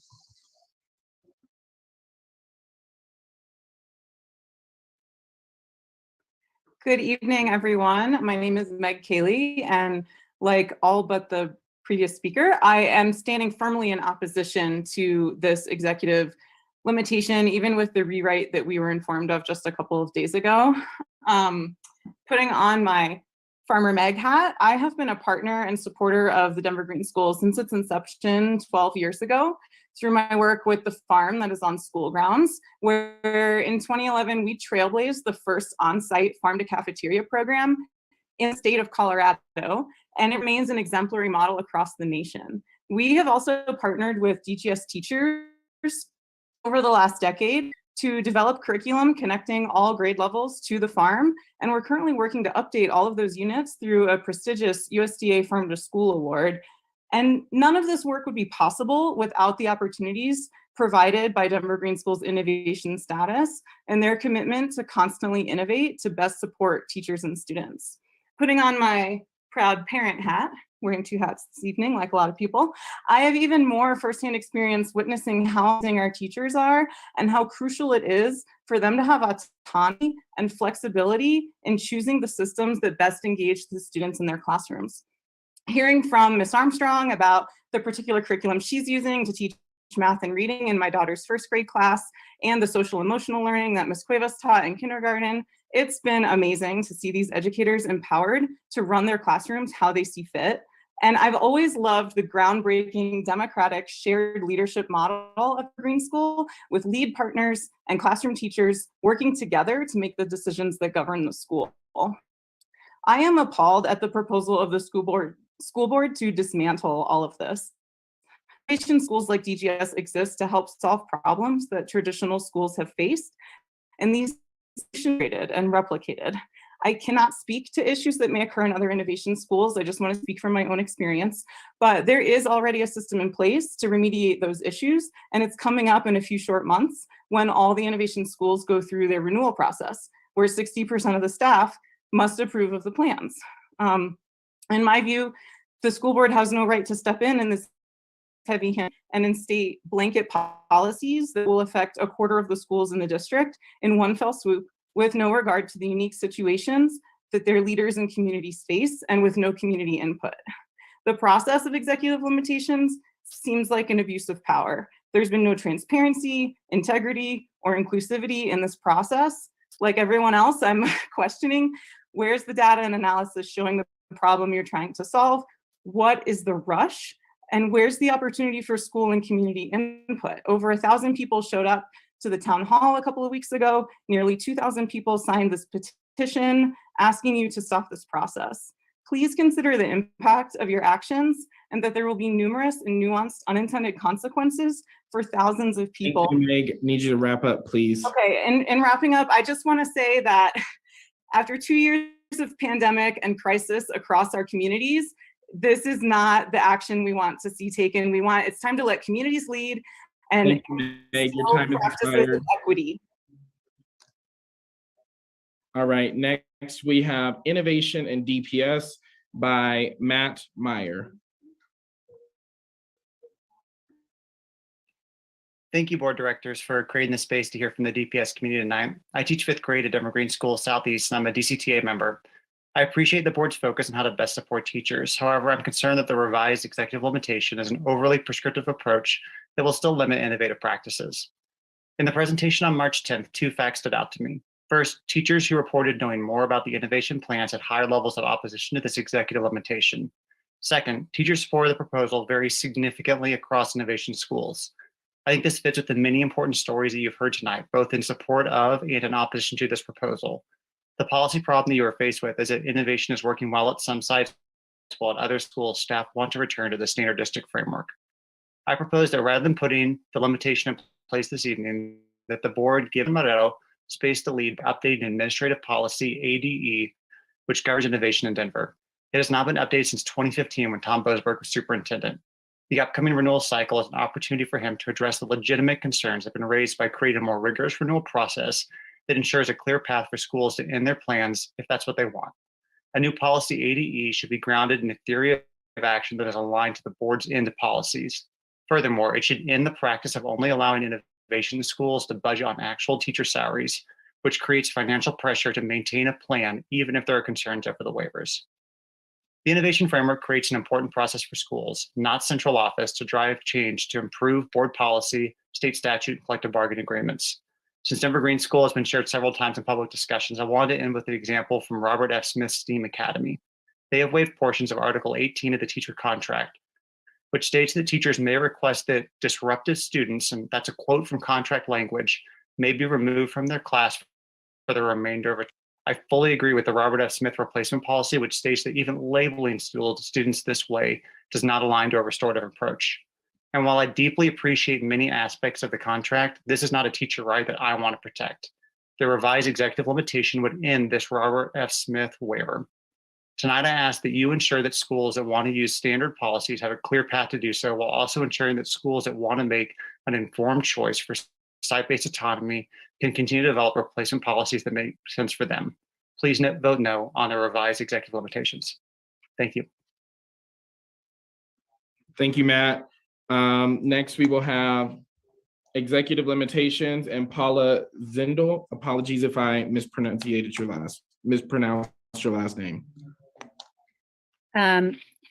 Good evening, everyone. My name is Meg Caley, and like all but the previous speaker, I am standing firmly in opposition to this executive limitation, even with the rewrite that we were informed of just a couple of days ago. Putting on my Farmer Meg hat, I have been a partner and supporter of the Denver Green School since its inception 12 years ago through my work with the farm that is on school grounds, where in 2011, we trailblazed the first on-site farm to cafeteria program in the state of Colorado, and it remains an exemplary model across the nation. We have also partnered with DGS teachers over the last decade to develop curriculum connecting all grade levels to the farm, and we're currently working to update all of those units through a prestigious USDA Farm to School Award. And none of this work would be possible without the opportunities provided by Denver Green School's innovation status and their commitment to constantly innovate to best support teachers and students. Putting on my proud parent hat, wearing two hats this evening, like a lot of people, I have even more firsthand experience witnessing how amazing our teachers are and how crucial it is for them to have autonomy and flexibility in choosing the systems that best engage the students in their classrooms. Hearing from Ms. Armstrong about the particular curriculum she's using to teach math and reading in my daughter's first grade class and the social emotional learning that Ms. Cuevas taught in kindergarten, it's been amazing to see these educators empowered to run their classrooms how they see fit. And I've always loved the groundbreaking democratic shared leadership model of Green School with lead partners and classroom teachers working together to make the decisions that govern the school. I am appalled at the proposal of the school board to dismantle all of this. Innovation schools like DGS exist to help solve problems that traditional schools have faced, and these are created and replicated. I cannot speak to issues that may occur in other innovation schools. I just want to speak from my own experience, but there is already a system in place to remediate those issues, and it's coming up in a few short months when all the innovation schools go through their renewal process, where 60% of the staff must approve of the plans. In my view, the school board has no right to step in this heavy hand and instate blanket policies that will affect a quarter of the schools in the district in one fell swoop, with no regard to the unique situations that their leaders and communities face and with no community input. The process of executive limitations seems like an abuse of power. There's been no transparency, integrity, or inclusivity in this process. Like everyone else, I'm questioning, where's the data and analysis showing the problem you're trying to solve? What is the rush? And where's the opportunity for school and community input? Over 1,000 people showed up to the town hall a couple of weeks ago. Nearly 2,000 people signed this petition asking you to stop this process. Please consider the impact of your actions and that there will be numerous and nuanced unintended consequences for thousands of people. Thank you, Meg. Need you to wrap up, please. Okay, and wrapping up, I just want to say that after 2 years of pandemic and crisis across our communities, this is not the action we want to see taken. It's time to let communities lead and Thank you, Meg. Your time is expired. Equity. All right, next we have Innovation and DPS by Matt Meyer. Thank you, board directors, for creating the space to hear from the DPS community tonight. I teach 5th grade at Denver Green School Southeast, and I'm a DCTA member. I appreciate the board's focus on how to best support teachers. However, I'm concerned that the revised executive limitation is an overly prescriptive approach that will still limit innovative practices. In the presentation on March 10th, 2 facts stood out to me. First, teachers who reported knowing more about the innovation plans had higher levels of opposition to this executive limitation. Second, teachers supported the proposal very significantly across innovation schools. I think this fits with the many important stories that you've heard tonight, both in support of and in opposition to this proposal. The policy problem that you are faced with is that innovation is working well at some sites, while at other schools, staff want to return to the standard district framework. I propose that rather than putting the limitation in place this evening, that the board give Moreto space to lead by updating administrative policy ADE, which governs innovation in Denver. It has not been updated since 2015 when Tom Boasberg was superintendent. The upcoming renewal cycle is an opportunity for him to address the legitimate concerns that have been raised by creating a more rigorous renewal process that ensures a clear path for schools to end their plans if that's what they want. A new policy ADE should be grounded in a theory of action that is aligned to the board's end policies. Furthermore, it should end the practice of only allowing innovation in schools to budget on actual teacher salaries, which creates financial pressure to maintain a plan, even if there are concerns over the waivers. The innovation framework creates an important process for schools, not central office, to drive change to improve board policy, state statute, and collective bargaining agreements. Since Denver Green School has been shared several times in public discussions, I wanted to end with an example from Robert F. Smith's STEAM Academy. They have waived portions of Article 18 of the teacher contract, which states that teachers may request that disruptive students, and that's a quote from contract language, may be removed from their class for the remainder of it. I fully agree with the Robert F. Smith replacement policy, which states that even labeling students this way does not align to a restorative approach. And while I deeply appreciate many aspects of the contract, this is not a teacher right that I want to protect. The revised executive limitation would end this Robert F. Smith waiver. Tonight, I ask that you ensure that schools that want to use standard policies have a clear path to do so, while also ensuring that schools that want to make an informed choice for site-based autonomy can continue to develop replacement policies that make sense for them. Please vote no on the revised executive limitations. Thank you. Thank you, Matt. Next, we will have executive limitations and Paula Zindel. Apologies if I mispronounced your last name.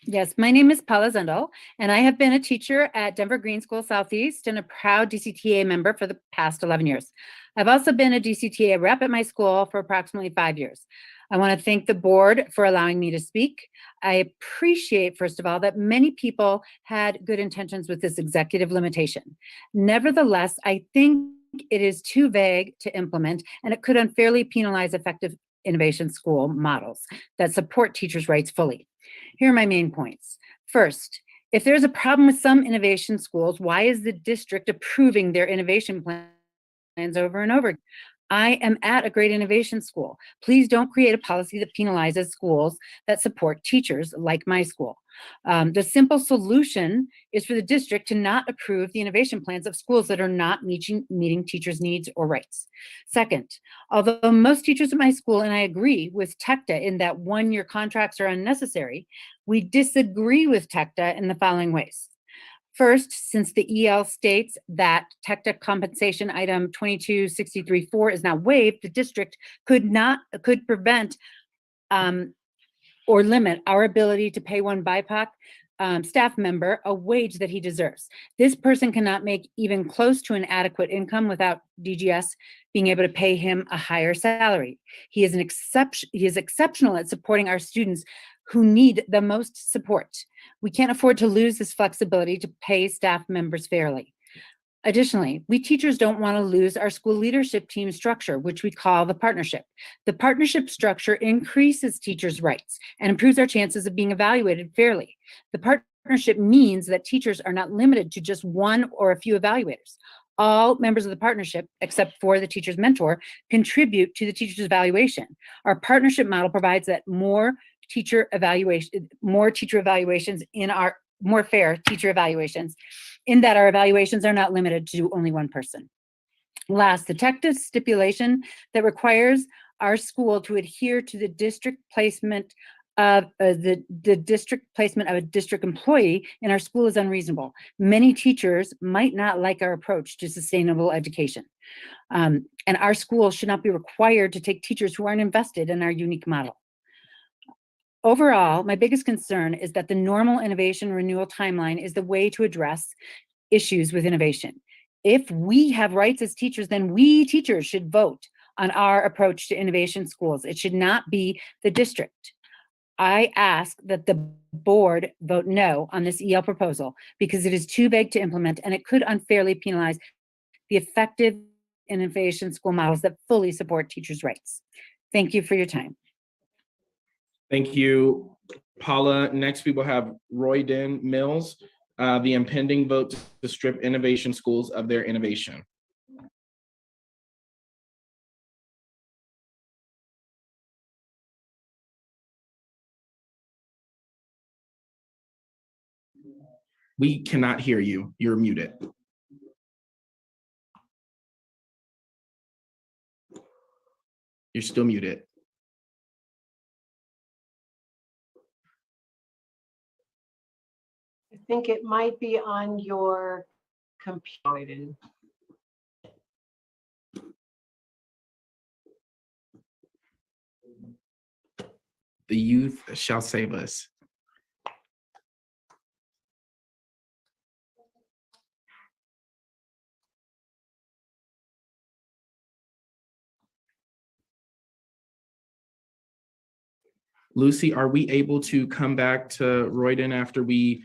Yes, my name is Paula Zundel, and I have been a teacher at Denver Green School Southeast and a proud DCTA member for the past 11 years. I've also been a DCTA rep at my school for approximately 5 years. I want to thank the board for allowing me to speak. I appreciate, first of all, that many people had good intentions with this executive limitation. Nevertheless, I think it is too vague to implement, and it could unfairly penalize effective innovation school models that support teachers' rights fully. Here are my main points. First, if there's a problem with some innovation schools, why is the district approving their innovation plans over and over? I am at a great innovation school. Please don't create a policy that penalizes schools that support teachers like my school. The simple solution is for the district to not approve the innovation plans of schools that are not meeting teachers' needs or rights. Second, although most teachers at my school, and I agree with TECTA in that one-year contracts are unnecessary, we disagree with TECTA in the following ways. First, since the EL states that TECTA compensation item 2263.4 is now waived, the district could prevent or limit our ability to pay one BIPOC staff member a wage that he deserves. This person cannot make even close to an adequate income without DGS being able to pay him a higher salary. He is exceptional at supporting our students who need the most support. We can't afford to lose this flexibility to pay staff members fairly. Additionally, we teachers don't want to lose our school leadership team structure, which we call the partnership. The partnership structure increases teachers' rights and improves our chances of being evaluated fairly. The partnership means that teachers are not limited to just one or a few evaluators. All members of the partnership, except for the teacher's mentor, contribute to the teacher's evaluation. Our partnership model provides that more fair teacher evaluations in that our evaluations are not limited to only one person. Last, the TECTA stipulation that requires our school to adhere to the district placement of the district placement of a district employee in our school is unreasonable. Many teachers might not like our approach to sustainable education. And our school should not be required to take teachers who aren't invested in our unique model. Overall, my biggest concern is that the normal innovation renewal timeline is the way to address issues with innovation. If we have rights as teachers, then we teachers should vote on our approach to innovation schools. It should not be the district. I ask that the board vote no on this EL proposal because it is too vague to implement and it could unfairly penalize the effective innovation school models that fully support teachers' rights. Thank you for your time. Thank you, Paula. Next, we will have Royden Mills, the impending vote to strip innovation schools of their innovation. We cannot hear you. You're muted. You're still muted. I think it might be on your computer. The youth shall save us. Lucy, are we able to come back to Royden after we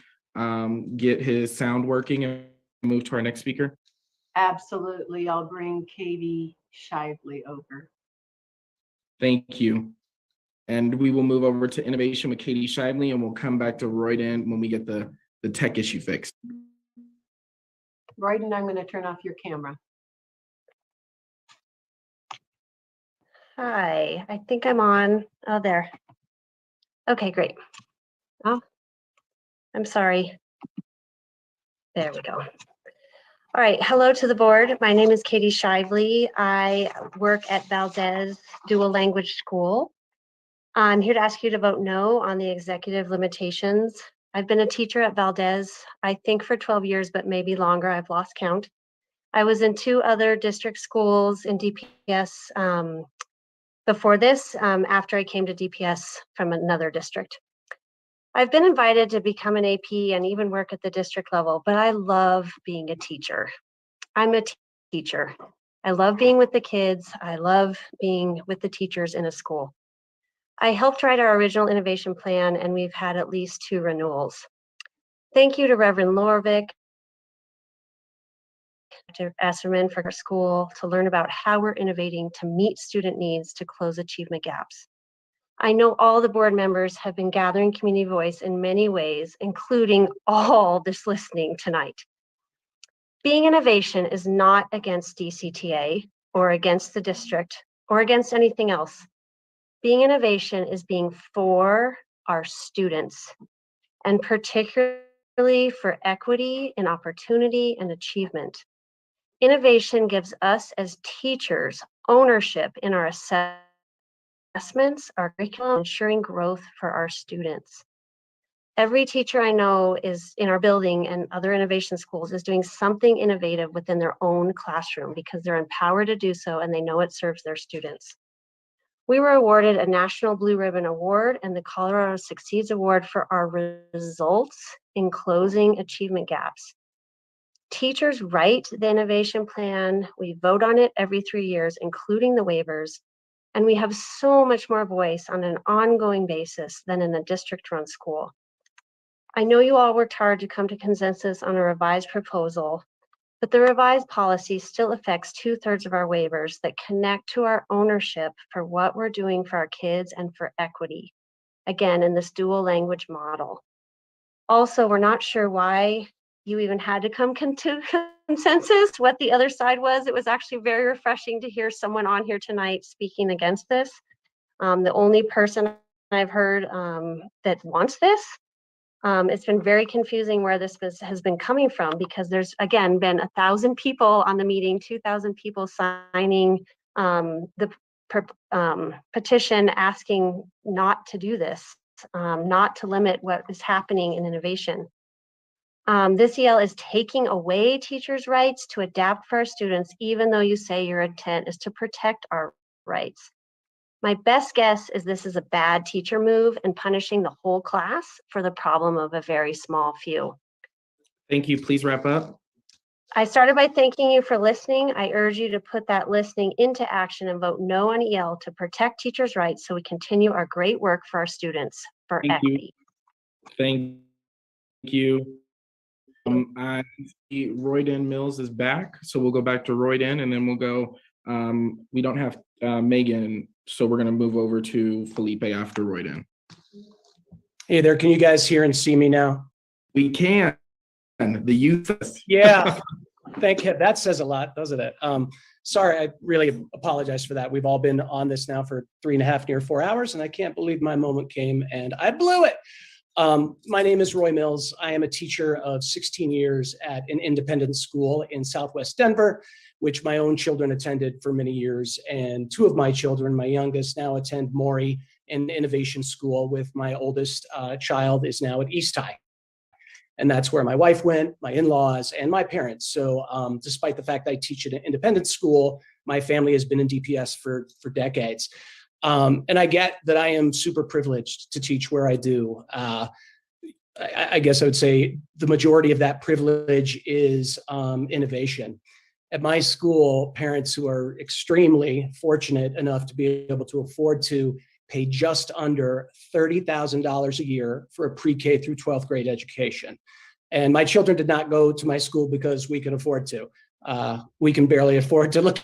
get his sound working and move to our next speaker? Absolutely. I'll bring Katie Shively over. Thank you. And we will move over to innovation with Katie Shively, and we'll come back to Royden when we get the tech issue fixed. Royden, I'm going to turn off your camera. Hi, I think I'm on. Oh, there. Okay, great. Oh, I'm sorry. There we go. All right, hello to the board. My name is Katie Shively. I work at Valdez Dual Language School. I'm here to ask you to vote no on the executive limitations. I've been a teacher at Valdez, I think for 12 years, but maybe longer. I've lost count. I was in 2 other district schools in DPS before this, after I came to DPS from another district. I've been invited to become an AP and even work at the district level, but I love being a teacher. I'm a teacher. I love being with the kids. I love being with the teachers in a school. I helped write our original innovation plan, and we've had at least 2 renewals. Thank you to Reverend Lorvik, to Esserman for our school to learn about how we're innovating to meet student needs to close achievement gaps. I know all the board members have been gathering community voice in many ways, including all this listening tonight. Being innovation is not against DCTA or against the district or against anything else. Being innovation is being for our students, and particularly for equity and opportunity and achievement. Innovation gives us as teachers ownership in our assessments, our curriculum, ensuring growth for our students. Every teacher I know is in our building and other innovation schools is doing something innovative within their own classroom because they're empowered to do so and they know it serves their students. We were awarded a National Blue Ribbon Award and the Colorado Succeeds Award for our results in closing achievement gaps. Teachers write the innovation plan, we vote on it every 3 years, including the waivers, and we have so much more voice on an ongoing basis than in a district-run school. I know you all worked hard to come to consensus on a revised proposal, but the revised policy still affects 2/3 of our waivers that connect to our ownership for what we're doing for our kids and for equity, again, in this dual language model. Also, we're not sure why you even had to come to consensus, what the other side was. It was actually very refreshing to hear someone on here tonight speaking against this. The only person I've heard that wants this. It's been very confusing where this has been coming from because there's, again, been 1,000 people on the meeting, 2,000 people signing the petition asking not to do this, not to limit what is happening in innovation. This EL is taking away teachers' rights to adapt for our students, even though you say your intent is to protect our rights. My best guess is this is a bad teacher move and punishing the whole class for the problem of a very small few. Thank you. Please wrap up. I started by thanking you for listening. I urge you to put that listening into action and vote no on EL to protect teachers' rights so we continue our great work for our students. for Thank you. equity. Thank you. I see Royden Mills is back, so we'll go back to Royden, and then we'll go. We don't have Megan, so we're going to move over to Felipe after Royden. Hey there, can you guys hear and see me now? We can. The youth. Yeah, thank you. That says a lot, doesn't it? Sorry, I really apologize for that. We've all been on this now for 3.5, near 4 hours, and I can't believe my moment came and I blew it. My name is Roy Mills. I am a teacher of 16 years at an independent school in Southwest Denver, which my own children attended for many years. And 2 of my children, my youngest, now attend Maury, an innovation school, with my oldest child is now at East High. And that's where my wife went, my in-laws, and my parents. So despite the fact that I teach at an independent school, my family has been in DPS for decades. And I get that I am super privileged to teach where I do. I guess I would say the majority of that privilege is innovation. At my school, parents who are extremely fortunate enough to be able to afford to pay just under $30,000 a year for a pre-K through 12th grade education. And my children did not go to my school because we can afford to. We can barely afford to look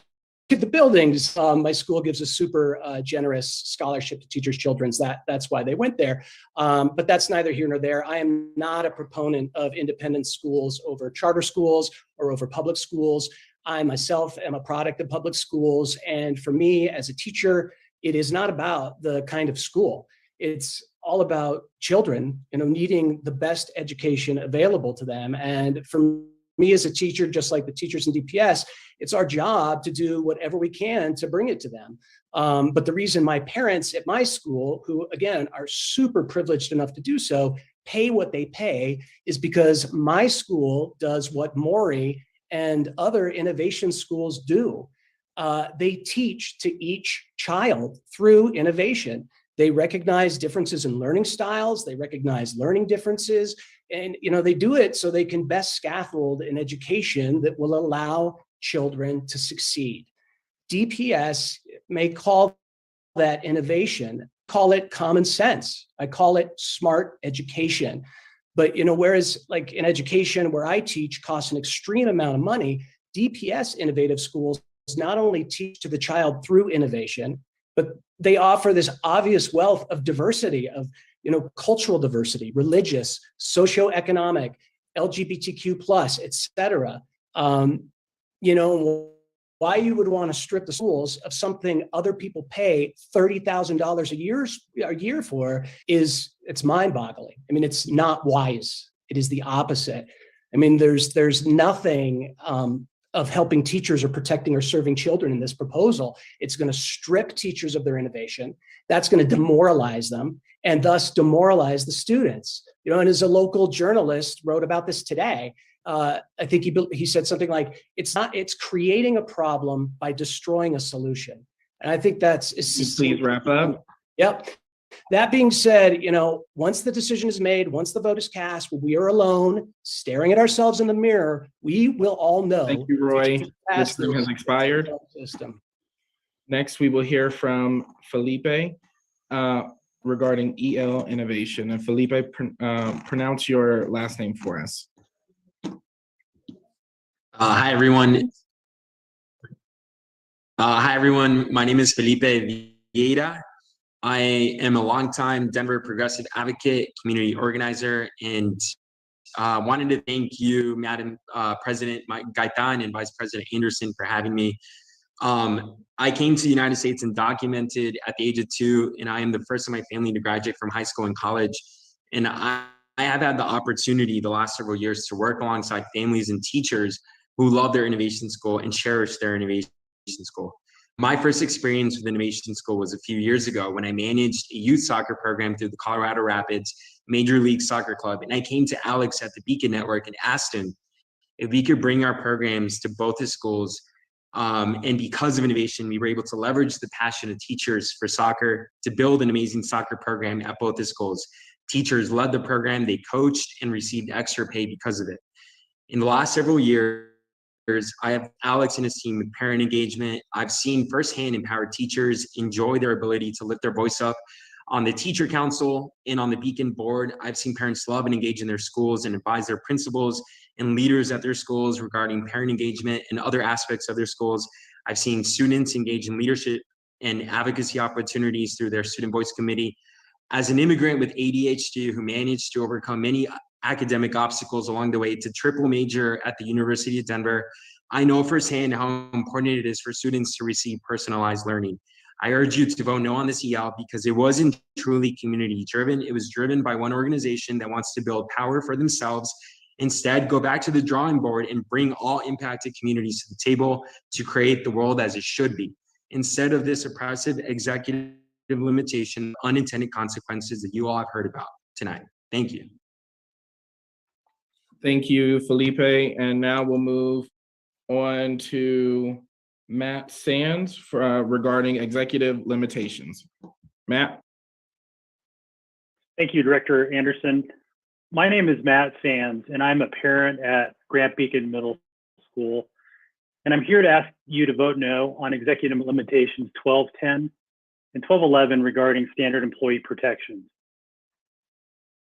at the buildings. My school gives a super generous scholarship to teachers' children. That's why they went there. But that's neither here nor there. I am not a proponent of independent schools over charter schools or over public schools. I myself am a product of public schools. And for me as a teacher, it is not about the kind of school. It's all about children, needing the best education available to them. And for me as a teacher, just like the teachers in DPS, it's our job to do whatever we can to bring it to them. But the reason my parents at my school, who again are super privileged enough to do so, pay what they pay is because my school does what Maury and other innovation schools do. They teach to each child through innovation. They recognize differences in learning styles. They recognize learning differences. And they do it so they can best scaffold an education that will allow children to succeed. DPS may call that innovation, call it common sense. I call it smart education. But whereas like in education where I teach costs an extreme amount of money, DPS innovative schools not only teach to the child through innovation, but they offer this obvious wealth of diversity, of cultural diversity, religious, socioeconomic, LGBTQ+, et cetera. Why you would want to strip the schools of something other people pay $30,000 a year for it's mind-boggling. I mean, it's not wise. It is the opposite. I mean, there's nothing of helping teachers or protecting or serving children in this proposal. It's going to strip teachers of their innovation. That's going to demoralize them and thus demoralize the students. And as a local journalist wrote about this today, I think he said something like, it's creating a problem by destroying a solution. And I think please wrap up. Yep. That being said, once the decision is made, once the vote is cast, we are alone, staring at ourselves in the mirror, we will all know. Thank you, Roy. This room has expired. System. Next, we will hear from Felipe regarding EL innovation. And Felipe, pronounce your last name for us. Hi, everyone. My name is Felipe Vieira. I am a longtime Denver progressive advocate, community organizer, and wanted to thank you, Madam President Gaitan and Vice President Anderson, for having me. I came to the United States undocumented at the age of 2, and I am the first in my family to graduate from high school and college. And I have had the opportunity the last several years to work alongside families and teachers who love their innovation school and cherish their innovation school. My first experience with Innovation School was a few years ago when I managed a youth soccer program through the Colorado Rapids Major League Soccer Club. And I came to Alex at the Beacon Network and asked him if we could bring our programs to both the schools. And because of innovation, we were able to leverage the passion of teachers for soccer to build an amazing soccer program at both the schools. Teachers led the program, they coached and received extra pay because of it. In the last several years, I have Alex and his team with parent engagement. I've seen firsthand empowered teachers enjoy their ability to lift their voice up On the teacher council and on the Beacon board, I've seen parents love and engage in their schools and advise their principals and leaders at their schools regarding parent engagement and other aspects of their schools. I've seen students engage in leadership and advocacy opportunities through their student voice committee. As an immigrant with ADHD who managed to overcome many academic obstacles along the way to triple major at the University of Denver, I know firsthand how important it is for students to receive personalized learning. I urge you to vote no on this EL because it wasn't truly community driven. It was driven by one organization that wants to build power for themselves. Instead, go back to the drawing board and bring all impacted communities to the table to create the world as it should be. Instead of this oppressive executive limitation, unintended consequences that you all have heard about tonight. Thank you. Thank you, Felipe. And now we'll move on to Matt Sands for, regarding executive limitations. Matt. Thank you, Director Anderson. My name is Matt Sands, and I'm a parent at Grant Beacon Middle School. And I'm here to ask you to vote no on executive limitations 1210 and 1211 regarding standard employee protections.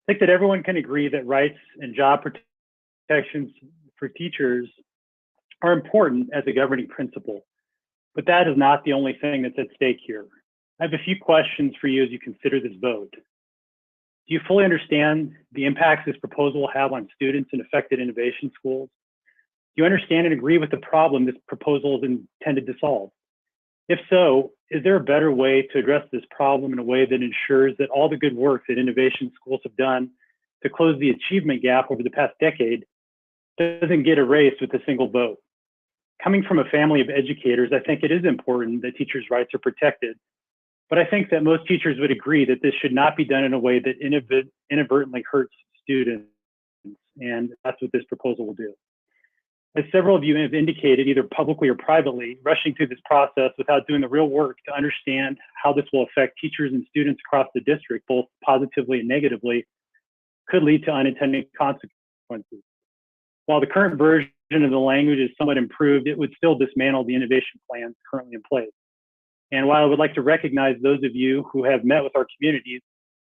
I think that everyone can agree that rights and job protections for teachers are important as a governing principle, but that is not the only thing that's at stake here. I have a few questions for you as you consider this vote. Do you fully understand the impacts this proposal will have on students in affected innovation schools? Do you understand and agree with the problem this proposal is intended to solve? If so, is there a better way to address this problem in a way that ensures that all the good work that innovation schools have done to close the achievement gap over the past decade doesn't get erased with a single vote? Coming from a family of educators, I think it is important that teachers' rights are protected, but I think that most teachers would agree that this should not be done in a way that inadvertently hurts students, and that's what this proposal will do. As several of you have indicated, either publicly or privately, rushing through this process without doing the real work to understand how this will affect teachers and students across the district, both positively and negatively, could lead to unintended consequences. While the current version of the language is somewhat improved, it would still dismantle the innovation plans currently in place. And while I would like to recognize those of you who have met with our communities,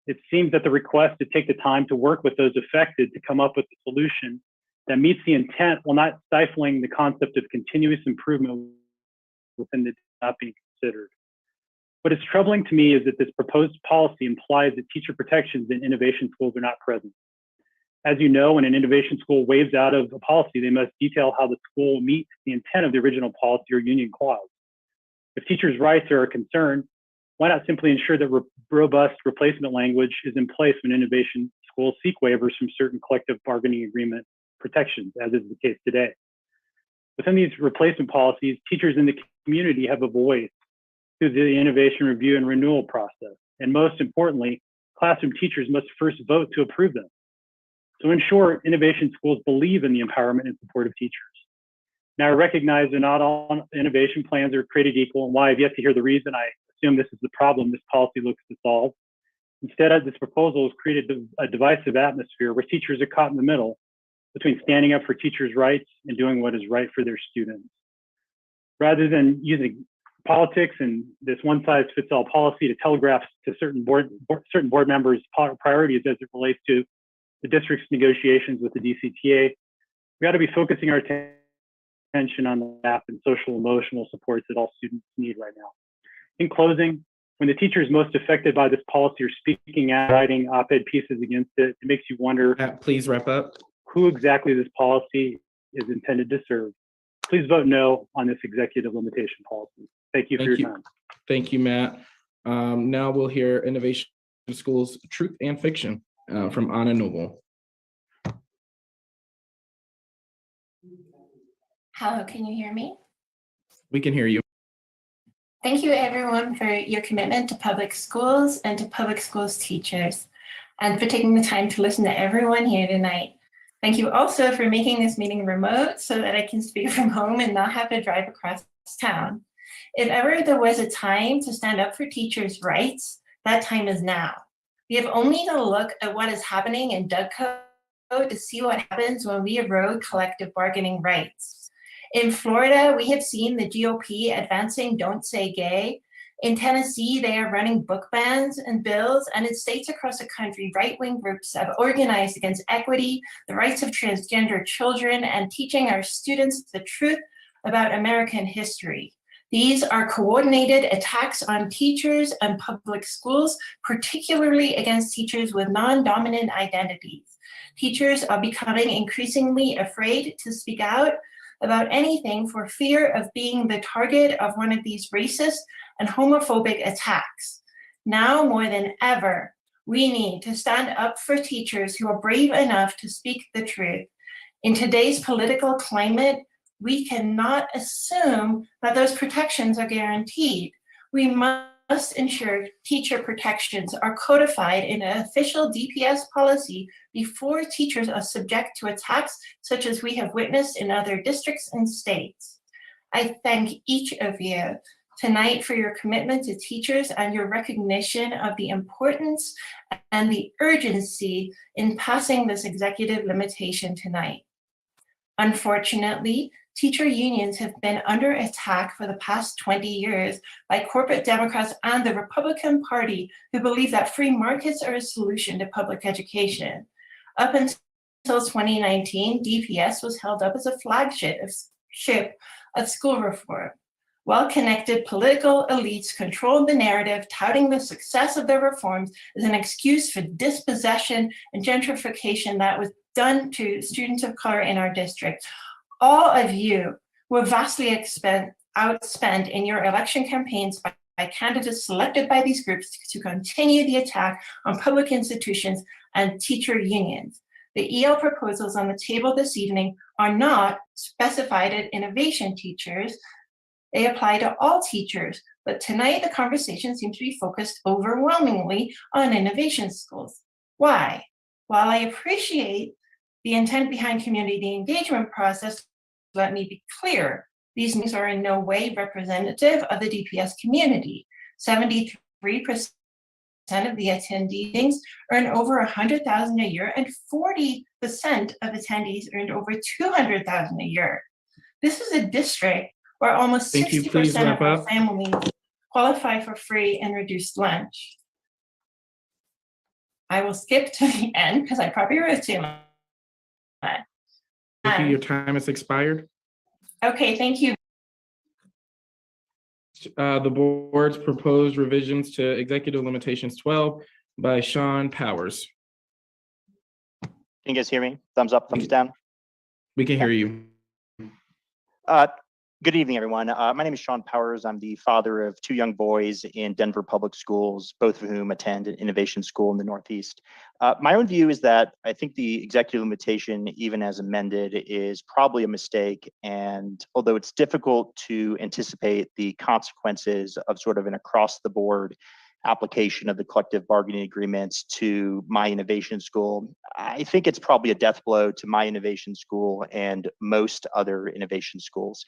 it seems that the request to take the time to work with those affected to come up with a solution that meets the intent while not stifling the concept of continuous improvement within the not being considered. What is troubling to me is that this proposed policy implies that teacher protections in innovation schools are not present. As you know, when an innovation school waves out of a policy, they must detail how the school meets the intent of the original policy or union clause. If teachers' rights are a concern, why not simply ensure that robust replacement language is in place when innovation schools seek waivers from certain collective bargaining agreement protections, as is the case today? Within these replacement policies, teachers in the community have a voice through the innovation review and renewal process. And most importantly, classroom teachers must first vote to approve them. So in short, innovation schools believe in the empowerment and support of teachers. Now I recognize that not all innovation plans are created equal, and while I've yet to hear the reason, I assume this is the problem this policy looks to solve. Instead, this proposal has created a divisive atmosphere where teachers are caught in the middle between standing up for teachers' rights and doing what is right for their students. Rather than using politics and this one-size-fits-all policy to telegraph to certain board members' priorities as it relates to the district's negotiations with the DCTA, we ought to be focusing our attention on the gap and social emotional supports that all students need right now. In closing, when the teachers most affected by this policy are speaking out, writing op-ed pieces against it, it makes you wonder, please wrap up, who exactly this policy is intended to serve. Please vote no on this executive limitation policy. Thank you for your time. Thank you, Matt. Now we'll hear Innovation Schools Truth and Fiction from Anna Noble. Hello, can you hear me? We can hear you. Thank you everyone for your commitment to public schools and to public schools teachers, and for taking the time to listen to everyone here tonight. Thank you also for making this meeting remote so that I can speak from home and not have to drive across town. If ever there was a time to stand up for teachers' rights, that time is now. We have only to look at what is happening in Doug Code to see what happens when we erode collective bargaining rights. In Florida, we have seen the GOP advancing Don't Say Gay, In Tennessee, they are running book bans and bills, and in states across the country, right-wing groups have organized against equity, the rights of transgender children, and teaching our students the truth about American history. These are coordinated attacks on teachers and public schools, particularly against teachers with non-dominant identities. Teachers are becoming increasingly afraid to speak out about anything for fear of being the target of one of these racist and homophobic attacks. Now more than ever, we need to stand up for teachers who are brave enough to speak the truth. In today's political climate, we cannot assume that those protections are guaranteed. We must ensure teacher protections are codified in an official DPS policy before teachers are subject to attacks such as we have witnessed in other districts and states. I thank each of you tonight for your commitment to teachers and your recognition of the importance and the urgency in passing this executive limitation tonight. Unfortunately, teacher unions have been under attack for the past 20 years by corporate Democrats and the Republican Party, who believe that free markets are a solution to public education. Up until 2019, DPS was held up as a flagship of school reform. Well-connected political elites controlled the narrative, touting the success of their reforms as an excuse for dispossession and gentrification that was done to students of color in our district. All of you were vastly outspent in your election campaigns by candidates selected by these groups to continue the attack on public institutions and teacher unions. The EL proposals on the table this evening are not specified at innovation teachers. They apply to all teachers, but tonight the conversation seems to be focused overwhelmingly on innovation schools. Why? While I appreciate the intent behind community engagement process, let me be clear. These meetings are in no way representative of the DPS community. 73% of the attendees earn over $100,000 a year, and 40% of attendees earned over $200,000 a year. This is a district where almost 60% of our families qualify for free and reduced lunch. I will skip to the end because I probably wrote too much. Thank you. Your time has expired. Okay, thank you. The board's proposed revisions to Executive Limitations 12 by Sean Powers. Can you guys hear me? Thumbs up, thumbs down? We can hear you. Good evening, everyone. My name is Sean Powers. I'm the father of two young boys in Denver Public Schools, both of whom attend an innovation school in the Northeast. My own view is that I think the executive limitation, even as amended, is probably a mistake. And although it's difficult to anticipate the consequences of sort of an across-the-board application of the collective bargaining agreements to my innovation school, I think it's probably a death blow to my innovation school and most other innovation schools.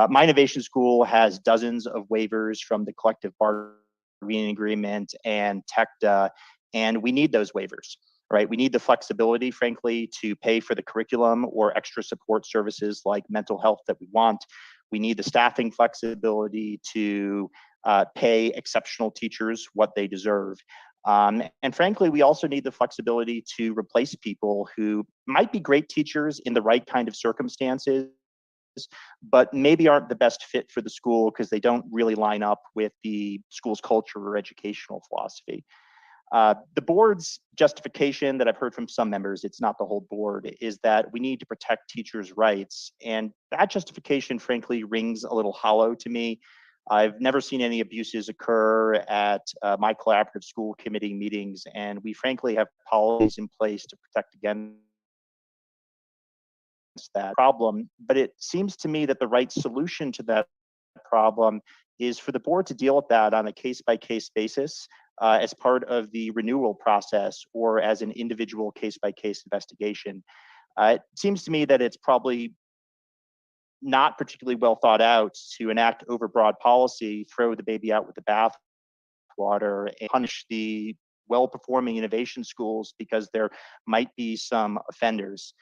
My innovation school has dozens of waivers from the collective bargaining agreement and TECTA, and we need those waivers, right? We need the flexibility, frankly, to pay for the curriculum or extra support services like mental health that we want. We need the staffing flexibility to pay exceptional teachers what they deserve. And frankly, we also need the flexibility to replace people who might be great teachers in the right kind of circumstances, but maybe aren't the best fit for the school because they don't really line up with the school's culture or educational philosophy. The board's justification that I've heard from some members, it's not the whole board, is that we need to protect teachers' rights. And that justification, frankly, rings a little hollow to me. I've never seen any abuses occur at my collaborative school committee meetings, and we frankly have policies in place to protect against that problem. But it seems to me that the right solution to that problem is for the board to deal with that on a case-by-case basis as part of the renewal process or as an individual case-by-case investigation. It seems to me that it's probably not particularly well thought out to enact overbroad policy, throw the baby out with the bathwater, and punish the well-performing innovation schools because there might be some offenders.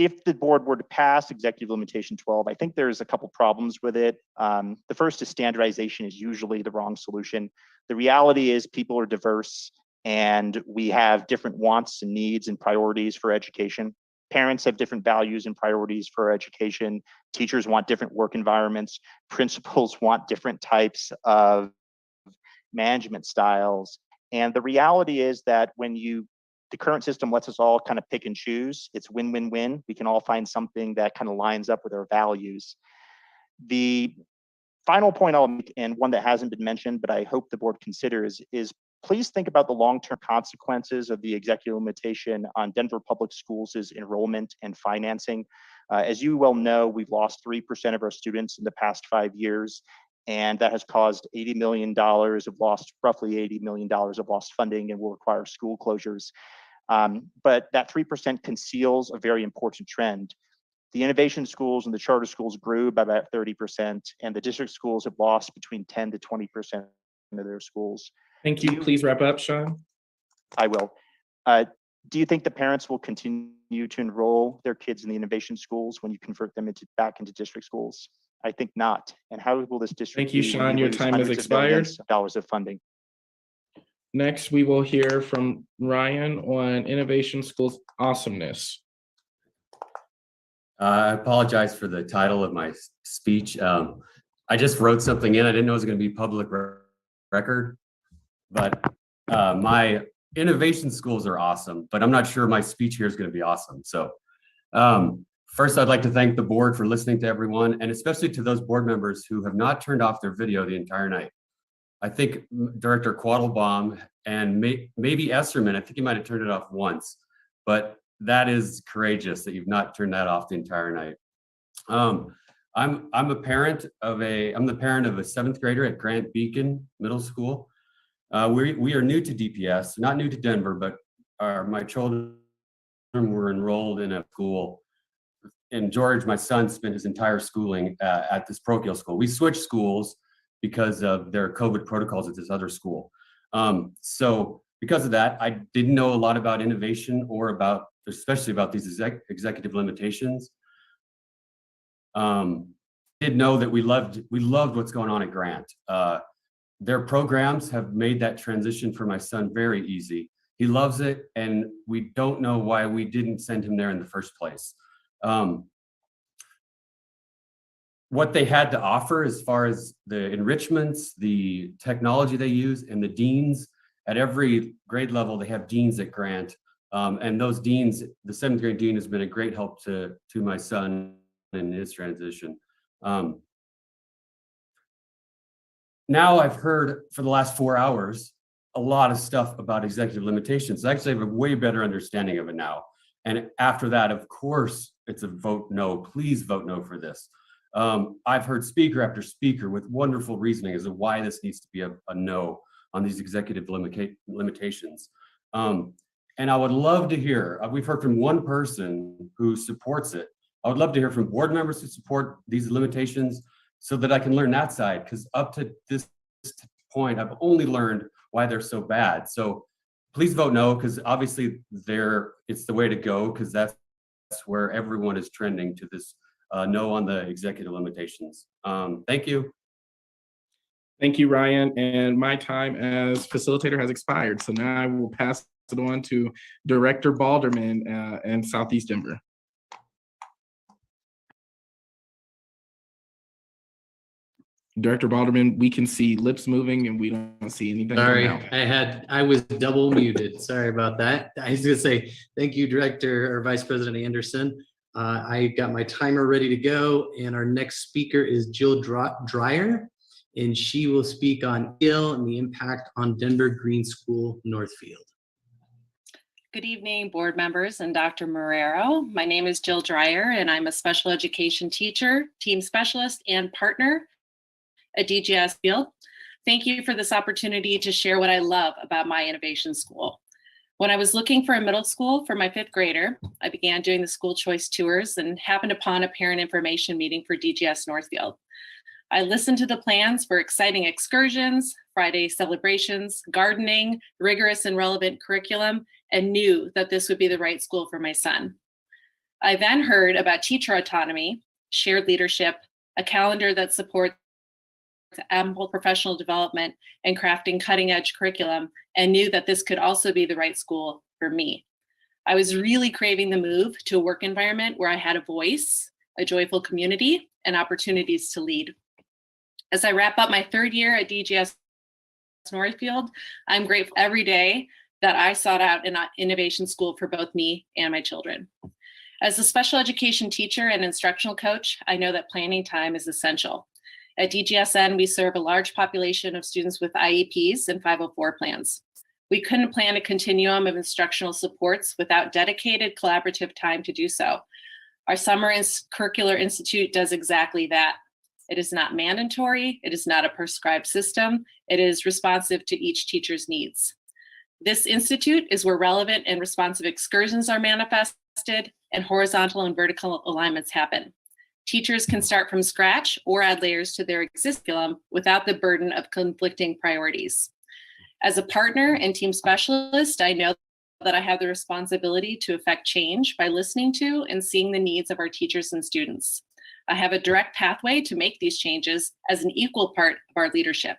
if the board were to pass executive limitation 12, I think there's a couple problems with it. The first is standardization is usually the wrong solution. The reality is people are diverse and we have different wants and needs and priorities for education. Parents have different values and priorities for education. Teachers want different work environments. Principals want different types of management styles. And the reality is that the current system lets us all kind of pick and choose. It's win-win-win. We can all find something that kind of lines up with our values. The final point I'll make, and one that hasn't been mentioned, but I hope the board considers, is please think about the long-term consequences of the executive limitation on Denver Public Schools' enrollment and financing. As you well know, we've lost 3% of our students in the past 5 years, and that has caused roughly $80 million of lost funding and will require school closures. But that 3% conceals a very important trend. The innovation schools and the charter schools grew by about 30%, and the district schools have lost between 10 to 20% of their schools. Thank you. Please wrap up, Sean. I will. Do you think the parents will continue to enroll their kids in the innovation schools when you convert them back into district schools? I think not. And how will this district? Thank you, Sean. Your time has expired. Dollars of funding. Next, we will hear from Ryan on innovation schools awesomeness. I apologize for the title of my speech. I just wrote something in. I didn't know it was going to be public record, but my innovation schools are awesome, but I'm not sure my speech here is going to be awesome. So first, I'd like to thank the board for listening to everyone, and especially to those board members who have not turned off their video the entire night. I think Director Quattlebaum and maybe Esserman, I think he might have turned it off once, but that is courageous that you've not turned that off the entire night. I'm the parent of a 7th grader at Grant Beacon Middle School. We are new to DPS, not new to Denver, but my children were enrolled in a school. And George, my son, spent his entire schooling at this parochial school. We switched schools because of their COVID protocols at this other school. So because of that, I didn't know a lot about innovation or especially about these executive limitations. Did know that we loved what's going on at Grant. Their programs have made that transition for my son very easy. He loves it, and we don't know why we didn't send him there in the first place. What they had to offer as far as the enrichments, the technology they use, and the deans at every grade level, they have deans at Grant. And those deans, the 7th grade dean has been a great help to my son in his transition. Now I've heard for the last 4 hours a lot of stuff about executive limitations. I actually have a way better understanding of it now. And after that, of course, it's a vote no. Please vote no for this. I've heard speaker after speaker with wonderful reasoning as to why this needs to be a no on these executive limitations. And I would love to hear, we've heard from one person who supports it. I would love to hear from board members who support these limitations so that I can learn that side, because up to this point, I've only learned why they're so bad. So please vote no, because obviously it's the way to go, because that's where everyone is trending to this no on the executive limitations. Thank you. Thank you, Ryan. And my time as facilitator has expired. So now I will pass it on to Director Balderman in Southeast Denver. Director Balderman, we can see lips moving and we don't see anything. Sorry, I was double muted. Sorry about that. I was gonna say, thank you, Director or Vice President Anderson. I got my timer ready to go, and our next speaker is Jill Dreyer, and she will speak on ill and the impact on Denver Green School Northfield. Good evening, board members and Dr. Marrero. My name is Jill Dreyer, and I'm a special education teacher, team specialist, and partner at DGS Field. Thank you for this opportunity to share what I love about my innovation school. When I was looking for a middle school for my 5th grader, I began doing the school choice tours and happened upon a parent information meeting for DGS Northfield. I listened to the plans for exciting excursions, Friday celebrations, gardening, rigorous and relevant curriculum, and knew that this would be the right school for my son. I then heard about teacher autonomy, shared leadership, a calendar that supports ample professional development and crafting cutting-edge curriculum, and knew that this could also be the right school for me. I was really craving the move to a work environment where I had a voice, a joyful community, and opportunities to lead. As I wrap up my third year at DGS Northfield, I'm grateful every day that I sought out an innovation school for both me and my children. As a special education teacher and instructional coach, I know that planning time is essential. At DGSN, we serve a large population of students with IEPs and 504 plans. We couldn't plan a continuum of instructional supports without dedicated collaborative time to do so. Our Summer Curricular Institute does exactly that. It is not mandatory, it is not a prescribed system, it is responsive to each teacher's needs. This institute is where relevant and responsive excursions are manifested and horizontal and vertical alignments happen. Teachers can start from scratch or add layers to their existing curriculum without the burden of conflicting priorities. As a partner and team specialist, I know that I have the responsibility to affect change by listening to and seeing the needs of our teachers and students. I have a direct pathway to make these changes as an equal part of our leadership.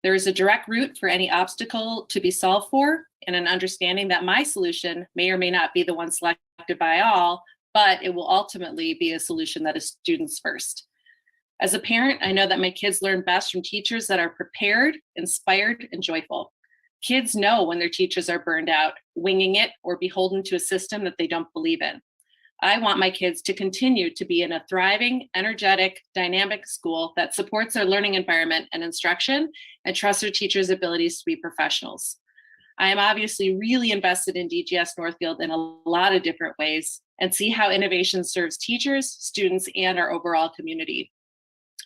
There is a direct route for any obstacle to be solved for, and an understanding that my solution may or may not be the one selected by all, but it will ultimately be a solution that is students first. As a parent, I know that my kids learn best from teachers that are prepared, inspired, and joyful. Kids know when their teachers are burned out, winging it, or beholden to a system that they don't believe in. I want my kids to continue to be in a thriving, energetic, dynamic school that supports their learning environment and instruction and trusts their teachers' abilities to be professionals. I am obviously really invested in DGS Northfield in a lot of different ways and see how innovation serves teachers, students, and our overall community.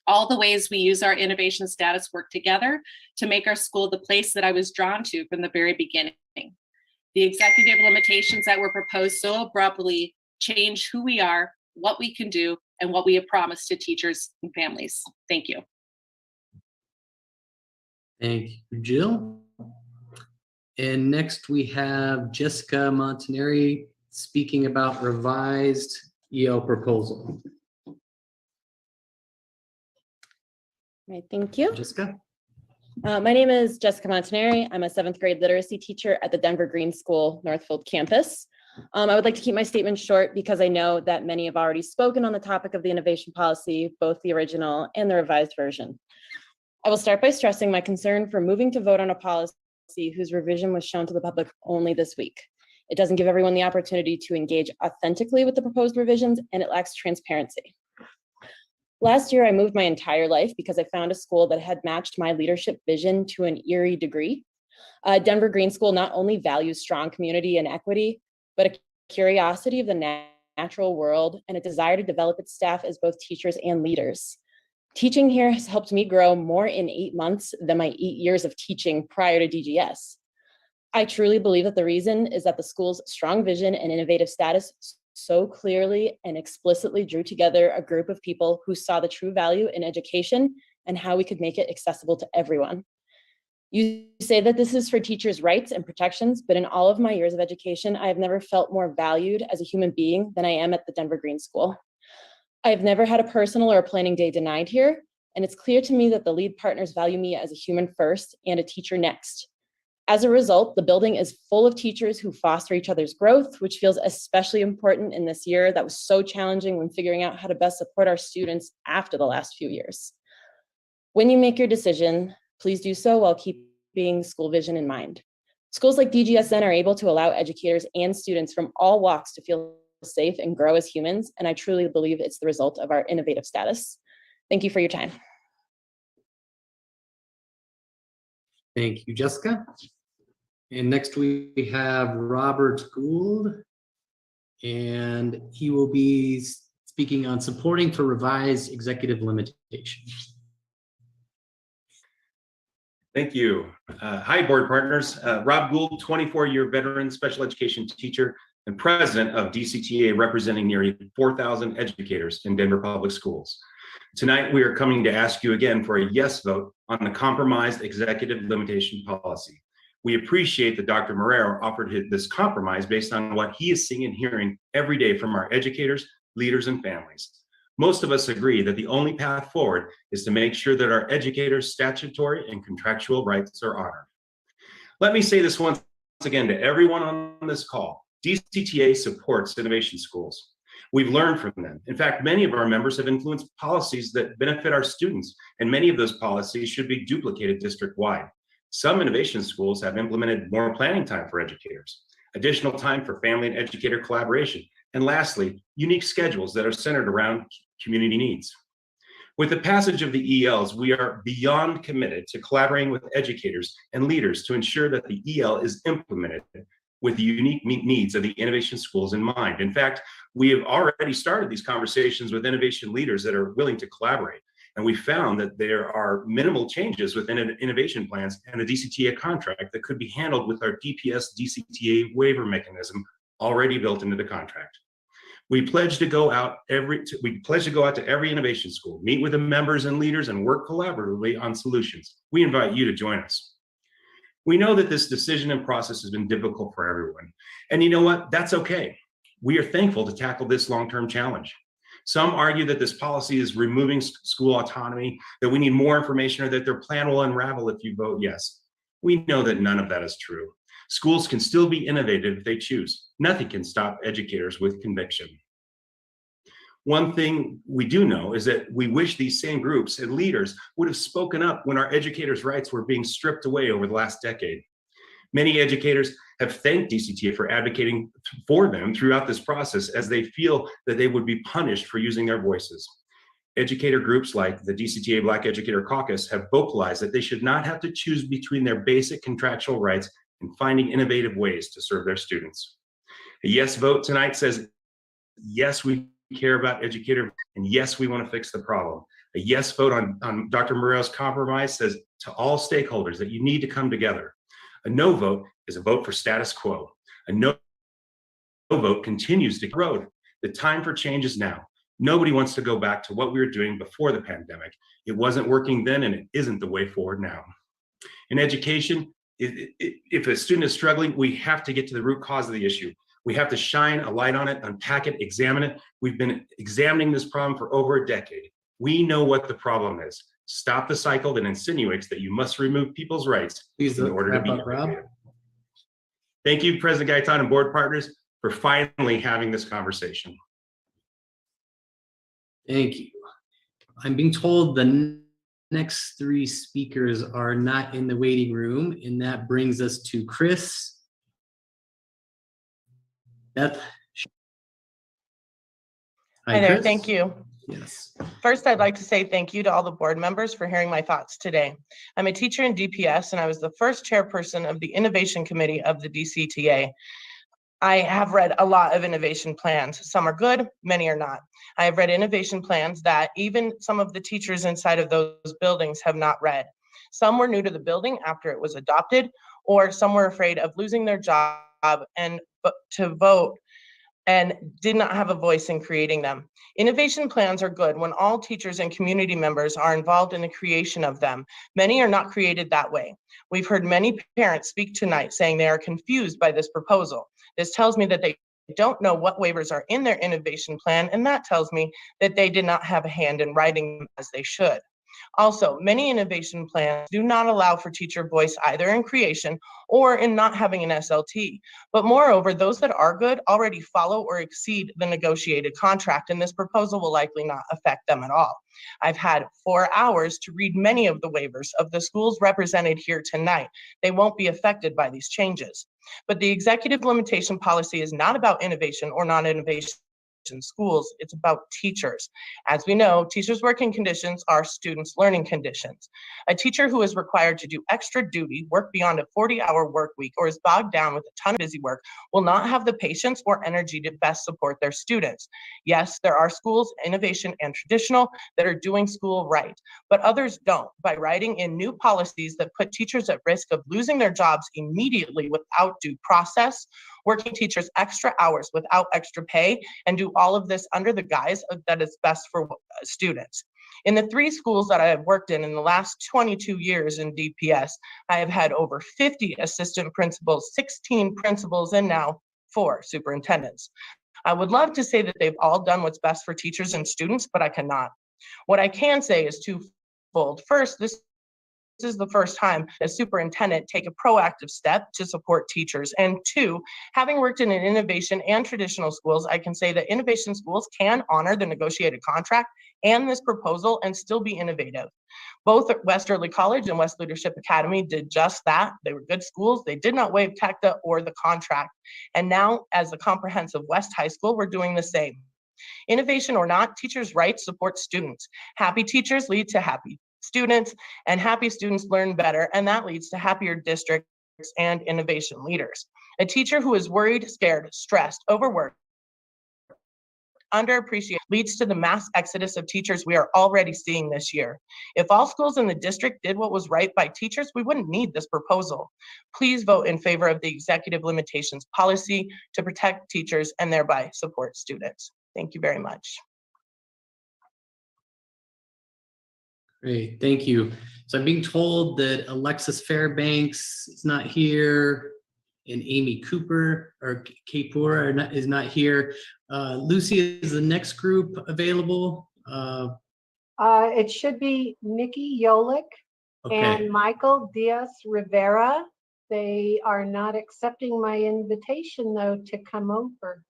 All the ways we use our innovation status work together to make our school the place that I was drawn to from the very beginning. The executive limitations that were proposed so abruptly change who we are, what we can do, and what we have promised to teachers and families. Thank you. Thank you, Jill. And next we have Jessica Montanari speaking about revised EO proposal. Right, thank you. Jessica? My name is Jessica Montanari. I'm a 7th grade literacy teacher at the Denver Green School Northfield campus. I would like to keep my statement short because I know that many have already spoken on the topic of the innovation policy, both the original and the revised version. I will start by stressing my concern for moving to vote on a policy whose revision was shown to the public only this week. It doesn't give everyone the opportunity to engage authentically with the proposed revisions, and it lacks transparency. Last year, I moved my entire life because I found a school that had matched my leadership vision to an eerie degree. Denver Green School not only values strong community and equity, but a curiosity of the natural world and a desire to develop its staff as both teachers and leaders. Teaching here has helped me grow more in 8 months than my 8 years of teaching prior to DGS. I truly believe that the reason is that the school's strong vision and innovative status so clearly and explicitly drew together a group of people who saw the true value in education and how we could make it accessible to everyone. You say that this is for teachers' rights and protections, but in all of my years of education, I have never felt more valued as a human being than I am at the Denver Green School. I have never had a personal or a planning day denied here, and it's clear to me that the lead partners value me as a human first and a teacher next. As a result, the building is full of teachers who foster each other's growth, which feels especially important in this year that was so challenging when figuring out how to best support our students after the last few years. When you make your decision, please do so while keeping school vision in mind. Schools like DGSN are able to allow educators and students from all walks to feel safe and grow as humans, and I truly believe it's the result of our innovative status. Thank you for your time. Thank you, Jessica. And next we have Robert Gould, and he will be speaking on supporting for revised executive limitations. Thank you. Hi, board partners. Rob Gould, 24-year veteran special education teacher and president of DCTA, representing nearly 4,000 educators in Denver Public Schools. Tonight, we are coming to ask you again for a yes vote on the compromised executive limitation policy. We appreciate that Dr. Marrero offered this compromise based on what he is seeing and hearing every day from our educators, leaders, and families. Most of us agree that the only path forward is to make sure that our educators' statutory and contractual rights are honored. Let me say this once again to everyone on this call. DCTA supports innovation schools. We've learned from them. In fact, many of our members have influenced policies that benefit our students, and many of those policies should be duplicated district-wide. Some innovation schools have implemented more planning time for educators, additional time for family and educator collaboration, and lastly, unique schedules that are centered around community needs. With the passage of the ELs, we are beyond committed to collaborating with educators and leaders to ensure that the EL is implemented with the unique needs of the innovation schools in mind. In fact, we have already started these conversations with innovation leaders that are willing to collaborate. And we found that there are minimal changes within innovation plans and a DCTA contract that could be handled with our DPS DCTA waiver mechanism already built into the contract. We pledge to go out to every innovation school, meet with the members and leaders, and work collaboratively on solutions. We invite you to join us. We know that this decision and process has been difficult for everyone. And you know what? That's okay. We are thankful to tackle this long-term challenge. Some argue that this policy is removing school autonomy, that we need more information, or that their plan will unravel if you vote yes. We know that none of that is true. Schools can still be innovative if they choose. Nothing can stop educators with conviction. One thing we do know is that we wish these same groups and leaders would have spoken up when our educators' rights were being stripped away over the last decade. Many educators have thanked DCTA for advocating for them throughout this process, as they feel that they would be punished for using their voices. Educator groups like the DCTA Black Educator Caucus have vocalized that they should not have to choose between their basic contractual rights and finding innovative ways to serve their students. A yes vote tonight says, yes, we care about educators, and yes, we want to fix the problem. A yes vote on Dr. Marrero's compromise says to all stakeholders that you need to come together. A no vote is a vote for status quo. A no vote continues to erode. The time for change is now. Nobody wants to go back to what we were doing before the pandemic. It wasn't working then, and it isn't the way forward now. In education, if a student is struggling, we have to get to the root cause of the issue. We have to shine a light on it, unpack it, examine it. We've been examining this problem for over a decade. We know what the problem is. Stop the cycle that insinuates that you must remove people's rights in order to be innovative. Thank you, President Gaitan and board partners, for finally having this conversation. Thank you. I'm being told the next three speakers are not in the waiting room, and that brings us to Chris, Beth. Hi there, Chris. thank you. Yes. First, I'd like to say thank you to all the board members for hearing my thoughts today. I'm a teacher in DPS, and I was the first chairperson of the Innovation Committee of the DCTA. I have read a lot of innovation plans. Some are good, many are not. I have read innovation plans that even some of the teachers inside of those buildings have not read. Some were new to the building after it was adopted, or some were afraid of losing their job and to vote and did not have a voice in creating them. Innovation plans are good when all teachers and community members are involved in the creation of them. Many are not created that way. We've heard many parents speak tonight saying they are confused by this proposal. This tells me that they don't know what waivers are in their innovation plan, and that tells me that they did not have a hand in writing them as they should. Also, many innovation plans do not allow for teacher voice either in creation or in not having an SLT. But moreover, those that are good already follow or exceed the negotiated contract, and this proposal will likely not affect them at all. I've had 4 hours to read many of the waivers of the schools represented here tonight. They won't be affected by these changes. But the executive limitation policy is not about innovation or non-innovation in schools, it's about teachers. As we know, teachers' working conditions are students' learning conditions. A teacher who is required to do extra duty, work beyond a 40-hour work week, or is bogged down with a ton of busy work will not have the patience or energy to best support their students. Yes, there are schools, innovation and traditional, that are doing school right, but others don't, by writing in new policies that put teachers at risk of losing their jobs immediately without due process, working teachers extra hours without extra pay, and do all of this under the guise of that is best for students. In the 3 schools that I have worked in the last 22 years in DPS, I have had over 50 assistant principals, 16 principals, and now 4 superintendents. I would love to say that they've all done what's best for teachers and students, but I cannot. What I can say is twofold. First, this is the first time as superintendent take a proactive step to support teachers. And 2, having worked in an innovation and traditional schools, I can say that innovation schools can honor the negotiated contract and this proposal and still be innovative. Both West Early College and West Leadership Academy did just that. They were good schools. They did not waive TECTA or the contract. And now as a comprehensive West High School, we're doing the same. Innovation or not, teachers' rights support students. Happy teachers lead to happy students, and happy students learn better, and that leads to happier districts and innovation leaders. A teacher who is worried, scared, stressed, overworked, underappreciated leads to the mass exodus of teachers we are already seeing this year. If all schools in the district did what was right by teachers, we wouldn't need this proposal. Please vote in favor of the executive limitations policy to protect teachers and thereby support students. Thank you very much. Great, thank you. So I'm being told that Alexis Fairbanks is not here, and Amy Cooper or Kapoor is not here. Lucy, is the next group available? It should be Nikki Yolik and Michael Diaz Rivera. They are not accepting my invitation though to come over.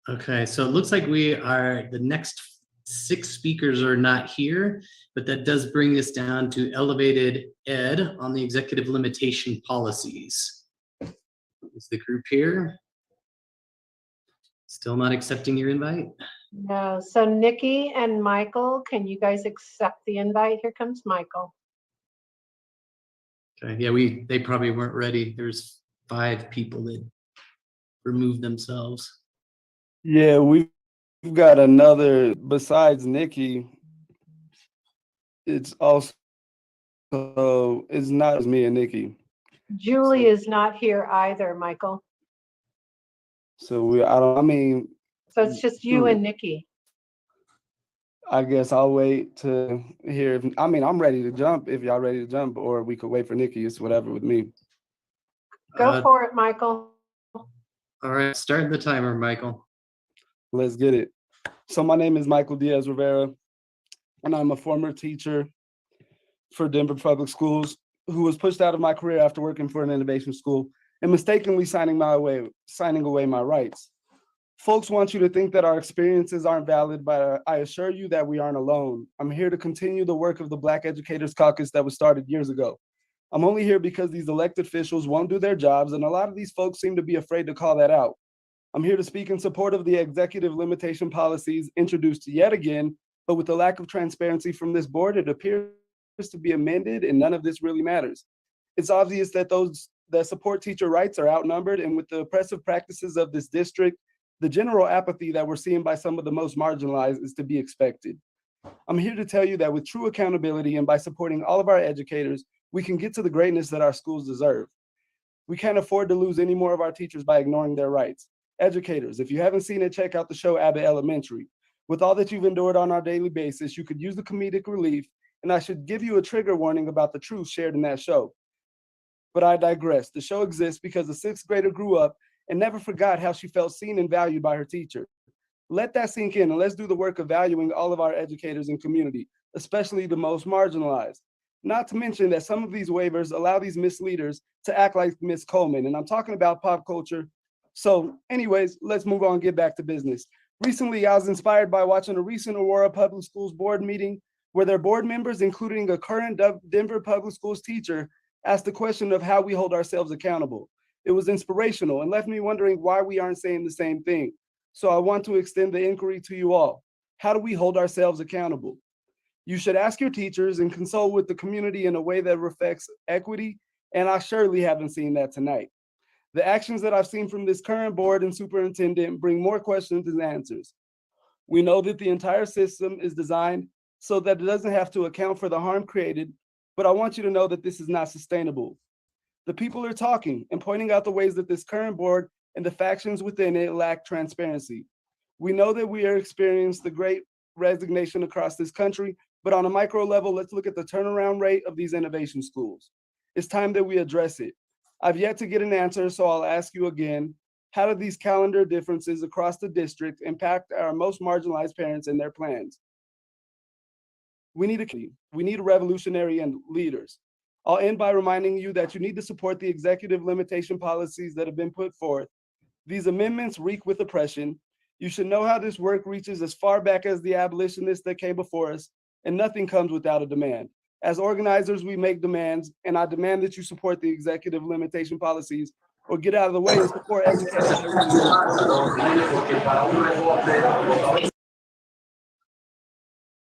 Okay, so it looks like the next 6 speakers are not here, but that does bring us down to elevated ed on the executive limitation policies. Is the group here? Still not accepting your invite? No, so Nikki and Michael, can you guys accept the invite? Here comes Michael. Okay, yeah, they probably weren't ready. There's 5 people that removed themselves. Yeah, we've got another besides Nikki. It's also it's not as me and Nikki. Julie is not here either, Michael. So So it's just you and Nikki. I guess I'll wait to hear if, I'm ready to jump if y'all ready to jump, or we could wait for Nikki. It's whatever with me. Go for it, Michael. All right, start the timer, Michael. Let's get it. So my name is Michael Diaz Rivera, and I'm a former teacher for Denver Public Schools who was pushed out of my career after working for an innovation school and mistakenly signing away my rights. Folks want you to think that our experiences aren't valid, but I assure you that we aren't alone. I'm here to continue the work of the Black Educators Caucus that was started years ago. I'm only here because these elected officials won't do their jobs, and a lot of these folks seem to be afraid to call that out. I'm here to speak in support of the executive limitation policies introduced yet again, but with the lack of transparency from this board, it appears to be amended and none of this really matters. It's obvious that those that support teacher rights are outnumbered, and with the oppressive practices of this district, the general apathy that we're seeing by some of the most marginalized is to be expected. I'm here to tell you that with true accountability and by supporting all of our educators, we can get to the greatness that our schools deserve. We can't afford to lose any more of our teachers by ignoring their rights. Educators, if you haven't seen it, check out the show Abbott Elementary. With all that you've endured on our daily basis, you could use the comedic relief, and I should give you a trigger warning about the truth shared in that show. But I digress. The show exists because the 6th grader grew up and never forgot how she felt seen and valued by her teacher. Let that sink in, and let's do the work of valuing all of our educators and community, especially the most marginalized. Not to mention that some of these waivers allow these misleaders to act like Miss Coleman, and I'm talking about pop culture. So anyways, let's move on and get back to business. Recently, I was inspired by watching a recent Aurora Public Schools board meeting where their board members, including a current Denver Public Schools teacher, asked the question of how we hold ourselves accountable. It was inspirational and left me wondering why we aren't saying the same thing. So I want to extend the inquiry to you all. How do we hold ourselves accountable? You should ask your teachers and consult with the community in a way that reflects equity, and I surely haven't seen that tonight. The actions that I've seen from this current board and superintendent bring more questions than answers. We know that the entire system is designed so that it doesn't have to account for the harm created, but I want you to know that this is not sustainable. The people are talking and pointing out the ways that this current board and the factions within it lack transparency. We know that we are experiencing the great resignation across this country, but on a micro level, let's look at the turnaround rate of these innovation schools. It's time that we address it. I've yet to get an answer, so I'll ask you again. How do these calendar differences across the district impact our most marginalized parents and their plans? We need a revolutionary and leaders. I'll end by reminding you that you need to support the executive limitation policies that have been put forth. These amendments reek with oppression. You should know how this work reaches as far back as the abolitionists that came before us, and nothing comes without a demand. As organizers, we make demands, and I demand that you support the executive limitation policies or get out of the way and support educators.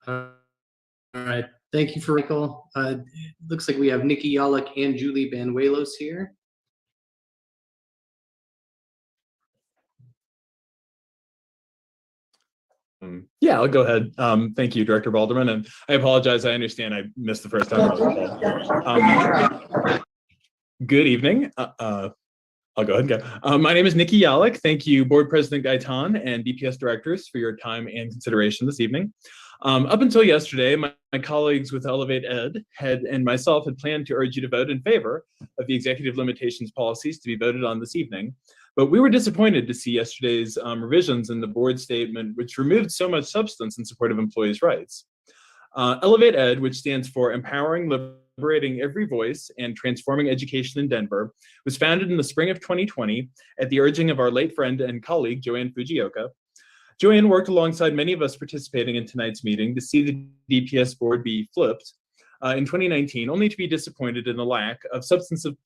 All right, thank you for Michael. Looks like we have Nikki Yalek and Julie Banuelos here. Yeah, I'll go ahead. Thank you, Director Balderman, and I apologize. I understand I missed the first time I was called. Good evening. I'll go ahead and go. My name is Nikki Yalek. Thank you, Board President Gaitan and DPS directors for your time and consideration this evening. Up until yesterday, my colleagues with Elevate Ed and myself had planned to urge you to vote in favor of the executive limitations policies to be voted on this evening. But we were disappointed to see yesterday's revisions in the board statement, which removed so much substance in support of employees' rights. Elevate Ed, which stands for Empowering, Liberating Every Voice and Transforming Education in Denver, was founded in the spring of 2020 at the urging of our late friend and colleague, Joanne Fujioka. Joanne worked alongside many of us participating in tonight's meeting to see the DPS board be flipped in 2019, only to be disappointed in the lack of substantive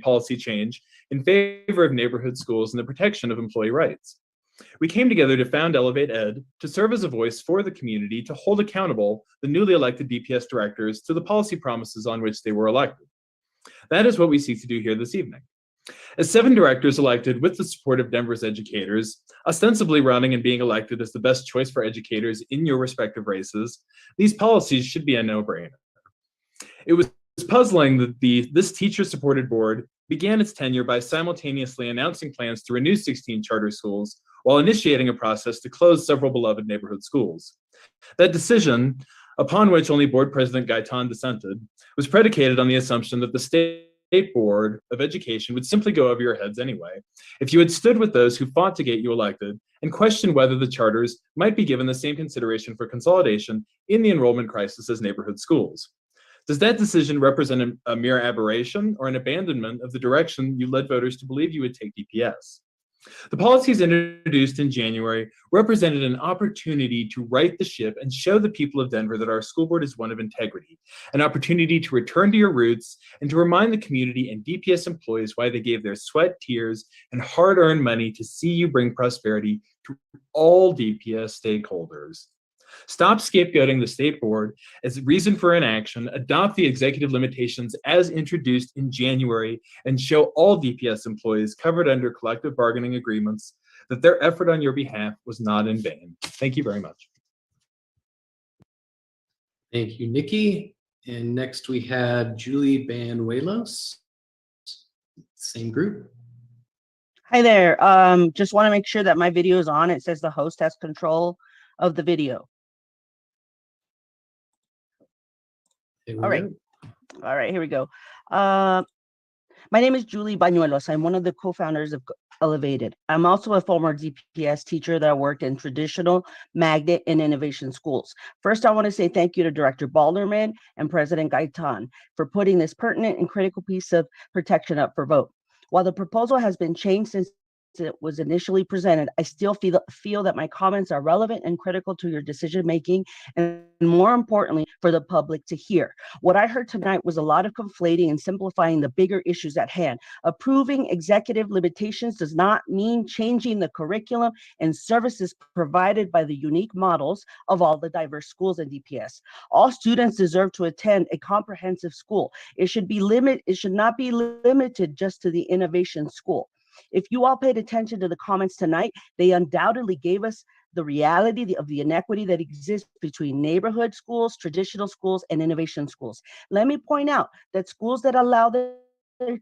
policy change in favor of neighborhood schools and the protection of employee rights. We came together to found Elevate Ed to serve as a voice for the community to hold accountable the newly elected DPS directors to the policy promises on which they were elected. That is what we seek to do here this evening. As 7 directors elected with the support of Denver's educators, ostensibly running and being elected as the best choice for educators in your respective races, these policies should be a no-brainer. It was puzzling that this teacher-supported board began its tenure by simultaneously announcing plans to renew 16 charter schools while initiating a process to close several beloved neighborhood schools. That decision, upon which only Board President Gaitan dissented, was predicated on the assumption that the State Board of Education would simply go over your heads anyway, if you had stood with those who fought to get you elected and questioned whether the charters might be given the same consideration for consolidation in the enrollment crisis as neighborhood schools. Does that decision represent a mere aberration or an abandonment of the direction you led voters to believe you would take DPS? The policies introduced in January represented an opportunity to right the ship and show the people of Denver that our school board is one of integrity, an opportunity to return to your roots and to remind the community and DPS employees why they gave their sweat, tears, and hard-earned money to see you bring prosperity to all DPS stakeholders. Stop scapegoating the state board as a reason for inaction, adopt the executive limitations as introduced in January, and show all DPS employees covered under collective bargaining agreements that their effort on your behalf was not in vain. Thank you very much. Thank you, Nikki. And next we have Julie Banuelos, same group. Hi there. Just want to make sure that my video is on. It says the host has control of the video. All right. All right, here we go. My name is Julie Banuelos. I'm one of the co-founders of Elevated. I'm also a former DPS teacher that worked in traditional, magnet, and innovation schools. First, I want to say thank you to Director Balderman and President Gaitan for putting this pertinent and critical piece of protection up for vote. While the proposal has been changed since it was initially presented, I still feel that my comments are relevant and critical to your decision making, and more importantly, for the public to hear. What I heard tonight was a lot of conflating and simplifying the bigger issues at hand. Approving executive limitations does not mean changing the curriculum and services provided by the unique models of all the diverse schools in DPS. All students deserve to attend a comprehensive school. It should not be limited just to the innovation school. If you all paid attention to the comments tonight, they undoubtedly gave us the reality of the inequity that exists between neighborhood schools, traditional schools, and innovation schools. Let me point out that schools that allow this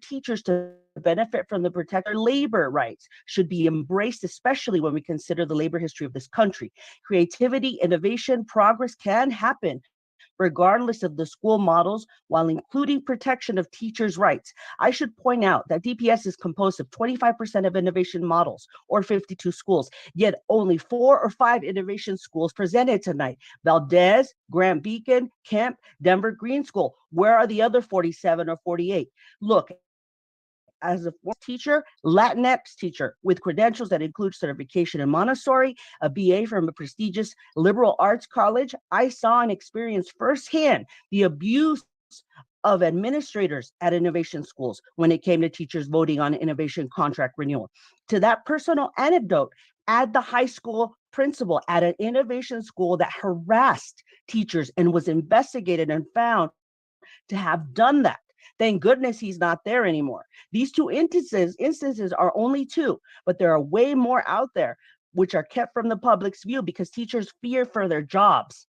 teachers to benefit from the protected labor rights should be embraced, especially when we consider the labor history of this country. Creativity, innovation, progress can happen regardless of the school models, while including protection of teachers' rights. I should point out that DPS is composed of 25% of innovation models, or 52 schools, yet only 4 or 5 innovation schools presented tonight. Valdez, Grant Beacon, Kemp, Denver Green School. Where are the other 47 or 48? Look, as a teacher, Latinx teacher with credentials that include certification in Montessori, a BA from a prestigious liberal arts college, I saw and experienced firsthand the abuse of administrators at innovation schools when it came to teachers voting on innovation contract renewal. To that personal anecdote, add the high school principal at an innovation school that harassed teachers and was investigated and found to have done that. Thank goodness he's not there anymore. These two instances are only 2, but there are way more out there which are kept from the public's view because teachers fear for their jobs.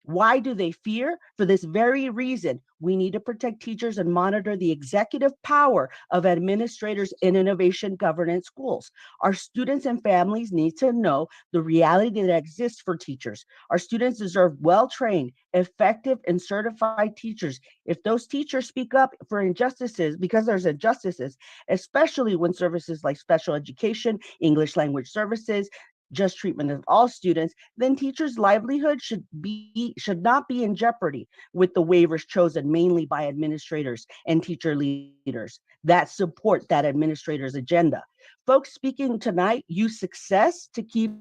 Why do they fear? For this very reason, we need to protect teachers and monitor the executive power of administrators in innovation governance schools. Our students and families need to know the reality that exists for teachers. Our students deserve well-trained, effective, and certified teachers. If those teachers speak up for injustices, because there's injustices, especially when services like special education, English language services, just treatment of all students, then teachers' livelihood should not be in jeopardy with the waivers chosen mainly by administrators and teacher leaders that support that administrator's agenda. Folks speaking tonight use success to keep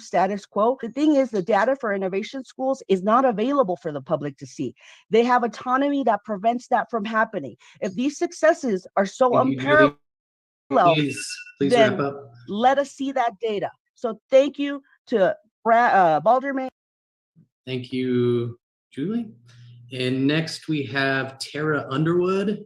status quo. The thing is, the data for innovation schools is not available for the public to see. They have autonomy that prevents that from happening. If these successes are so unparalleled, please then wrap up. let us see that data. So thank you to Balderman. Thank you, Julie. And next we have Tara Underwood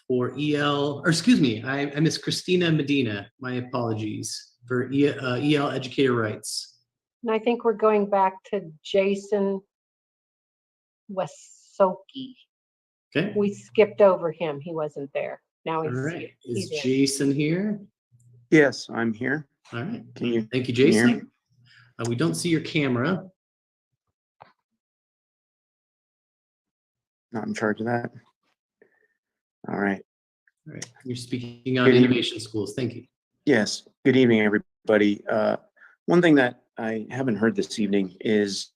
for EL, or excuse me, I miss Christina Medina. My apologies for EL Educator Rights. And I think we're going back to Jason Wasoki. Okay. We skipped over him. He wasn't there. Now All he's right. he's Is in. Jason here? Yes, I'm here. All right. Can you? Thank you, can you hear me? Jason. We don't see your camera. Not in charge of that. All right. All right. You're speaking on Good evening. innovation schools. Thank you. Yes. Good evening, everybody. One thing that I haven't heard this evening is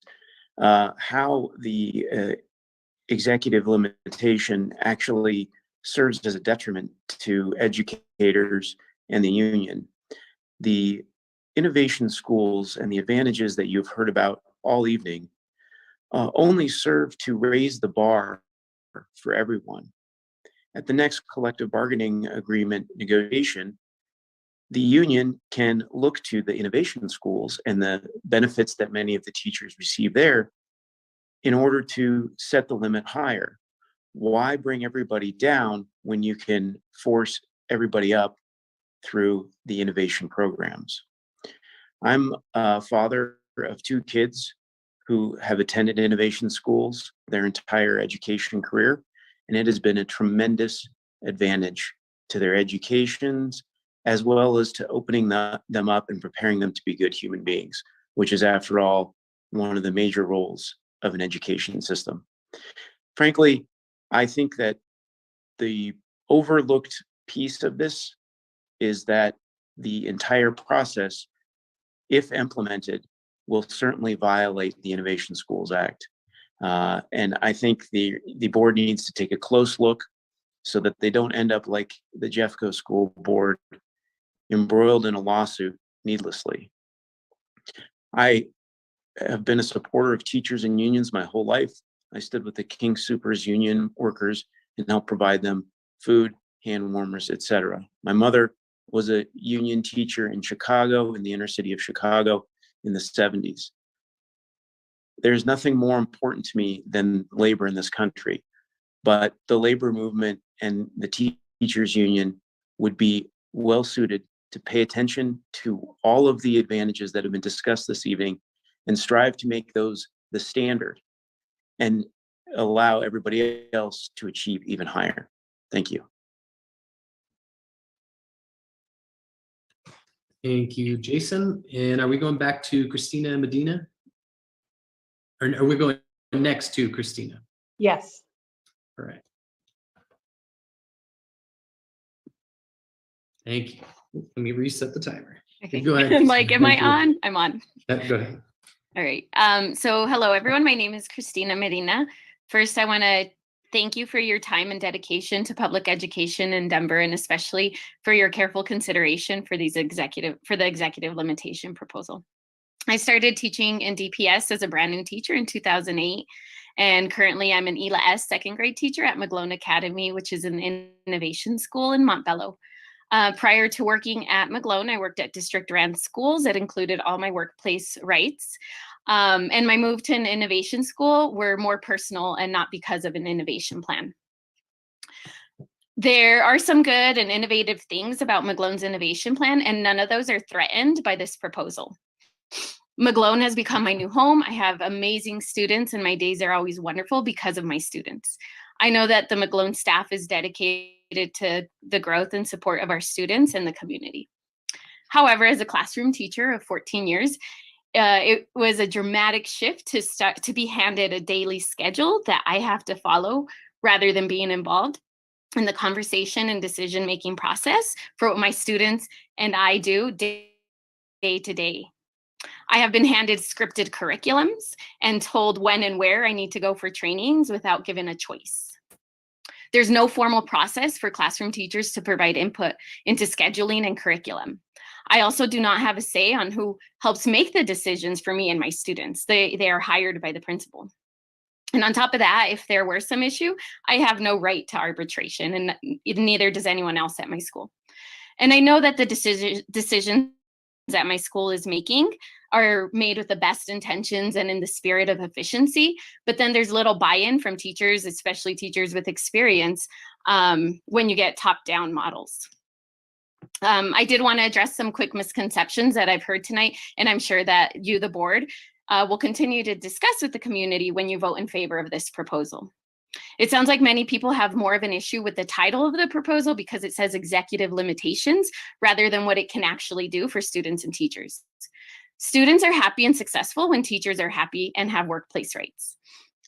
how the executive limitation actually serves as a detriment to educators and the union. The innovation schools and the advantages that you've heard about all evening only serve to raise the bar for everyone. At the next collective bargaining agreement negotiation, the union can look to the innovation schools and the benefits that many of the teachers receive there in order to set the limit higher. Why bring everybody down when you can force everybody up through the innovation programs? I'm a father of 2 kids who have attended innovation schools their entire education career, and it has been a tremendous advantage to their educations, as well as to opening them up and preparing them to be good human beings, which is, after all, one of the major roles of an education system. Frankly, I think that the overlooked piece of this is that the entire process, if implemented, will certainly violate the Innovation Schools Act. And I think the board needs to take a close look so that they don't end up like the Jeffco School Board, embroiled in a lawsuit needlessly. I have been a supporter of teachers and unions my whole life. I stood with the King Soopers union workers and helped provide them food, hand warmers, etc. My mother was a union teacher in Chicago, in the inner city of Chicago in the 70s. There's nothing more important to me than labor in this country, but the labor movement and the teachers union would be well suited to pay attention to all of the advantages that have been discussed this evening and strive to make those the standard. And allow everybody else to achieve even higher. Thank you. Thank you, Jason. And are we going back to Christina Medina? Or are we going next to Christina? Yes. All right. Thank you. Let me reset the timer. Okay. Go ahead. Like, am I on? I'm on. Go ahead. All right. So hello, everyone. My name is Christina Medina. First, I want to thank you for your time and dedication to public education in Denver, and especially for your careful consideration for the executive limitation proposal. I started teaching in DPS as a brand new teacher in 2008. And currently I'm an ELA S second grade teacher at McGlone Academy, which is an innovation school in Montbello. Prior to working at McGlone, I worked at district ran schools that included all my workplace rights. And my move to an innovation school were more personal and not because of an innovation plan. There are some good and innovative things about McGlone's innovation plan, and none of those are threatened by this proposal. McGlone has become my new home. I have amazing students, and my days are always wonderful because of my students. I know that the McGlone staff is dedicated to the growth and support of our students and the community. However, as a classroom teacher of 14 years, it was a dramatic shift to be handed a daily schedule that I have to follow rather than being involved in the conversation and decision-making process for what my students and I do day to day. I have been handed scripted curriculums and told when and where I need to go for trainings without given a choice. There's no formal process for classroom teachers to provide input into scheduling and curriculum. I also do not have a say on who helps make the decisions for me and my students. They are hired by the principal. And on top of that, if there were some issue, I have no right to arbitration, and neither does anyone else at my school. And I know that the decisions that my school is making are made with the best intentions and in the spirit of efficiency, but then there's little buy-in from teachers, especially teachers with experience, when you get top-down models. I did want to address some quick misconceptions that I've heard tonight, and I'm sure that you, the board, will continue to discuss with the community when you vote in favor of this proposal. It sounds like many people have more of an issue with the title of the proposal because it says executive limitations rather than what it can actually do for students and teachers. Students are happy and successful when teachers are happy and have workplace rights.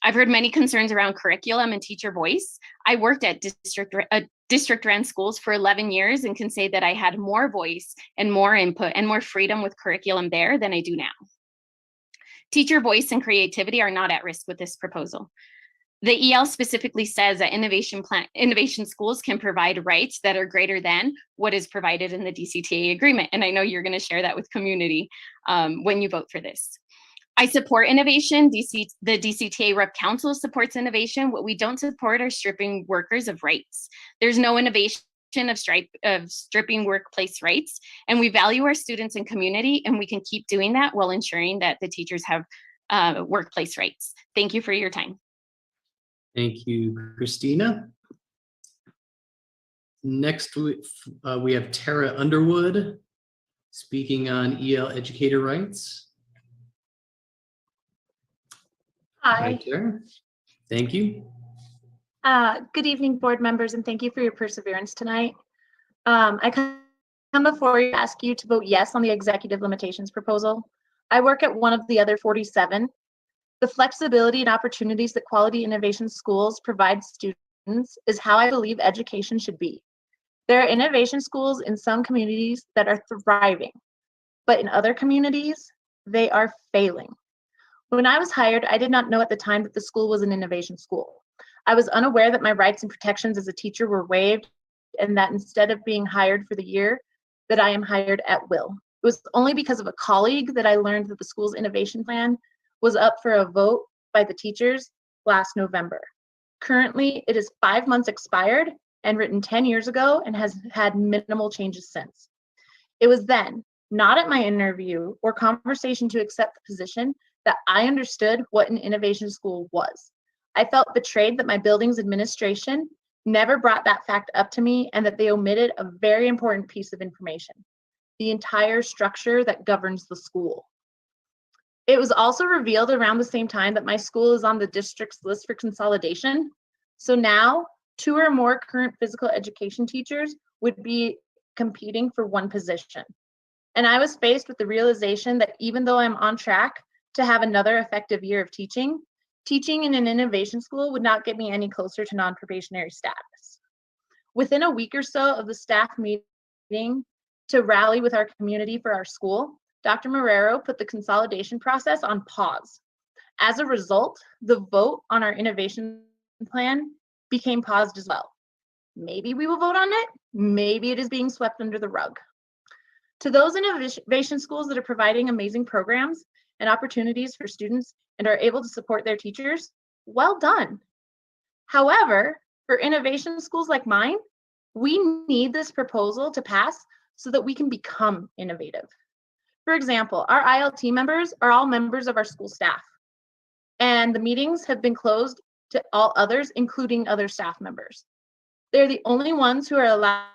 I've heard many concerns around curriculum and teacher voice. I worked at district ran schools for 11 years and can say that I had more voice and more input and more freedom with curriculum there than I do now. Teacher voice and creativity are not at risk with this proposal. The EL specifically says that innovation schools can provide rights that are greater than what is provided in the DCTA agreement. And I know you're going to share that with community when you vote for this. I support innovation. The DCTA Rep Council supports innovation. What we don't support are stripping workers of rights. There's no innovation of stripping workplace rights. And we value our students and community, and we can keep doing that while ensuring that the teachers have workplace rights. Thank you for your time. Thank you, Christina. Next, we have Tara Underwood speaking on EL educator rights. Hi. Tara. Thank you. Good evening, board members, and thank you for your perseverance tonight. I come before you to ask you to vote yes on the executive limitations proposal. I work at one of the other 47. The flexibility and opportunities that quality innovation schools provide students is how I believe education should be. There are innovation schools in some communities that are thriving, but in other communities, they are failing. When I was hired, I did not know at the time that the school was an innovation school. I was unaware that my rights and protections as a teacher were waived, and that instead of being hired for the year, that I am hired at will. It was only because of a colleague that I learned that the school's innovation plan was up for a vote by the teachers last November. Currently, it is 5 months expired and written 10 years ago and has had minimal changes since. It was then, not at my interview or conversation to accept the position, that I understood what an innovation school was. I felt betrayed that my building's administration never brought that fact up to me and that they omitted a very important piece of information: the entire structure that governs the school. It was also revealed around the same time that my school is on the district's list for consolidation. So now 2 or more current physical education teachers would be competing for one position. And I was faced with the realization that even though I'm on track to have another effective year of teaching in an innovation school would not get me any closer to non-probationary status. Within a week or so of the staff meeting to rally with our community for our school, Dr. Marrero put the consolidation process on pause. As a result, the vote on our innovation plan became paused as well. Maybe we will vote on it, maybe it is being swept under the rug. To those innovation schools that are providing amazing programs and opportunities for students and are able to support their teachers, well done. However, for innovation schools like mine, we need this proposal to pass so that we can become innovative. For example, our ILT members are all members of our school staff, and the meetings have been closed to all others, including other staff members. They're the only ones who are allowed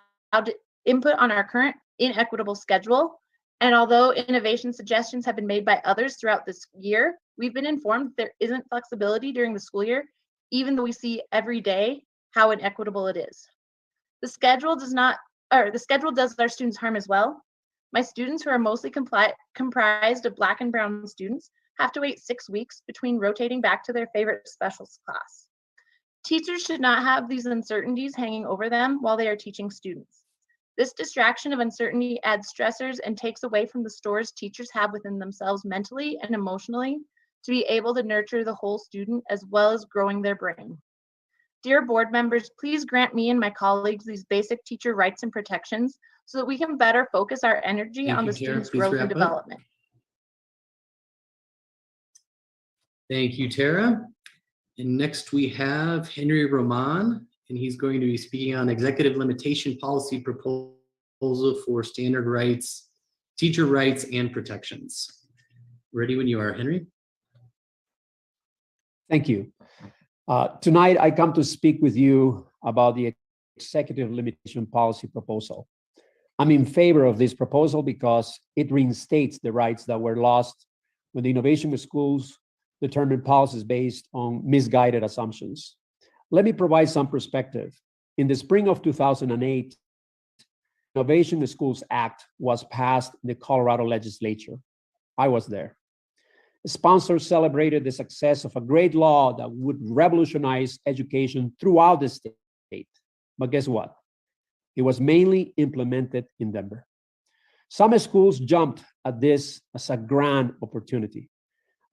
to input on our current inequitable schedule. And although innovation suggestions have been made by others throughout this year, we've been informed that there isn't flexibility during the school year, even though we see every day how inequitable it is. The schedule does our students harm as well. My students, who are mostly comprised of Black and Brown students, have to wait 6 weeks between rotating back to their favorite specials class. Teachers should not have these uncertainties hanging over them while they are teaching students. This distraction of uncertainty adds stressors and takes away from the stores teachers have within themselves mentally and emotionally to be able to nurture the whole student as well as growing their brain. Dear board members, please grant me and my colleagues these basic teacher rights and protections so that we can better focus our energy on the students' growth and development. Thank you, Tara. And next we have Henry Roman, and he's going to be speaking on executive limitation policy proposal for standard rights, teacher rights, and protections. Ready when you are, Henry. Thank you. Tonight, I come to speak with you about the executive limitation policy proposal. I'm in favor of this proposal because it reinstates the rights that were lost when the innovation schools determined policies based on misguided assumptions. Let me provide some perspective. In the spring of 2008, Innovation Schools Act was passed in the Colorado legislature. I was there. Sponsors celebrated the success of a great law that would revolutionize education throughout the state. But guess what? It was mainly implemented in Denver. Some schools jumped at this as a grand opportunity,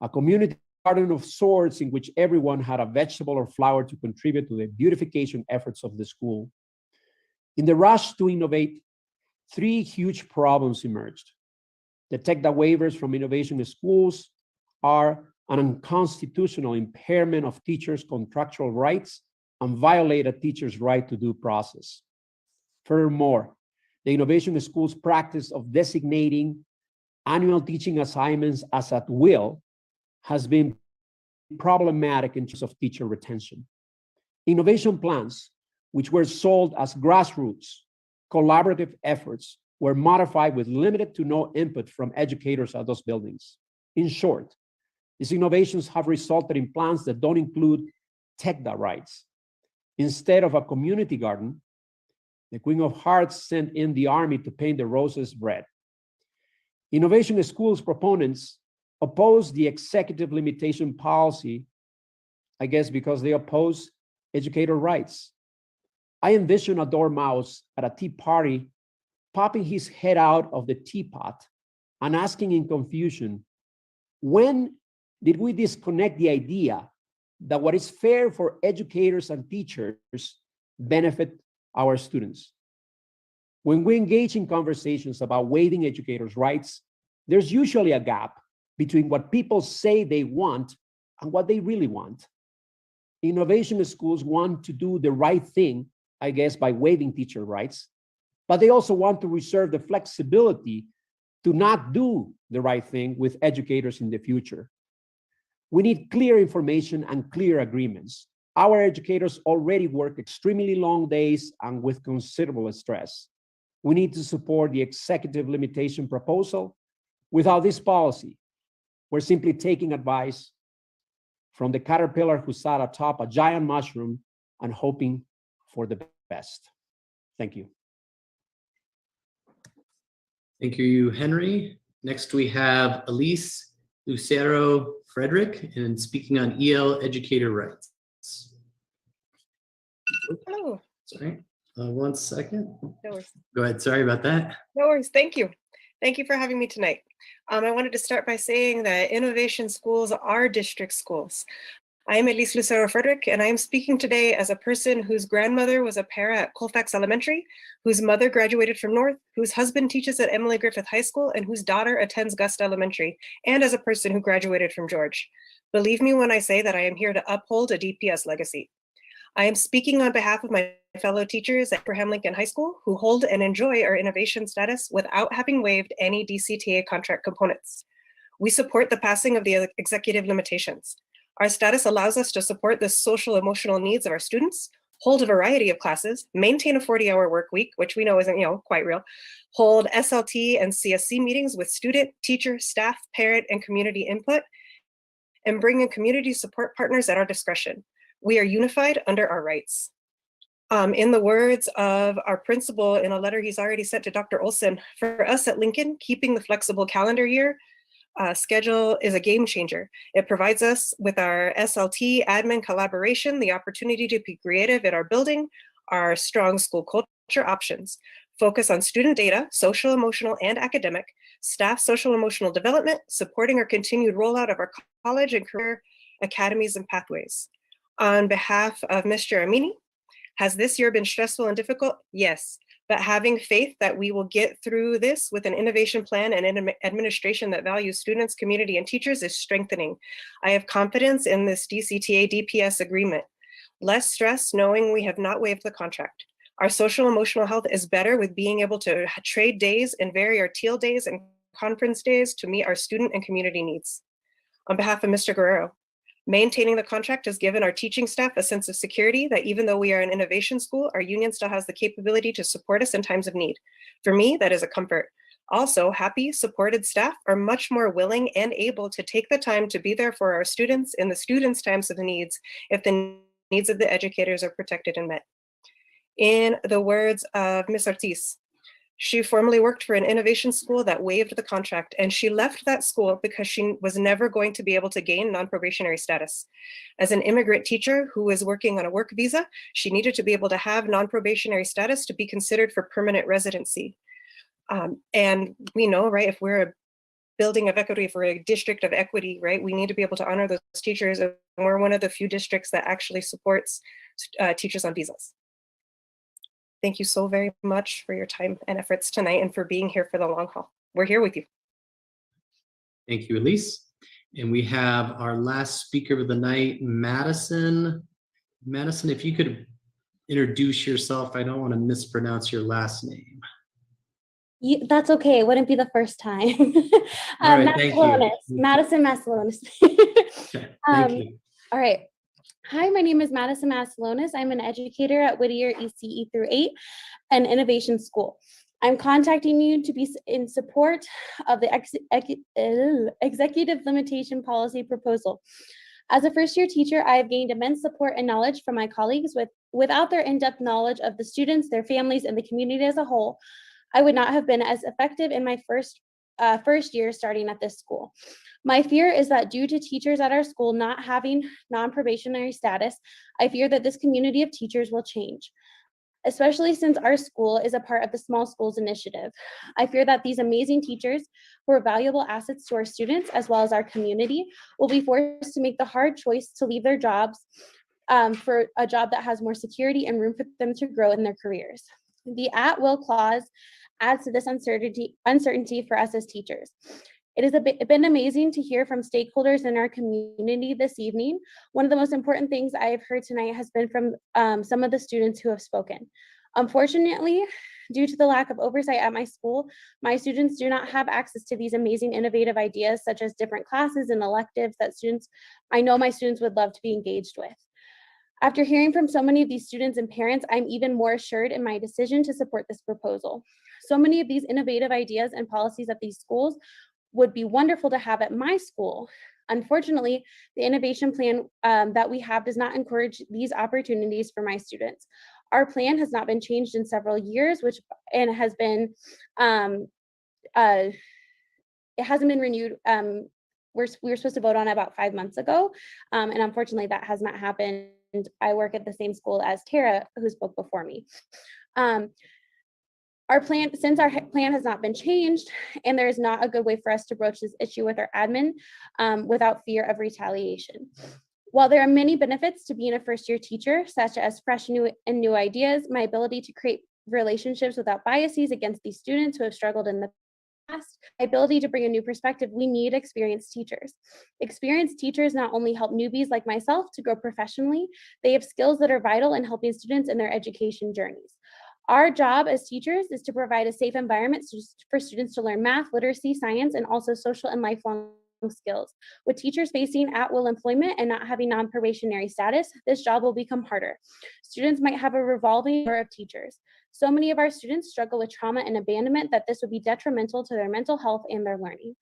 a community garden of sorts in which everyone had a vegetable or flower to contribute to the beautification efforts of the school. In the rush to innovate, 3 huge problems emerged. The TECDA waivers from innovation schools are an unconstitutional impairment of teachers' contractual rights and violate a teacher's right to due process. Furthermore, the innovation schools practice of designating annual teaching assignments as at will has been problematic in terms of teacher retention. Innovation plans, which were sold as grassroots, collaborative efforts, were modified with limited to no input from educators at those buildings. In short, these innovations have resulted in plans that don't include TECDA rights. Instead of a community garden, the Queen of Hearts sent in the army to paint the roses red. Innovation schools proponents oppose the executive limitation policy, I guess because they oppose educator rights. I envision a dormouse at a tea party popping his head out of the teapot and asking in confusion, when did we disconnect the idea that what is fair for educators and teachers benefit our students? When we engage in conversations about waiving educators' rights, there's usually a gap between what people say they want and what they really want. Innovation schools want to do the right thing, I guess, by waiving teacher rights, but they also want to reserve the flexibility to not do the right thing with educators in the future. We need clear information and clear agreements. Our educators already work extremely long days and with considerable stress. We need to support the executive limitation proposal. Without this policy, We're simply taking advice from the caterpillar who sat atop a giant mushroom and hoping for the best. Thank you. Thank you, Henry. Next, we have Elise Lucero Frederick, and speaking on EL educator rights. Hello. Sorry, 1 second. No worries. Go ahead, sorry about that. No worries. Thank you. Thank you for having me tonight. I wanted to start by saying that innovation schools are district schools. I am Elise Lucero Frederick, and I am speaking today as a person whose grandmother was a para at Colfax Elementary, whose mother graduated from North, whose husband teaches at Emily Griffith High School, and whose daughter attends Gust Elementary, and as a person who graduated from George. Believe me when I say that I am here to uphold a DPS legacy. I am speaking on behalf of my fellow teachers at Abraham Lincoln High School who hold and enjoy our innovation status without having waived any DCTA contract components. We support the passing of the executive limitations. Our status allows us to support the social emotional needs of our students, hold a variety of classes, maintain a 40-hour work week, which we know isn't quite real, hold SLT and CSC meetings with student, teacher, staff, parent, and community input, and bring in community support partners at our discretion. We are unified under our rights. In the words of our principal in a letter he's already sent to Dr. Olson, for us at Lincoln, keeping the flexible calendar year schedule is a game changer. It provides us with our SLT admin collaboration, the opportunity to be creative in our building, our strong school culture options, focus on student data, social, emotional, and academic, staff social emotional development, supporting our continued rollout of our college and career academies and pathways. On behalf of Mr. Amini, has this year been stressful and difficult? Yes, but having faith that we will get through this with an innovation plan and an administration that values students, community, and teachers is strengthening. I have confidence in this DCTA DPS agreement. Less stress knowing we have not waived the contract. Our social emotional health is better with being able to trade days and vary our teal days and conference days to meet our student and community needs. On behalf of Mr. Guerrero, maintaining the contract has given our teaching staff a sense of security that even though we are an innovation school, our union still has the capability to support us in times of need. For me, that is a comfort. Also, happy, supported staff are much more willing and able to take the time to be there for our students in the students' times of needs if the needs of the educators are protected and met. In the words of Ms. Ortiz, she formerly worked for an innovation school that waived the contract, and she left that school because she was never going to be able to gain non-probationary status. As an immigrant teacher who was working on a work visa, she needed to be able to have non-probationary status to be considered for permanent residency. And we know, right, if we're a building of equity, if we're a district of equity, right, we need to be able to honor those teachers. And we're one of the few districts that actually supports teachers on visas. Thank you so very much for your time and efforts tonight and for being here for the long haul. We're here with you. Thank you, Elise. And we have our last speaker of the night, Madison. Madison, if you could introduce yourself. I don't want to mispronounce your last name. That's okay. It wouldn't be the first time. All right, thank you. Madison Masalonis. Thank you. All right. Hi, my name is Madison Masalonis. I'm an educator at Whittier ECE through 8, an innovation school. I'm contacting you to be in support of the executive limitation policy proposal. As a first-year teacher, I have gained immense support and knowledge from my colleagues. Without their in-depth knowledge of the students, their families, and the community as a whole, I would not have been as effective in my first year starting at this school. My fear is that due to teachers at our school not having non-probationary status, I fear that this community of teachers will change, especially since our school is a part of the Small Schools Initiative. I fear that these amazing teachers, who are valuable assets to our students as well as our community, will be forced to make the hard choice to leave their jobs for a job that has more security and room for them to grow in their careers. The at-will clause adds to this uncertainty for us as teachers. It has been amazing to hear from stakeholders in our community this evening. One of the most important things I have heard tonight has been from some of the students who have spoken. Unfortunately, due to the lack of oversight at my school, my students do not have access to these amazing innovative ideas, such as different classes and electives that I know my students would love to be engaged with. After hearing from so many of these students and parents, I'm even more assured in my decision to support this proposal. So many of these innovative ideas and policies at these schools would be wonderful to have at my school. Unfortunately, the innovation plan that we have does not encourage these opportunities for my students. Our plan has not been changed in several years, and has been it hasn't been renewed. We were supposed to vote on it about 5 months ago, and unfortunately that has not happened. I work at the same school as Tara, who spoke before me. Since our plan has not been changed, and there is not a good way for us to broach this issue with our admin without fear of retaliation. While there are many benefits to being a first-year teacher, such as fresh new ideas, my ability to create relationships without biases against these students who have struggled in the past, my ability to bring a new perspective, we need experienced teachers. Experienced teachers not only help newbies like myself to grow professionally, they have skills that are vital in helping students in their education journeys. Our job as teachers is to provide a safe environment for students to learn math, literacy, science, and also social and lifelong skills. With teachers facing at-will employment and not having non-probationary status, this job will become harder. Students might have a revolving door of teachers. So many of our students struggle with trauma and abandonment that this would be detrimental to their mental health and their learning.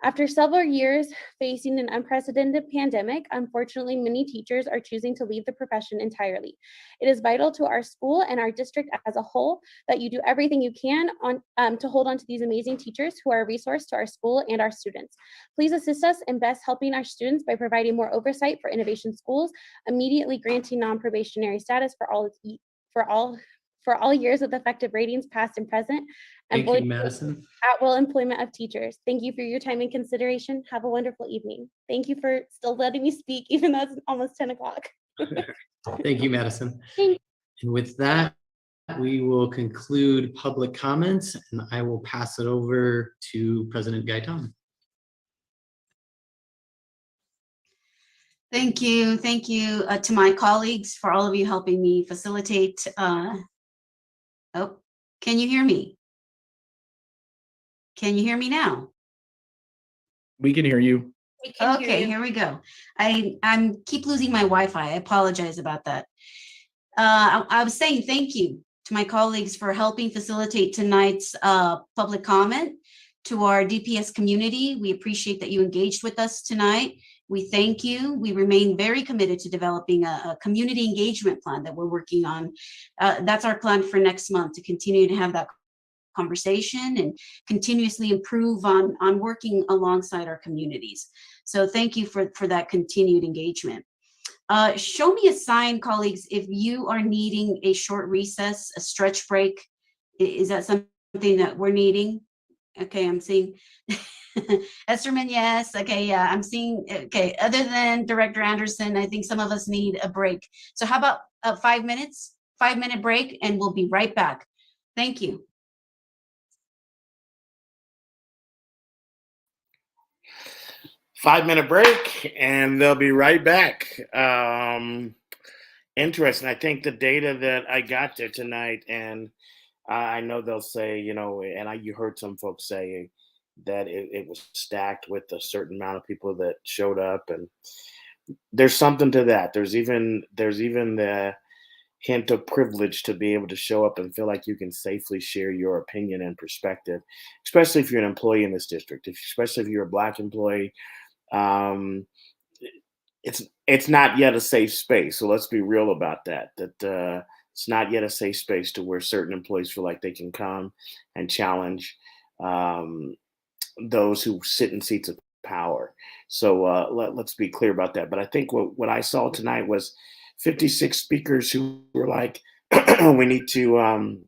After several years facing an unprecedented pandemic, unfortunately, many teachers are choosing to leave the profession entirely. It is vital to our school and our district as a whole that you do everything you can to hold on to these amazing teachers who are a resource to our school and our students. Please assist us in best helping our students by providing more oversight for innovation schools, immediately granting non-probationary status for all years with effective ratings, past and present, and Thank you, Madison. at-will employment of teachers. Thank you for your time and consideration. Have a wonderful evening. Thank you for still letting me speak, even though it's almost 10 o'clock. Thank you, Madison. Thank And with that, we will conclude public comments, and I will pass it over to President Gaitan. Thank you. Thank you to my colleagues for all of you helping me facilitate. Oh, can you hear me? Can you hear me now? We can hear you. Okay, here we go. I'm keep losing my Wi-Fi. I apologize about that. I was saying thank you to my colleagues for helping facilitate tonight's public comment. To our DPS community, we appreciate that you engaged with us tonight. We thank you. We remain very committed to developing a community engagement plan that we're working on. That's our plan for next month, to continue to have that conversation and continuously improve on working alongside our communities. So thank you for that continued engagement. Show me a sign, colleagues, if you are needing a short recess, a stretch break. Is that something that we're needing? Okay, I'm seeing Esterman, yes. Okay, yeah, I'm seeing, okay, other than Director Anderson, I think some of us need a break. So how about 5 minutes, 5-minute break, and we'll be right back. Thank you. Five-minute break, and they'll be right back. Interesting. I think the data that I got there tonight, and I know they'll say, you know, and you heard some folks say that it was stacked with a certain amount of people that showed up, and there's something to that. There's even the hint of privilege to be able to show up and feel like you can safely share your opinion and perspective, especially if you're an employee in this district, especially if you're a Black employee. It's not yet a safe space. So let's be real about that. It's not yet a safe space to where certain employees feel like they can come and challenge those who sit in seats of power. So let's be clear about that. But I think what I saw tonight was 56 speakers who were like, we need to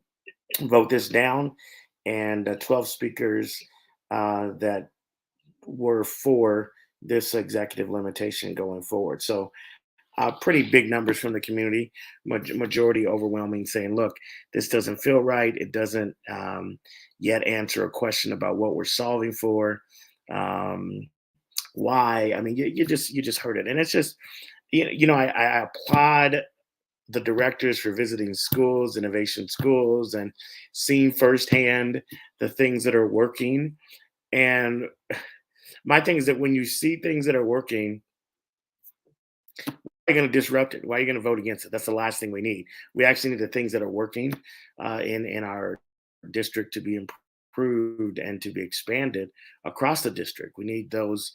vote this down, and 12 speakers that were for this executive limitation going forward. So pretty big numbers from the community, majority overwhelming, saying, look, this doesn't feel right. It doesn't yet answer a question about what we're solving for. Why? I mean, you just heard it. And it's just, I applaud the directors for visiting schools, innovation schools, and seeing firsthand the things that are working. And my thing is that when you see things that are working, why are you going to disrupt it? Why are you going to vote against it? That's the last thing we need. We actually need the things that are working in our district to be improved. improved and to be expanded across the district. We need those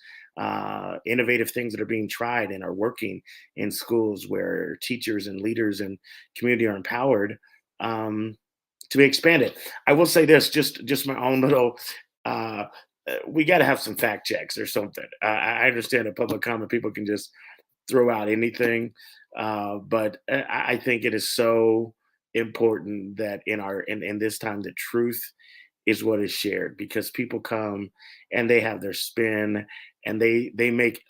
innovative things that are being tried and are working in schools where teachers and leaders and community are empowered to be expanded. I will say this, just my own little. We got to have some fact checks or something. I understand that public comment people can just throw out anything, but I think it is so important that in this time the truth is what is shared, because people come and they have their spin and they make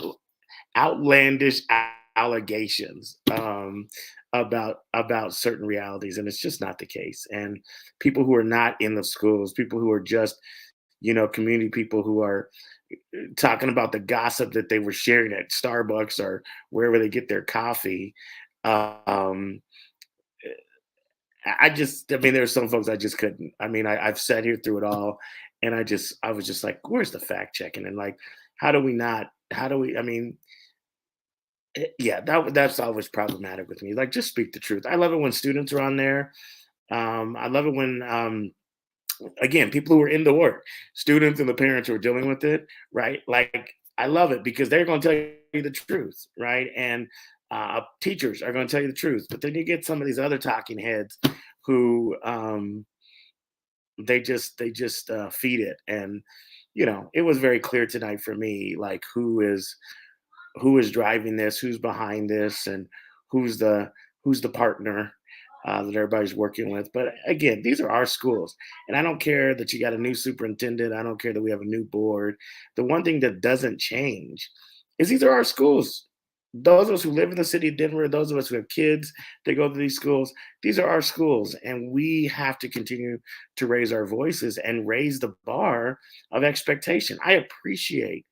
outlandish allegations about certain realities, and it's just not the case. And people who are not in the schools, people who are just community people who are talking about the gossip that they were sharing at Starbucks or wherever they get their coffee. I mean, there's some folks I just couldn't. I mean, I've sat here through it all, and I was just like, where's the fact checking? And like, how do we, I mean, yeah, that's always problematic with me. Like, just speak the truth. I love it when students are on there. I love it when, again, people who are in the work, students and the parents who are dealing with it, right? Like, I love it because they're going to tell you the truth, right? And teachers are going to tell you the truth. But then you get some of these other talking heads who they just feed it. And it was very clear tonight for me, like who is driving this, who's behind this, and who's the partner that everybody's working with. But again, these are our schools, and I don't care that you got a new superintendent. I don't care that we have a new board. The one thing that doesn't change is these are our schools. Those of us who live in the city of Denver, those of us who have kids that go to these schools, these are our schools, and we have to continue to raise our voices and raise the bar of expectation. I appreciate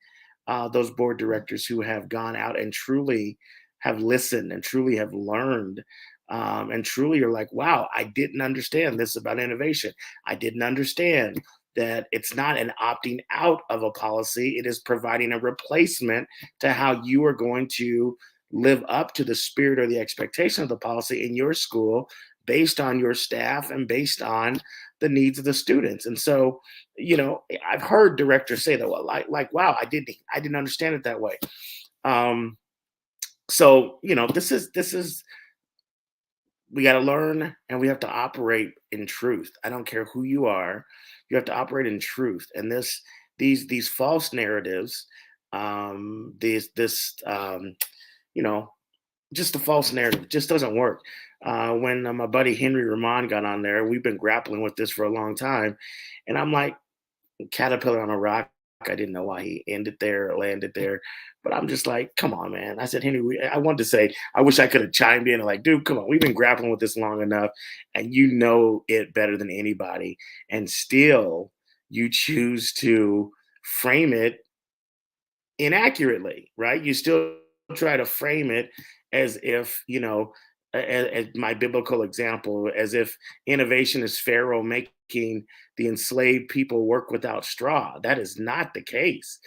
those board directors who have gone out and truly have listened and truly have learned and truly are like, wow, I didn't understand this about innovation. I didn't understand that it's not an opting out of a policy. It is providing a replacement to how you are going to live up to the spirit or the expectation of the policy in your school based on your staff and based on the needs of the students. And so, I've heard directors say that, well, like, wow, I didn't understand it that way. So, this is, we got to learn, and we have to operate in truth. I don't care who you are. You have to operate in truth. And these false narratives, just a false narrative just doesn't work. When my buddy Henry Ramon got on there, we've been grappling with this for a long time. And I'm like, caterpillar on a rock. I didn't know why he ended there or landed there. But I'm just like, come on, man. I said, Henry, I wanted to say, I wish I could have chimed in and like, dude, come on. We've been grappling with this long enough, and you know it better than anybody. And still you choose to frame it inaccurately, right? You still try to frame it as if, as my biblical example, as if innovation is Pharaoh making the enslaved people work without straw. That is not the case.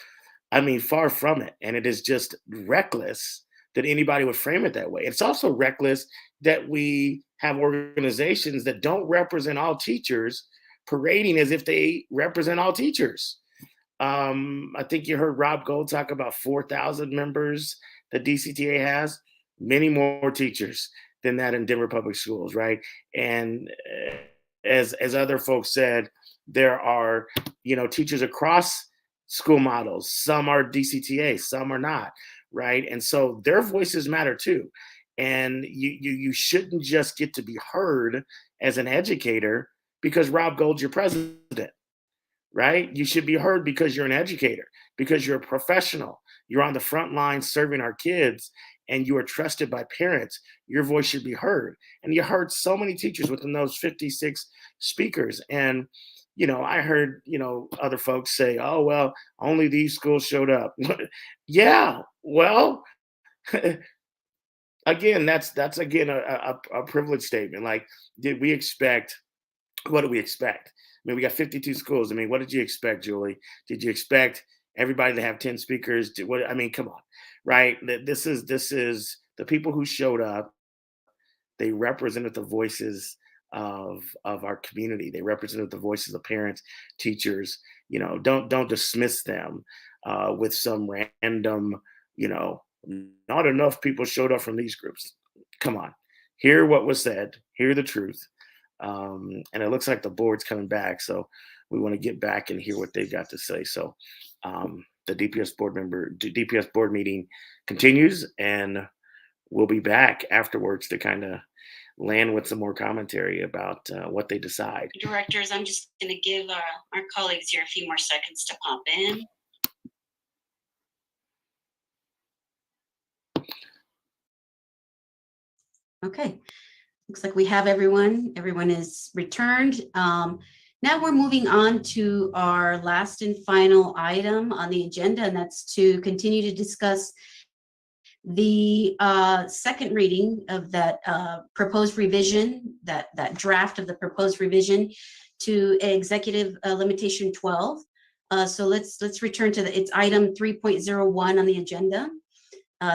I mean, far from it. And it is just reckless that anybody would frame it that way. It's also reckless that we have organizations that don't represent all teachers parading as if they represent all teachers. I think you heard Rob Gold talk about 4,000 members that DCTA has, many more teachers than that in Denver Public Schools, right? And as other folks said, there are, teachers across school models. Some are DCTA, some are not, right? And so their voices matter too. And you shouldn't just get to be heard as an educator because Rob Gold's your president, right? You should be heard because you're an educator, because you're a professional. You're on the front line serving our kids, and you are trusted by parents. Your voice should be heard. And you heard so many teachers within those 56 speakers. And I heard, other folks say, oh, well, only these schools showed up. Yeah, well, again, that's again a privilege statement. Like, what do we expect? I mean, we got 52 schools. I mean, what did you expect, Julie? Did you expect everybody to have 10 speakers? I mean, come on, right? This is the people who showed up. They represented the voices of our community. They represent the voices of parents, teachers. You know, don't dismiss them with some random, you know, not enough people showed up from these groups. Come on, hear what was said, hear the truth. And it looks like the board's coming back, so we want to get back and hear what they've got to say. So the DPS board meeting continues, and we'll be back afterwards to kind of land with some more commentary about what they decide. Directors, I'm just going to give our colleagues here a few more seconds to pop in. Okay, looks like we have everyone. Everyone is returned. Now we're moving on to our last and final item on the agenda, and that's to continue to discuss the second reading of that proposed revision, that draft of the proposed revision to Executive Limitation 12. So let's return to it's item 3.01 on the agenda,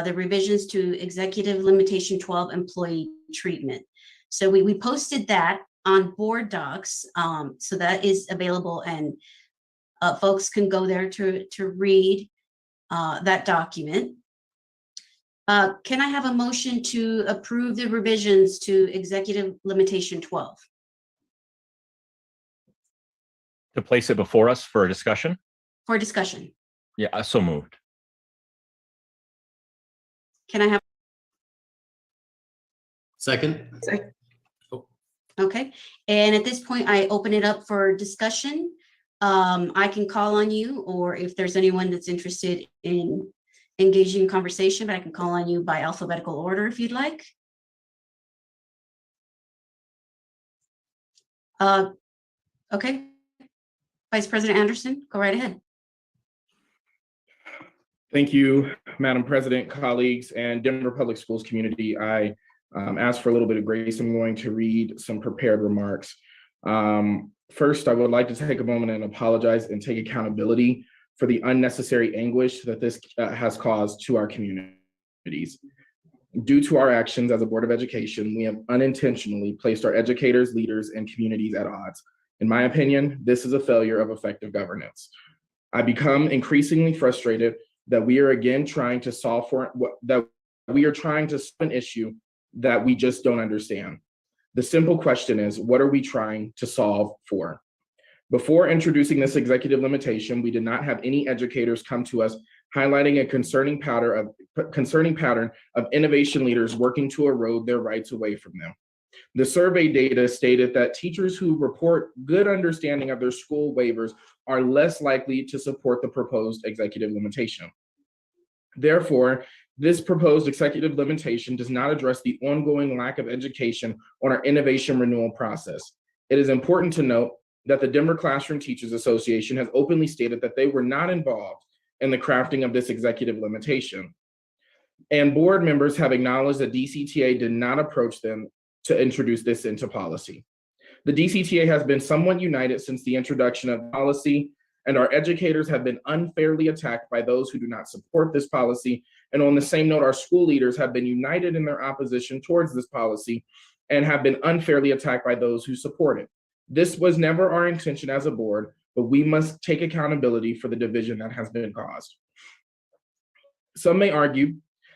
the revisions to Executive Limitation 12 employee treatment. So we posted that on board docs, so that is available, and folks can go there to read that document. Can I have a motion to approve the revisions to Executive Limitation 12? To place it before us for a discussion? For discussion. Yeah, so moved. Can I have? Second. Okay, and at this point, I open it up for discussion. I can call on you, or if there's anyone that's interested in engaging in conversation, but I can call on you by alphabetical order if you'd like. Okay, Vice President Anderson, go right ahead. Thank you, Madam President, colleagues, and Denver Public Schools community. I ask for a little bit of grace. I'm going to read some prepared remarks. First, I would like to take a moment and apologize and take accountability for the unnecessary anguish that this has caused to our communities. Due to our actions as a Board of Education, we have unintentionally placed our educators, leaders, and communities at odds. In my opinion, this is a failure of effective governance. I become increasingly frustrated that we are again trying to solve an issue that we just don't understand. The simple question is, what are we trying to solve for? Before introducing this executive limitation, we did not have any educators come to us highlighting a concerning pattern of innovation leaders working to erode their rights away from them. The survey data stated that teachers who report good understanding of their school waivers are less likely to support the proposed executive limitation. Therefore, this proposed executive limitation does not address the ongoing lack of education on our innovation renewal process. It is important to note that the Denver Classroom Teachers Association has openly stated that they were not involved in the crafting of this executive limitation. And board members have acknowledged that DCTA did not approach them to introduce this into policy. The DCTA has been somewhat united since the introduction of policy, and our educators have been unfairly attacked by those who do not support this policy. And on the same note, our school leaders have been united in their opposition towards this policy and have been unfairly attacked by those who support it. This was never our intention as a board, but we must take accountability for the division that has been caused. Some may argue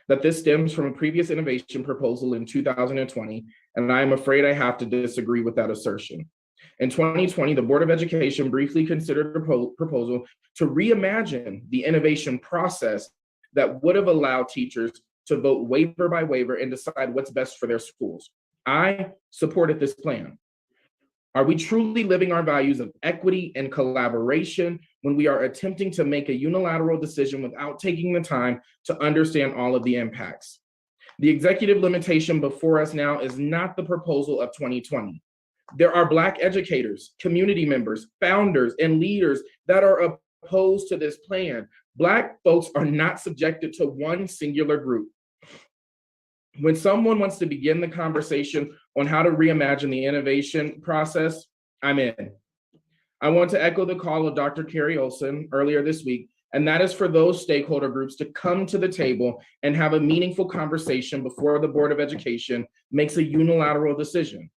that this stems from a previous innovation proposal in 2020, and I am afraid I have to disagree with that assertion. In 2020, the Board of Education briefly considered a proposal to reimagine the innovation process that would have allowed teachers to vote waiver by waiver and decide what's best for their schools. I supported this plan. Are we truly living our values of equity and collaboration when we are attempting to make a unilateral decision without taking the time to understand all of the impacts? The executive limitation before us now is not the proposal of 2020. There are Black educators, community members, founders, and leaders that are opposed to this plan. Black folks are not subjected to one singular group. When someone wants to begin the conversation on how to reimagine the innovation process, I'm in. I want to echo the call of Dr. Carrie Olson earlier this week, and that is for those stakeholder groups to come to the table and have a meaningful conversation before the Board of Education makes a unilateral decision.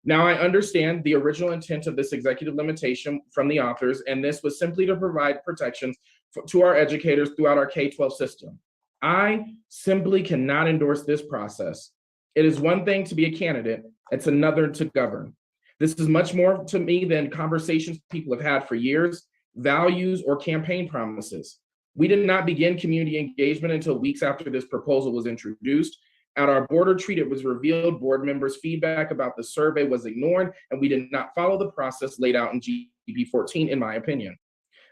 Now, I understand the original intent of this executive limitation from the authors, and this was simply to provide protections to our educators throughout our K-12 system. I simply cannot endorse this process. It is one thing to be a candidate, it's another to govern. This is much more to me than conversations people have had for years, values, or campaign promises. We did not begin community engagement until weeks after this proposal was introduced. At our board retreat, it was revealed board members' feedback about the survey was ignored, and we did not follow the process laid out in GP 14, in my opinion.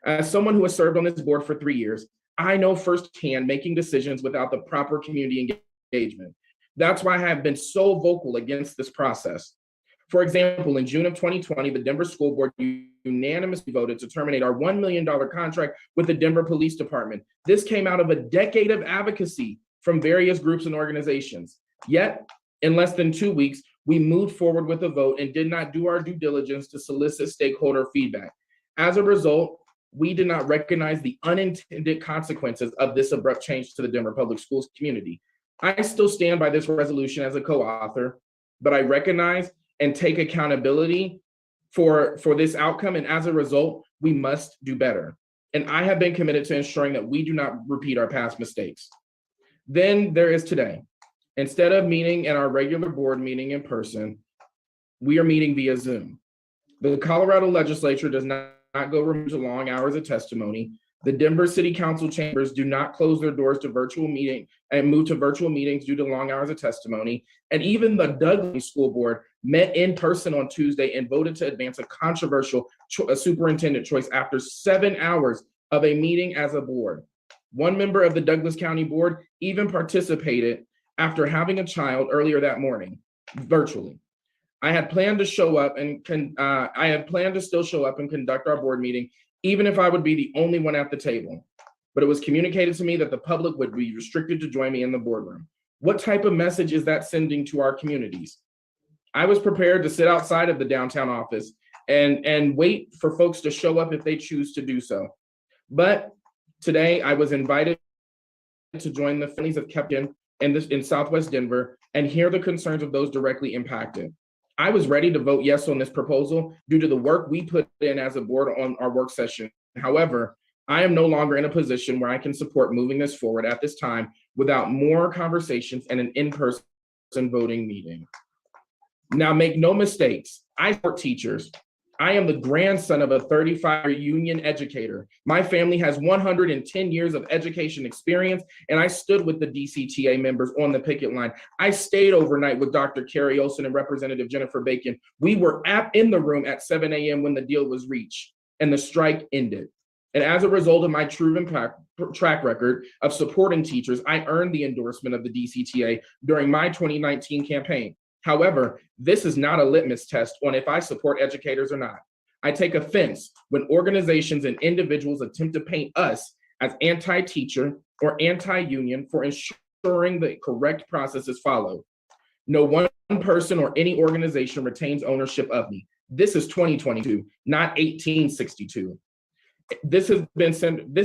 As someone who has served on this board for 3 years, I know firsthand making decisions without the proper community engagement. That's why I have been so vocal against this process. For example, in June of 2020, the Denver School Board unanimously voted to terminate our $1 million contract with the Denver Police Department. This came out of a decade of advocacy from various groups and organizations. Yet, in less than 2 weeks, we moved forward with a vote and did not do our due diligence to solicit stakeholder feedback. As a result, we did not recognize the unintended consequences of this abrupt change to the Denver Public Schools community. I still stand by this resolution as a co-author, but I recognize and take accountability for this outcome, and as a result, we must do better. And I have been committed to ensuring that we do not repeat our past mistakes. Then there is today. Instead of meeting at our regular board meeting in person, we are meeting via Zoom. The Colorado legislature does not go remove to long hours of testimony. The Denver City Council chambers do not close their doors to virtual meeting and move to virtual meetings due to long hours of testimony. And even the Douglas School Board met in person on Tuesday and voted to advance a controversial superintendent choice after 7 hours of a meeting as a board. One member of the Douglas County Board even participated after having a child earlier that morning, virtually. I had planned to show up and still show up and conduct our board meeting, even if I would be the only one at the table. But it was communicated to me that the public would be restricted to join me in the boardroom. What type of message is that sending to our communities? I was prepared to sit outside of the downtown office and wait for folks to show up if they choose to do so. But today I was invited to join the families of Kepkin in Southwest Denver and hear the concerns of those directly impacted. I was ready to vote yes on this proposal due to the work we put in as a board on our work session. However, I am no longer in a position where I can support moving this forward at this time without more conversations and an in-person voting meeting. Now, make no mistakes, I support teachers. I am the grandson of a 35-year union educator. My family has 110 years of education experience, and I stood with the DCTA members on the picket line. I stayed overnight with Dr. Carrie Olson and Representative Jennifer Bacon. We were in the room at 7 a.m. when the deal was reached and the strike ended. And as a result of my proven track record of supporting teachers, I earned the endorsement of the DCTA during my 2019 campaign. However, this is not a litmus test on if I support educators or not. I take offense when organizations and individuals attempt to paint us as anti-teacher or anti-union for ensuring the correct process is followed. No one person or any organization retains ownership of me. This is 2022, not 1862. This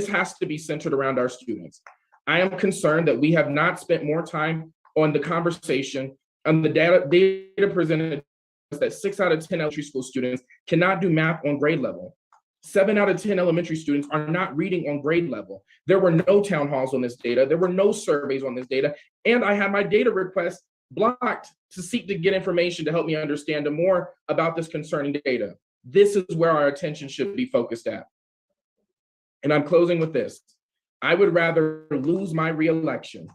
has to be centered around our students. I am concerned that we have not spent more time on the conversation and the data presented that 6 out of 10 elementary school students cannot do math on grade level. 7 out of 10 elementary students are not reading on grade level. There were no town halls on this data. There were no surveys on this data. And I had my data request blocked to seek to get information to help me understand more about this concerning data. This is where our attention should be focused at. And I'm closing with this. I would rather lose my reelection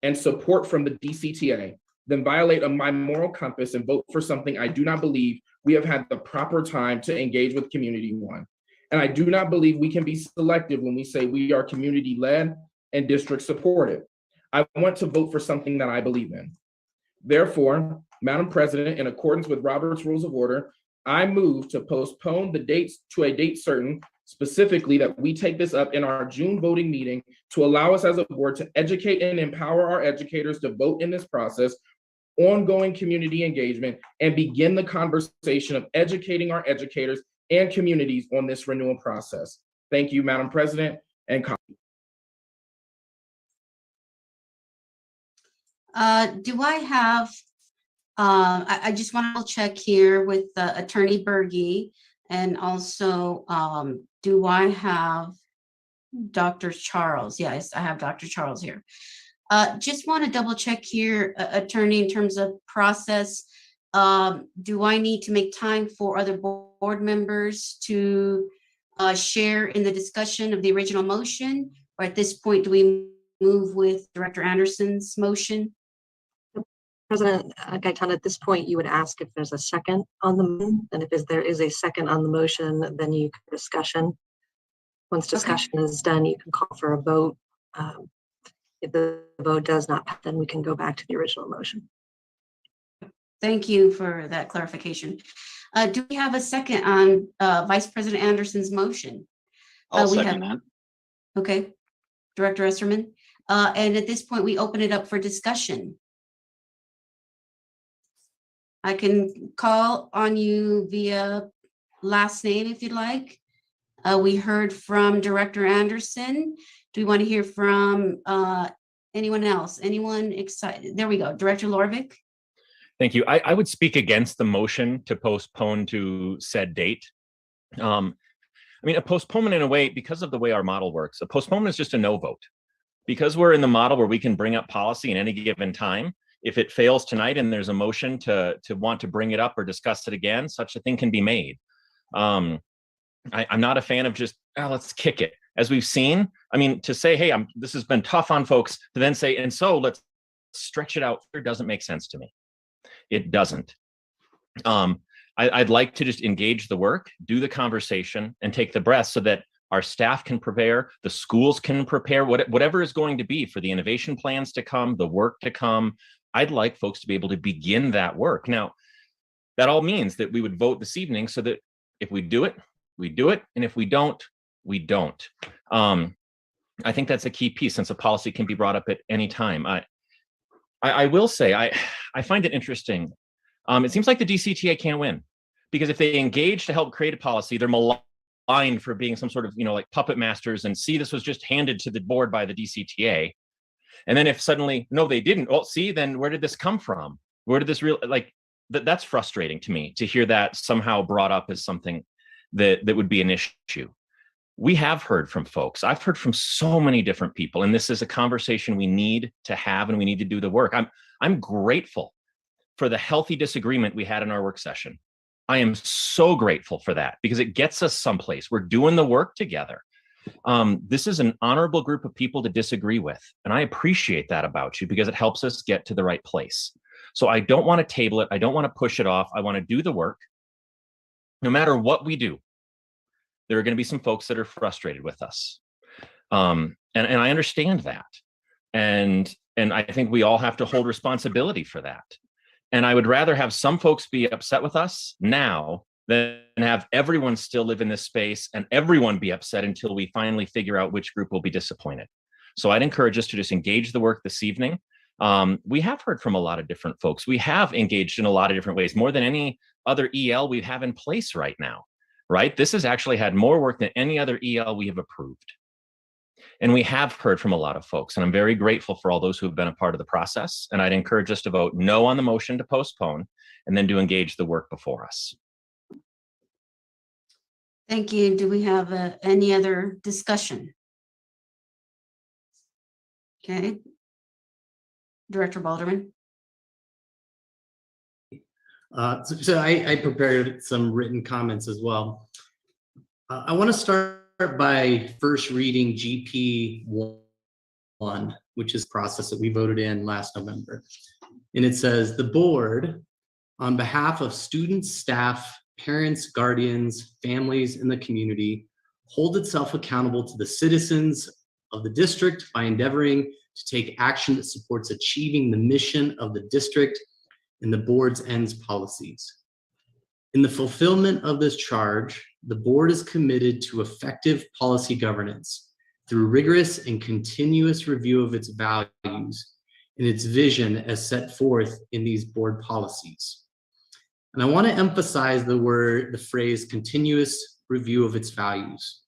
and support from the DCTA than violate my moral compass and vote for something I do not believe we have had the proper time to engage with community on. And I do not believe we can be selective when we say we are community-led and district supported. I want to vote for something that I believe in. Therefore, Madam President, in accordance with Robert's Rules of Order, I move to postpone the dates to a date certain, specifically that we take this up in our June voting meeting to allow us as a board to educate and empower our educators to vote in this process, ongoing community engagement, and begin the conversation of educating our educators and communities on this renewal process. Thank you, Madam President and colleagues. Do I have I just want to check here with Attorney Berge, and also, do I have Dr. Charles? Yes, I have Dr. Charles here. Just want to double check here, Attorney, in terms of process. Do I need to make time for other board members to share in the discussion of the original motion? Or at this point, do we move with Director Anderson's motion? President Gaetan, at this point, you would ask if there's a second on the motion, and if there is a second on the motion, then you can discussion. Once discussion is done, you can call for a vote. If the vote does not pass, then we can go back to the original motion. Thank you for that clarification. Do we have a second on Vice President Anderson's motion? I'll second that. Okay, Director Esserman. And at this point, we open it up for discussion. I can call on you via last name if you'd like. We heard from Director Anderson. Do we want to hear from anyone else? Anyone excited? There we go. Director Lorvik. Thank you. I would speak against the motion to postpone to said date. I mean, a postponement in a way, because of the way our model works, a postponement is just a no vote. Because we're in the model where we can bring up policy in any given time, if it fails tonight and there's a motion to want to bring it up or discuss it again, such a thing can be made. I'm not a fan of just, let's kick it. As we've seen, I mean, to say, hey, this has been tough on folks, to then say, and so let's stretch it out, it doesn't make sense to me. It doesn't. I'd like to just engage the work, do the conversation, and take the breath so that our staff can prepare, the schools can prepare, whatever is going to be for the innovation plans to come, the work to come. I'd like folks to be able to begin that work. Now, that all means that we would vote this evening so that if we do it, we do it. And if we don't, we don't. I think that's a key piece, since a policy can be brought up at any time. I will say, I find it interesting. It seems like the DCTA can't win, because if they engage to help create a policy, they're maligned for being some sort of, like puppet masters and see, this was just handed to the board by the DCTA. And then if suddenly, no, they didn't, well, see, then where did this come from? Where did this that's frustrating to me, to hear that somehow brought up as something that would be an issue. We have heard from folks. I've heard from so many different people, and this is a conversation we need to have, and we need to do the work. I'm grateful for the healthy disagreement we had in our work session. I am so grateful for that, because it gets us someplace. We're doing the work together. This is an honorable group of people to disagree with, and I appreciate that about you, because it helps us get to the right place. So I don't want to table it. I don't want to push it off. I want to do the work. No matter what we do, there are going to be some folks that are frustrated with us. And I understand that. And I think we all have to hold responsibility for that. And I would rather have some folks be upset with us now than have everyone still live in this space and everyone be upset until we finally figure out which group will be disappointed. So I'd encourage us to just engage the work this evening. We have heard from a lot of different folks. We have engaged in a lot of different ways, more than any other EL we have in place right now, right? This has actually had more work than any other EL we have approved. And we have heard from a lot of folks, and I'm very grateful for all those who have been a part of the process. And I'd encourage us to vote no on the motion to postpone, and then to engage the work before us. Thank you. Do we have any other discussion? Okay. Director Balderman. So I prepared some written comments as well. I want to start by first reading GP 1, which is the process that we voted in last November. And it says, the board, on behalf of students, staff, parents, guardians, families, and the community, hold itself accountable to the citizens of the district by endeavoring to take action that supports achieving the mission of the district and the board's ends policies. In the fulfillment of this charge, the board is committed to effective policy governance through rigorous and continuous review of its values and its vision as set forth in these board policies. And I want to emphasize the phrase continuous review of its values.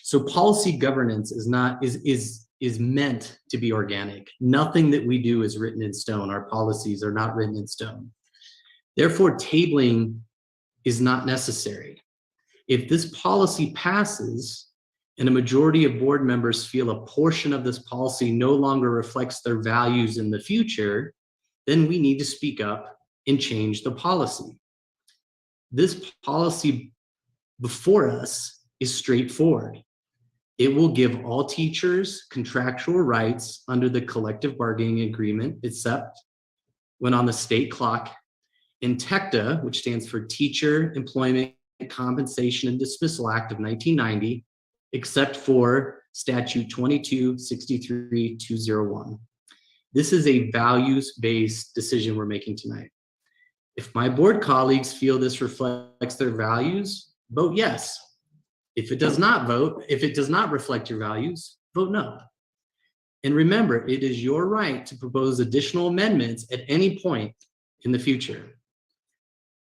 So policy governance is meant to be organic. Nothing that we do is written in stone. Our policies are not written in stone. Therefore, tabling is not necessary. If this policy passes and a majority of board members feel a portion of this policy no longer reflects their values in the future, then we need to speak up and change the policy. This policy before us is straightforward. It will give all teachers contractual rights under the collective bargaining agreement, except when on the state clock, in TECTA, which stands for Teacher Employment Compensation and Dismissal Act of 1990, except for Statute 2263-201. This is a values-based decision we're making tonight. If my board colleagues feel this reflects their values, vote yes. If it does not reflect your values, vote no. And remember, it is your right to propose additional amendments at any point in the future.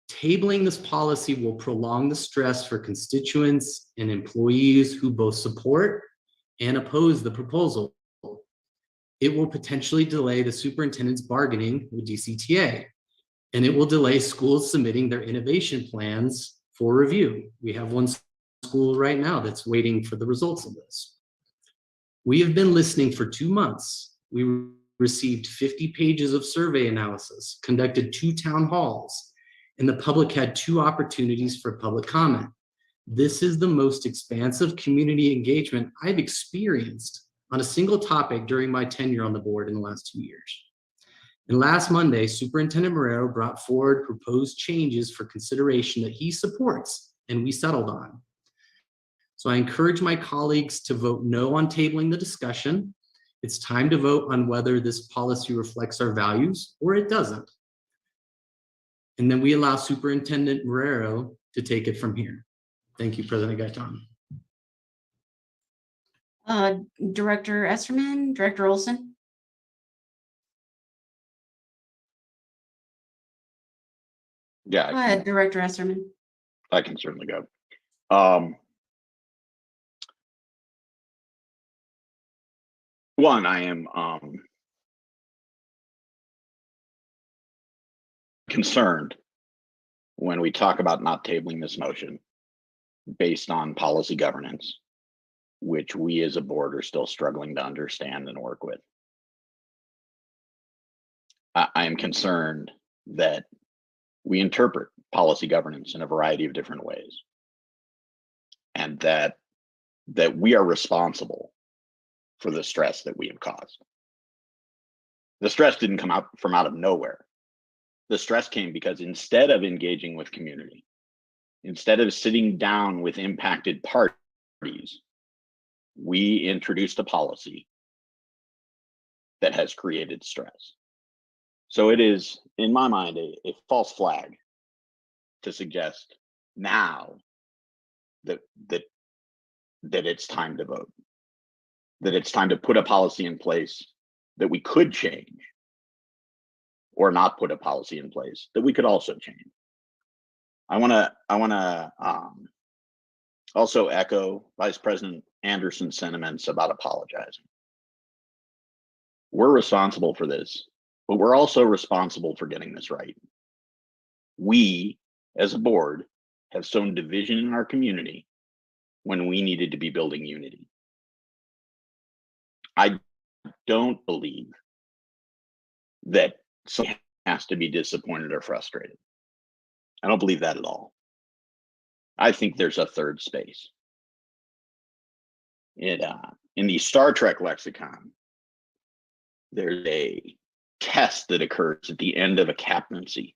Tabling this policy will prolong the stress for constituents and employees who both support and oppose the proposal. It will potentially delay the superintendent's bargaining with DCTA, and it will delay schools submitting their innovation plans for review. We have one school right now that's waiting for the results of this. We have been listening for 2 months. We received 50 pages of survey analysis, conducted 2 town halls, and the public had 2 opportunities for public comment. This is the most expansive community engagement I've experienced on a single topic during my tenure on the board in the last 2 years. And last Monday, Superintendent Marrero brought forward proposed changes for consideration that he supports and we settled on. So I encourage my colleagues to vote no on tabling the discussion. It's time to vote on whether this policy reflects our values or it doesn't. And then we allow Superintendent Marrero to take it from here. Thank you, President Gaetan. Director Esserman, Director Olson. Yeah. Go ahead, Director Esserman. I can certainly go. One, I am concerned when we talk about not tabling this motion based on policy governance, which we as a board are still struggling to understand and work with. I am concerned that we interpret policy governance in a variety of different ways, and that we are responsible for the stress that we have caused. The stress didn't come out of nowhere. The stress came because instead of engaging with community, instead of sitting down with impacted parties, we introduced a policy that has created stress. So it is, in my mind, a false flag to suggest now that it's time to vote, that it's time to put a policy in place that we could change, or not put a policy in place that we could also change. I want to also echo Vice President Anderson's sentiments about apologizing. We're responsible for this, but we're also responsible for getting this right. We, as a board, have sown division in our community when we needed to be building unity. I don't believe that someone has to be disappointed or frustrated. I don't believe that at all. I think there's a third space. In the Star Trek lexicon, there's a test that occurs at the end of a captaincy.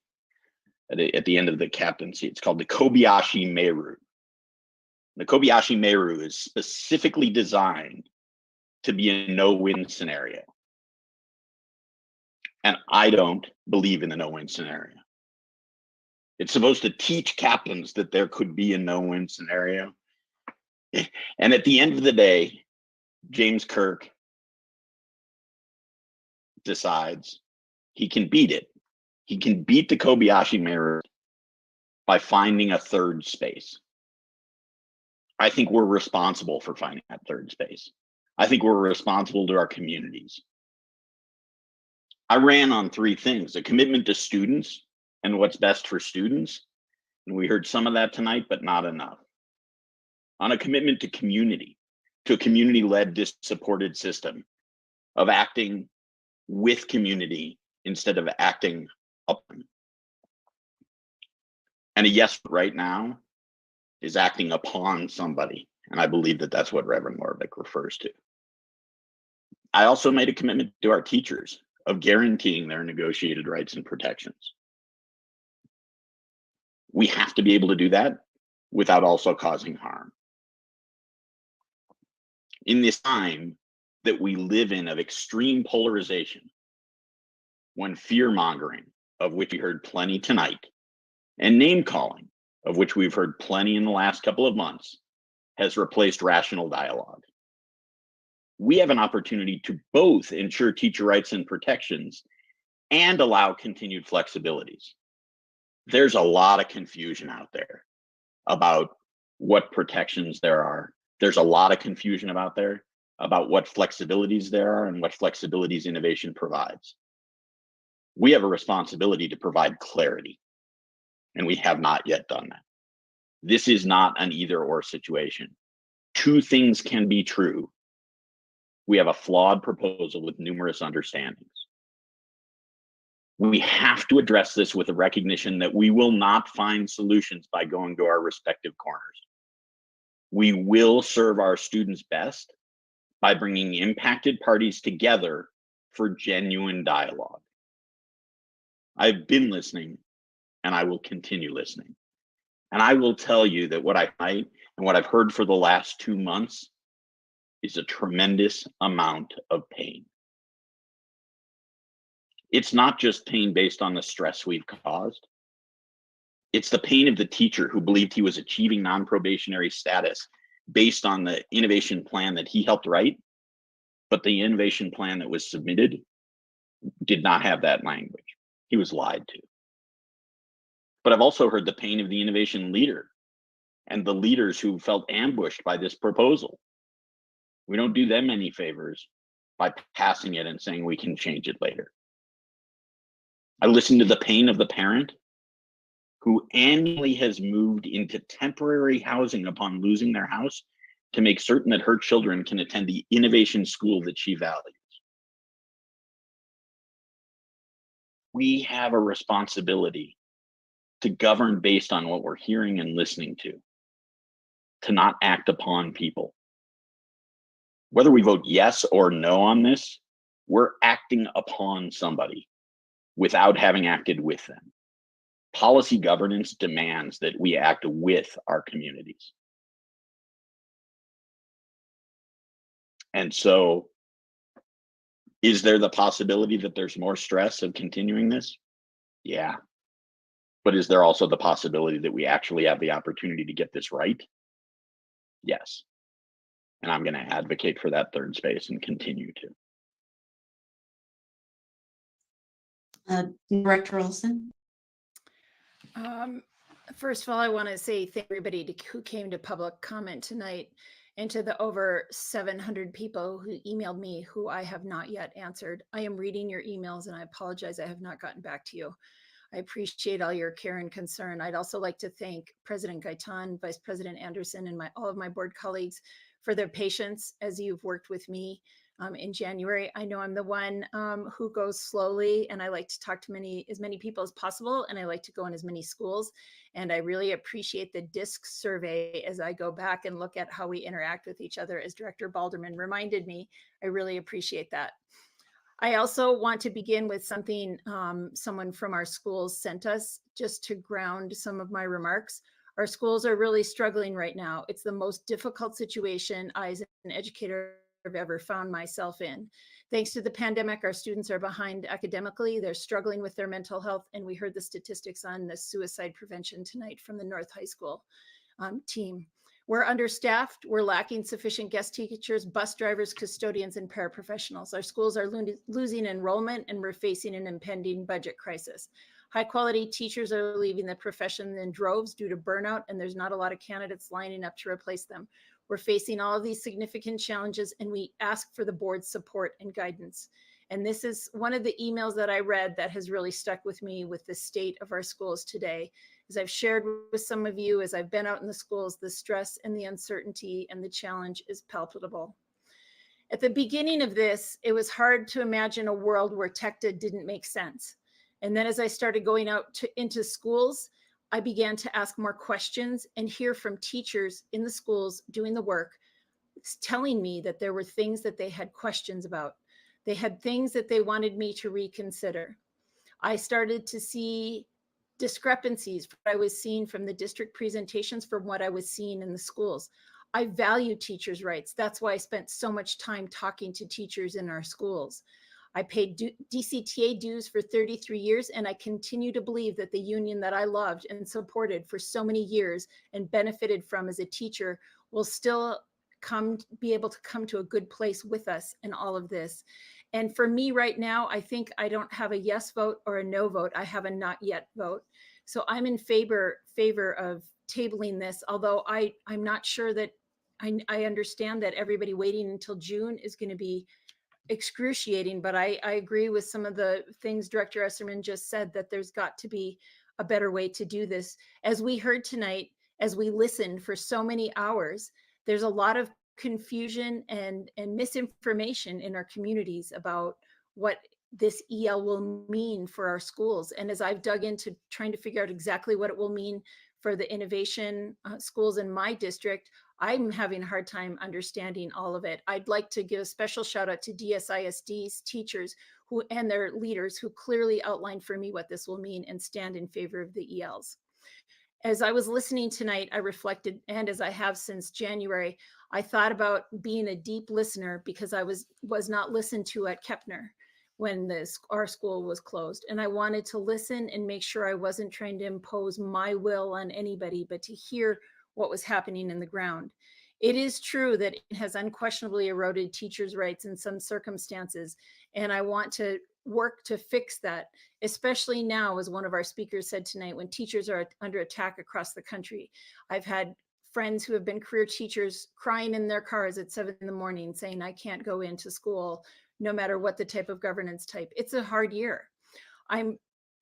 At the end of the captaincy, it's called the Kobayashi Maru. The Kobayashi Maru is specifically designed to be a no-win scenario. And I don't believe in the no-win scenario. It's supposed to teach captains that there could be a no-win scenario. And at the end of the day, James Kirk decides he can beat it. He can beat the Kobayashi Maru by finding a third space. I think we're responsible for finding that third space. I think we're responsible to our communities. I ran on 3 things: a commitment to students, and what's best for students. And we heard some of that tonight, but not enough. On a commitment to community, to a community-led, supported system of acting with community instead of acting up. And a yes right now is acting upon somebody. And I believe that that's what Reverend Lorbeck refers to. I also made a commitment to our teachers of guaranteeing their negotiated rights and protections. We have to be able to do that without also causing harm. In this time that we live in of extreme polarization, when fear-mongering, of which we heard plenty tonight, and name-calling, of which we've heard plenty in the last couple of months, has replaced rational dialogue. We have an opportunity to both ensure teacher rights and protections and allow continued flexibilities. There's a lot of confusion out there about what protections there are. There's a lot of confusion out there about what flexibilities there are and what flexibilities innovation provides. We have a responsibility to provide clarity, and we have not yet done that. This is not an either-or situation. Two things can be true. We have a flawed proposal with numerous understandings. We have to address this with a recognition that we will not find solutions by going to our respective corners. We will serve our students best by bringing impacted parties together for genuine dialogue. I've been listening, and I will continue listening. And I will tell you that what I fight and what I've heard for the last 2 months is a tremendous amount of pain. It's not just pain based on the stress we've caused. It's the pain of the teacher who believed he was achieving non-probationary status based on the innovation plan that he helped write, but the innovation plan that was submitted did not have that language. He was lied to. But I've also heard the pain of the innovation leader and the leaders who felt ambushed by this proposal. We don't do them any favors by passing it and saying we can change it later. I listened to the pain of the parent who annually has moved into temporary housing upon losing their house to make certain that her children can attend the innovation school that she values. We have a responsibility to govern based on what we're hearing and listening to not act upon people. Whether we vote yes or no on this, we're acting upon somebody without having acted with them. Policy governance demands that we act with our communities. And so, is there the possibility that there's more stress of continuing this? Yeah. But is there also the possibility that we actually have the opportunity to get this right? Yes. And I'm going to advocate for that third space and continue to. Director Olson. First of all, I want to say thank everybody who came to public comment tonight, and to the over 700 people who emailed me who I have not yet answered. I am reading your emails and I apologize I have not gotten back to you. I appreciate all your care and concern. I'd also like to thank President Gaitan, Vice President Anderson, and all of my board colleagues for their patience as you've worked with me in January. I know I'm the one who goes slowly, and I like to talk to as many people as possible, and I like to go in as many schools. And I really appreciate the DISC survey as I go back and look at how we interact with each other. As Director Balderman reminded me, I really appreciate that. I also want to begin with something someone from our schools sent us just to ground some of my remarks. Our schools are really struggling right now. It's the most difficult situation I, as an educator, have ever found myself in. Thanks to the pandemic, our students are behind academically. They're struggling with their mental health. And we heard the statistics on the suicide prevention tonight from the North High School team. We're understaffed. We're lacking sufficient guest teachers, bus drivers, custodians, and paraprofessionals. Our schools are losing enrollment, and we're facing an impending budget crisis. High quality teachers are leaving the profession in droves due to burnout, and there's not a lot of candidates lining up to replace them. We're facing all of these significant challenges, and we ask for the board's support and guidance. And this is one of the emails that I read that has really stuck with me with the state of our schools today. As I've shared with some of you, as I've been out in the schools, the stress and the uncertainty and the challenge is palpable. At the beginning of this, it was hard to imagine a world where TECTA didn't make sense. And then as I started going out into schools, I began to ask more questions and hear from teachers in the schools doing the work, telling me that there were things that they had questions about. They had things that they wanted me to reconsider. I started to see discrepancies from what I was seeing from the district presentations from what I was seeing in the schools. I value teachers' rights. That's why I spent so much time talking to teachers in our schools. I paid DCTA dues for 33 years, and I continue to believe that the union that I loved and supported for so many years and benefited from as a teacher will still be able to come to a good place with us in all of this. And for me right now, I think I don't have a yes vote or a no vote. I have a not yet vote. So I'm in favor of tabling this, although I'm not sure that I understand that everybody waiting until June is going to be excruciating, but I agree with some of the things Director Esserman just said, that there's got to be a better way to do this. As we heard tonight, as we listened for so many hours, there's a lot of confusion and misinformation in our communities about what this EL will mean for our schools. And as I've dug into trying to figure out exactly what it will mean for the innovation schools in my district, I'm having a hard time understanding all of it. I'd like to give a special shout out to DSISD's teachers and their leaders who clearly outlined for me what this will mean and stand in favor of the ELs. As I was listening tonight, I reflected, and as I have since January, I thought about being a deep listener because I was not listened to at Kepner when our school was closed. And I wanted to listen and make sure I wasn't trying to impose my will on anybody, but to hear what was happening in the ground. It is true that it has unquestionably eroded teachers' rights in some circumstances, and I want to work to fix that, especially now, as one of our speakers said tonight, when teachers are under attack across the country. I've had friends who have been career teachers crying in their cars at 7 a.m. saying, I can't go into school, no matter what the type of governance type. It's a hard year.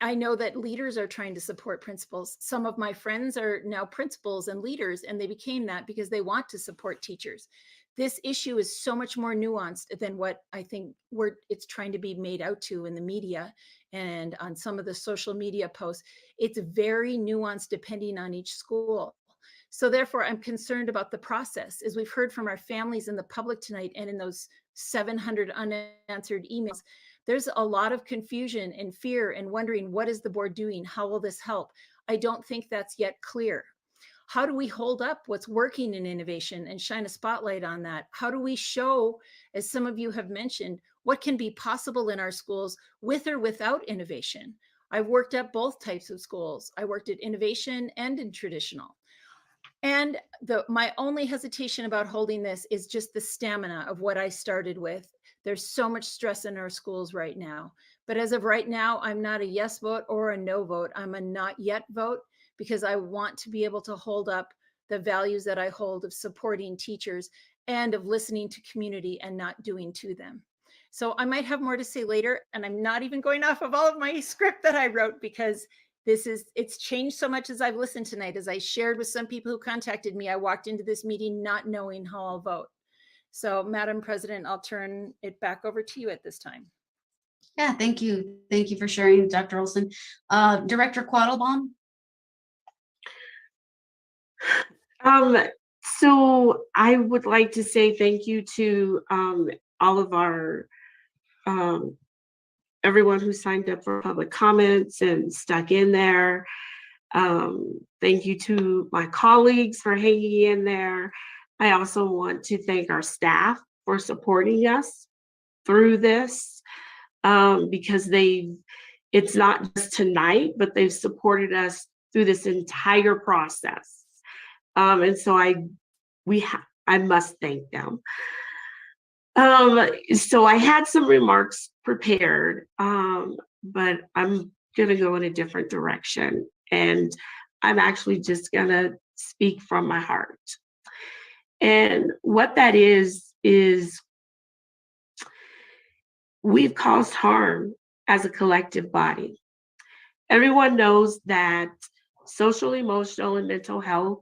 I know that leaders are trying to support principals. Some of my friends are now principals and leaders, and they became that because they want to support teachers. This issue is so much more nuanced than what I think it's trying to be made out to in the media and on some of the social media posts. It's very nuanced depending on each school. So therefore, I'm concerned about the process. As we've heard from our families in the public tonight and in those 700 unanswered emails, there's a lot of confusion and fear and wondering, what is the board doing? How will this help? I don't think that's yet clear. How do we hold up what's working in innovation and shine a spotlight on that? How do we show, as some of you have mentioned, what can be possible in our schools with or without innovation? I've worked at both types of schools. I worked at innovation and in traditional. And my only hesitation about holding this is just the stamina of what I started with. There's so much stress in our schools right now. But as of right now, I'm not a yes vote or a no vote. I'm a not yet vote because I want to be able to hold up the values that I hold of supporting teachers and of listening to community and not doing to them. So I might have more to say later, and I'm not even going off of all of my script that I wrote because it's changed so much as I've listened tonight. As I shared with some people who contacted me, I walked into this meeting not knowing how I'll vote. So Madam President, I'll turn it back over to you at this time. Yeah, thank you. Thank you for sharing, Dr. Olson. Director Quattlebaum. So I would like to say thank you to all of our everyone who signed up for public comments and stuck in there. Thank you to my colleagues for hanging in there. I also want to thank our staff for supporting us through this because it's not just tonight, but they've supported us through this entire process. And so I must thank them. So I had some remarks prepared, but I'm gonna go in a different direction. And I'm actually just gonna speak from my heart. And what that is we've caused harm as a collective body. Everyone knows that social, emotional, and mental health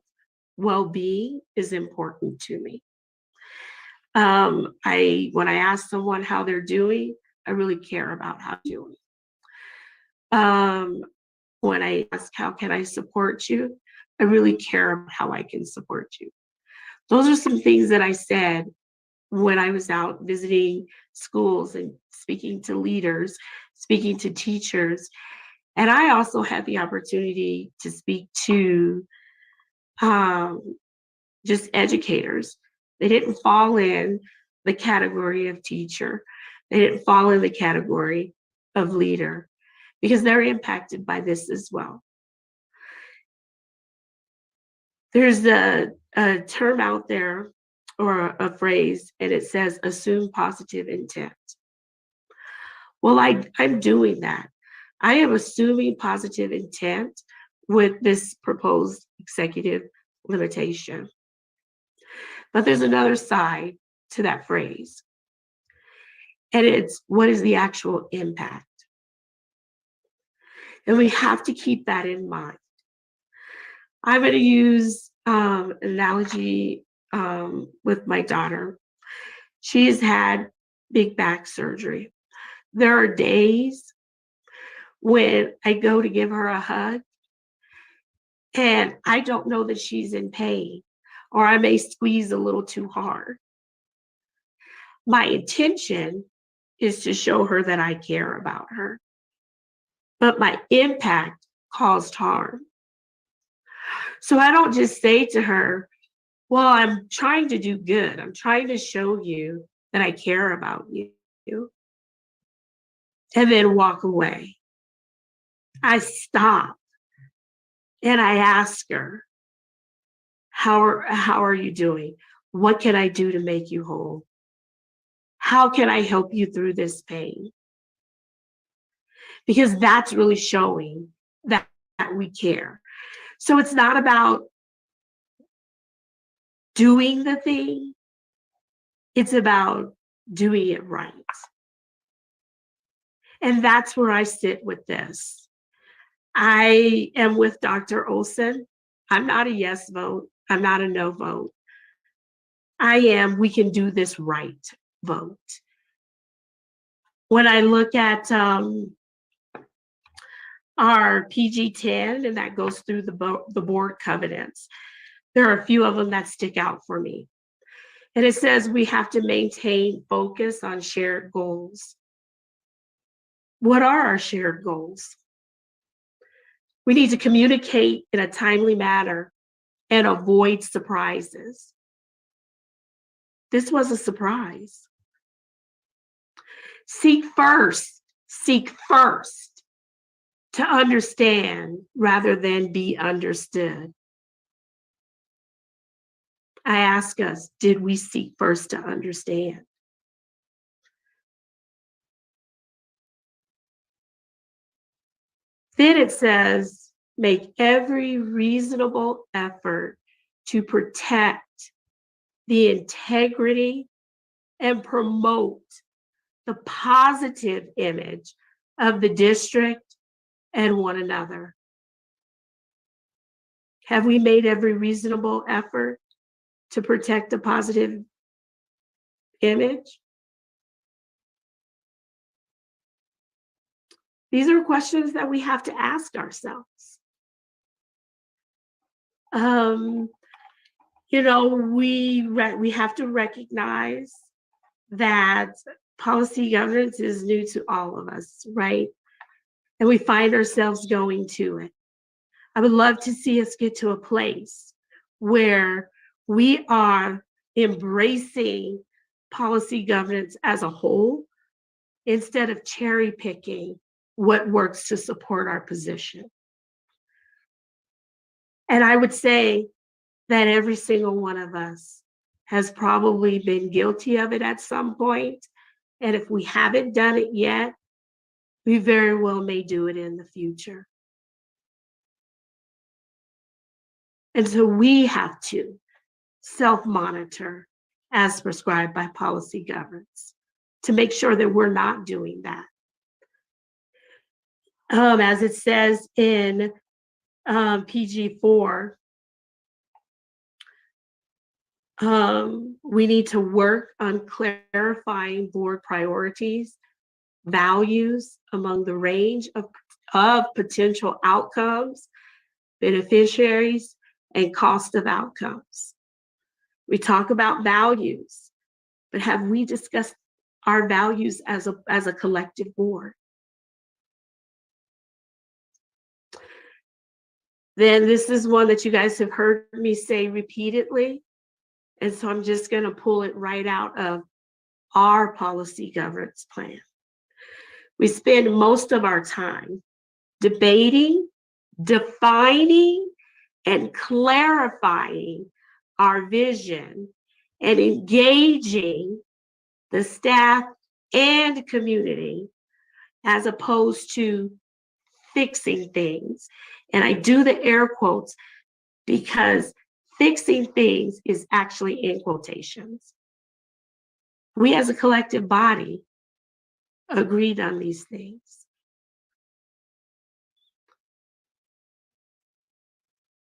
well-being is important to me. When I ask someone how they're doing, I really care about how they're doing. When I ask, how can I support you? I really care about how I can support you. Those are some things that I said when I was out visiting schools and speaking to leaders, speaking to teachers. And I also had the opportunity to speak to just educators. They didn't fall in the category of teacher. They didn't fall in the category of leader because they're impacted by this as well. There's a term out there or a phrase, and it says assume positive intent. Well, I'm doing that. I am assuming positive intent with this proposed executive limitation. But there's another side to that phrase. And it's, what is the actual impact? And we have to keep that in mind. I'm going to use an analogy with my daughter. She has had big back surgery. There are days when I go to give her a hug and I don't know that she's in pain, or I may squeeze a little too hard. My intention is to show her that I care about her, but my impact caused harm. So I don't just say to her, well, I'm trying to do good. I'm trying to show you that I care about you, and then walk away. I stop and I ask her, how are you doing? What can I do to make you whole? How can I help you through this pain? Because that's really showing that we care. So it's not about doing the thing, it's about doing it right. And that's where I sit with this. I am with Dr. Olson. I'm not a yes vote. I'm not a no vote. I am, we can do this right vote. When I look at our PG-10, and that goes through the board covenants, there are a few of them that stick out for me. And it says we have to maintain focus on shared goals. What are our shared goals? We need to communicate in a timely manner and avoid surprises. This was a surprise. Seek first to understand rather than be understood. I ask us, did we seek first to understand? Then it says, make every reasonable effort to protect the integrity and promote the positive image of the district and one another. Have we made every reasonable effort to protect the positive image? These are questions that we have to ask ourselves. You know, we have to recognize that policy governance is new to all of us, right? And we find ourselves going to it. I would love to see us get to a place where we are embracing policy governance as a whole instead of cherry picking what works to support our position. And I would say that every single one of us has probably been guilty of it at some point. And if we haven't done it yet, we very well may do it in the future. And so we have to self-monitor as prescribed by policy governance. to make sure that we're not doing that. As it says in PG4, we need to work on clarifying board priorities, values among the range of potential outcomes, beneficiaries, and cost of outcomes. We talk about values, but have we discussed our values as a collective board? Then this is one that you guys have heard me say repeatedly. And so I'm just going to pull it right out of our policy governance plan. We spend most of our time debating, defining, and clarifying our vision and engaging the staff and community as opposed to fixing things. And I do the air quotes because fixing things is actually in quotations. We as a collective body agreed on these things.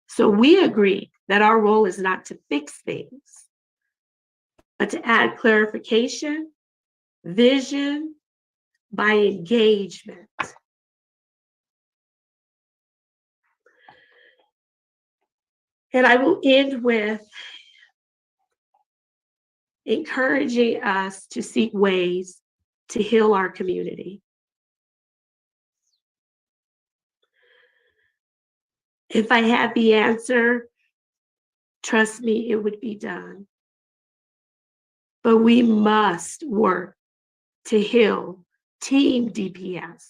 So we agreed that our role is not to fix things, but to add clarification, vision by engagement. And I will end with encouraging us to seek ways to heal our community. If I had the answer, trust me, it would be done. But we must work to heal Team DPS.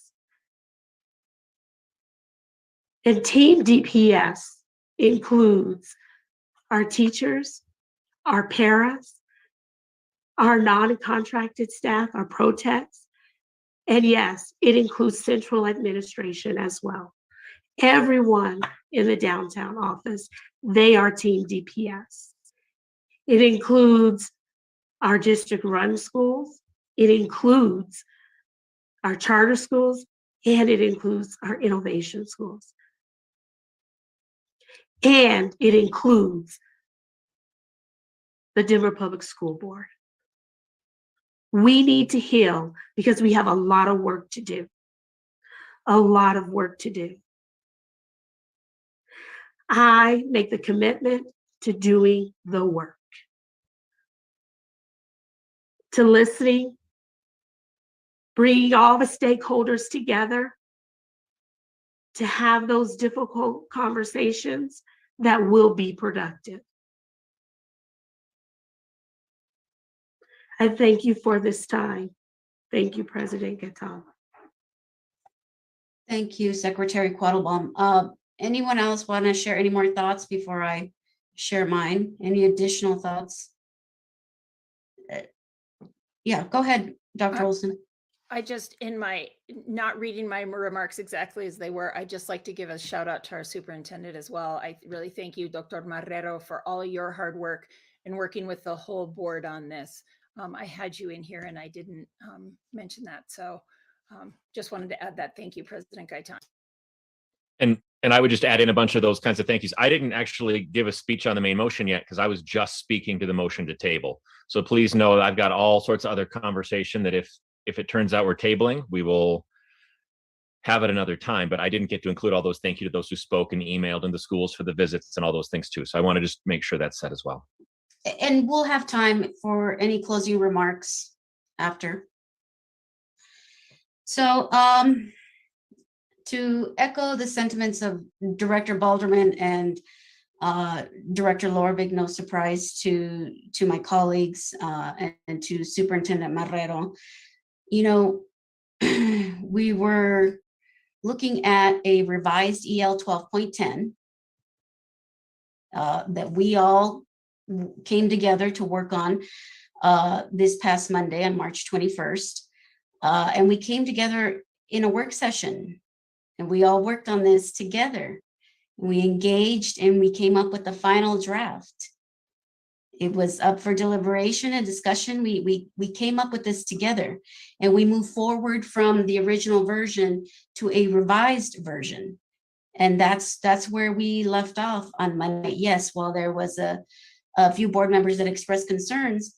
And Team DPS includes our teachers, our paras, our non-contracted staff, our pro-techs, and yes, it includes central administration as well. Everyone in the downtown office, they are Team DPS. It includes our district-run schools, it includes our charter schools, and it includes our innovation schools. And it includes the Denver Public School Board. We need to heal because we have a lot of work to do. A lot of work to do. I make the commitment to doing the work, to listening, bringing all the stakeholders together, to have those difficult conversations that will be productive. I thank you for this time. Thank you, President Gaitan. Thank you, Secretary Quattlebaum. Anyone else want to share any more thoughts before I share mine? Any additional thoughts? Yeah, go ahead, Dr. Olson. I just, in my, not reading my remarks exactly as they were, I'd just like to give a shout out to our superintendent as well. I really thank you, Dr. Marrero, for all your hard work and working with the whole board on this. I had you in here and I didn't mention that. So just wanted to add that. Thank you, President Gaitan. And I would just add in a bunch of those kinds of thank yous. I didn't actually give a speech on the main motion yet because I was just speaking to the motion to table. So please know that I've got all sorts of other conversation that if it turns out we're tabling, we will have it another time. But I didn't get to include all those thank you to those who spoke and emailed and the schools for the visits and all those things too. So I want to just make sure that's said as well. And we'll have time for any closing remarks after. So to echo the sentiments of Director Balderman and Director Lorvig, no surprise to my colleagues and to Superintendent Marrero, you know, we were looking at a revised EL 12.10 that we all came together to work on this past Monday on March 21st. And we came together in a work session and we all worked on this together. We engaged and we came up with the final draft. It was up for deliberation and discussion. We came up with this together, and we moved forward from the original version to a revised version. And that's where we left off on Monday. Yes, while there was a few board members that expressed concerns,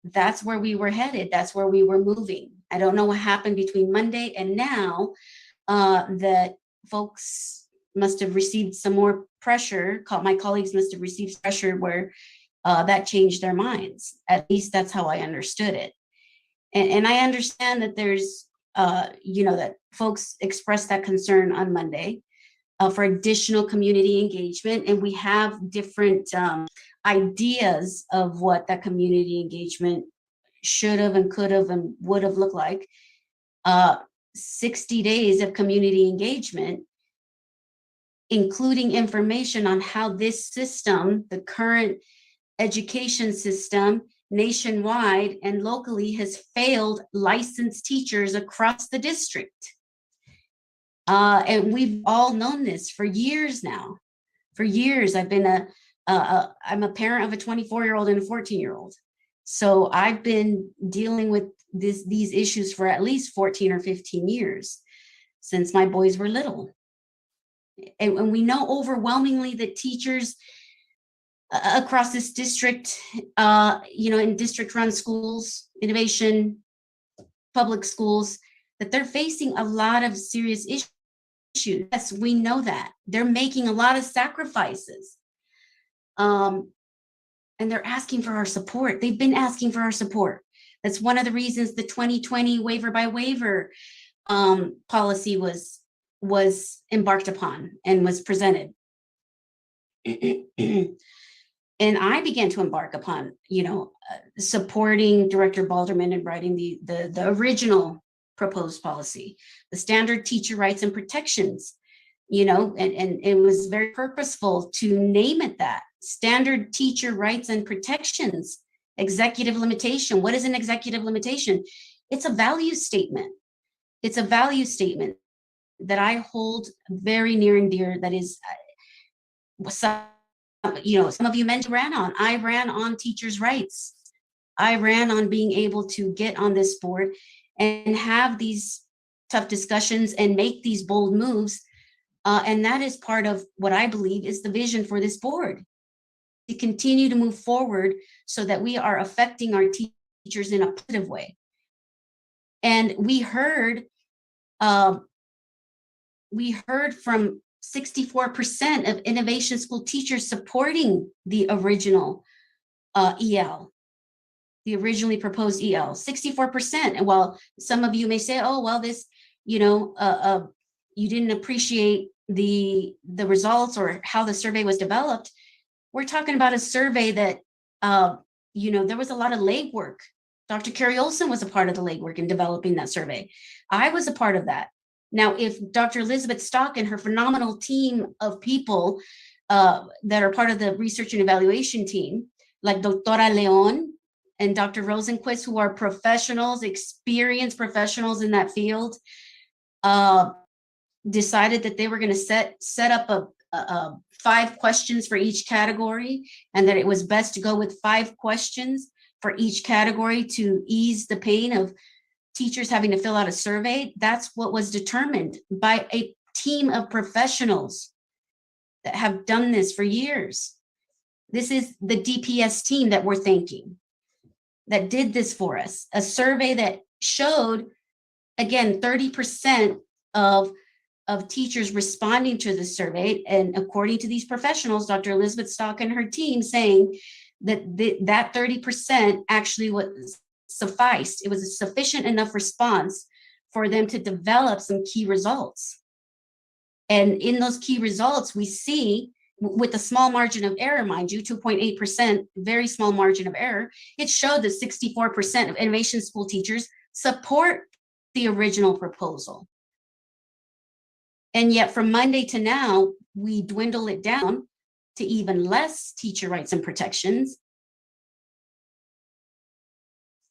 that's where we were headed. That's where we were moving. I don't know what happened between Monday and now, that folks must have received some more pressure. My colleagues must have received pressure where that changed their minds. At least that's how I understood it. And I understand that there's, that folks expressed that concern on Monday for additional community engagement. And we have different ideas of what that community engagement should have and could have and would have looked like. 60 days of community engagement, including information on how this system, the current education system nationwide and locally, has failed licensed teachers across the district. And we've all known this for years now. For years, I've been I'm a parent of a 24-year-old and a 14-year-old. So I've been dealing with these issues for at least 14 or 15 years, since my boys were little. And we know overwhelmingly that teachers across this district, in district-run schools, innovation, public schools, that they're facing a lot of serious issues. Yes, we know that. They're making a lot of sacrifices. And they're asking for our support. They've been asking for our support. That's one of the reasons the 2020 waiver by waiver policy was embarked upon and was presented. And I began to embark upon, supporting Director Balderman in writing the original proposed policy, the standard teacher rights and protections, and it was very purposeful to name it that. Standard teacher rights and protections, executive limitation. What is an executive limitation? It's a value statement. It's a value statement that I hold very near and dear. That is, some of you mentioned I ran on teachers' rights. I ran on being able to get on this board and have these tough discussions and make these bold moves. And that is part of what I believe is the vision for this board, to continue to move forward so that we are affecting our teachers in a positive way. And we heard from 64% of innovation school teachers supporting the original EL, the originally proposed EL, 64%. And while some of you may say, oh, well, this, you didn't appreciate the results or how the survey was developed. We're talking about a survey that, there was a lot of legwork. Dr. Carrie Olson was a part of the legwork in developing that survey. I was a part of that. Now, if Dr. Elizabeth Stock and her phenomenal team of people that are part of the research and evaluation team, like Doctora Leon and Dr. Rosenquist, who are professionals, experienced professionals in that field, decided that they were going to set up a 5 questions for each category, and that it was best to go with 5 questions for each category to ease the pain of teachers having to fill out a survey. That's what was determined by a team of professionals that have done this for years. This is the DPS team that we're thanking, that did this for us. A survey that showed, again, 30% of teachers responding to the survey. And according to these professionals, Dr. Elizabeth Stock and her team saying that that 30% actually was sufficed. It was a sufficient enough response for them to develop some key results. And in those key results, we see, with a small margin of error, mind you, 2.8%, very small margin of error, it showed that 64% of innovation school teachers support the original proposal. And yet from Monday to now, we dwindle it down to even less teacher rights and protections.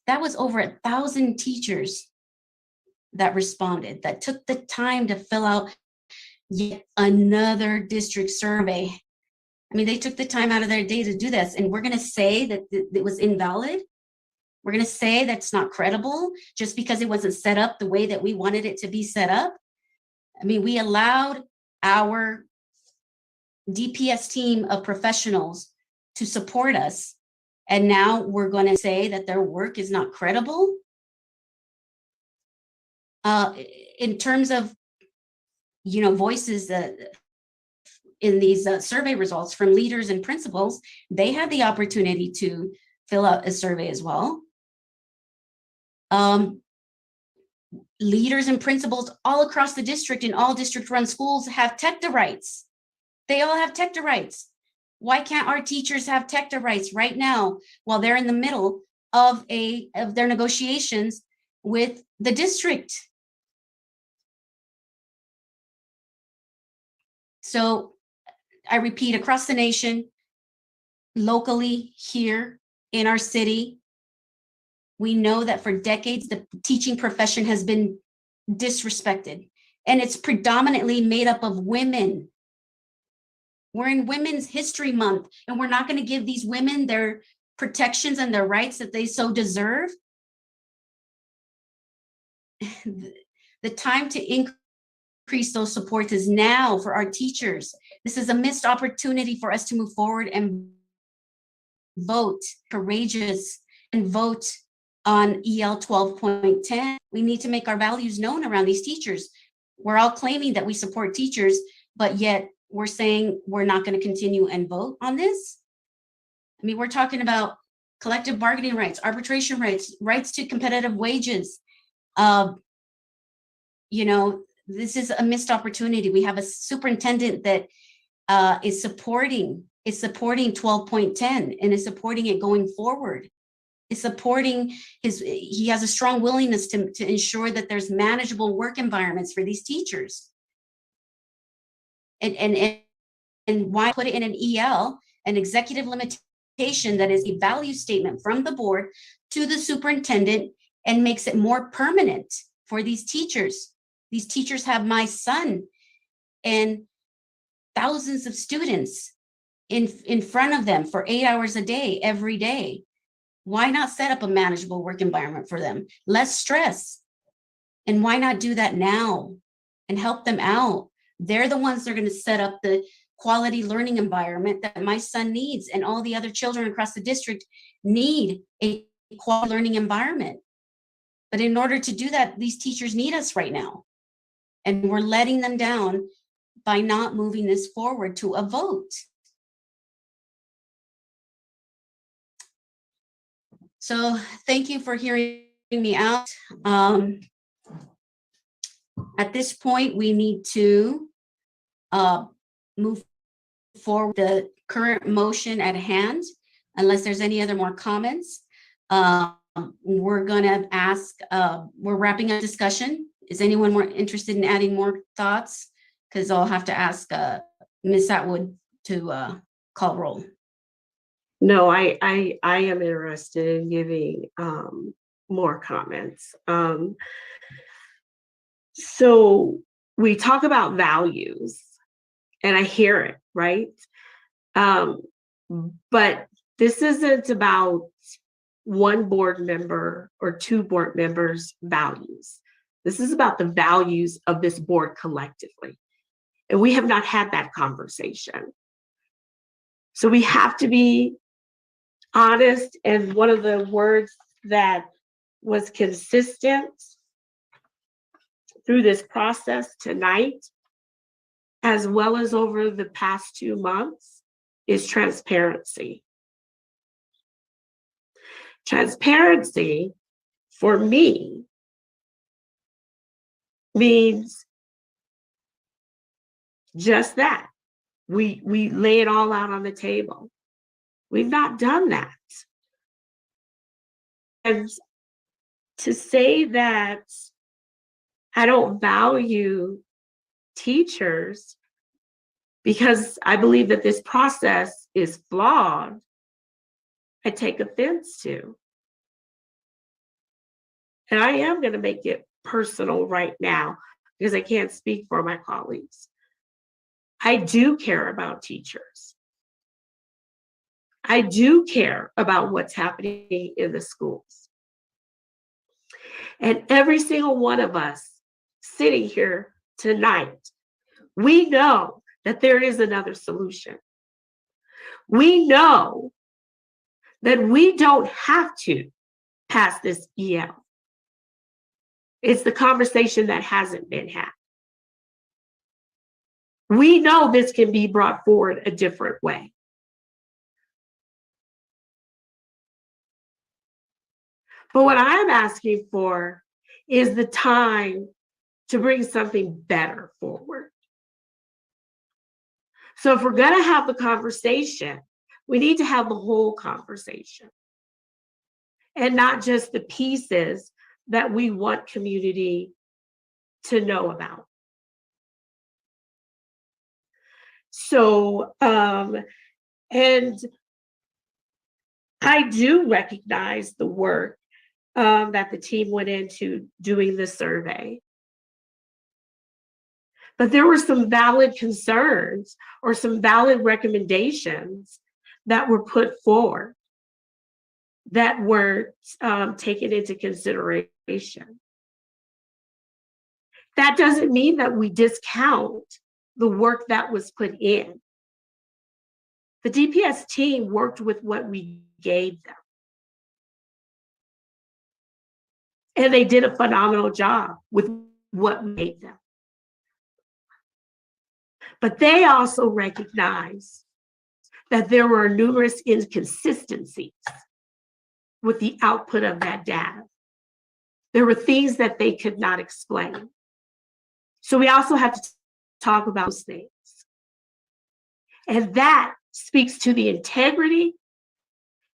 That was over 1,000 teachers that responded, that took the time to fill out yet another district survey I mean, they took the time out of their day to do this, and we're going to say that it was invalid. We're going to say that's not credible just because it wasn't set up the way that we wanted it to be set up. I mean, we allowed our DPS team of professionals to support us, and now we're going to say that their work is not credible. In terms of, voices in these survey results from leaders and principals, they had the opportunity to fill out a survey as well. Leaders and principals all across the district in all district-run schools have TECTA rights. They all have TECTA rights. Why can't our teachers have TECTA rights right now while they're in the middle of their negotiations with the district? So I repeat, across the nation, locally here in our city, we know that for decades, the teaching profession has been disrespected, and it's predominantly made up of women. We're in Women's History Month, and we're not going to give these women their protections and their rights that they so deserve. The time to increase those supports is now for our teachers. This is a missed opportunity for us to move forward and vote courageous and vote on EL 12.10. We need to make our values known around these teachers. We're all claiming that we support teachers, but yet we're saying we're not going to continue and vote on this. I mean, we're talking about collective bargaining rights, arbitration rights, rights to competitive wages. This is a missed opportunity. We have a superintendent that is supporting 12.10 and is supporting it going forward. Is supporting he has a strong willingness to ensure that there's manageable work environments for these teachers. And why put it in an EL, an executive limitation that is a value statement from the board to the superintendent and makes it more permanent for these teachers. These teachers have my son and thousands of students in front of them for 8 hours a day, every day. Why not set up a manageable work environment for them? Less stress. And why not do that now and help them out? They're the ones that are going to set up the quality learning environment that my son needs, and all the other children across the district need a quality learning environment. But in order to do that, these teachers need us right now. And we're letting them down by not moving this forward to a vote. So thank you for hearing me out. At this point, we need to move forward the current motion at hand, unless there's any other more comments. We're gonna ask, we're wrapping up discussion. Is anyone more interested in adding more thoughts? Because I'll have to ask Ms. Atwood to call roll. No, I am interested in giving more comments. So we talk about values, and I hear it, right? But this isn't about one board member or two board members' values. This is about the values of this board collectively. And we have not had that conversation. So we have to be honest, and one of the words that was consistent through this process tonight, as well as over the past 2 months, is transparency. Transparency, for me, means just that. We lay it all out on the table. We've not done that. And to say that I don't value teachers because I believe that this process is flawed, I take offense to. And I am going to make it personal right now because I can't speak for my colleagues. I do care about teachers. I do care about what's happening in the schools. And every single one of us sitting here tonight, we know that there is another solution. We know that we don't have to pass this EL. It's the conversation that hasn't been had. We know this can be brought forward a different way. But what I'm asking for is the time to bring something better forward. So if we're going to have the conversation, we need to have the whole conversation and not just the pieces that we want community to know about. So, and I do recognize the work that the team went into doing the survey. But there were some valid concerns or some valid recommendations that were put forward that weren't taken into consideration. That doesn't mean that we discount the work that was put in. The DPS team worked with what we gave them. And they did a phenomenal job with what we gave them. But they also recognized that there were numerous inconsistencies with the output of that data. There were things that they could not explain. So we also have to talk about those things. And that speaks to the integrity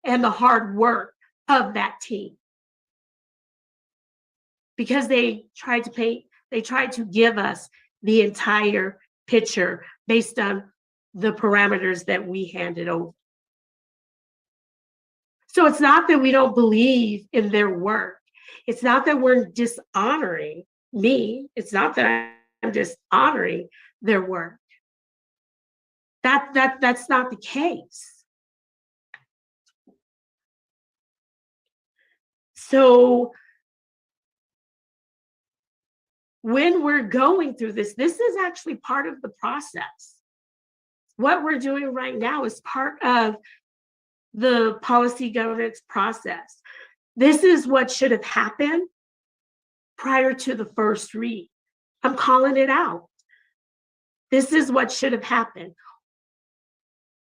and the hard work of that team. Because they tried to give us the entire picture based on the parameters that we handed over. So it's not that we don't believe in their work. It's not that we're dishonoring me. It's not that I'm dishonoring their work. That's not the case. So when we're going through this is actually part of the process. What we're doing right now is part of the policy governance process. This is what should have happened prior to the first read. I'm calling it out. This is what should have happened.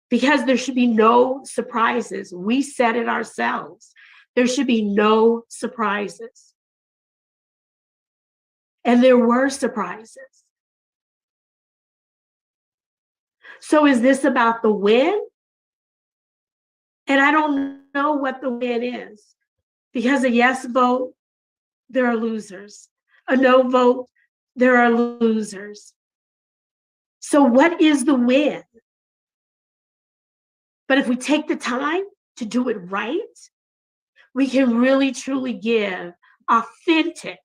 Because there should be no surprises. We said it ourselves. There should be no surprises. And there were surprises. So is this about the win? And I don't know what the win is. Because a yes vote, there are losers. A no vote, there are losers. So what is the win? But if we take the time to do it right, we can really truly give authentic,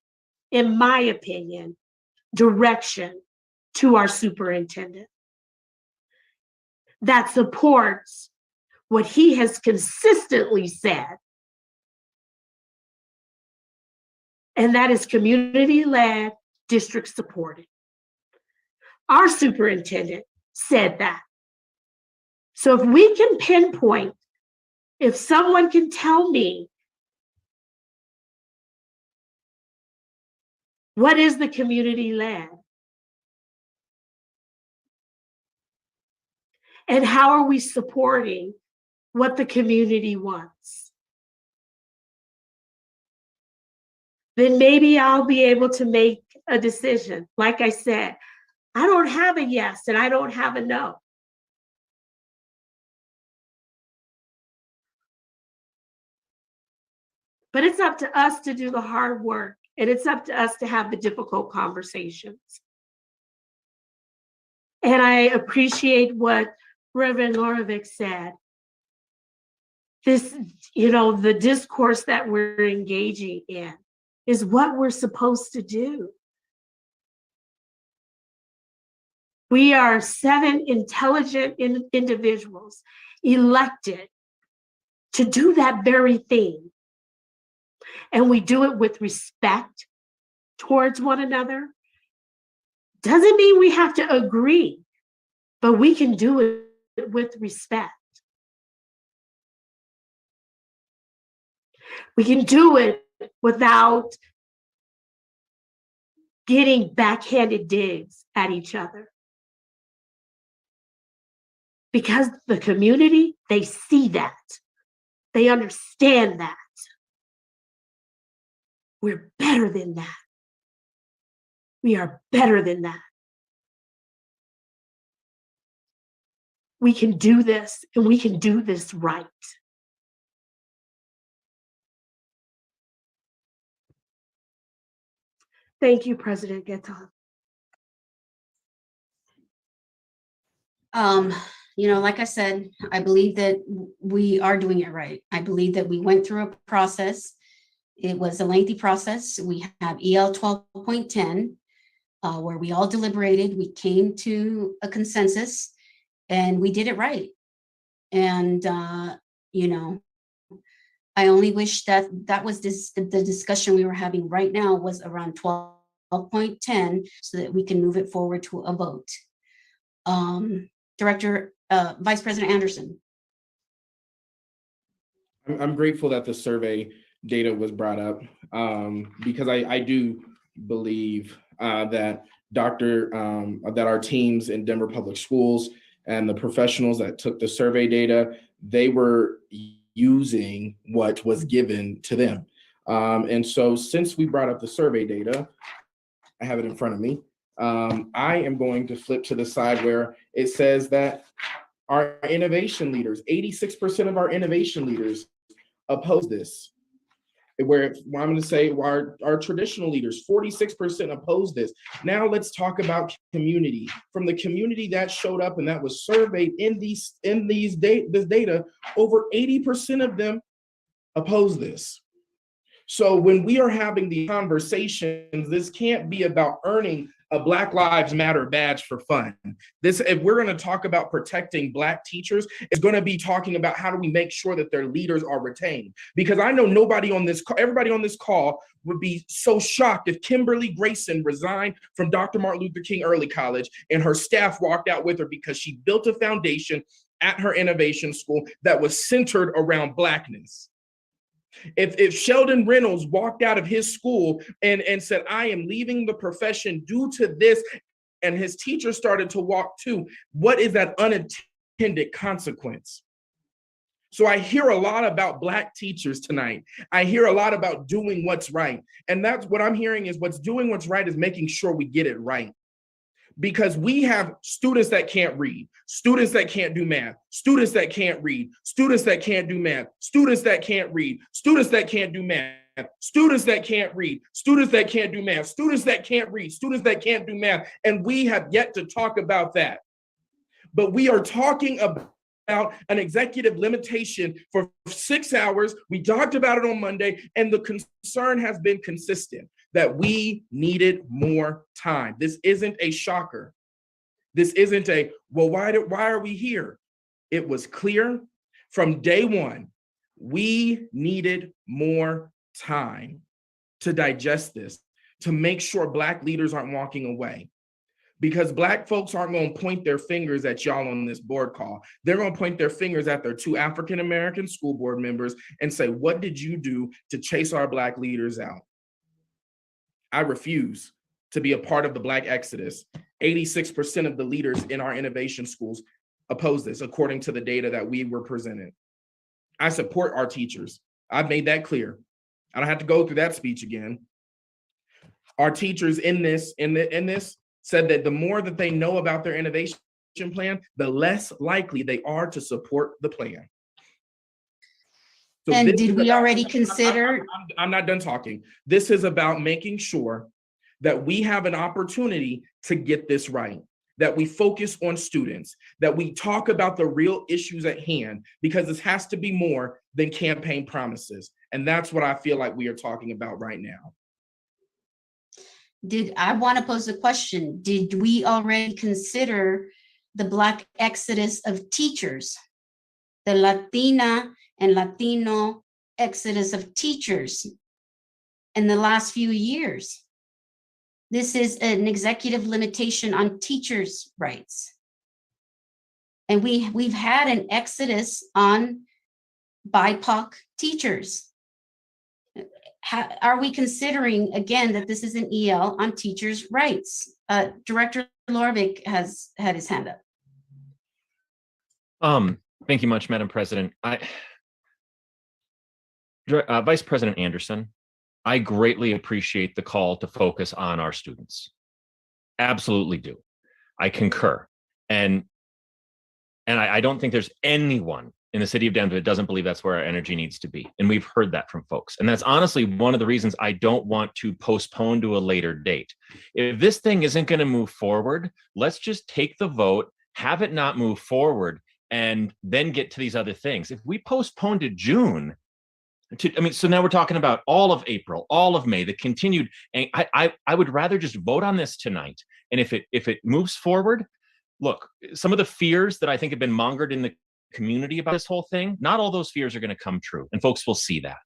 in my opinion, direction to our superintendent that supports what he has consistently said, and that is community-led, district-supported. Our superintendent said that. So if we can pinpoint, if someone can tell me what is the community-led, and how are we supporting what the community wants, then maybe I'll be able to make a decision. Like I said, I don't have a yes and I don't have a no. But it's up to us to do the hard work, and it's up to us to have the difficult conversations. And I appreciate what Reverend Lorovic said. This, the discourse that we're engaging in is what we're supposed to do. We are 7 intelligent individuals elected to do that very thing. And we do it with respect towards one another. Doesn't mean we have to agree, but we can do it with respect. We can do it without getting backhanded digs at each other. Because the community, they see that. They understand that. We're better than that. We are better than that. We can do this, and we can do this right. Thank you, President Gaetan. Like I said, I believe that we are doing it right. I believe that we went through a process. It was a lengthy process. We have EL 12.10, where we all deliberated. We came to a consensus, and we did it right. And, I only wish that was the discussion we were having right now was around 12.10 so that we can move it forward to a vote. Vice President Anderson. I'm grateful that the survey data was brought up because I do believe that that our teams in Denver Public Schools and the professionals that took the survey data, they were using what was given to them. And so since we brought up the survey data, I have it in front of me. I am going to flip to the side where it says that our innovation leaders, 86% of our innovation leaders oppose this. Where I'm going to say our traditional leaders, 46% oppose this. Now let's talk about community. From the community that showed up and that was surveyed in this data, over 80% of them oppose this. So when we are having the conversations, this can't be about earning a Black Lives Matter badge for fun. If we're going to talk about protecting Black teachers, it's going to be talking about how do we make sure that their leaders are retained. Because I know everybody on this call would be so shocked if Kimberly Grayson resigned from Dr. Martin Luther King Early College and her staff walked out with her because she built a foundation at her innovation school that was centered around Blackness. If Sheldon Reynolds walked out of his school and said, I am leaving the profession due to this, and his teacher started to walk too, what is that unintended consequence? So I hear a lot about Black teachers tonight. I hear a lot about doing what's right. And that's what I'm hearing is doing what's right is making sure we get it right. Because we have students that can't read, students that can't do math, students that can't read, students that can't do math, students that can't read, students that can't do math, students that can't read, students that can't do math, students that can't read, students that can't do math. And we have yet to talk about that. But we are talking about an executive limitation for 6 hours. We talked about it on Monday, and the concern has been consistent that we needed more time. This isn't a shocker. This isn't why are we here? It was clear from day one, we needed more time to digest this, to make sure Black leaders aren't walking away. Because Black folks aren't going to point their fingers at y'all on this board call. They're going to point their fingers at their 2 African-American school board members and say, what did you do to chase our Black leaders out? I refuse to be a part of the Black exodus. 86% of the leaders in our innovation schools oppose this, according to the data that we were presented. I support our teachers. I've made that clear. I don't have to go through that speech again. Our teachers in this said that the more that they know about their innovation plan, the less likely they are to support the plan. So and did we already consider? I'm not done talking. This is about making sure that we have an opportunity to get this right, that we focus on students, that we talk about the real issues at hand, because this has to be more than campaign promises. And that's what I feel like we are talking about right now. I want to pose a question. Did we already consider the Black exodus of teachers the Latina and Latino exodus of teachers in the last few years. This is an executive limitation on teachers' rights. And we've had an exodus on BIPOC teachers. Are we considering, again, that this is an EL on teachers' rights? Director Lorvik has had his hand up. Thank you much, Madam President. Vice President Anderson, I greatly appreciate the call to focus on our students. Absolutely do. I concur. And I don't think there's anyone in the city of Denver that doesn't believe that's where our energy needs to be. And we've heard that from folks. And that's honestly one of the reasons I don't want to postpone to a later date. If this thing isn't going to move forward, let's just take the vote, have it not move forward, and then get to these other things. If we postpone to June, so now we're talking about all of April, all of May, the continued, and I would rather just vote on this tonight. And if it moves forward, look, some of the fears that I think have been mongered in the community about this whole thing, not all those fears are going to come true, and folks will see that.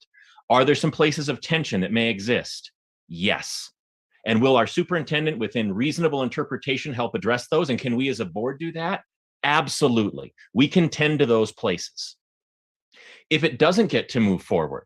Are there some places of tension that may exist? Yes. And will our superintendent, within reasonable interpretation, help address those? And can we as a board do that? Absolutely. We can tend to those places. If it doesn't get to move forward,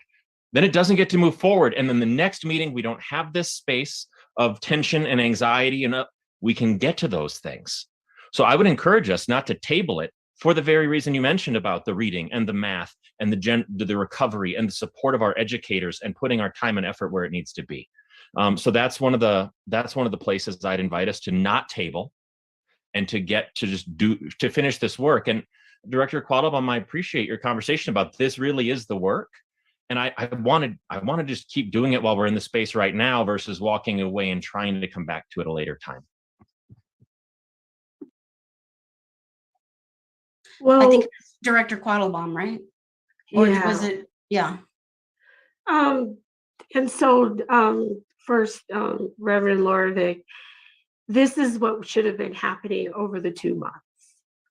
then it doesn't get to move forward. And then the next meeting, we don't have this space of tension and anxiety, and we can get to those things. So I would encourage us not to table it for the very reason you mentioned about the reading and the math and the recovery and the support of our educators and putting our time and effort where it needs to be. So that's one of the places I'd invite us to not table and to get to to finish this work. And Director Quattlebaum, I appreciate your conversation about this really is the work. And I want to just keep doing it while we're in the space right now versus walking away and trying to come back to it a later time. Well, I think it's Director Quattlebaum, right? Or yeah. was it? Yeah. And so first, Reverend Lorvik, this is what should have been happening over the 2 months.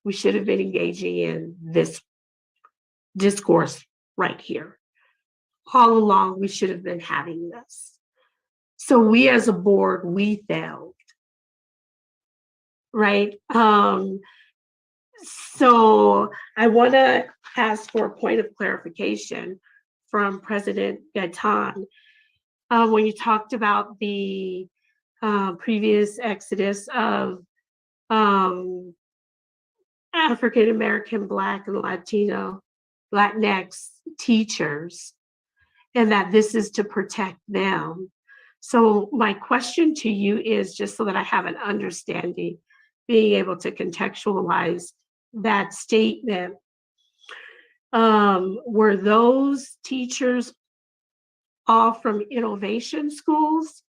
We should have been engaging in this discourse right here. All along, we should have been having this. So we as a board, we failed, right? So I want to ask for a point of clarification from President Gaitan. When you talked about the previous exodus of African American, Black, and Latinx teachers, and that this is to protect them. So my question to you is, just so that I have an understanding, being able to contextualize that statement, were those teachers all from innovation schools?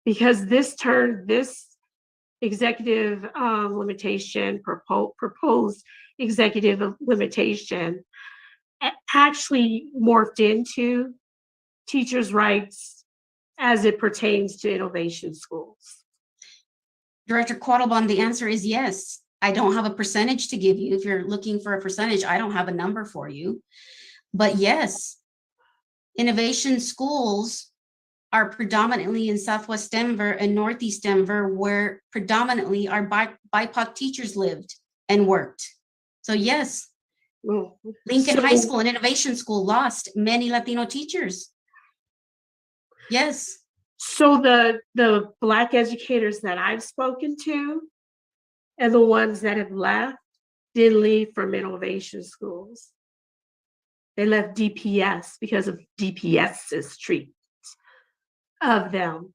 Because this executive limitation, proposed executive limitation, actually morphed into teachers' rights as it pertains to innovation schools. Director Quattlebaum, the answer is yes. I don't have a percentage to give you. If you're looking for a percentage, I don't have a number for you. But yes, innovation schools are predominantly in Southwest Denver and Northeast Denver, where predominantly our BIPOC teachers lived and worked. So yes, Lincoln High School and Innovation School lost many Latino teachers. Yes. So the Black educators that I've spoken to and the ones that have left didn't leave from innovation schools. They left DPS because of DPS's treatment of them.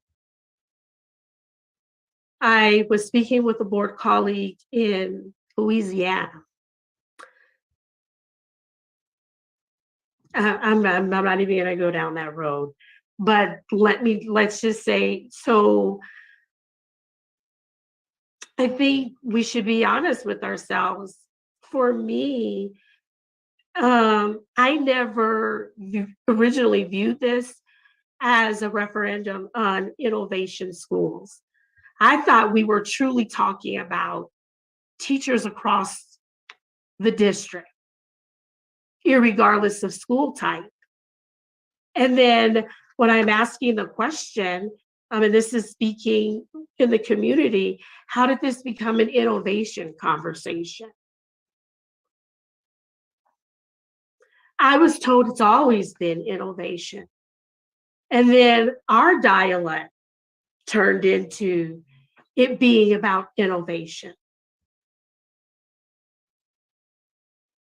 I was speaking with a board colleague in Louisiana. I'm not even gonna go down that road, but let's just say, so I think we should be honest with ourselves. For me, I never originally viewed this as a referendum on innovation schools. I thought we were truly talking about teachers across the district. irregardless of school type. And then when I'm asking the question, and this is speaking in the community, how did this become an innovation conversation? I was told it's always been innovation. And then our dialect turned into it being about innovation.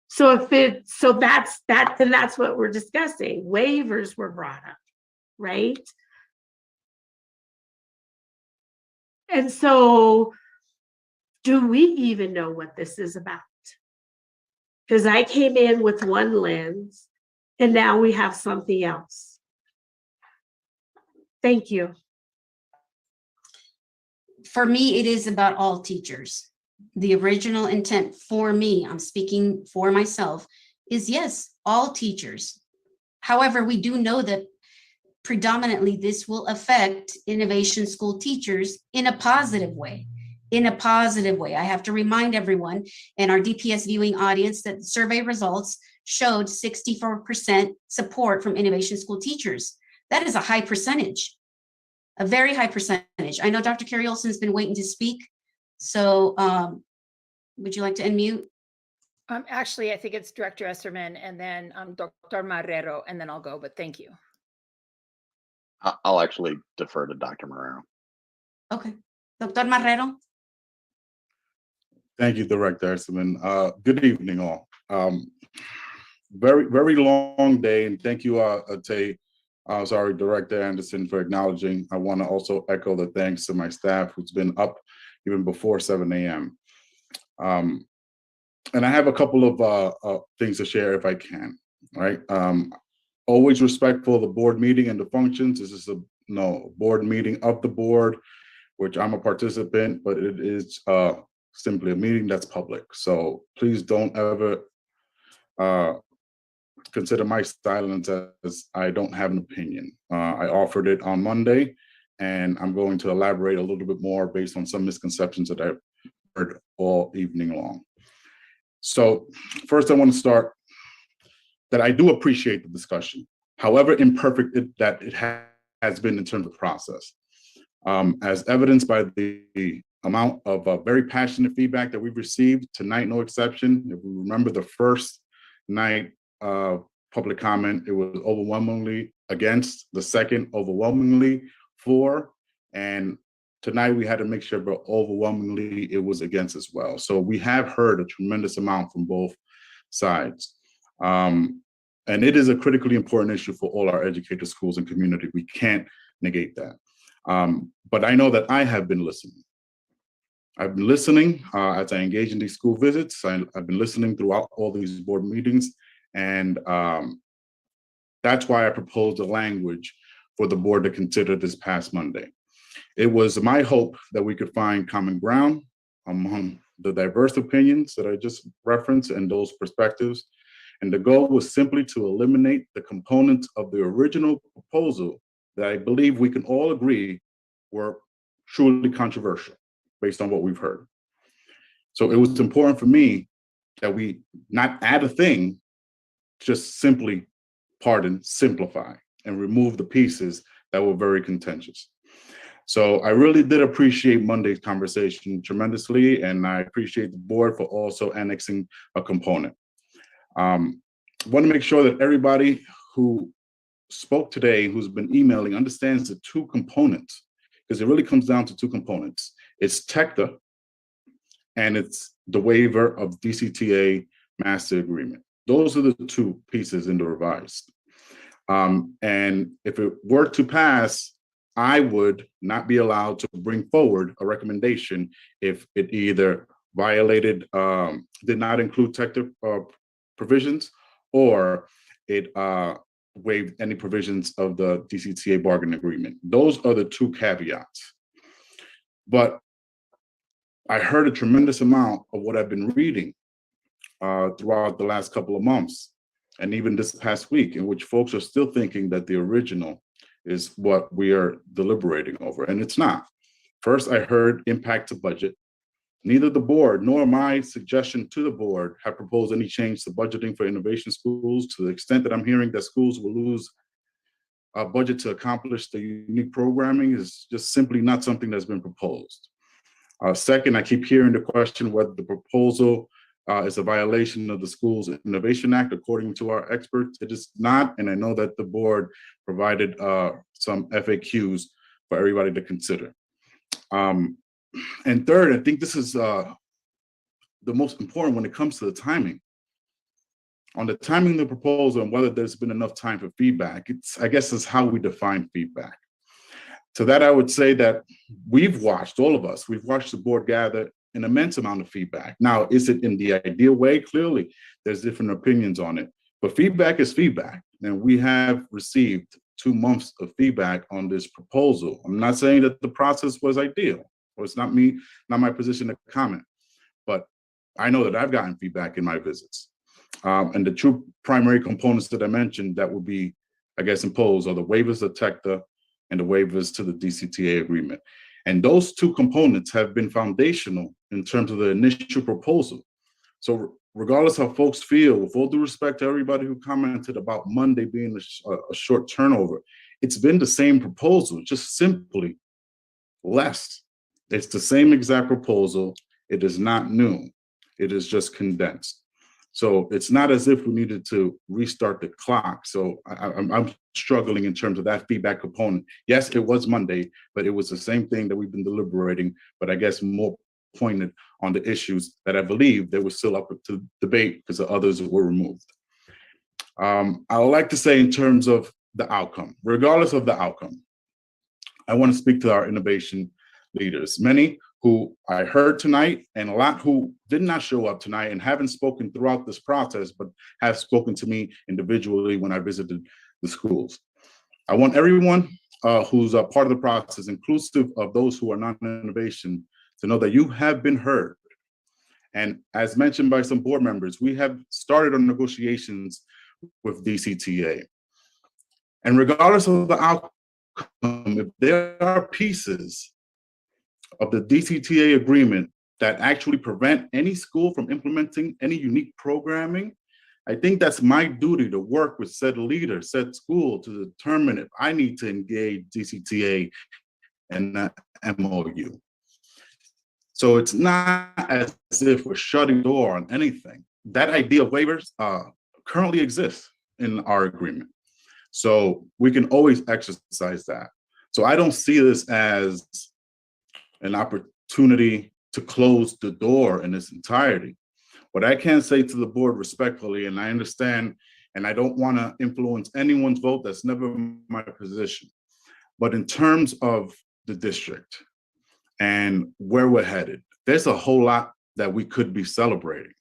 So that's what we're discussing. Waivers were brought up, right? And so do we even know what this is about? Because I came in with one lens and now we have something else. Thank you. For me, it is about all teachers. The original intent for me, I'm speaking for myself, is yes, all teachers. However, we do know that predominantly this will affect innovation school teachers in a positive way. In a positive way. I have to remind everyone and our DPS viewing audience that the survey results showed 64% support from innovation school teachers. That is a high percentage, a very high percentage. I know Dr. Carrie Olson's been waiting to speak. So would you like to unmute? Actually, I think it's Director Esserman and then Dr. Marrero, and then I'll go, but thank you. I'll actually defer to Dr. Marrero. Okay. Dr. Marrero. Thank you, Director Esserman. Good evening, all. Very, very long day, and thank you, Director Anderson, for acknowledging. I want to also echo the thanks to my staff who's been up even before 7 a.m. And I have a couple of things to share if I can, right? Always respectful of the board meeting and the functions. This is a board meeting of the board, which I'm a participant, but it is simply a meeting that's public. So please don't ever consider my silence as I don't have an opinion. I offered it on Monday, and I'm going to elaborate a little bit more based on some misconceptions that I've heard all evening long. So first I want to start that I do appreciate the discussion, however imperfect it has been in terms of process. As evidenced by the amount of very passionate feedback that we've received tonight, no exception. If we remember the first night public comment, it was overwhelmingly against, the second overwhelmingly for, and tonight we had to make sure, but overwhelmingly it was against as well. So we have heard a tremendous amount from both sides. And it is a critically important issue for all our educated schools and community. We can't negate that. But I know that I have been listening. I've been listening as I engage in these school visits. I've been listening throughout all these board meetings. And that's why I proposed a language for the board to consider this past Monday. It was my hope that we could find common ground among the diverse opinions that I just referenced and those perspectives. And the goal was simply to eliminate the components of the original proposal that I believe we can all agree were truly controversial based on what we've heard. So it was important for me that we not add a thing, just simply, simplify and remove the pieces that were very contentious. So I really did appreciate Monday's conversation tremendously, and I appreciate the board for also annexing a component. I want to make sure that everybody who spoke today, who's been emailing, understands the two components, because it really comes down to two components. It's TECTA, and it's the waiver of DCTA master agreement. Those are the two pieces in the revised. And if it were to pass, I would not be allowed to bring forward a recommendation if it either violated, did not include TECTA provisions, or it waived any provisions of the DCTA bargaining agreement. Those are the two caveats. But I heard a tremendous amount of what I've been reading throughout the last couple of months, and even this past week, in which folks are still thinking that the original is what we are deliberating over, and it's not. First, I heard impact to budget. Neither the board nor my suggestion to the board have proposed any change to budgeting for innovation schools. To the extent that I'm hearing that schools will lose a budget to accomplish the unique programming is just simply not something that's been proposed. Second, I keep hearing the question whether the proposal is a violation of the Schools Innovation Act. According to our experts, it is not, and I know that the board provided some FAQs for everybody to consider. And third, I think this is the most important when it comes to the timing. On the timing of the proposal and whether there's been enough time for feedback, I guess is how we define feedback. To that, I would say that all of us, we've watched the board gather an immense amount of feedback. Now, is it in the ideal way? Clearly, there's different opinions on it, but feedback is feedback. And we have received 2 months of feedback on this proposal. I'm not saying that the process was ideal, or it's not my position to comment, but I know that I've gotten feedback in my visits. And the two primary components that I mentioned that will be, I guess, imposed are the waivers to TECTA and the waivers to the DCTA agreement. And those two components have been foundational in terms of the initial proposal. So regardless how folks feel, with all due respect to everybody who commented about Monday being a short turnover, it's been the same proposal, just simply less. It's the same exact proposal. It is not new. It is just condensed. So it's not as if we needed to restart the clock. So I'm struggling in terms of that feedback component. Yes, it was Monday, but it was the same thing that we've been deliberating, but I guess more pointed on the issues that I believe they were still up to debate because the others were removed. I would like to say in terms of the outcome, regardless of the outcome, I want to speak to our innovation leaders, many who I heard tonight and a lot who did not show up tonight and haven't spoken throughout this process, but have spoken to me individually when I visited the schools. I want everyone who's a part of the process, inclusive of those who are not in innovation, to know that you have been heard. And as mentioned by some board members, we have started on negotiations with DCTA. And regardless of the outcome, if there are pieces of the DCTA agreement that actually prevent any school from implementing any unique programming, I think that's my duty to work with said leader, said school, to determine if I need to engage DCTA and that MOU. So it's not as if we're shutting the door on anything. That idea of waivers currently exists in our agreement. So we can always exercise that. So I don't see this as an opportunity to close the door in its entirety. What I can say to the board respectfully, and I understand, and I don't want to influence anyone's vote, that's never my position. But in terms of the district and where we're headed, there's a whole lot that we could be celebrating.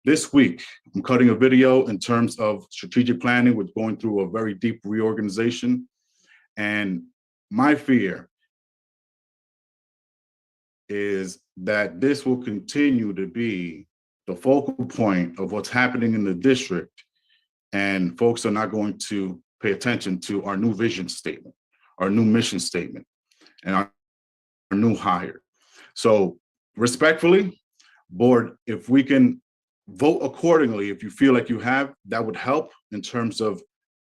This week, I'm cutting a video in terms of strategic planning. We're going through a very deep reorganization. And my fear is that this will continue to be the focal point of what's happening in the district, and folks are not going to pay attention to our new vision statement, our new mission statement, and our new hire. So respectfully, board, if we can vote accordingly, if you feel like you have, that would help in terms of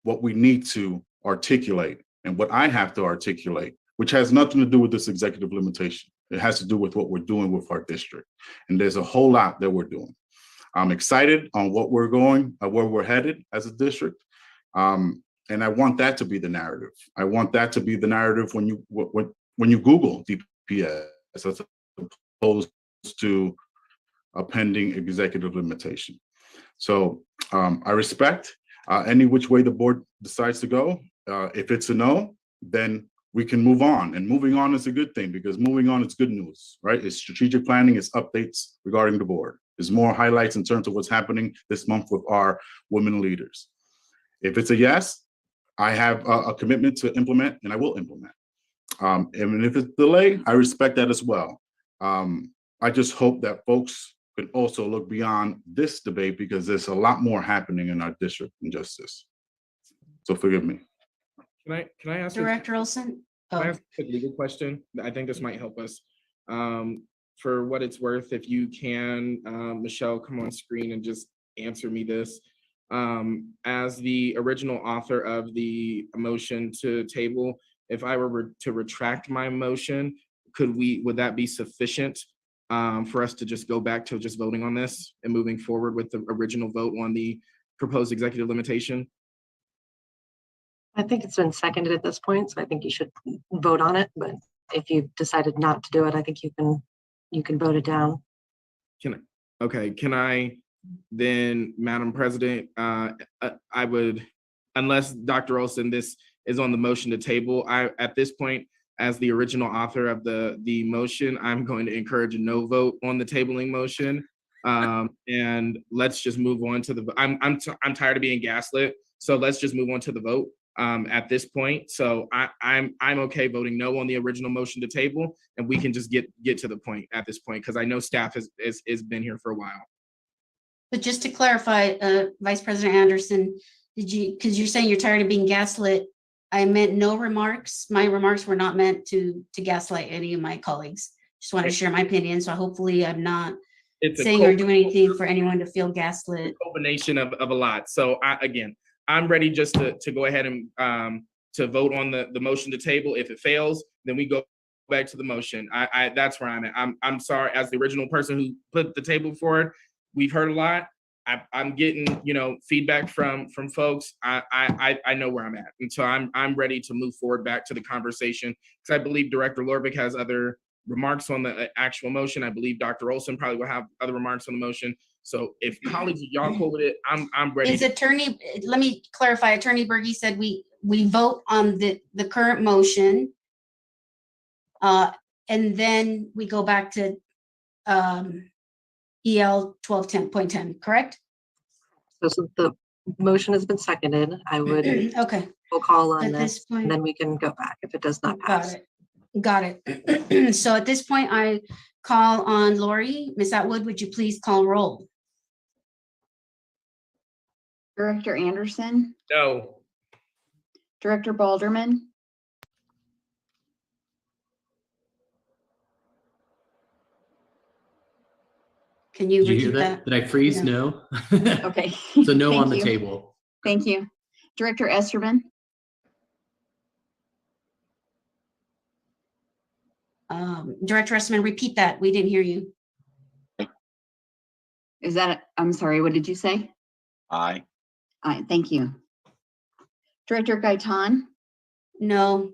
what we need to articulate and what I have to articulate, which has nothing to do with this executive limitation. It has to do with what we're doing with our district. And there's a whole lot that we're doing. I'm excited on what we're going, where we're headed as a district. And I want that to be the narrative. I want that to be the narrative when you Google DPS, as opposed to a pending executive limitation. So I respect any which way the board decides to go. If it's a no, then we can move on. And moving on is a good thing, because moving on is good news, right? It's strategic planning, it's updates regarding the board. There's more highlights in terms of what's happening this month with our women leaders. If it's a yes, I have a commitment to implement, and I will implement. And if it's delay, I respect that as well. I just hope that folks can also look beyond this debate, because there's a lot more happening in our district than just this. So forgive me. Can I ask Director Olson? Can I ask a legal question? I think this might help us. for what it's worth, if you can, Michelle, come on screen and just answer me this. As the original author of the motion to table, if I were to retract my motion, would that be sufficient for us to just go back to just voting on this and moving forward with the original vote on the proposed executive limitation? I think it's been seconded at this point, so I think you should vote on it. But if you decided not to do it, I think you can vote it down. Can I then, Madam President, I would, unless Dr. Olson, this is on the motion to table, at this point, as the original author of the motion, I'm going to encourage a no vote on the tabling motion. And let's just move on to the, I'm tired of being gaslit. So let's just move on to the vote at this point. So I'm okay voting no on the original motion to table, and we can just get to the point at this point, because I know staff has been here for a while. But just to clarify, Vice President Anderson, because you're saying you're tired of being gaslit, I meant no remarks. My remarks were not meant to gaslight any of my colleagues. Just want to share my opinion. So hopefully I'm not saying or doing anything for anyone to feel gaslit. Combination of a lot. So I'm ready just to go ahead and to vote on the motion to table. If it fails, then we go back to the motion. That's where I'm at. I'm sorry, as the original person who put the table forward, we've heard a lot. I'm getting, feedback from folks. I know where I'm at. And so I'm ready to move forward back to the conversation, because I believe Director Lorvik has other remarks on the actual motion. I believe Dr. Olson probably will have other remarks on the motion. So if colleagues, y'all cool with it, I'm ready. Let me clarify, Attorney Berge said we vote on the current motion. And then we go back to EL 1210.10, correct? So the motion has been seconded. I would okay. We'll call on At this point, and then we can go back if it does not pass. Got it. So at this point, I call on Lori. Ms. Atwood, would you please call roll? Director Anderson? No. Director Balderman? Can you Did you repeat hear that? Did I freeze? No. Okay. So no Thank on the you. table. Thank you. Director Esterman? Director Esterman, repeat that. We didn't hear you. Is that, I'm sorry, what did you say? Aye. Aye, thank you. Director Gaitan? No.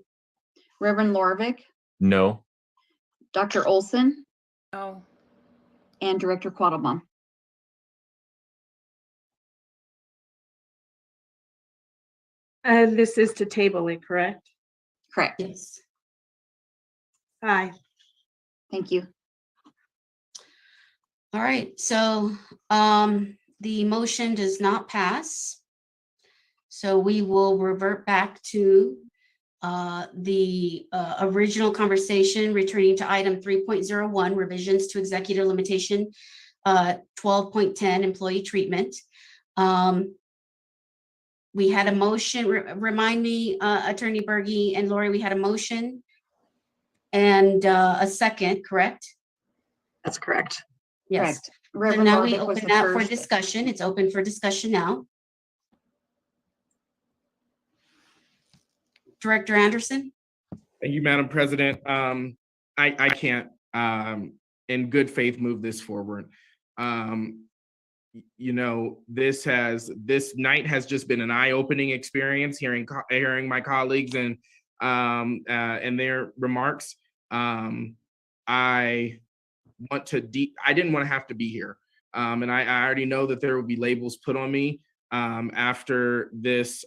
Reverend Lorvik? No. Dr. Olson? No. And Director Quattlebaum? And this is to table it, correct? Correct. Yes. Aye. Thank you. All right, so the motion does not pass. So we will revert back to the original conversation, returning to item 3.01, revisions to executive limitation 12.10, employee treatment. We had a motion, remind me, Attorney Berge and Lori, we had a motion and a second, correct? That's correct. Yes. Correct. So Reverend now we Lorvik was open the that for first. discussion. It's open for discussion now. Director Anderson? Thank you, Madam President. I can't, in good faith, move this forward. This night has just been an eye-opening experience, hearing my colleagues and their remarks. I didn't want to have to be here, and I already know that there will be labels put on me after this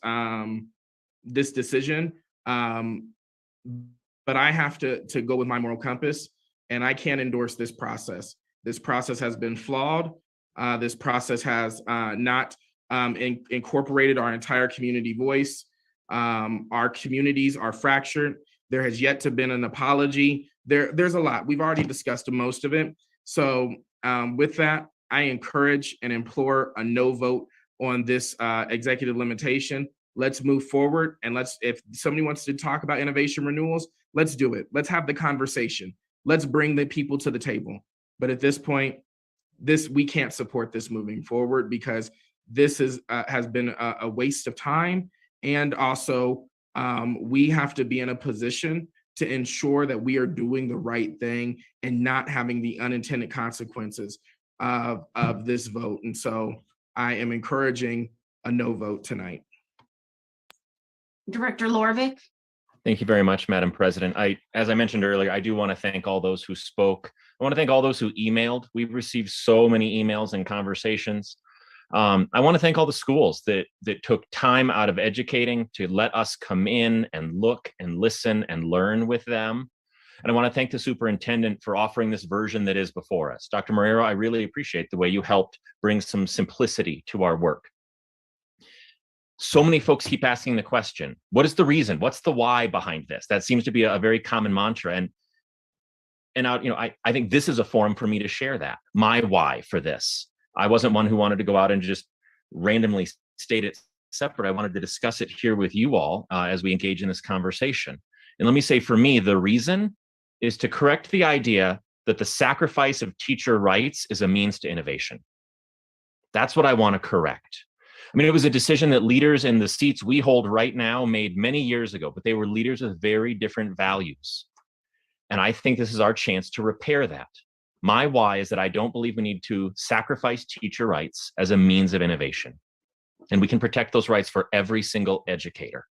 this decision. But I have to go with my moral compass, and I can't endorse this process. This process has been flawed. This process has not incorporated our entire community voice. Our communities are fractured. There has yet to been an apology. There's a lot. We've already discussed most of it. So with that, I encourage and implore a no vote on this executive limitation. Let's move forward, and if somebody wants to talk about innovation renewals, let's do it. Let's have the conversation. let's bring the people to the table. But at this point, we can't support this moving forward, because this has been a waste of time. And also, we have to be in a position to ensure that we are doing the right thing and not having the unintended consequences of this vote. And so I am encouraging a no vote tonight. Director Lorvik. Thank you very much, Madam President. As I mentioned earlier, I do want to thank all those who spoke. I want to thank all those who emailed. We've received so many emails and conversations. I want to thank all the schools that took time out of educating to let us come in and look and listen and learn with them. And I want to thank the superintendent for offering this version that is before us. Dr. Marrero, I really appreciate the way you helped bring some simplicity to our work. So many folks keep asking the question, what is the reason? What's the why behind this? That seems to be a very common mantra. And I think this is a forum for me to share that, my why for this. I wasn't one who wanted to go out and just randomly state it separate. I wanted to discuss it here with you all as we engage in this conversation. And let me say, for me, the reason is to correct the idea that the sacrifice of teacher rights is a means to innovation. That's what I want to correct. I mean, it was a decision that leaders in the seats we hold right now made many years ago, but they were leaders with very different values. And I think this is our chance to repair that. My why is that I don't believe we need to sacrifice teacher rights as a means of innovation. And we can protect those rights for every single educator.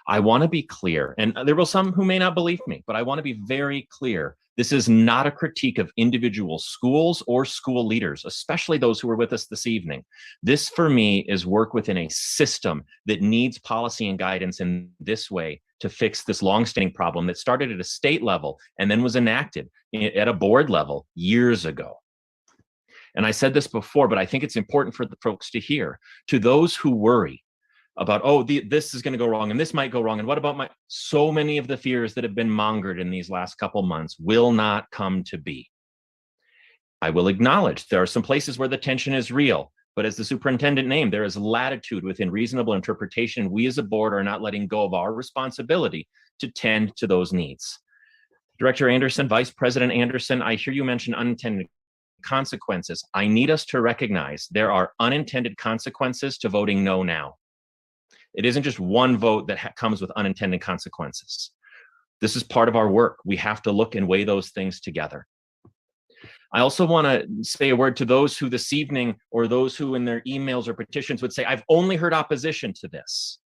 I want to be clear, and there will some who may not believe me, but I want to be very clear. This is not a critique of individual schools or school leaders, especially those who are with us this evening. This, for me, is work within a system that needs policy and guidance in this way to fix this longstanding problem that started at a state level and then was enacted at a board level years ago. And I said this before, but I think it's important for the folks to hear. To those who worry about, this is going to go wrong and this might go wrong, and what about so many of the fears that have been mongered in these last couple months will not come to be. I will acknowledge there are some places where the tension is real, but as the superintendent named, there is latitude within reasonable interpretation. We as a board are not letting go of our responsibility to tend to those needs. Director Anderson, Vice President Anderson, I hear you mention unintended consequences. I need us to recognize there are unintended consequences to voting no now. It isn't just one vote that comes with unintended consequences. This is part of our work. We have to look and weigh those things together. I also want to say a word to those who this evening, or those who in their emails or petitions would say, I've only heard opposition to this.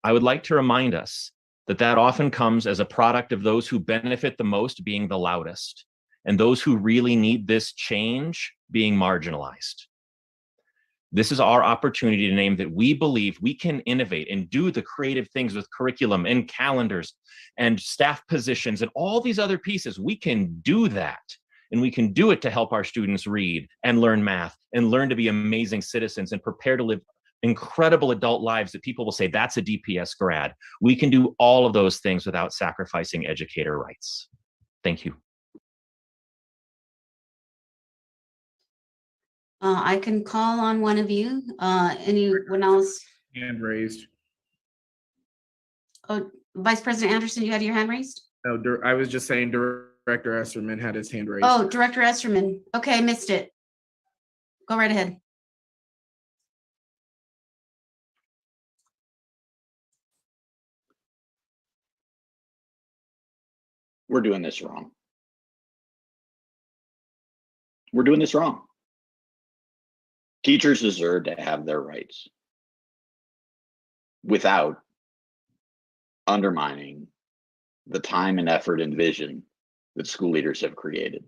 I would like to remind us that that often comes as a product of those who benefit the most being the loudest, and those who really need this change being marginalized. This is our opportunity to name that we believe we can innovate and do the creative things with curriculum and calendars and staff positions and all these other pieces. We can do that, and we can do it to help our students read and learn math and learn to be amazing citizens and prepare to live incredible adult lives that people will say, that's a DPS grad. We can do all of those things without sacrificing educator rights. Thank you. I can call on one of you. Anyone else? Hand raised. Oh, Vice President Anderson, you had your hand raised? No, I was just saying Director Esserman had his hand raised. Oh, Director Esserman. Okay, missed it. Go right ahead. We're doing this wrong. We're doing this wrong. Teachers deserve to have their rights without undermining the time and effort and vision that school leaders have created.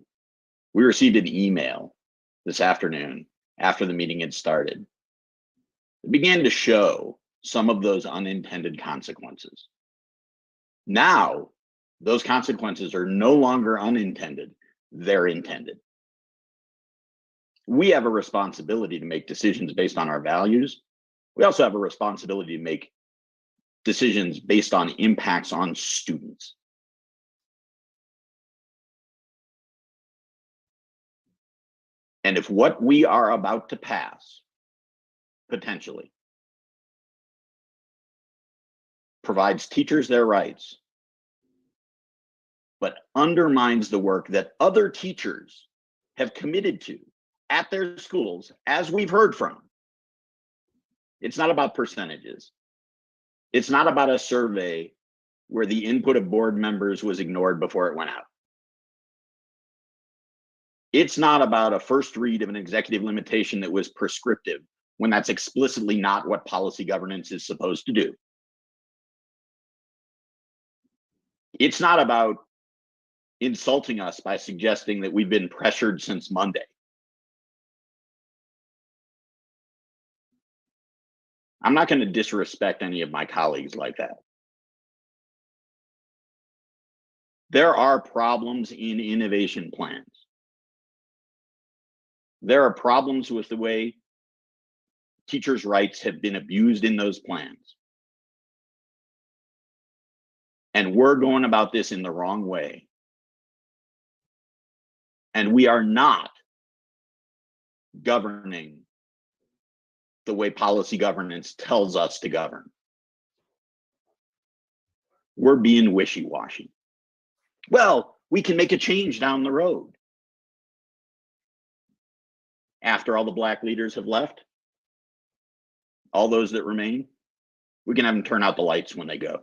We received an email this afternoon after the meeting had started. It began to show some of those unintended consequences. Now, those consequences are no longer unintended, they're intended. We have a responsibility to make decisions based on our values. We also have a responsibility to make decisions based on impacts on students. And if what we are about to pass, potentially, provides teachers their rights, but undermines the work that other teachers have committed to at their schools, as we've heard from. It's not about percentages. It's not about a survey where the input of board members was ignored before it went out. It's not about a first read of an executive limitation that was prescriptive when that's explicitly not what policy governance is supposed to do. It's not about insulting us by suggesting that we've been pressured since Monday. I'm not going to disrespect any of my colleagues like that. There are problems in innovation plans. There are problems with the way teachers' rights have been abused in those plans. And we're going about this in the wrong way. And we are not governing the way policy governance tells us to govern. We're being wishy-washy. Well, we can make a change down the road. After all the Black leaders have left, all those that remain, we can have them turn out the lights when they go.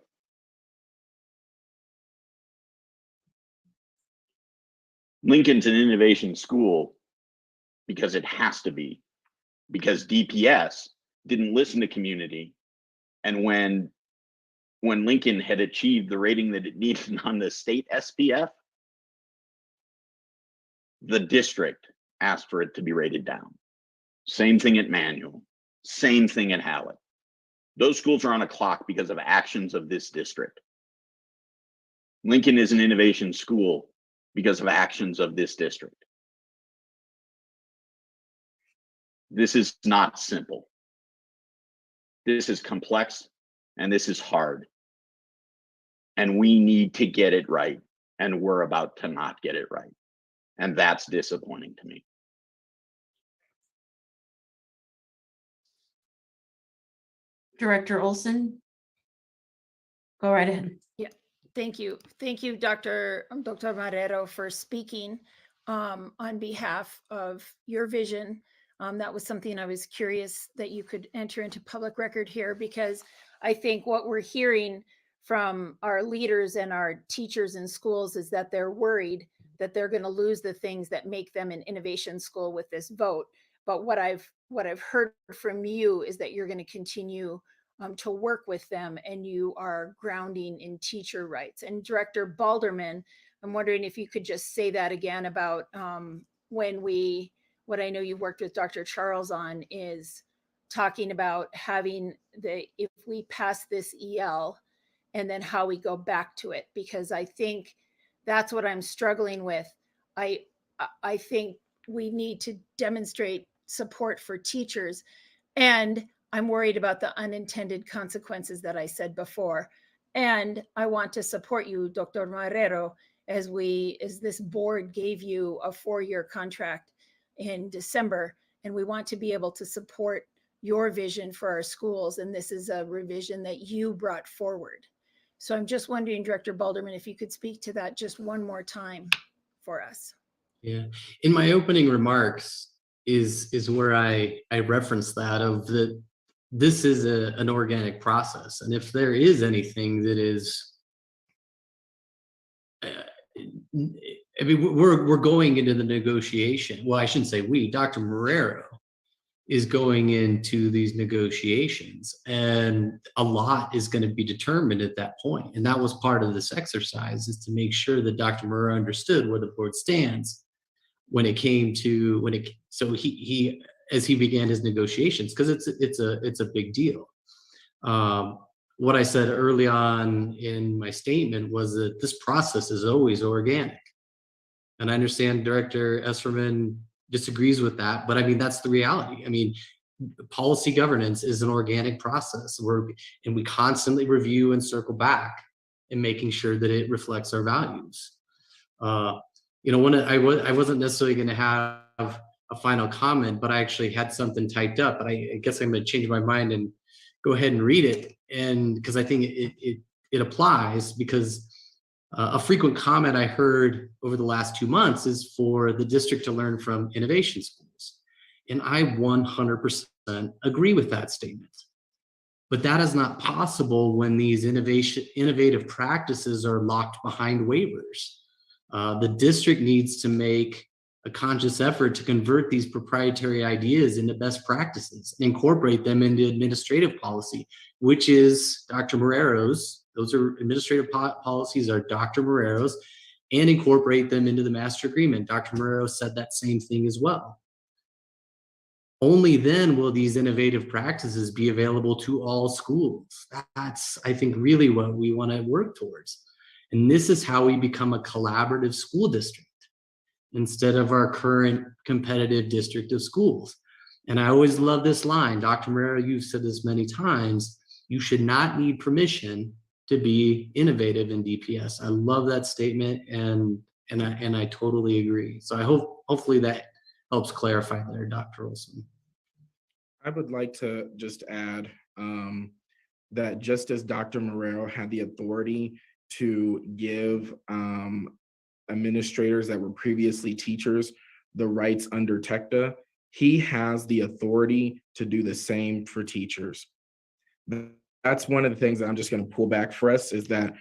Lincoln's an innovation school because it has to be, because DPS didn't listen to community. And when Lincoln had achieved the rating that it needed on the state SPF, the district asked for it to be rated down. Same thing at Manual, same thing at Hallett. Those schools are on a clock because of actions of this district. Lincoln is an innovation school because of actions of this district. This is not simple. This is complex and this is hard. And we need to get it right. And we're about to not get it right. And that's disappointing to me. Director Olson, go right ahead. Yeah, thank you. Thank you, Dr. Marrero, for speaking on behalf of your vision. That was something I was curious that you could enter into public record here, because I think what we're hearing from our leaders and our teachers in schools is that they're worried that they're going to lose the things that make them an innovation school with this vote. But what I've heard from you is that you're going to continue to work with them, and you are grounding in teacher rights. And Director Balderman, I'm wondering if you could just say that again about what I know you've worked with Dr. Charles on is talking about having if we pass this EL and then how we go back to it, because I think that's what I'm struggling with. I think we need to demonstrate support for teachers, and I'm worried about the unintended consequences that I said before. And I want to support you, Dr. Marrero, as this board gave you a 4-year contract in December, and we want to be able to support your vision for our schools. And this is a revision that you brought forward. So I'm just wondering, Director Balderman, if you could speak to that just one more time for us. Yeah, in my opening remarks is where I referenced that of that this is an organic process. And if there is anything that is, I mean, we're going into the negotiation. Well, I shouldn't say we, Dr. Marrero is going into these negotiations, and a lot is going to be determined at that point. And that was part of this exercise, is to make sure that Dr. Marrero understood where the board stands when it came to, so he as he began his negotiations, because it's a big deal. What I said early on in my statement was that this process is always organic. And I understand Director Esserman disagrees with that, but I mean, that's the reality. I mean, policy governance is an organic process, and we constantly review and circle back in making sure that it reflects our values. You know, I wasn't necessarily going to have a final comment, but I actually had something typed up, but I guess I'm going to change my mind and go ahead and read it. And because I think it applies, because A frequent comment I heard over the last 2 months is for the district to learn from innovation schools. And I 100% agree with that statement. But that is not possible when these innovative practices are locked behind waivers. The district needs to make a conscious effort to convert these proprietary ideas into best practices and incorporate them into administrative policy, which is Dr. Marrero's. Those are administrative policies are Dr. Marrero's, and incorporate them into the master agreement. Dr. Marrero said that same thing as well. Only then will these innovative practices be available to all schools. That's, I think, really what we want to work towards. And this is how we become a collaborative school district instead of our current competitive district of schools. And I always love this line, Dr. Marrero, you've said this many times, you should not need permission to be innovative in DPS. I love that statement, and I totally agree. So I hopefully that helps clarify there, Dr. Olson. I would like to just add that just as Dr. Marrero had the authority to give administrators that were previously teachers the rights under TECTA, he has the authority to do the same for teachers. That's one of the things that I'm just going to pull back for us, is that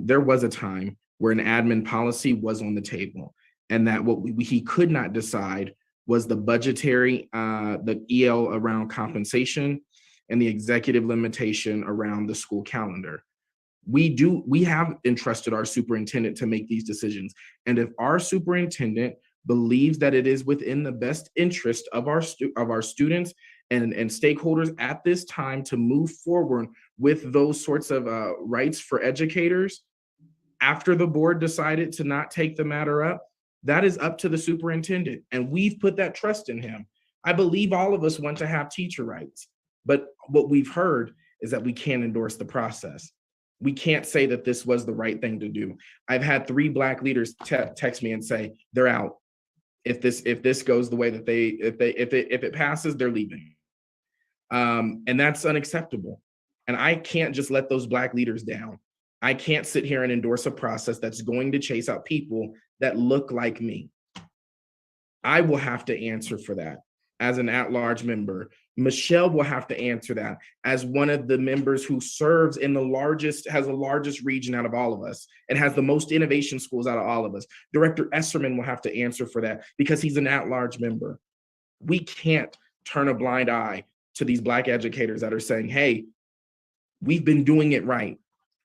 there was a time where an admin policy was on the table, and that what he could not decide was the budgetary, the EL around compensation, and the executive limitation around the school calendar. We have entrusted our superintendent to make these decisions. And if our superintendent believes that it is within the best interest of our students and stakeholders at this time to move forward with those sorts of rights for educators, after the board decided to not take the matter up, that is up to the superintendent. And we've put that trust in him. I believe all of us want to have teacher rights, but what we've heard is that we can't endorse the process. We can't say that this was the right thing to do. I've had 3 Black leaders text me and say they're out. If this goes the way that if it passes, they're leaving. And that's unacceptable. And I can't just let those Black leaders down. I can't sit here and endorse a process that's going to chase out people that look like me. I will have to answer for that as an at-large member. Michelle will have to answer that as one of the members who serves in has the largest region out of all of us and has the most innovation schools out of all of us. Director Esserman will have to answer for that because he's an at-large member. We can't turn a blind eye to these Black educators that are saying, hey, we've been doing it right.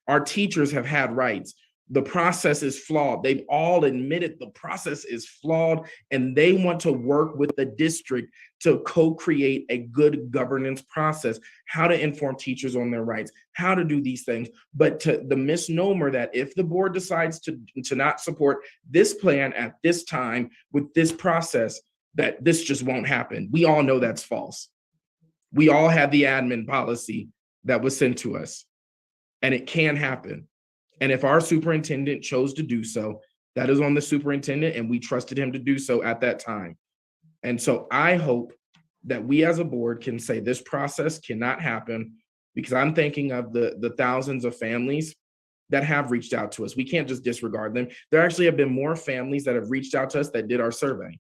Our teachers have had rights. The process is flawed. They've all admitted the process is flawed, and they want to work with the district to co-create a good governance process, how to inform teachers on their rights, how to do these things. But to the misnomer that if the board decides to not support this plan at this time with this process, that this just won't happen. We all know that's false. We all have the admin policy that was sent to us, and it can happen. And if our superintendent chose to do so, that is on the superintendent, and we trusted him to do so at that time. And so I hope that we as a board can say this process cannot happen, because I'm thinking of the thousands of families that have reached out to us. We can't just disregard them. There actually have been more families that have reached out to us that did our survey.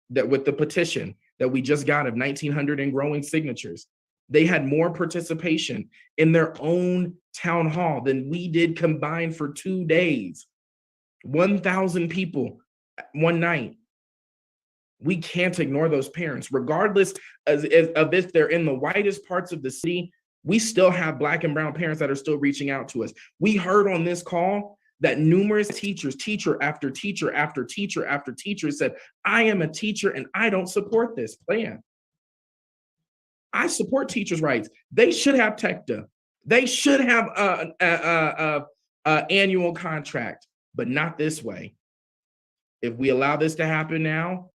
That with the petition that we just got of 1,900 and growing signatures, they had more participation in their own town hall than we did combined for 2 days. 1,000 people one night. We can't ignore those parents, regardless of if they're in the whitest parts of the city. We still have Black and brown parents that are still reaching out to us. We heard on this call that numerous teachers, teacher after teacher after teacher after teacher said, I am a teacher and I don't support this plan. I support teachers' rights. They should have TECTA. They should have an annual contract, but not this way. If we allow this to happen now,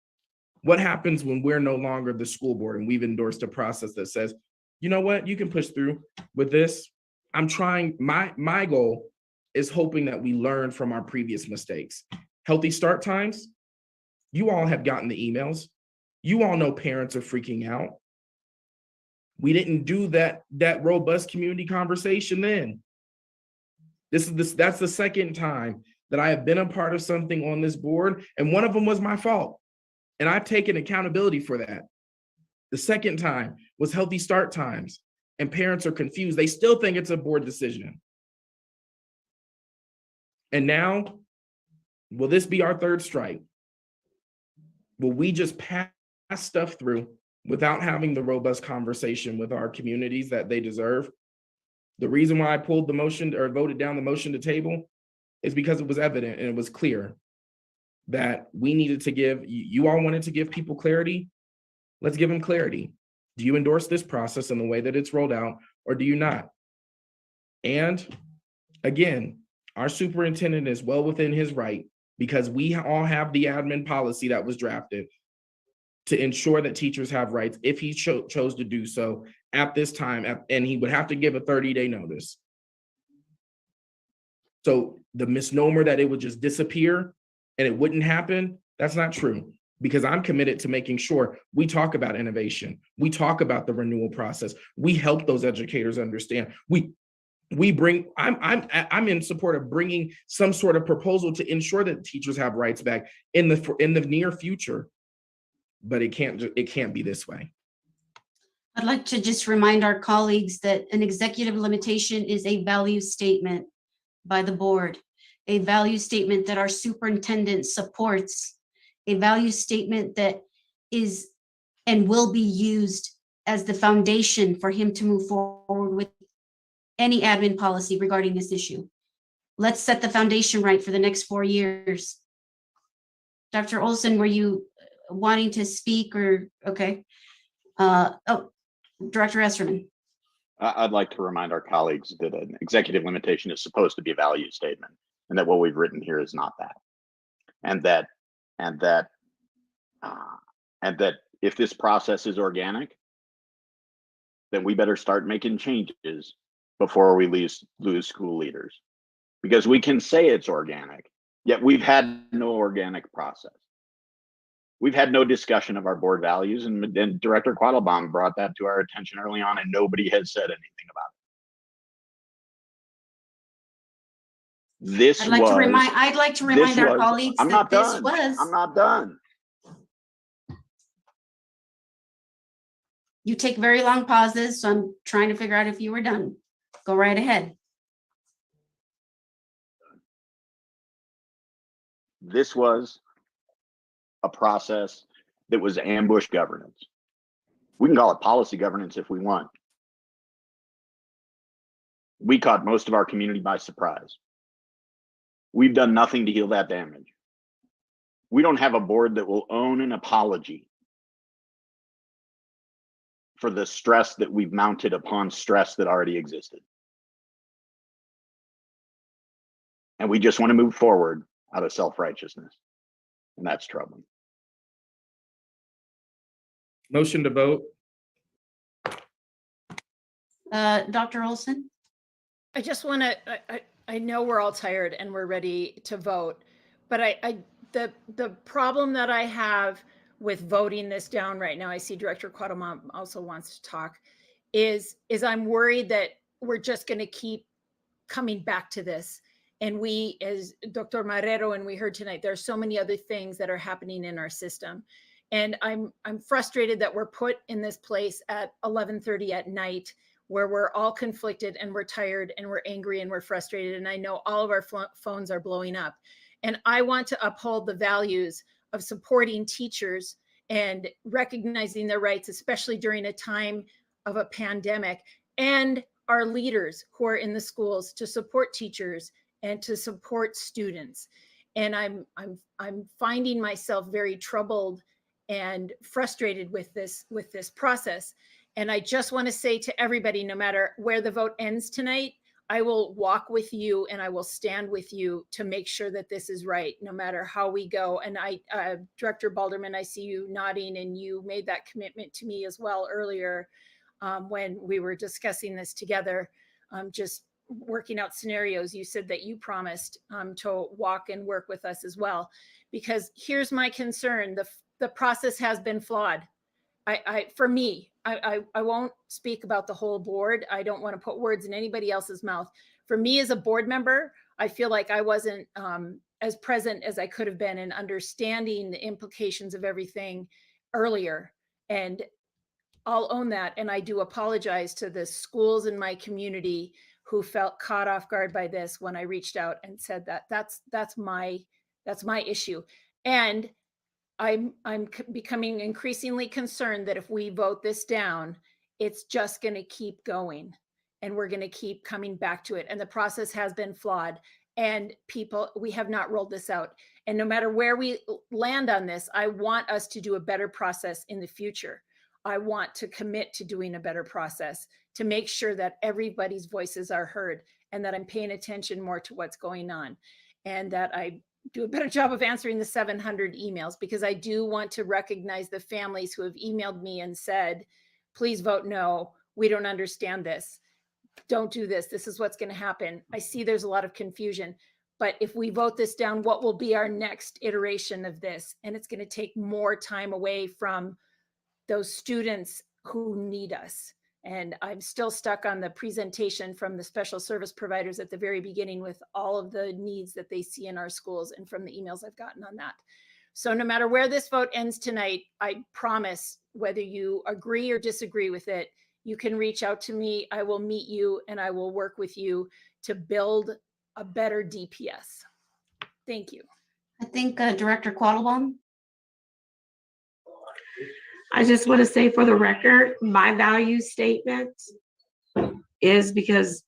what happens when we're no longer the school board and we've endorsed a process that says, you know what, you can push through with this? I'm trying, my goal is hoping that we learn from our previous mistakes. Healthy start times, you all have gotten the emails. You all know parents are freaking out. We didn't do that robust community conversation then. That's the second time that I have been a part of something on this board, and one of them was my fault. And I've taken accountability for that. The second time was healthy start times, and parents are confused. They still think it's a board decision. And now, will this be our third strike? Will we just pass stuff through without having the robust conversation with our communities that they deserve? The reason why I pulled the motion or voted down the motion to table is because it was evident and it was clear that we needed to give, you all wanted to give people clarity. Let's give them clarity. Do you endorse this process in the way that it's rolled out, or do you not? And again, our superintendent is well within his right, because we all have the admin policy that was drafted to ensure that teachers have rights if he chose to do so at this time, and he would have to give a 30-day notice. So the misnomer that it would just disappear and it wouldn't happen, that's not true, because I'm committed to making sure we talk about innovation. We talk about the renewal process. We help those educators understand. We bring, I'm in support of bringing some sort of proposal to ensure that teachers have rights back in the near future, but it can't be this way. I'd like to just remind our colleagues that an executive limitation is a value statement by the board, a value statement that our superintendent supports, a value statement that is and will be used as the foundation for him to move forward with any admin policy regarding this issue. Let's set the foundation right for the next 4 years. Dr. Olson, were you wanting to speak or, okay. Oh, Director Esterman. I'd like to remind our colleagues that an executive limitation is supposed to be a value statement, and that what we've written here is not that. And that if this process is organic, then we better start making changes before we lose school leaders. Because we can say it's organic, yet we've had no organic process. We've had no discussion of our board values, and Director Quattlebaum brought that to our attention early on, and nobody has said anything about it. I'd like to remind our colleagues that this was. I'm not done. You take very long pauses, so I'm trying to figure out if you were done. Go right ahead. This was a process that was ambush governance. We can call it policy governance if we want. We caught most of our community by surprise. We've done nothing to heal that damage. We don't have a board that will own an apology for the stress that we've mounted upon stress that already existed. And we just want to move forward out of self-righteousness. And that's troubling. Motion to vote. Dr. Olson? I just want to, I know we're all tired and we're ready to vote, but the problem that I have with voting this down right now, I see Director Quattlebaum also wants to talk, is I'm worried that we're just going to keep coming back to this. And we, as Dr. Marrero, and we heard tonight, there are so many other things that are happening in our system. And I'm frustrated that we're put in this place at 11:30 at night, where we're all conflicted and we're tired and we're angry and we're frustrated. And I know all of our phones are blowing up. And I want to uphold the values of supporting teachers and recognizing their rights, especially during a time of a pandemic, and our leaders who are in the schools to support teachers and to support students. And I'm finding myself very troubled and frustrated with this process. And I just want to say to everybody, no matter where the vote ends tonight, I will walk with you and I will stand with you to make sure that this is right, no matter how we go. And Director Balderman, I see you nodding, and you made that commitment to me as well earlier when we were discussing this together, just working out scenarios. You said that you promised to walk and work with us as well, because here's my concern. The process has been flawed. For me, I won't speak about the whole board. I don't want to put words in anybody else's mouth. For me as a board member, I feel like I wasn't as present as I could have been in understanding the implications of everything earlier. And I'll own that. And I do apologize to the schools in my community who felt caught off guard by this when I reached out and said that. That's my issue. And I'm becoming increasingly concerned that if we vote this down, it's just going to keep going and we're going to keep coming back to it. And the process has been flawed and we have not rolled this out. And no matter where we land on this, I want us to do a better process in the future. I want to commit to doing a better process to make sure that everybody's voices are heard and that I'm paying attention more to what's going on and that I do a better job of answering the 700 emails, because I do want to recognize the families who have emailed me and said, please vote no, we don't understand this. Don't do this. This is what's going to happen. I see there's a lot of confusion, but if we vote this down, what will be our next iteration of this? And it's going to take more time away from those students who need us. And I'm still stuck on the presentation from the special service providers at the very beginning with all of the needs that they see in our schools and from the emails I've gotten on that. So no matter where this vote ends tonight, I promise, whether you agree or disagree with it, you can reach out to me. I will meet you and I will work with you to build a better DPS. Thank you. I think Director Quattlebaum. I just want to say for the record, my value statement is this.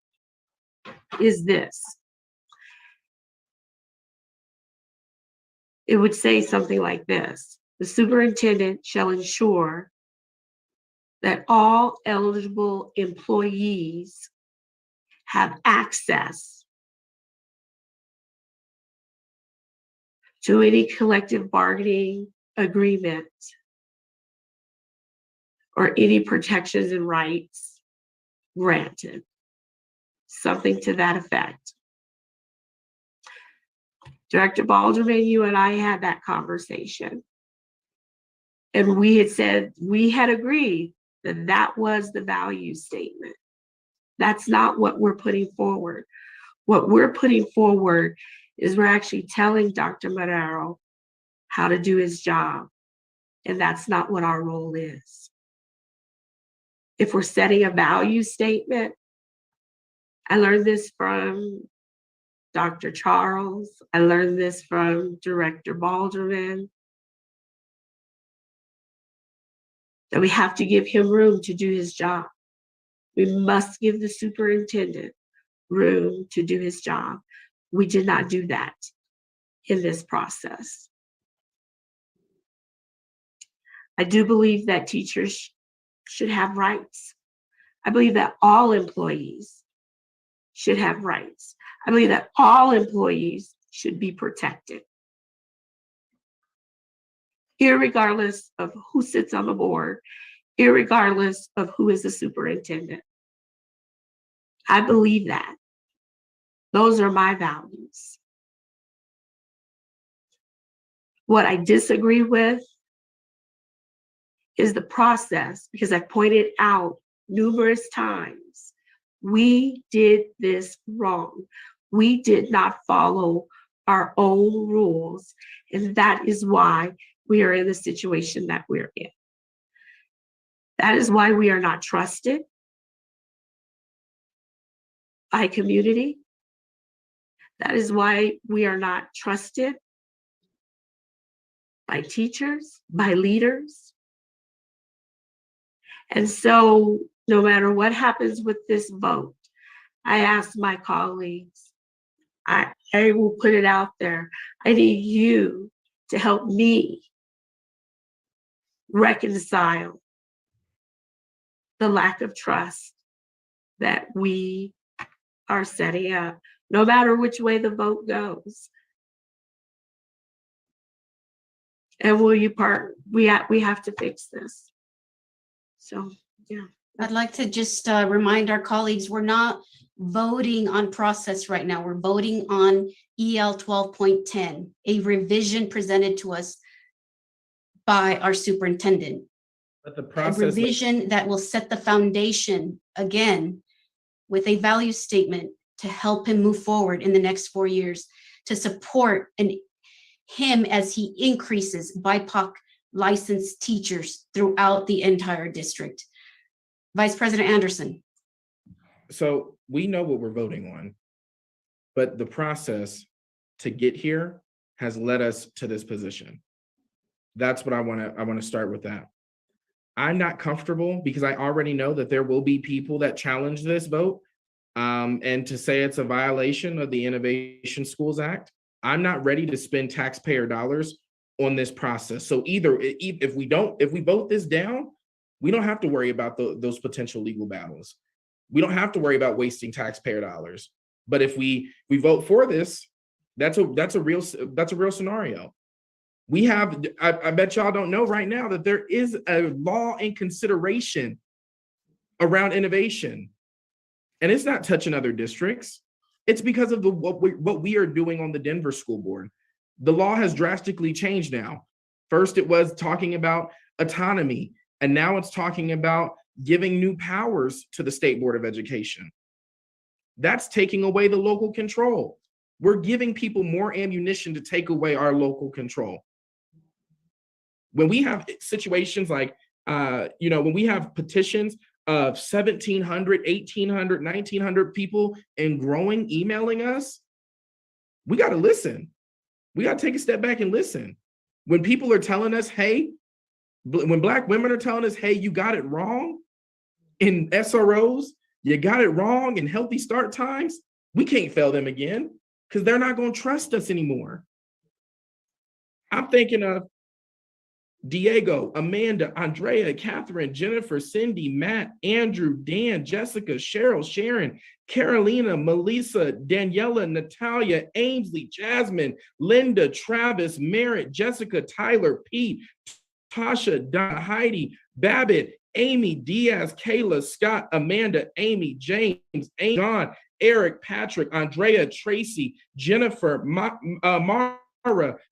It would say something like this: the superintendent shall ensure that all eligible employees have access to any collective bargaining agreement or any protections and rights granted. Something to that effect. Director Balderman, you and I had that conversation. And we had said, we had agreed that that was the value statement. That's not what we're putting forward. What we're putting forward is we're actually telling Dr. Madero how to do his job. And that's not what our role is. If we're setting a value statement, I learned this from Dr. Charles. I learned this from Director Balderman, that we have to give him room to do his job. We must give the superintendent room to do his job. We did not do that in this process. I do believe that teachers should have rights. I believe that all employees should have rights. I believe that all employees should be protected, irregardless of who sits on the board, irregardless of who is the superintendent. I believe that. Those are my values. What I disagree with is the process, because I pointed out numerous times, we did this wrong. We did not follow our own rules, and that is why we are in the situation that we're in. That is why we are not trusted by community. That is why we are not trusted by teachers, by leaders. And so no matter what happens with this vote, I ask my colleagues, I will put it out there, I need you to help me reconcile the lack of trust that we are setting up, no matter which way the vote goes. And will you we have to fix this. So, yeah. I'd like to just remind our colleagues, we're not voting on process right now. We're voting on EL 12.10, a revision presented to us by our superintendent. But the a process. revision that will set the foundation again with a value statement to help him move forward in the next 4 years, to support him as he increases BIPOC licensed teachers throughout the entire district. Vice President Anderson. So we know what we're voting on, but the process to get here has led us to this position. That's what I want to start with that. I'm not comfortable because I already know that there will be people that challenge this vote. And to say it's a violation of the Innovation Schools Act, I'm not ready to spend taxpayer dollars on this process. So either if we vote this down, we don't have to worry about those potential legal battles. We don't have to worry about wasting taxpayer dollars. But if we vote for this, that's a real scenario. We have, I bet y'all don't know right now that there is a law in consideration around innovation, and it's not touching other districts. It's because of what we are doing on the Denver School Board. The law has drastically changed now. First, it was talking about autonomy, and now it's talking about giving new powers to the State Board of Education. That's taking away the local control. We're giving people more ammunition to take away our local control. When we have situations like, when we have petitions of 1,700, 1,800, 1,900 people and growing emailing us, we got to listen. We got to take a step back and listen. When people are telling us, hey, when Black women are telling us, hey, you got it wrong in SROs, you got it wrong in Healthy Start Times, we can't fail them again because they're not going to trust us anymore. I'm thinking of Diego, Amanda, Andrea, Catherine, Jennifer, Cindy, Matt, Andrew, Dan, Jessica, Cheryl, Sharon, Carolina, Melissa, Daniela, Natalia, Ainsley, Jasmine, Linda, Travis, Merritt, Jessica, Tyler, Pete, Tasha, Donna, Heidi, Babbitt, Amy, Diaz, Kayla, Scott, Amanda, Amy, James, John, Eric, Patrick, Andrea, Tracy, Jennifer, Mara,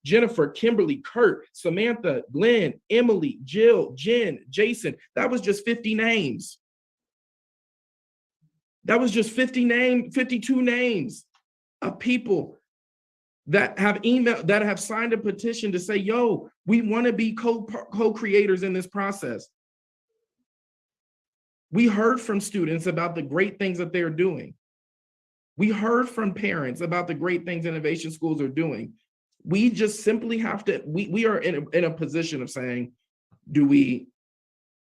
Jennifer, Kimberly, Kurt, Samantha, Glenn, Emily, Jill, Jen, Jason. That was just 50 names. That was just 52 names of people that have emailed, that have signed a petition to say, yo, we want to be co-creators in this process. We heard from students about the great things that they're doing. We heard from parents about the great things innovation schools are doing. We just simply have to, we are in a position of saying, do we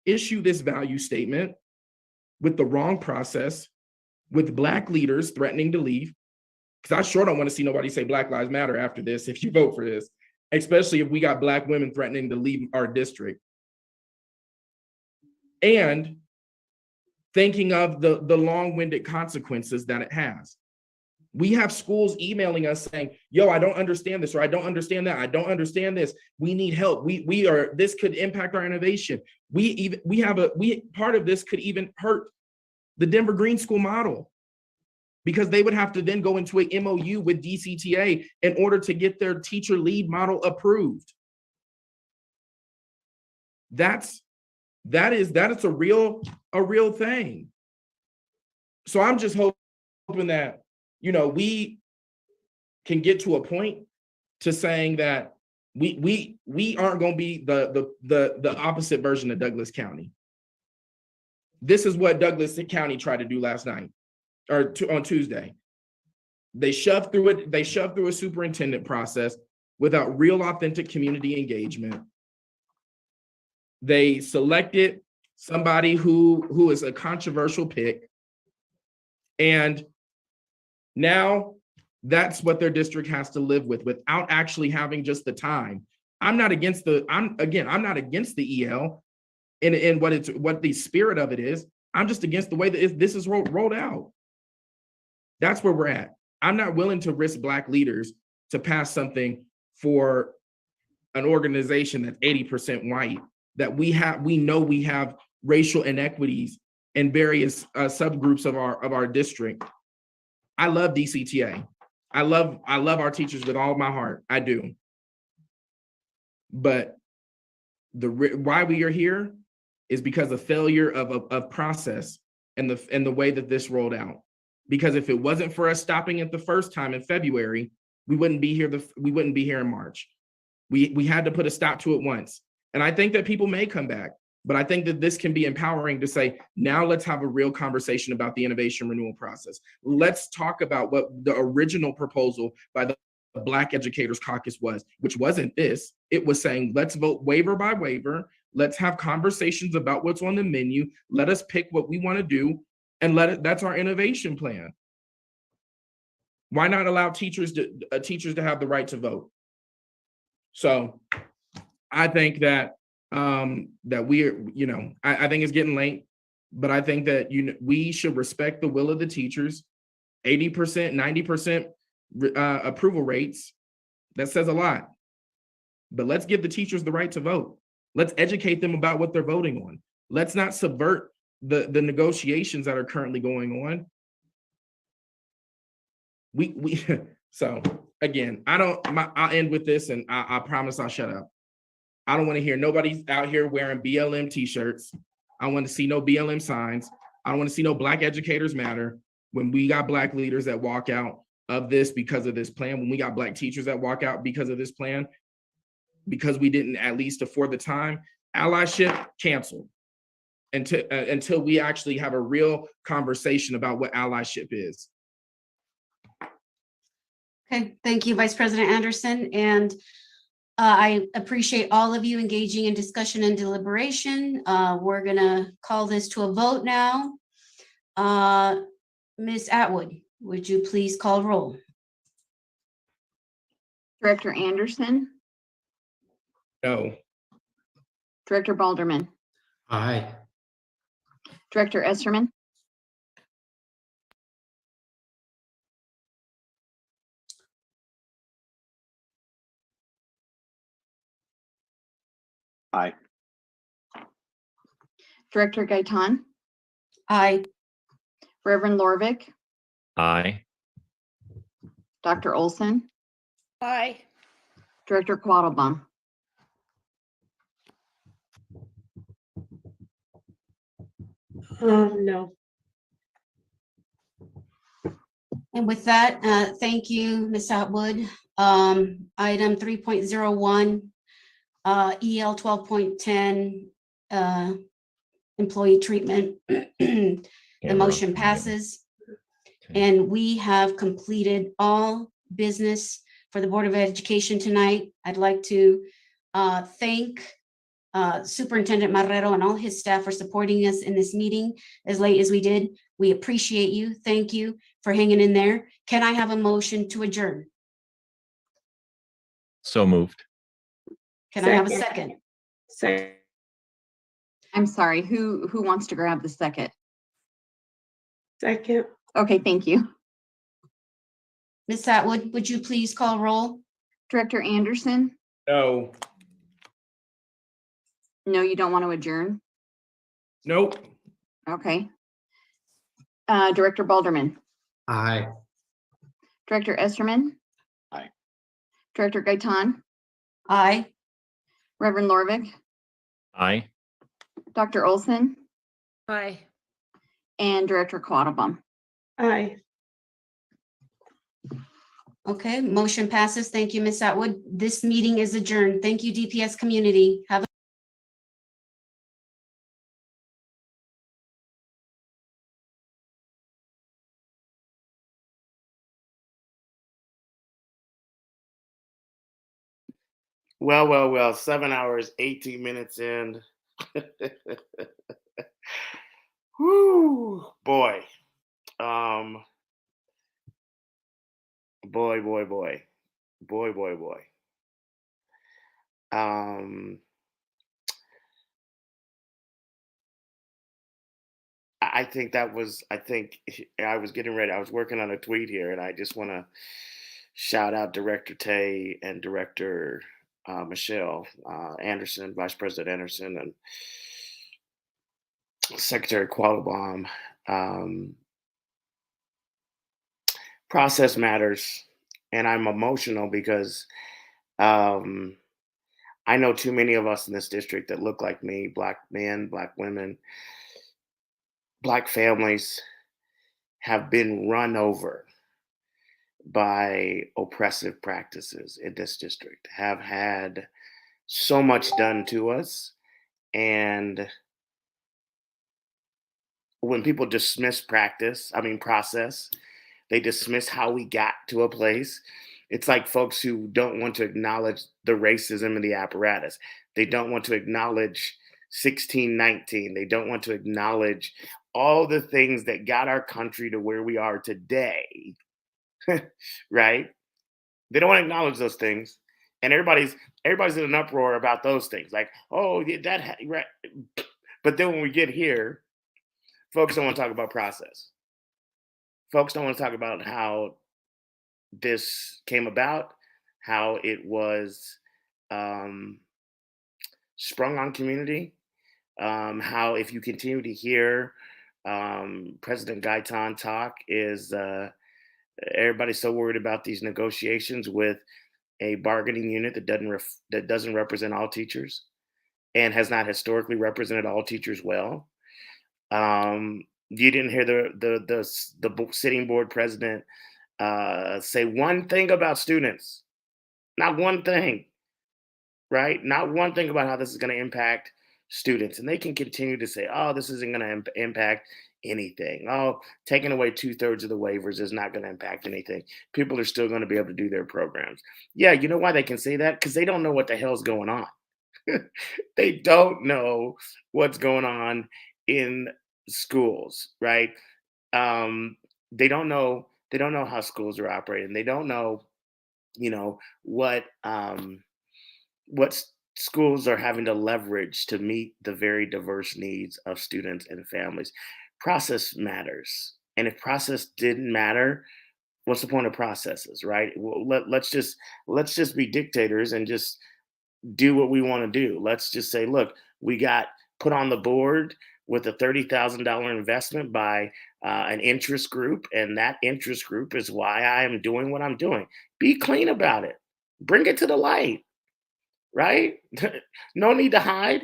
issue this value statement with the wrong process, with Black leaders threatening to leave? Because I sure don't want to see nobody say Black Lives Matter after this if you vote for this, especially if we got Black women threatening to leave our district. And thinking of the long-winded consequences that it has. We have schools emailing us saying, yo, I don't understand this, or I don't understand that. I don't understand this. We need help. This could impact our innovation. Part of this could even hurt the Denver Green School model because they would have to then go into a MOU with DCTA in order to get their teacher lead model approved. That is a real thing. So I'm just hoping that, we can get to a point to saying that we aren't going to be the opposite version of Douglas County. This is what Douglas County tried to do last night or on Tuesday. They shoved through it. They shoved through a superintendent process without real authentic community engagement. They selected somebody who is a controversial pick, and now that's what their district has to live with without actually having just the time. I'm not against the EL and what the spirit of it is. I'm just against the way that this is rolled out. That's where we're at. I'm not willing to risk Black leaders to pass something for an organization that's 80% white, that we know we have racial inequities in various subgroups of our district. I love DCTA. I love our teachers with all of my heart. I do. But why we are here is because of failure of a process and the way that this rolled out. Because if it wasn't for us stopping it the first time in February, we wouldn't be here. We wouldn't be here in March. We had to put a stop to it once. And I think that people may come back, but I think that this can be empowering to say, now let's have a real conversation about the innovation renewal process. Let's talk about what the original proposal by the Black Educators Caucus was, which wasn't this. It was saying, let's vote waiver by waiver. Let's have conversations about what's on the menu. Let us pick what we want to do, and that's our innovation plan. Why not allow teachers to have the right to vote? So I think that that we're, I think it's getting late, but I think that we should respect the will of the teachers. 80%, 90% approval rates, that says a lot. But let's give the teachers the right to vote. Let's educate them about what they're voting on. Let's not subvert the negotiations that are currently going on. So again, I'll end with this, and I promise I'll shut up. I don't want to hear nobody out here wearing BLM t-shirts. I want to see no BLM signs. I don't want to see no Black Educators Matter when we got Black leaders that walk out of this because of this plan, when we got Black teachers that walk out because of this plan, because we didn't at least afford the time. Allyship canceled until we actually have a real conversation about what allyship is. Okay, thank you, Vice President Anderson. And I appreciate all of you engaging in discussion and deliberation. We're gonna call this to a vote now. Ms. Atwood, would you please call roll? Director Anderson, No. Director Balderman, Aye. Director Esserman, Aye. Director Gaitan, Aye. Reverend Lorvik, Aye. Dr. Olson, Aye. Director Quattlebaum. No. And with that, thank you, Ms. Atwood. Item 3.01, EL 12.10, employee treatment. The motion passes. And we have completed all business for the Board of Education tonight. I'd like to thank Superintendent Marrero and all his staff for supporting us in this meeting as late as we did. We appreciate you. Thank you for hanging in there. Can I have a motion to adjourn? So moved. Can I have a second? Second. I'm sorry, who wants to grab the second? Second. Okay, thank you. Ms. Atwood, would you please call roll? Director Anderson? No. No, you don't want to adjourn? Nope. Okay. Director Balderman? Aye. Director Esserman? Aye. Director Gaitan? Aye. Reverend Lorvik? Aye. Dr. Olson? Aye. And Director Quattlebaum. Aye. Okay, motion passes. Thank you, Ms. Atwood. This meeting is adjourned. Thank you, DPS community. Have a Well, 7 hours, 18 minutes in. Whoo, boy. Boy. I think I was getting ready. I was working on a tweet here, and I just want to shout out Director Tay and Director Michelle Anderson, Vice President Anderson, and Secretary Quattlebaum. Process matters, and I'm emotional because I I know too many of us in this district that look like me, Black men, Black women, Black families have been run over by oppressive practices in this district, have had so much done to us. And when people dismiss process, they dismiss how we got to a place. It's like folks who don't want to acknowledge the racism in the apparatus. They don't want to acknowledge 1619. They don't want to acknowledge all the things that got our country to where we are today, right? They don't want to acknowledge those things, and everybody's in an uproar about those things. Like, oh, yeah, right. But then when we get here, folks don't want to talk about process. Folks don't want to talk about how this came about, how it was sprung on community, how if you continue to hear President Gaitan talk, is everybody's so worried about these negotiations with a bargaining unit that doesn't represent all teachers and has not historically represented all teachers well. You didn't hear the sitting board president say one thing about students, not one thing, right? Not one thing about how this is going to impact students. And they can continue to say, oh, this isn't going to impact anything. Oh, taking away 2/3 of the waivers is not going to impact anything. People are still going to be able to do their programs. Yeah, you know why they can say that? Because they don't know what the hell's going on. They don't know what's going on in schools, right? They don't know how schools are operating. They don't know, what schools are having to leverage to meet the very diverse needs of students and families. Process matters. And if process didn't matter, what's the point of processes, right? Well, let's just be dictators and just do what we want to do. Let's just say, look, we got put on the board with a $30,000 investment by an interest group, and that interest group is why I am doing what I'm doing. Be clean about it. Bring it to the light, right? No need to hide.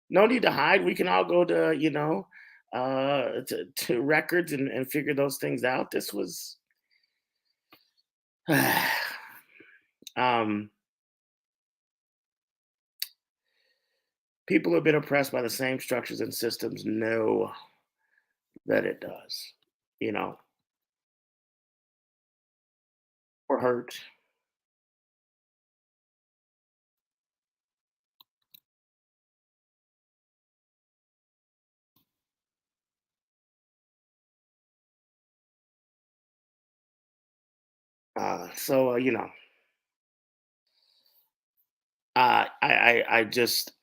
No need to hide. We can all go to, to records and figure those things out. This was, people who have been oppressed by the same structures and systems know that it does, or hurt.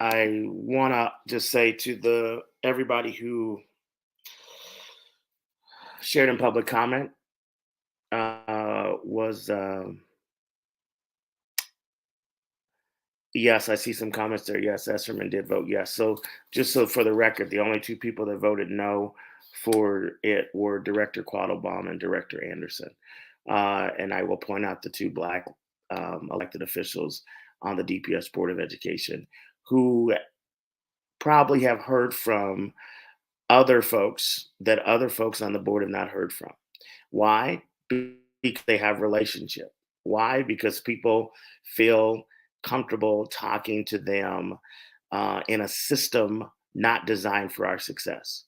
I want to just say to everybody who shared in public comment was yes, I see some comments there. Yes, Esserman did vote yes. So just so for the record, the only two people that voted no for it were Director Quattlebaum and Director Anderson. And I will point out the two Black elected officials on the DPS Board of Education who probably have heard from other folks that other folks on the board have not heard from. Why? Because they have relationship. Why? Because people feel comfortable talking to them in a system not designed for our success,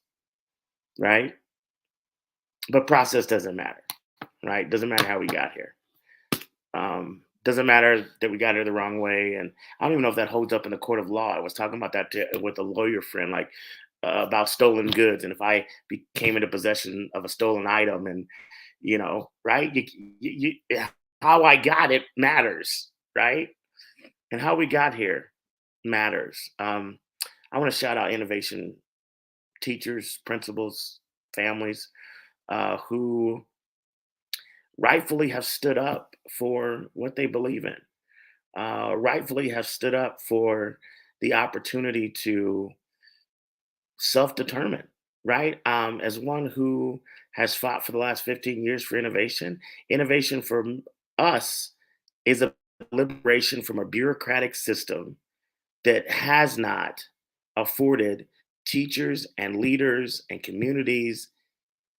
right? But process doesn't matter, right? Doesn't matter how we got here. Doesn't matter that we got here the wrong way. And I don't even know if that holds up in the court of law. I was talking about that with a lawyer friend, like about stolen goods. And if I came into possession of a stolen item and, right? How I got it matters, right? And how we got here matters. I want to shout out innovation teachers, principals, families who rightfully have stood up for what they believe in, rightfully have stood up for the opportunity to self-determine, right? As one who has fought for the last 15 years for innovation for us is a liberation from a bureaucratic system that has not afforded teachers and leaders and communities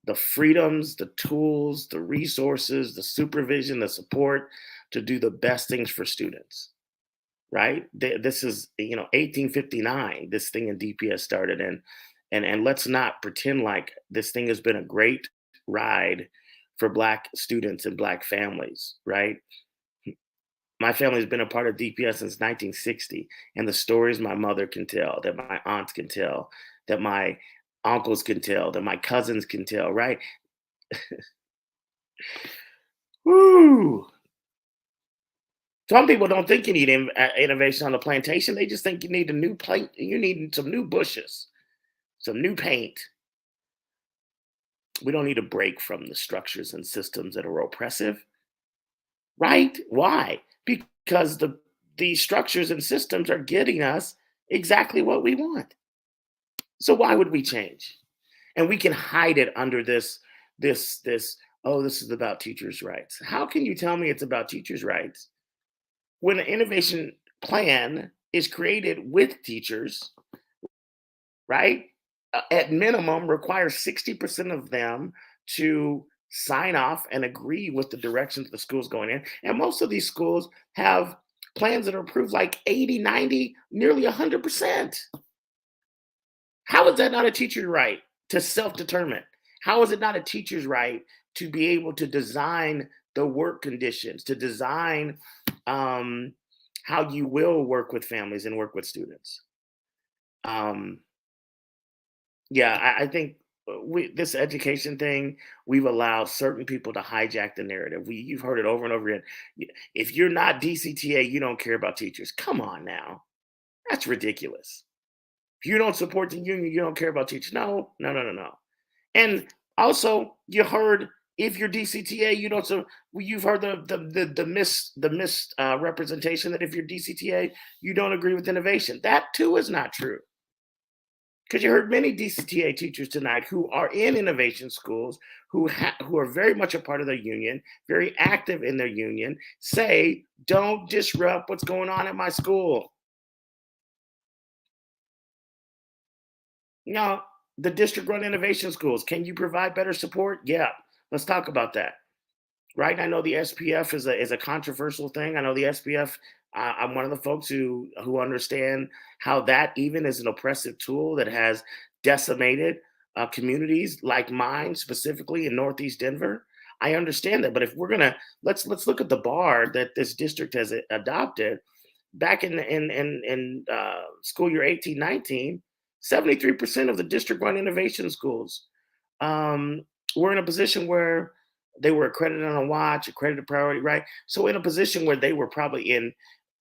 the freedoms, the tools, the resources, the supervision, the support to do the best things for students. Right? This is 1859. This thing in DPS started, and let's not pretend like this thing has been a great ride for Black students and Black families. Right? My family has been a part of DPS since 1960, and the stories my mother can tell, that my aunts can tell, that my uncles can tell, that my cousins can tell, right? Woo! Some people don't think you need innovation on the plantation. They just think you need a new plate. You need some new bushes, some new paint. We don't need a break from the structures and systems that are oppressive, right? Why? Because the structures and systems are getting us exactly what we want. So why would we change? And we can hide it under this, oh, this is about teachers' rights. How can you tell me it's about teachers' rights when an innovation plan is created with teachers, right? At minimum, requires 60% of them to sign off and agree with the directions the school's going in. And most of these schools have plans that are approved like 80, 90, nearly 100%. How is that not a teacher's right to self-determine? How is it not a teacher's right to be able to design the work conditions, to design how you will work with families and work with students? Yeah, I think this education thing, we've allowed certain people to hijack the narrative. You've heard it over and over again. If you're not DCTA, you don't care about teachers. Come on now. That's ridiculous. If you don't support the union, you don't care about teachers. No. And also, you heard if you're DCTA, you don't. So you've heard the representation that if you're DCTA, you don't agree with innovation. That too is not true. Because you heard many DCTA teachers tonight who are in innovation schools, who are very much a part of their union, very active in their union, say, don't disrupt what's going on at my school. Now, the district-run innovation schools, can you provide better support? Yeah, let's talk about that. Right? I know the SPF is a controversial thing. I know the SPF, I'm one of the folks who understand how that even is an oppressive tool that has decimated communities like mine, specifically in Northeast Denver. I understand that, but if we're gonna let's look at the bar that this district has adopted. Back in school year 18-19, 73% of the district-run innovation schools were in a position where they were accredited on a watch, accredited priority, right? So in a position where they were probably in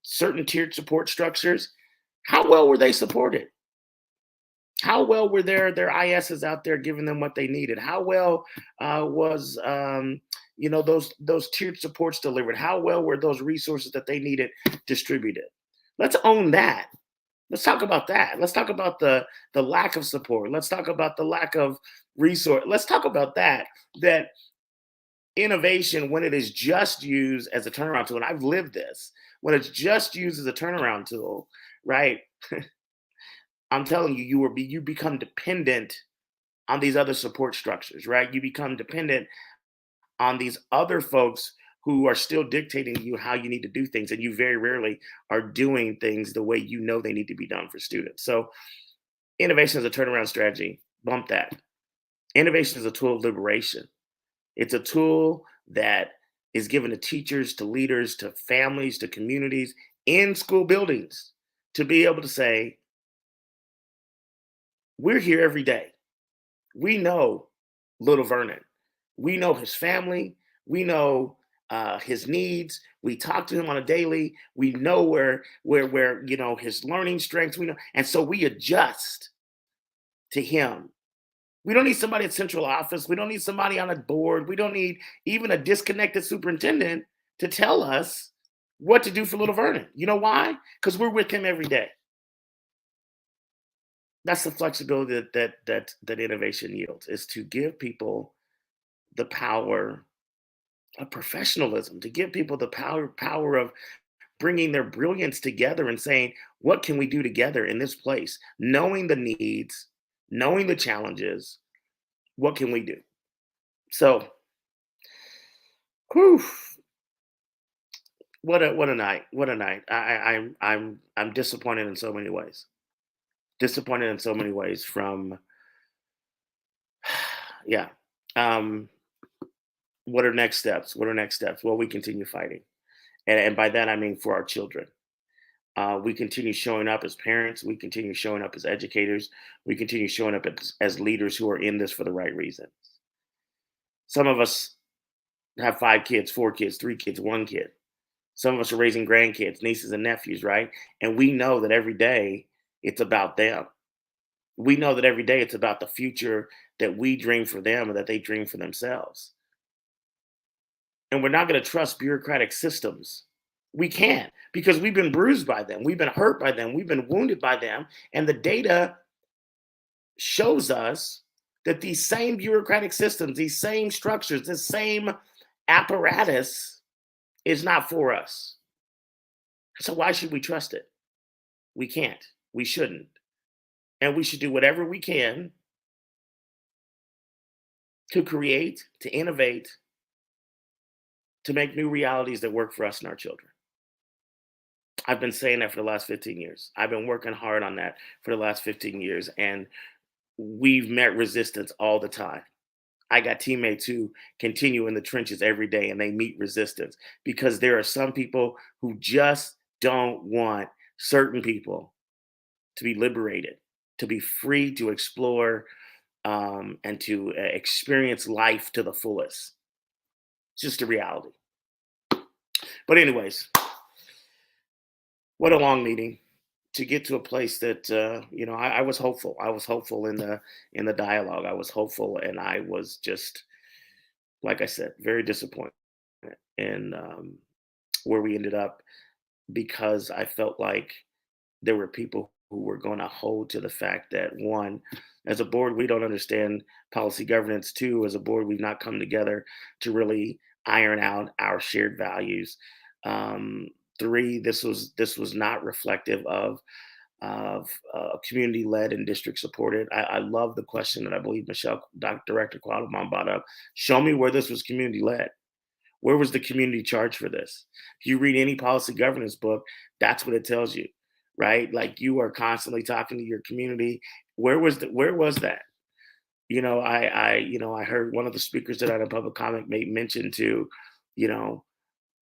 certain tiered support structures. How well were they supported? How well were their ISs out there giving them what they needed? How well was those tiered supports delivered? How well were those resources that they needed distributed? Let's own that. Let's talk about that. Let's talk about the lack of support. Let's talk about the lack of resource. Let's talk about that innovation, when it is just used as a turnaround tool, and I've lived this, when it's just used as a turnaround tool, right? I'm telling you, you become dependent on these other support structures, right? You become dependent on these other folks who are still dictating to you how you need to do things, and you very rarely are doing things the way you know they need to be done for students. So innovation is a turnaround strategy. Bump that. Innovation is a tool of liberation. It's a tool that is given to teachers, to leaders, to families, to communities in school buildings to be able to say, we're here every day. We know little Vernon. We know his family. We know his needs. We talk to him on a daily. We know where his learning strengths. We know, and so we adjust to him. We don't need somebody at central office. We don't need somebody on a board. We don't need even a disconnected superintendent to tell us what to do for little Vernon. You know why? Because we're with him every day. That's the flexibility that innovation yields, is to give people the power of professionalism, to give people the power of bringing their brilliance together and saying, What can we do together in this place? Knowing the needs, knowing the challenges, what can we do? So, whew, what a night! What a night! I'm disappointed in so many ways. Disappointed in so many ways. From yeah. What are next steps? What are next steps? Well, we continue fighting, and by that I mean for our children. We continue showing up as parents. We continue showing up as educators. We continue showing up as leaders who are in this for the right reasons. Some of us have 5 kids, 4 kids, 3 kids, 1 kid. Some of us are raising grandkids, nieces and nephews, right? And we know that every day it's about them. We know that every day it's about the future that we dream for them and that they dream for themselves. And we're not going to trust bureaucratic systems. We can't, because we've been bruised by them. We've been hurt by them. We've been wounded by them. And the data shows us that these same bureaucratic systems, these same structures, this same apparatus is not for us. So why should we trust it? We can't. We shouldn't. And we should do whatever we can to create, to innovate, to make new realities that work for us and our children. I've been saying that for the last 15 years. I've been working hard on that for the last 15 years, and we've met resistance all the time. I got teammates who continue in the trenches every day, and they meet resistance because there are some people who just don't want certain people to be liberated, to be free to explore and to experience life to the fullest. It's just a reality. But anyways, what a long meeting to get to a place that I was hopeful. I was hopeful in the dialogue. I was hopeful, and I was just, like I said, very disappointed in where we ended up, because I felt like there were people who were going to hold to the fact that, one, as a board, we don't understand policy governance. 2, as a board, we've not come together to really iron out our shared values. 3, this was not reflective of community-led and district-supported. I love the question that I believe Director Quattlebaum brought up. Show me where this was community-led. Where was the community charge for this? If you read any policy governance book, that's what it tells you, right? Like, you are constantly talking to your community. Where was that? I heard one of the speakers that had a public comment made mention to,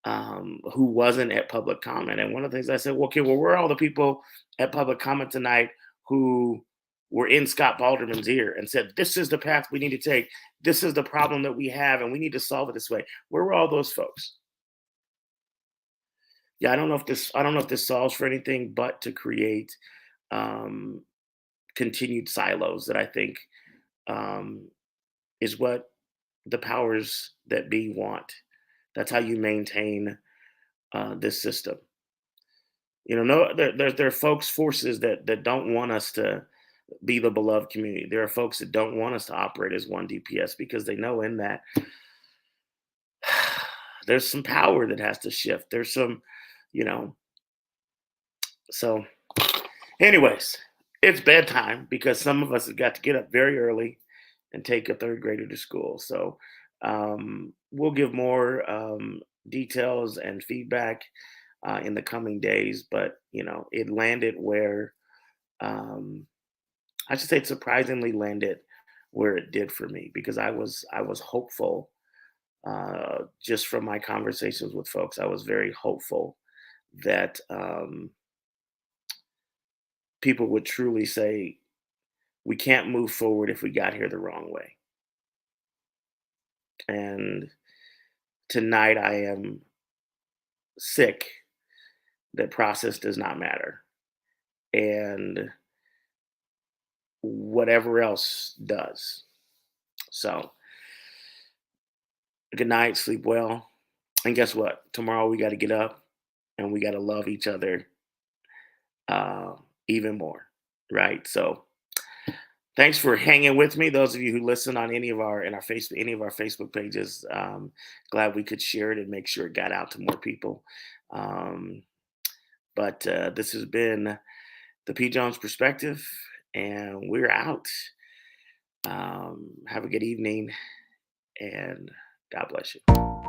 who wasn't at public comment. And one of the things I said, well, okay, well, where are all the people at public comment tonight who were in Scott Balderman's ear and said, this is the path we need to take. This is the problem that we have, and we need to solve it this way. Where were all those folks? Yeah, I don't know if this solves for anything but to create continued silos that I think is what the powers that be want. That's how you maintain this system. There are forces that don't want us to be the beloved community. There are folks that don't want us to operate as one DPS because they know in that there's some power that has to shift. There's some, So anyways, it's bedtime because some of us have got to get up very early and take a 3rd grader to school. So we'll give more details and feedback in the coming days, but it landed where I should say it surprisingly landed where it did for me, because I was hopeful just from my conversations with folks. I was very hopeful that people would truly say, we can't move forward if we got here the wrong way. And tonight I am sick that process does not matter, and whatever else does. So good night, sleep well. And guess what? Tomorrow we got to get up and we got to love each other even more, right? So thanks for hanging with me. Those of you who listen on any of our Facebook pages, glad we could share it and make sure it got out to more people. But this has been the PJones perspective, and we're out. Have a good evening, and God bless you.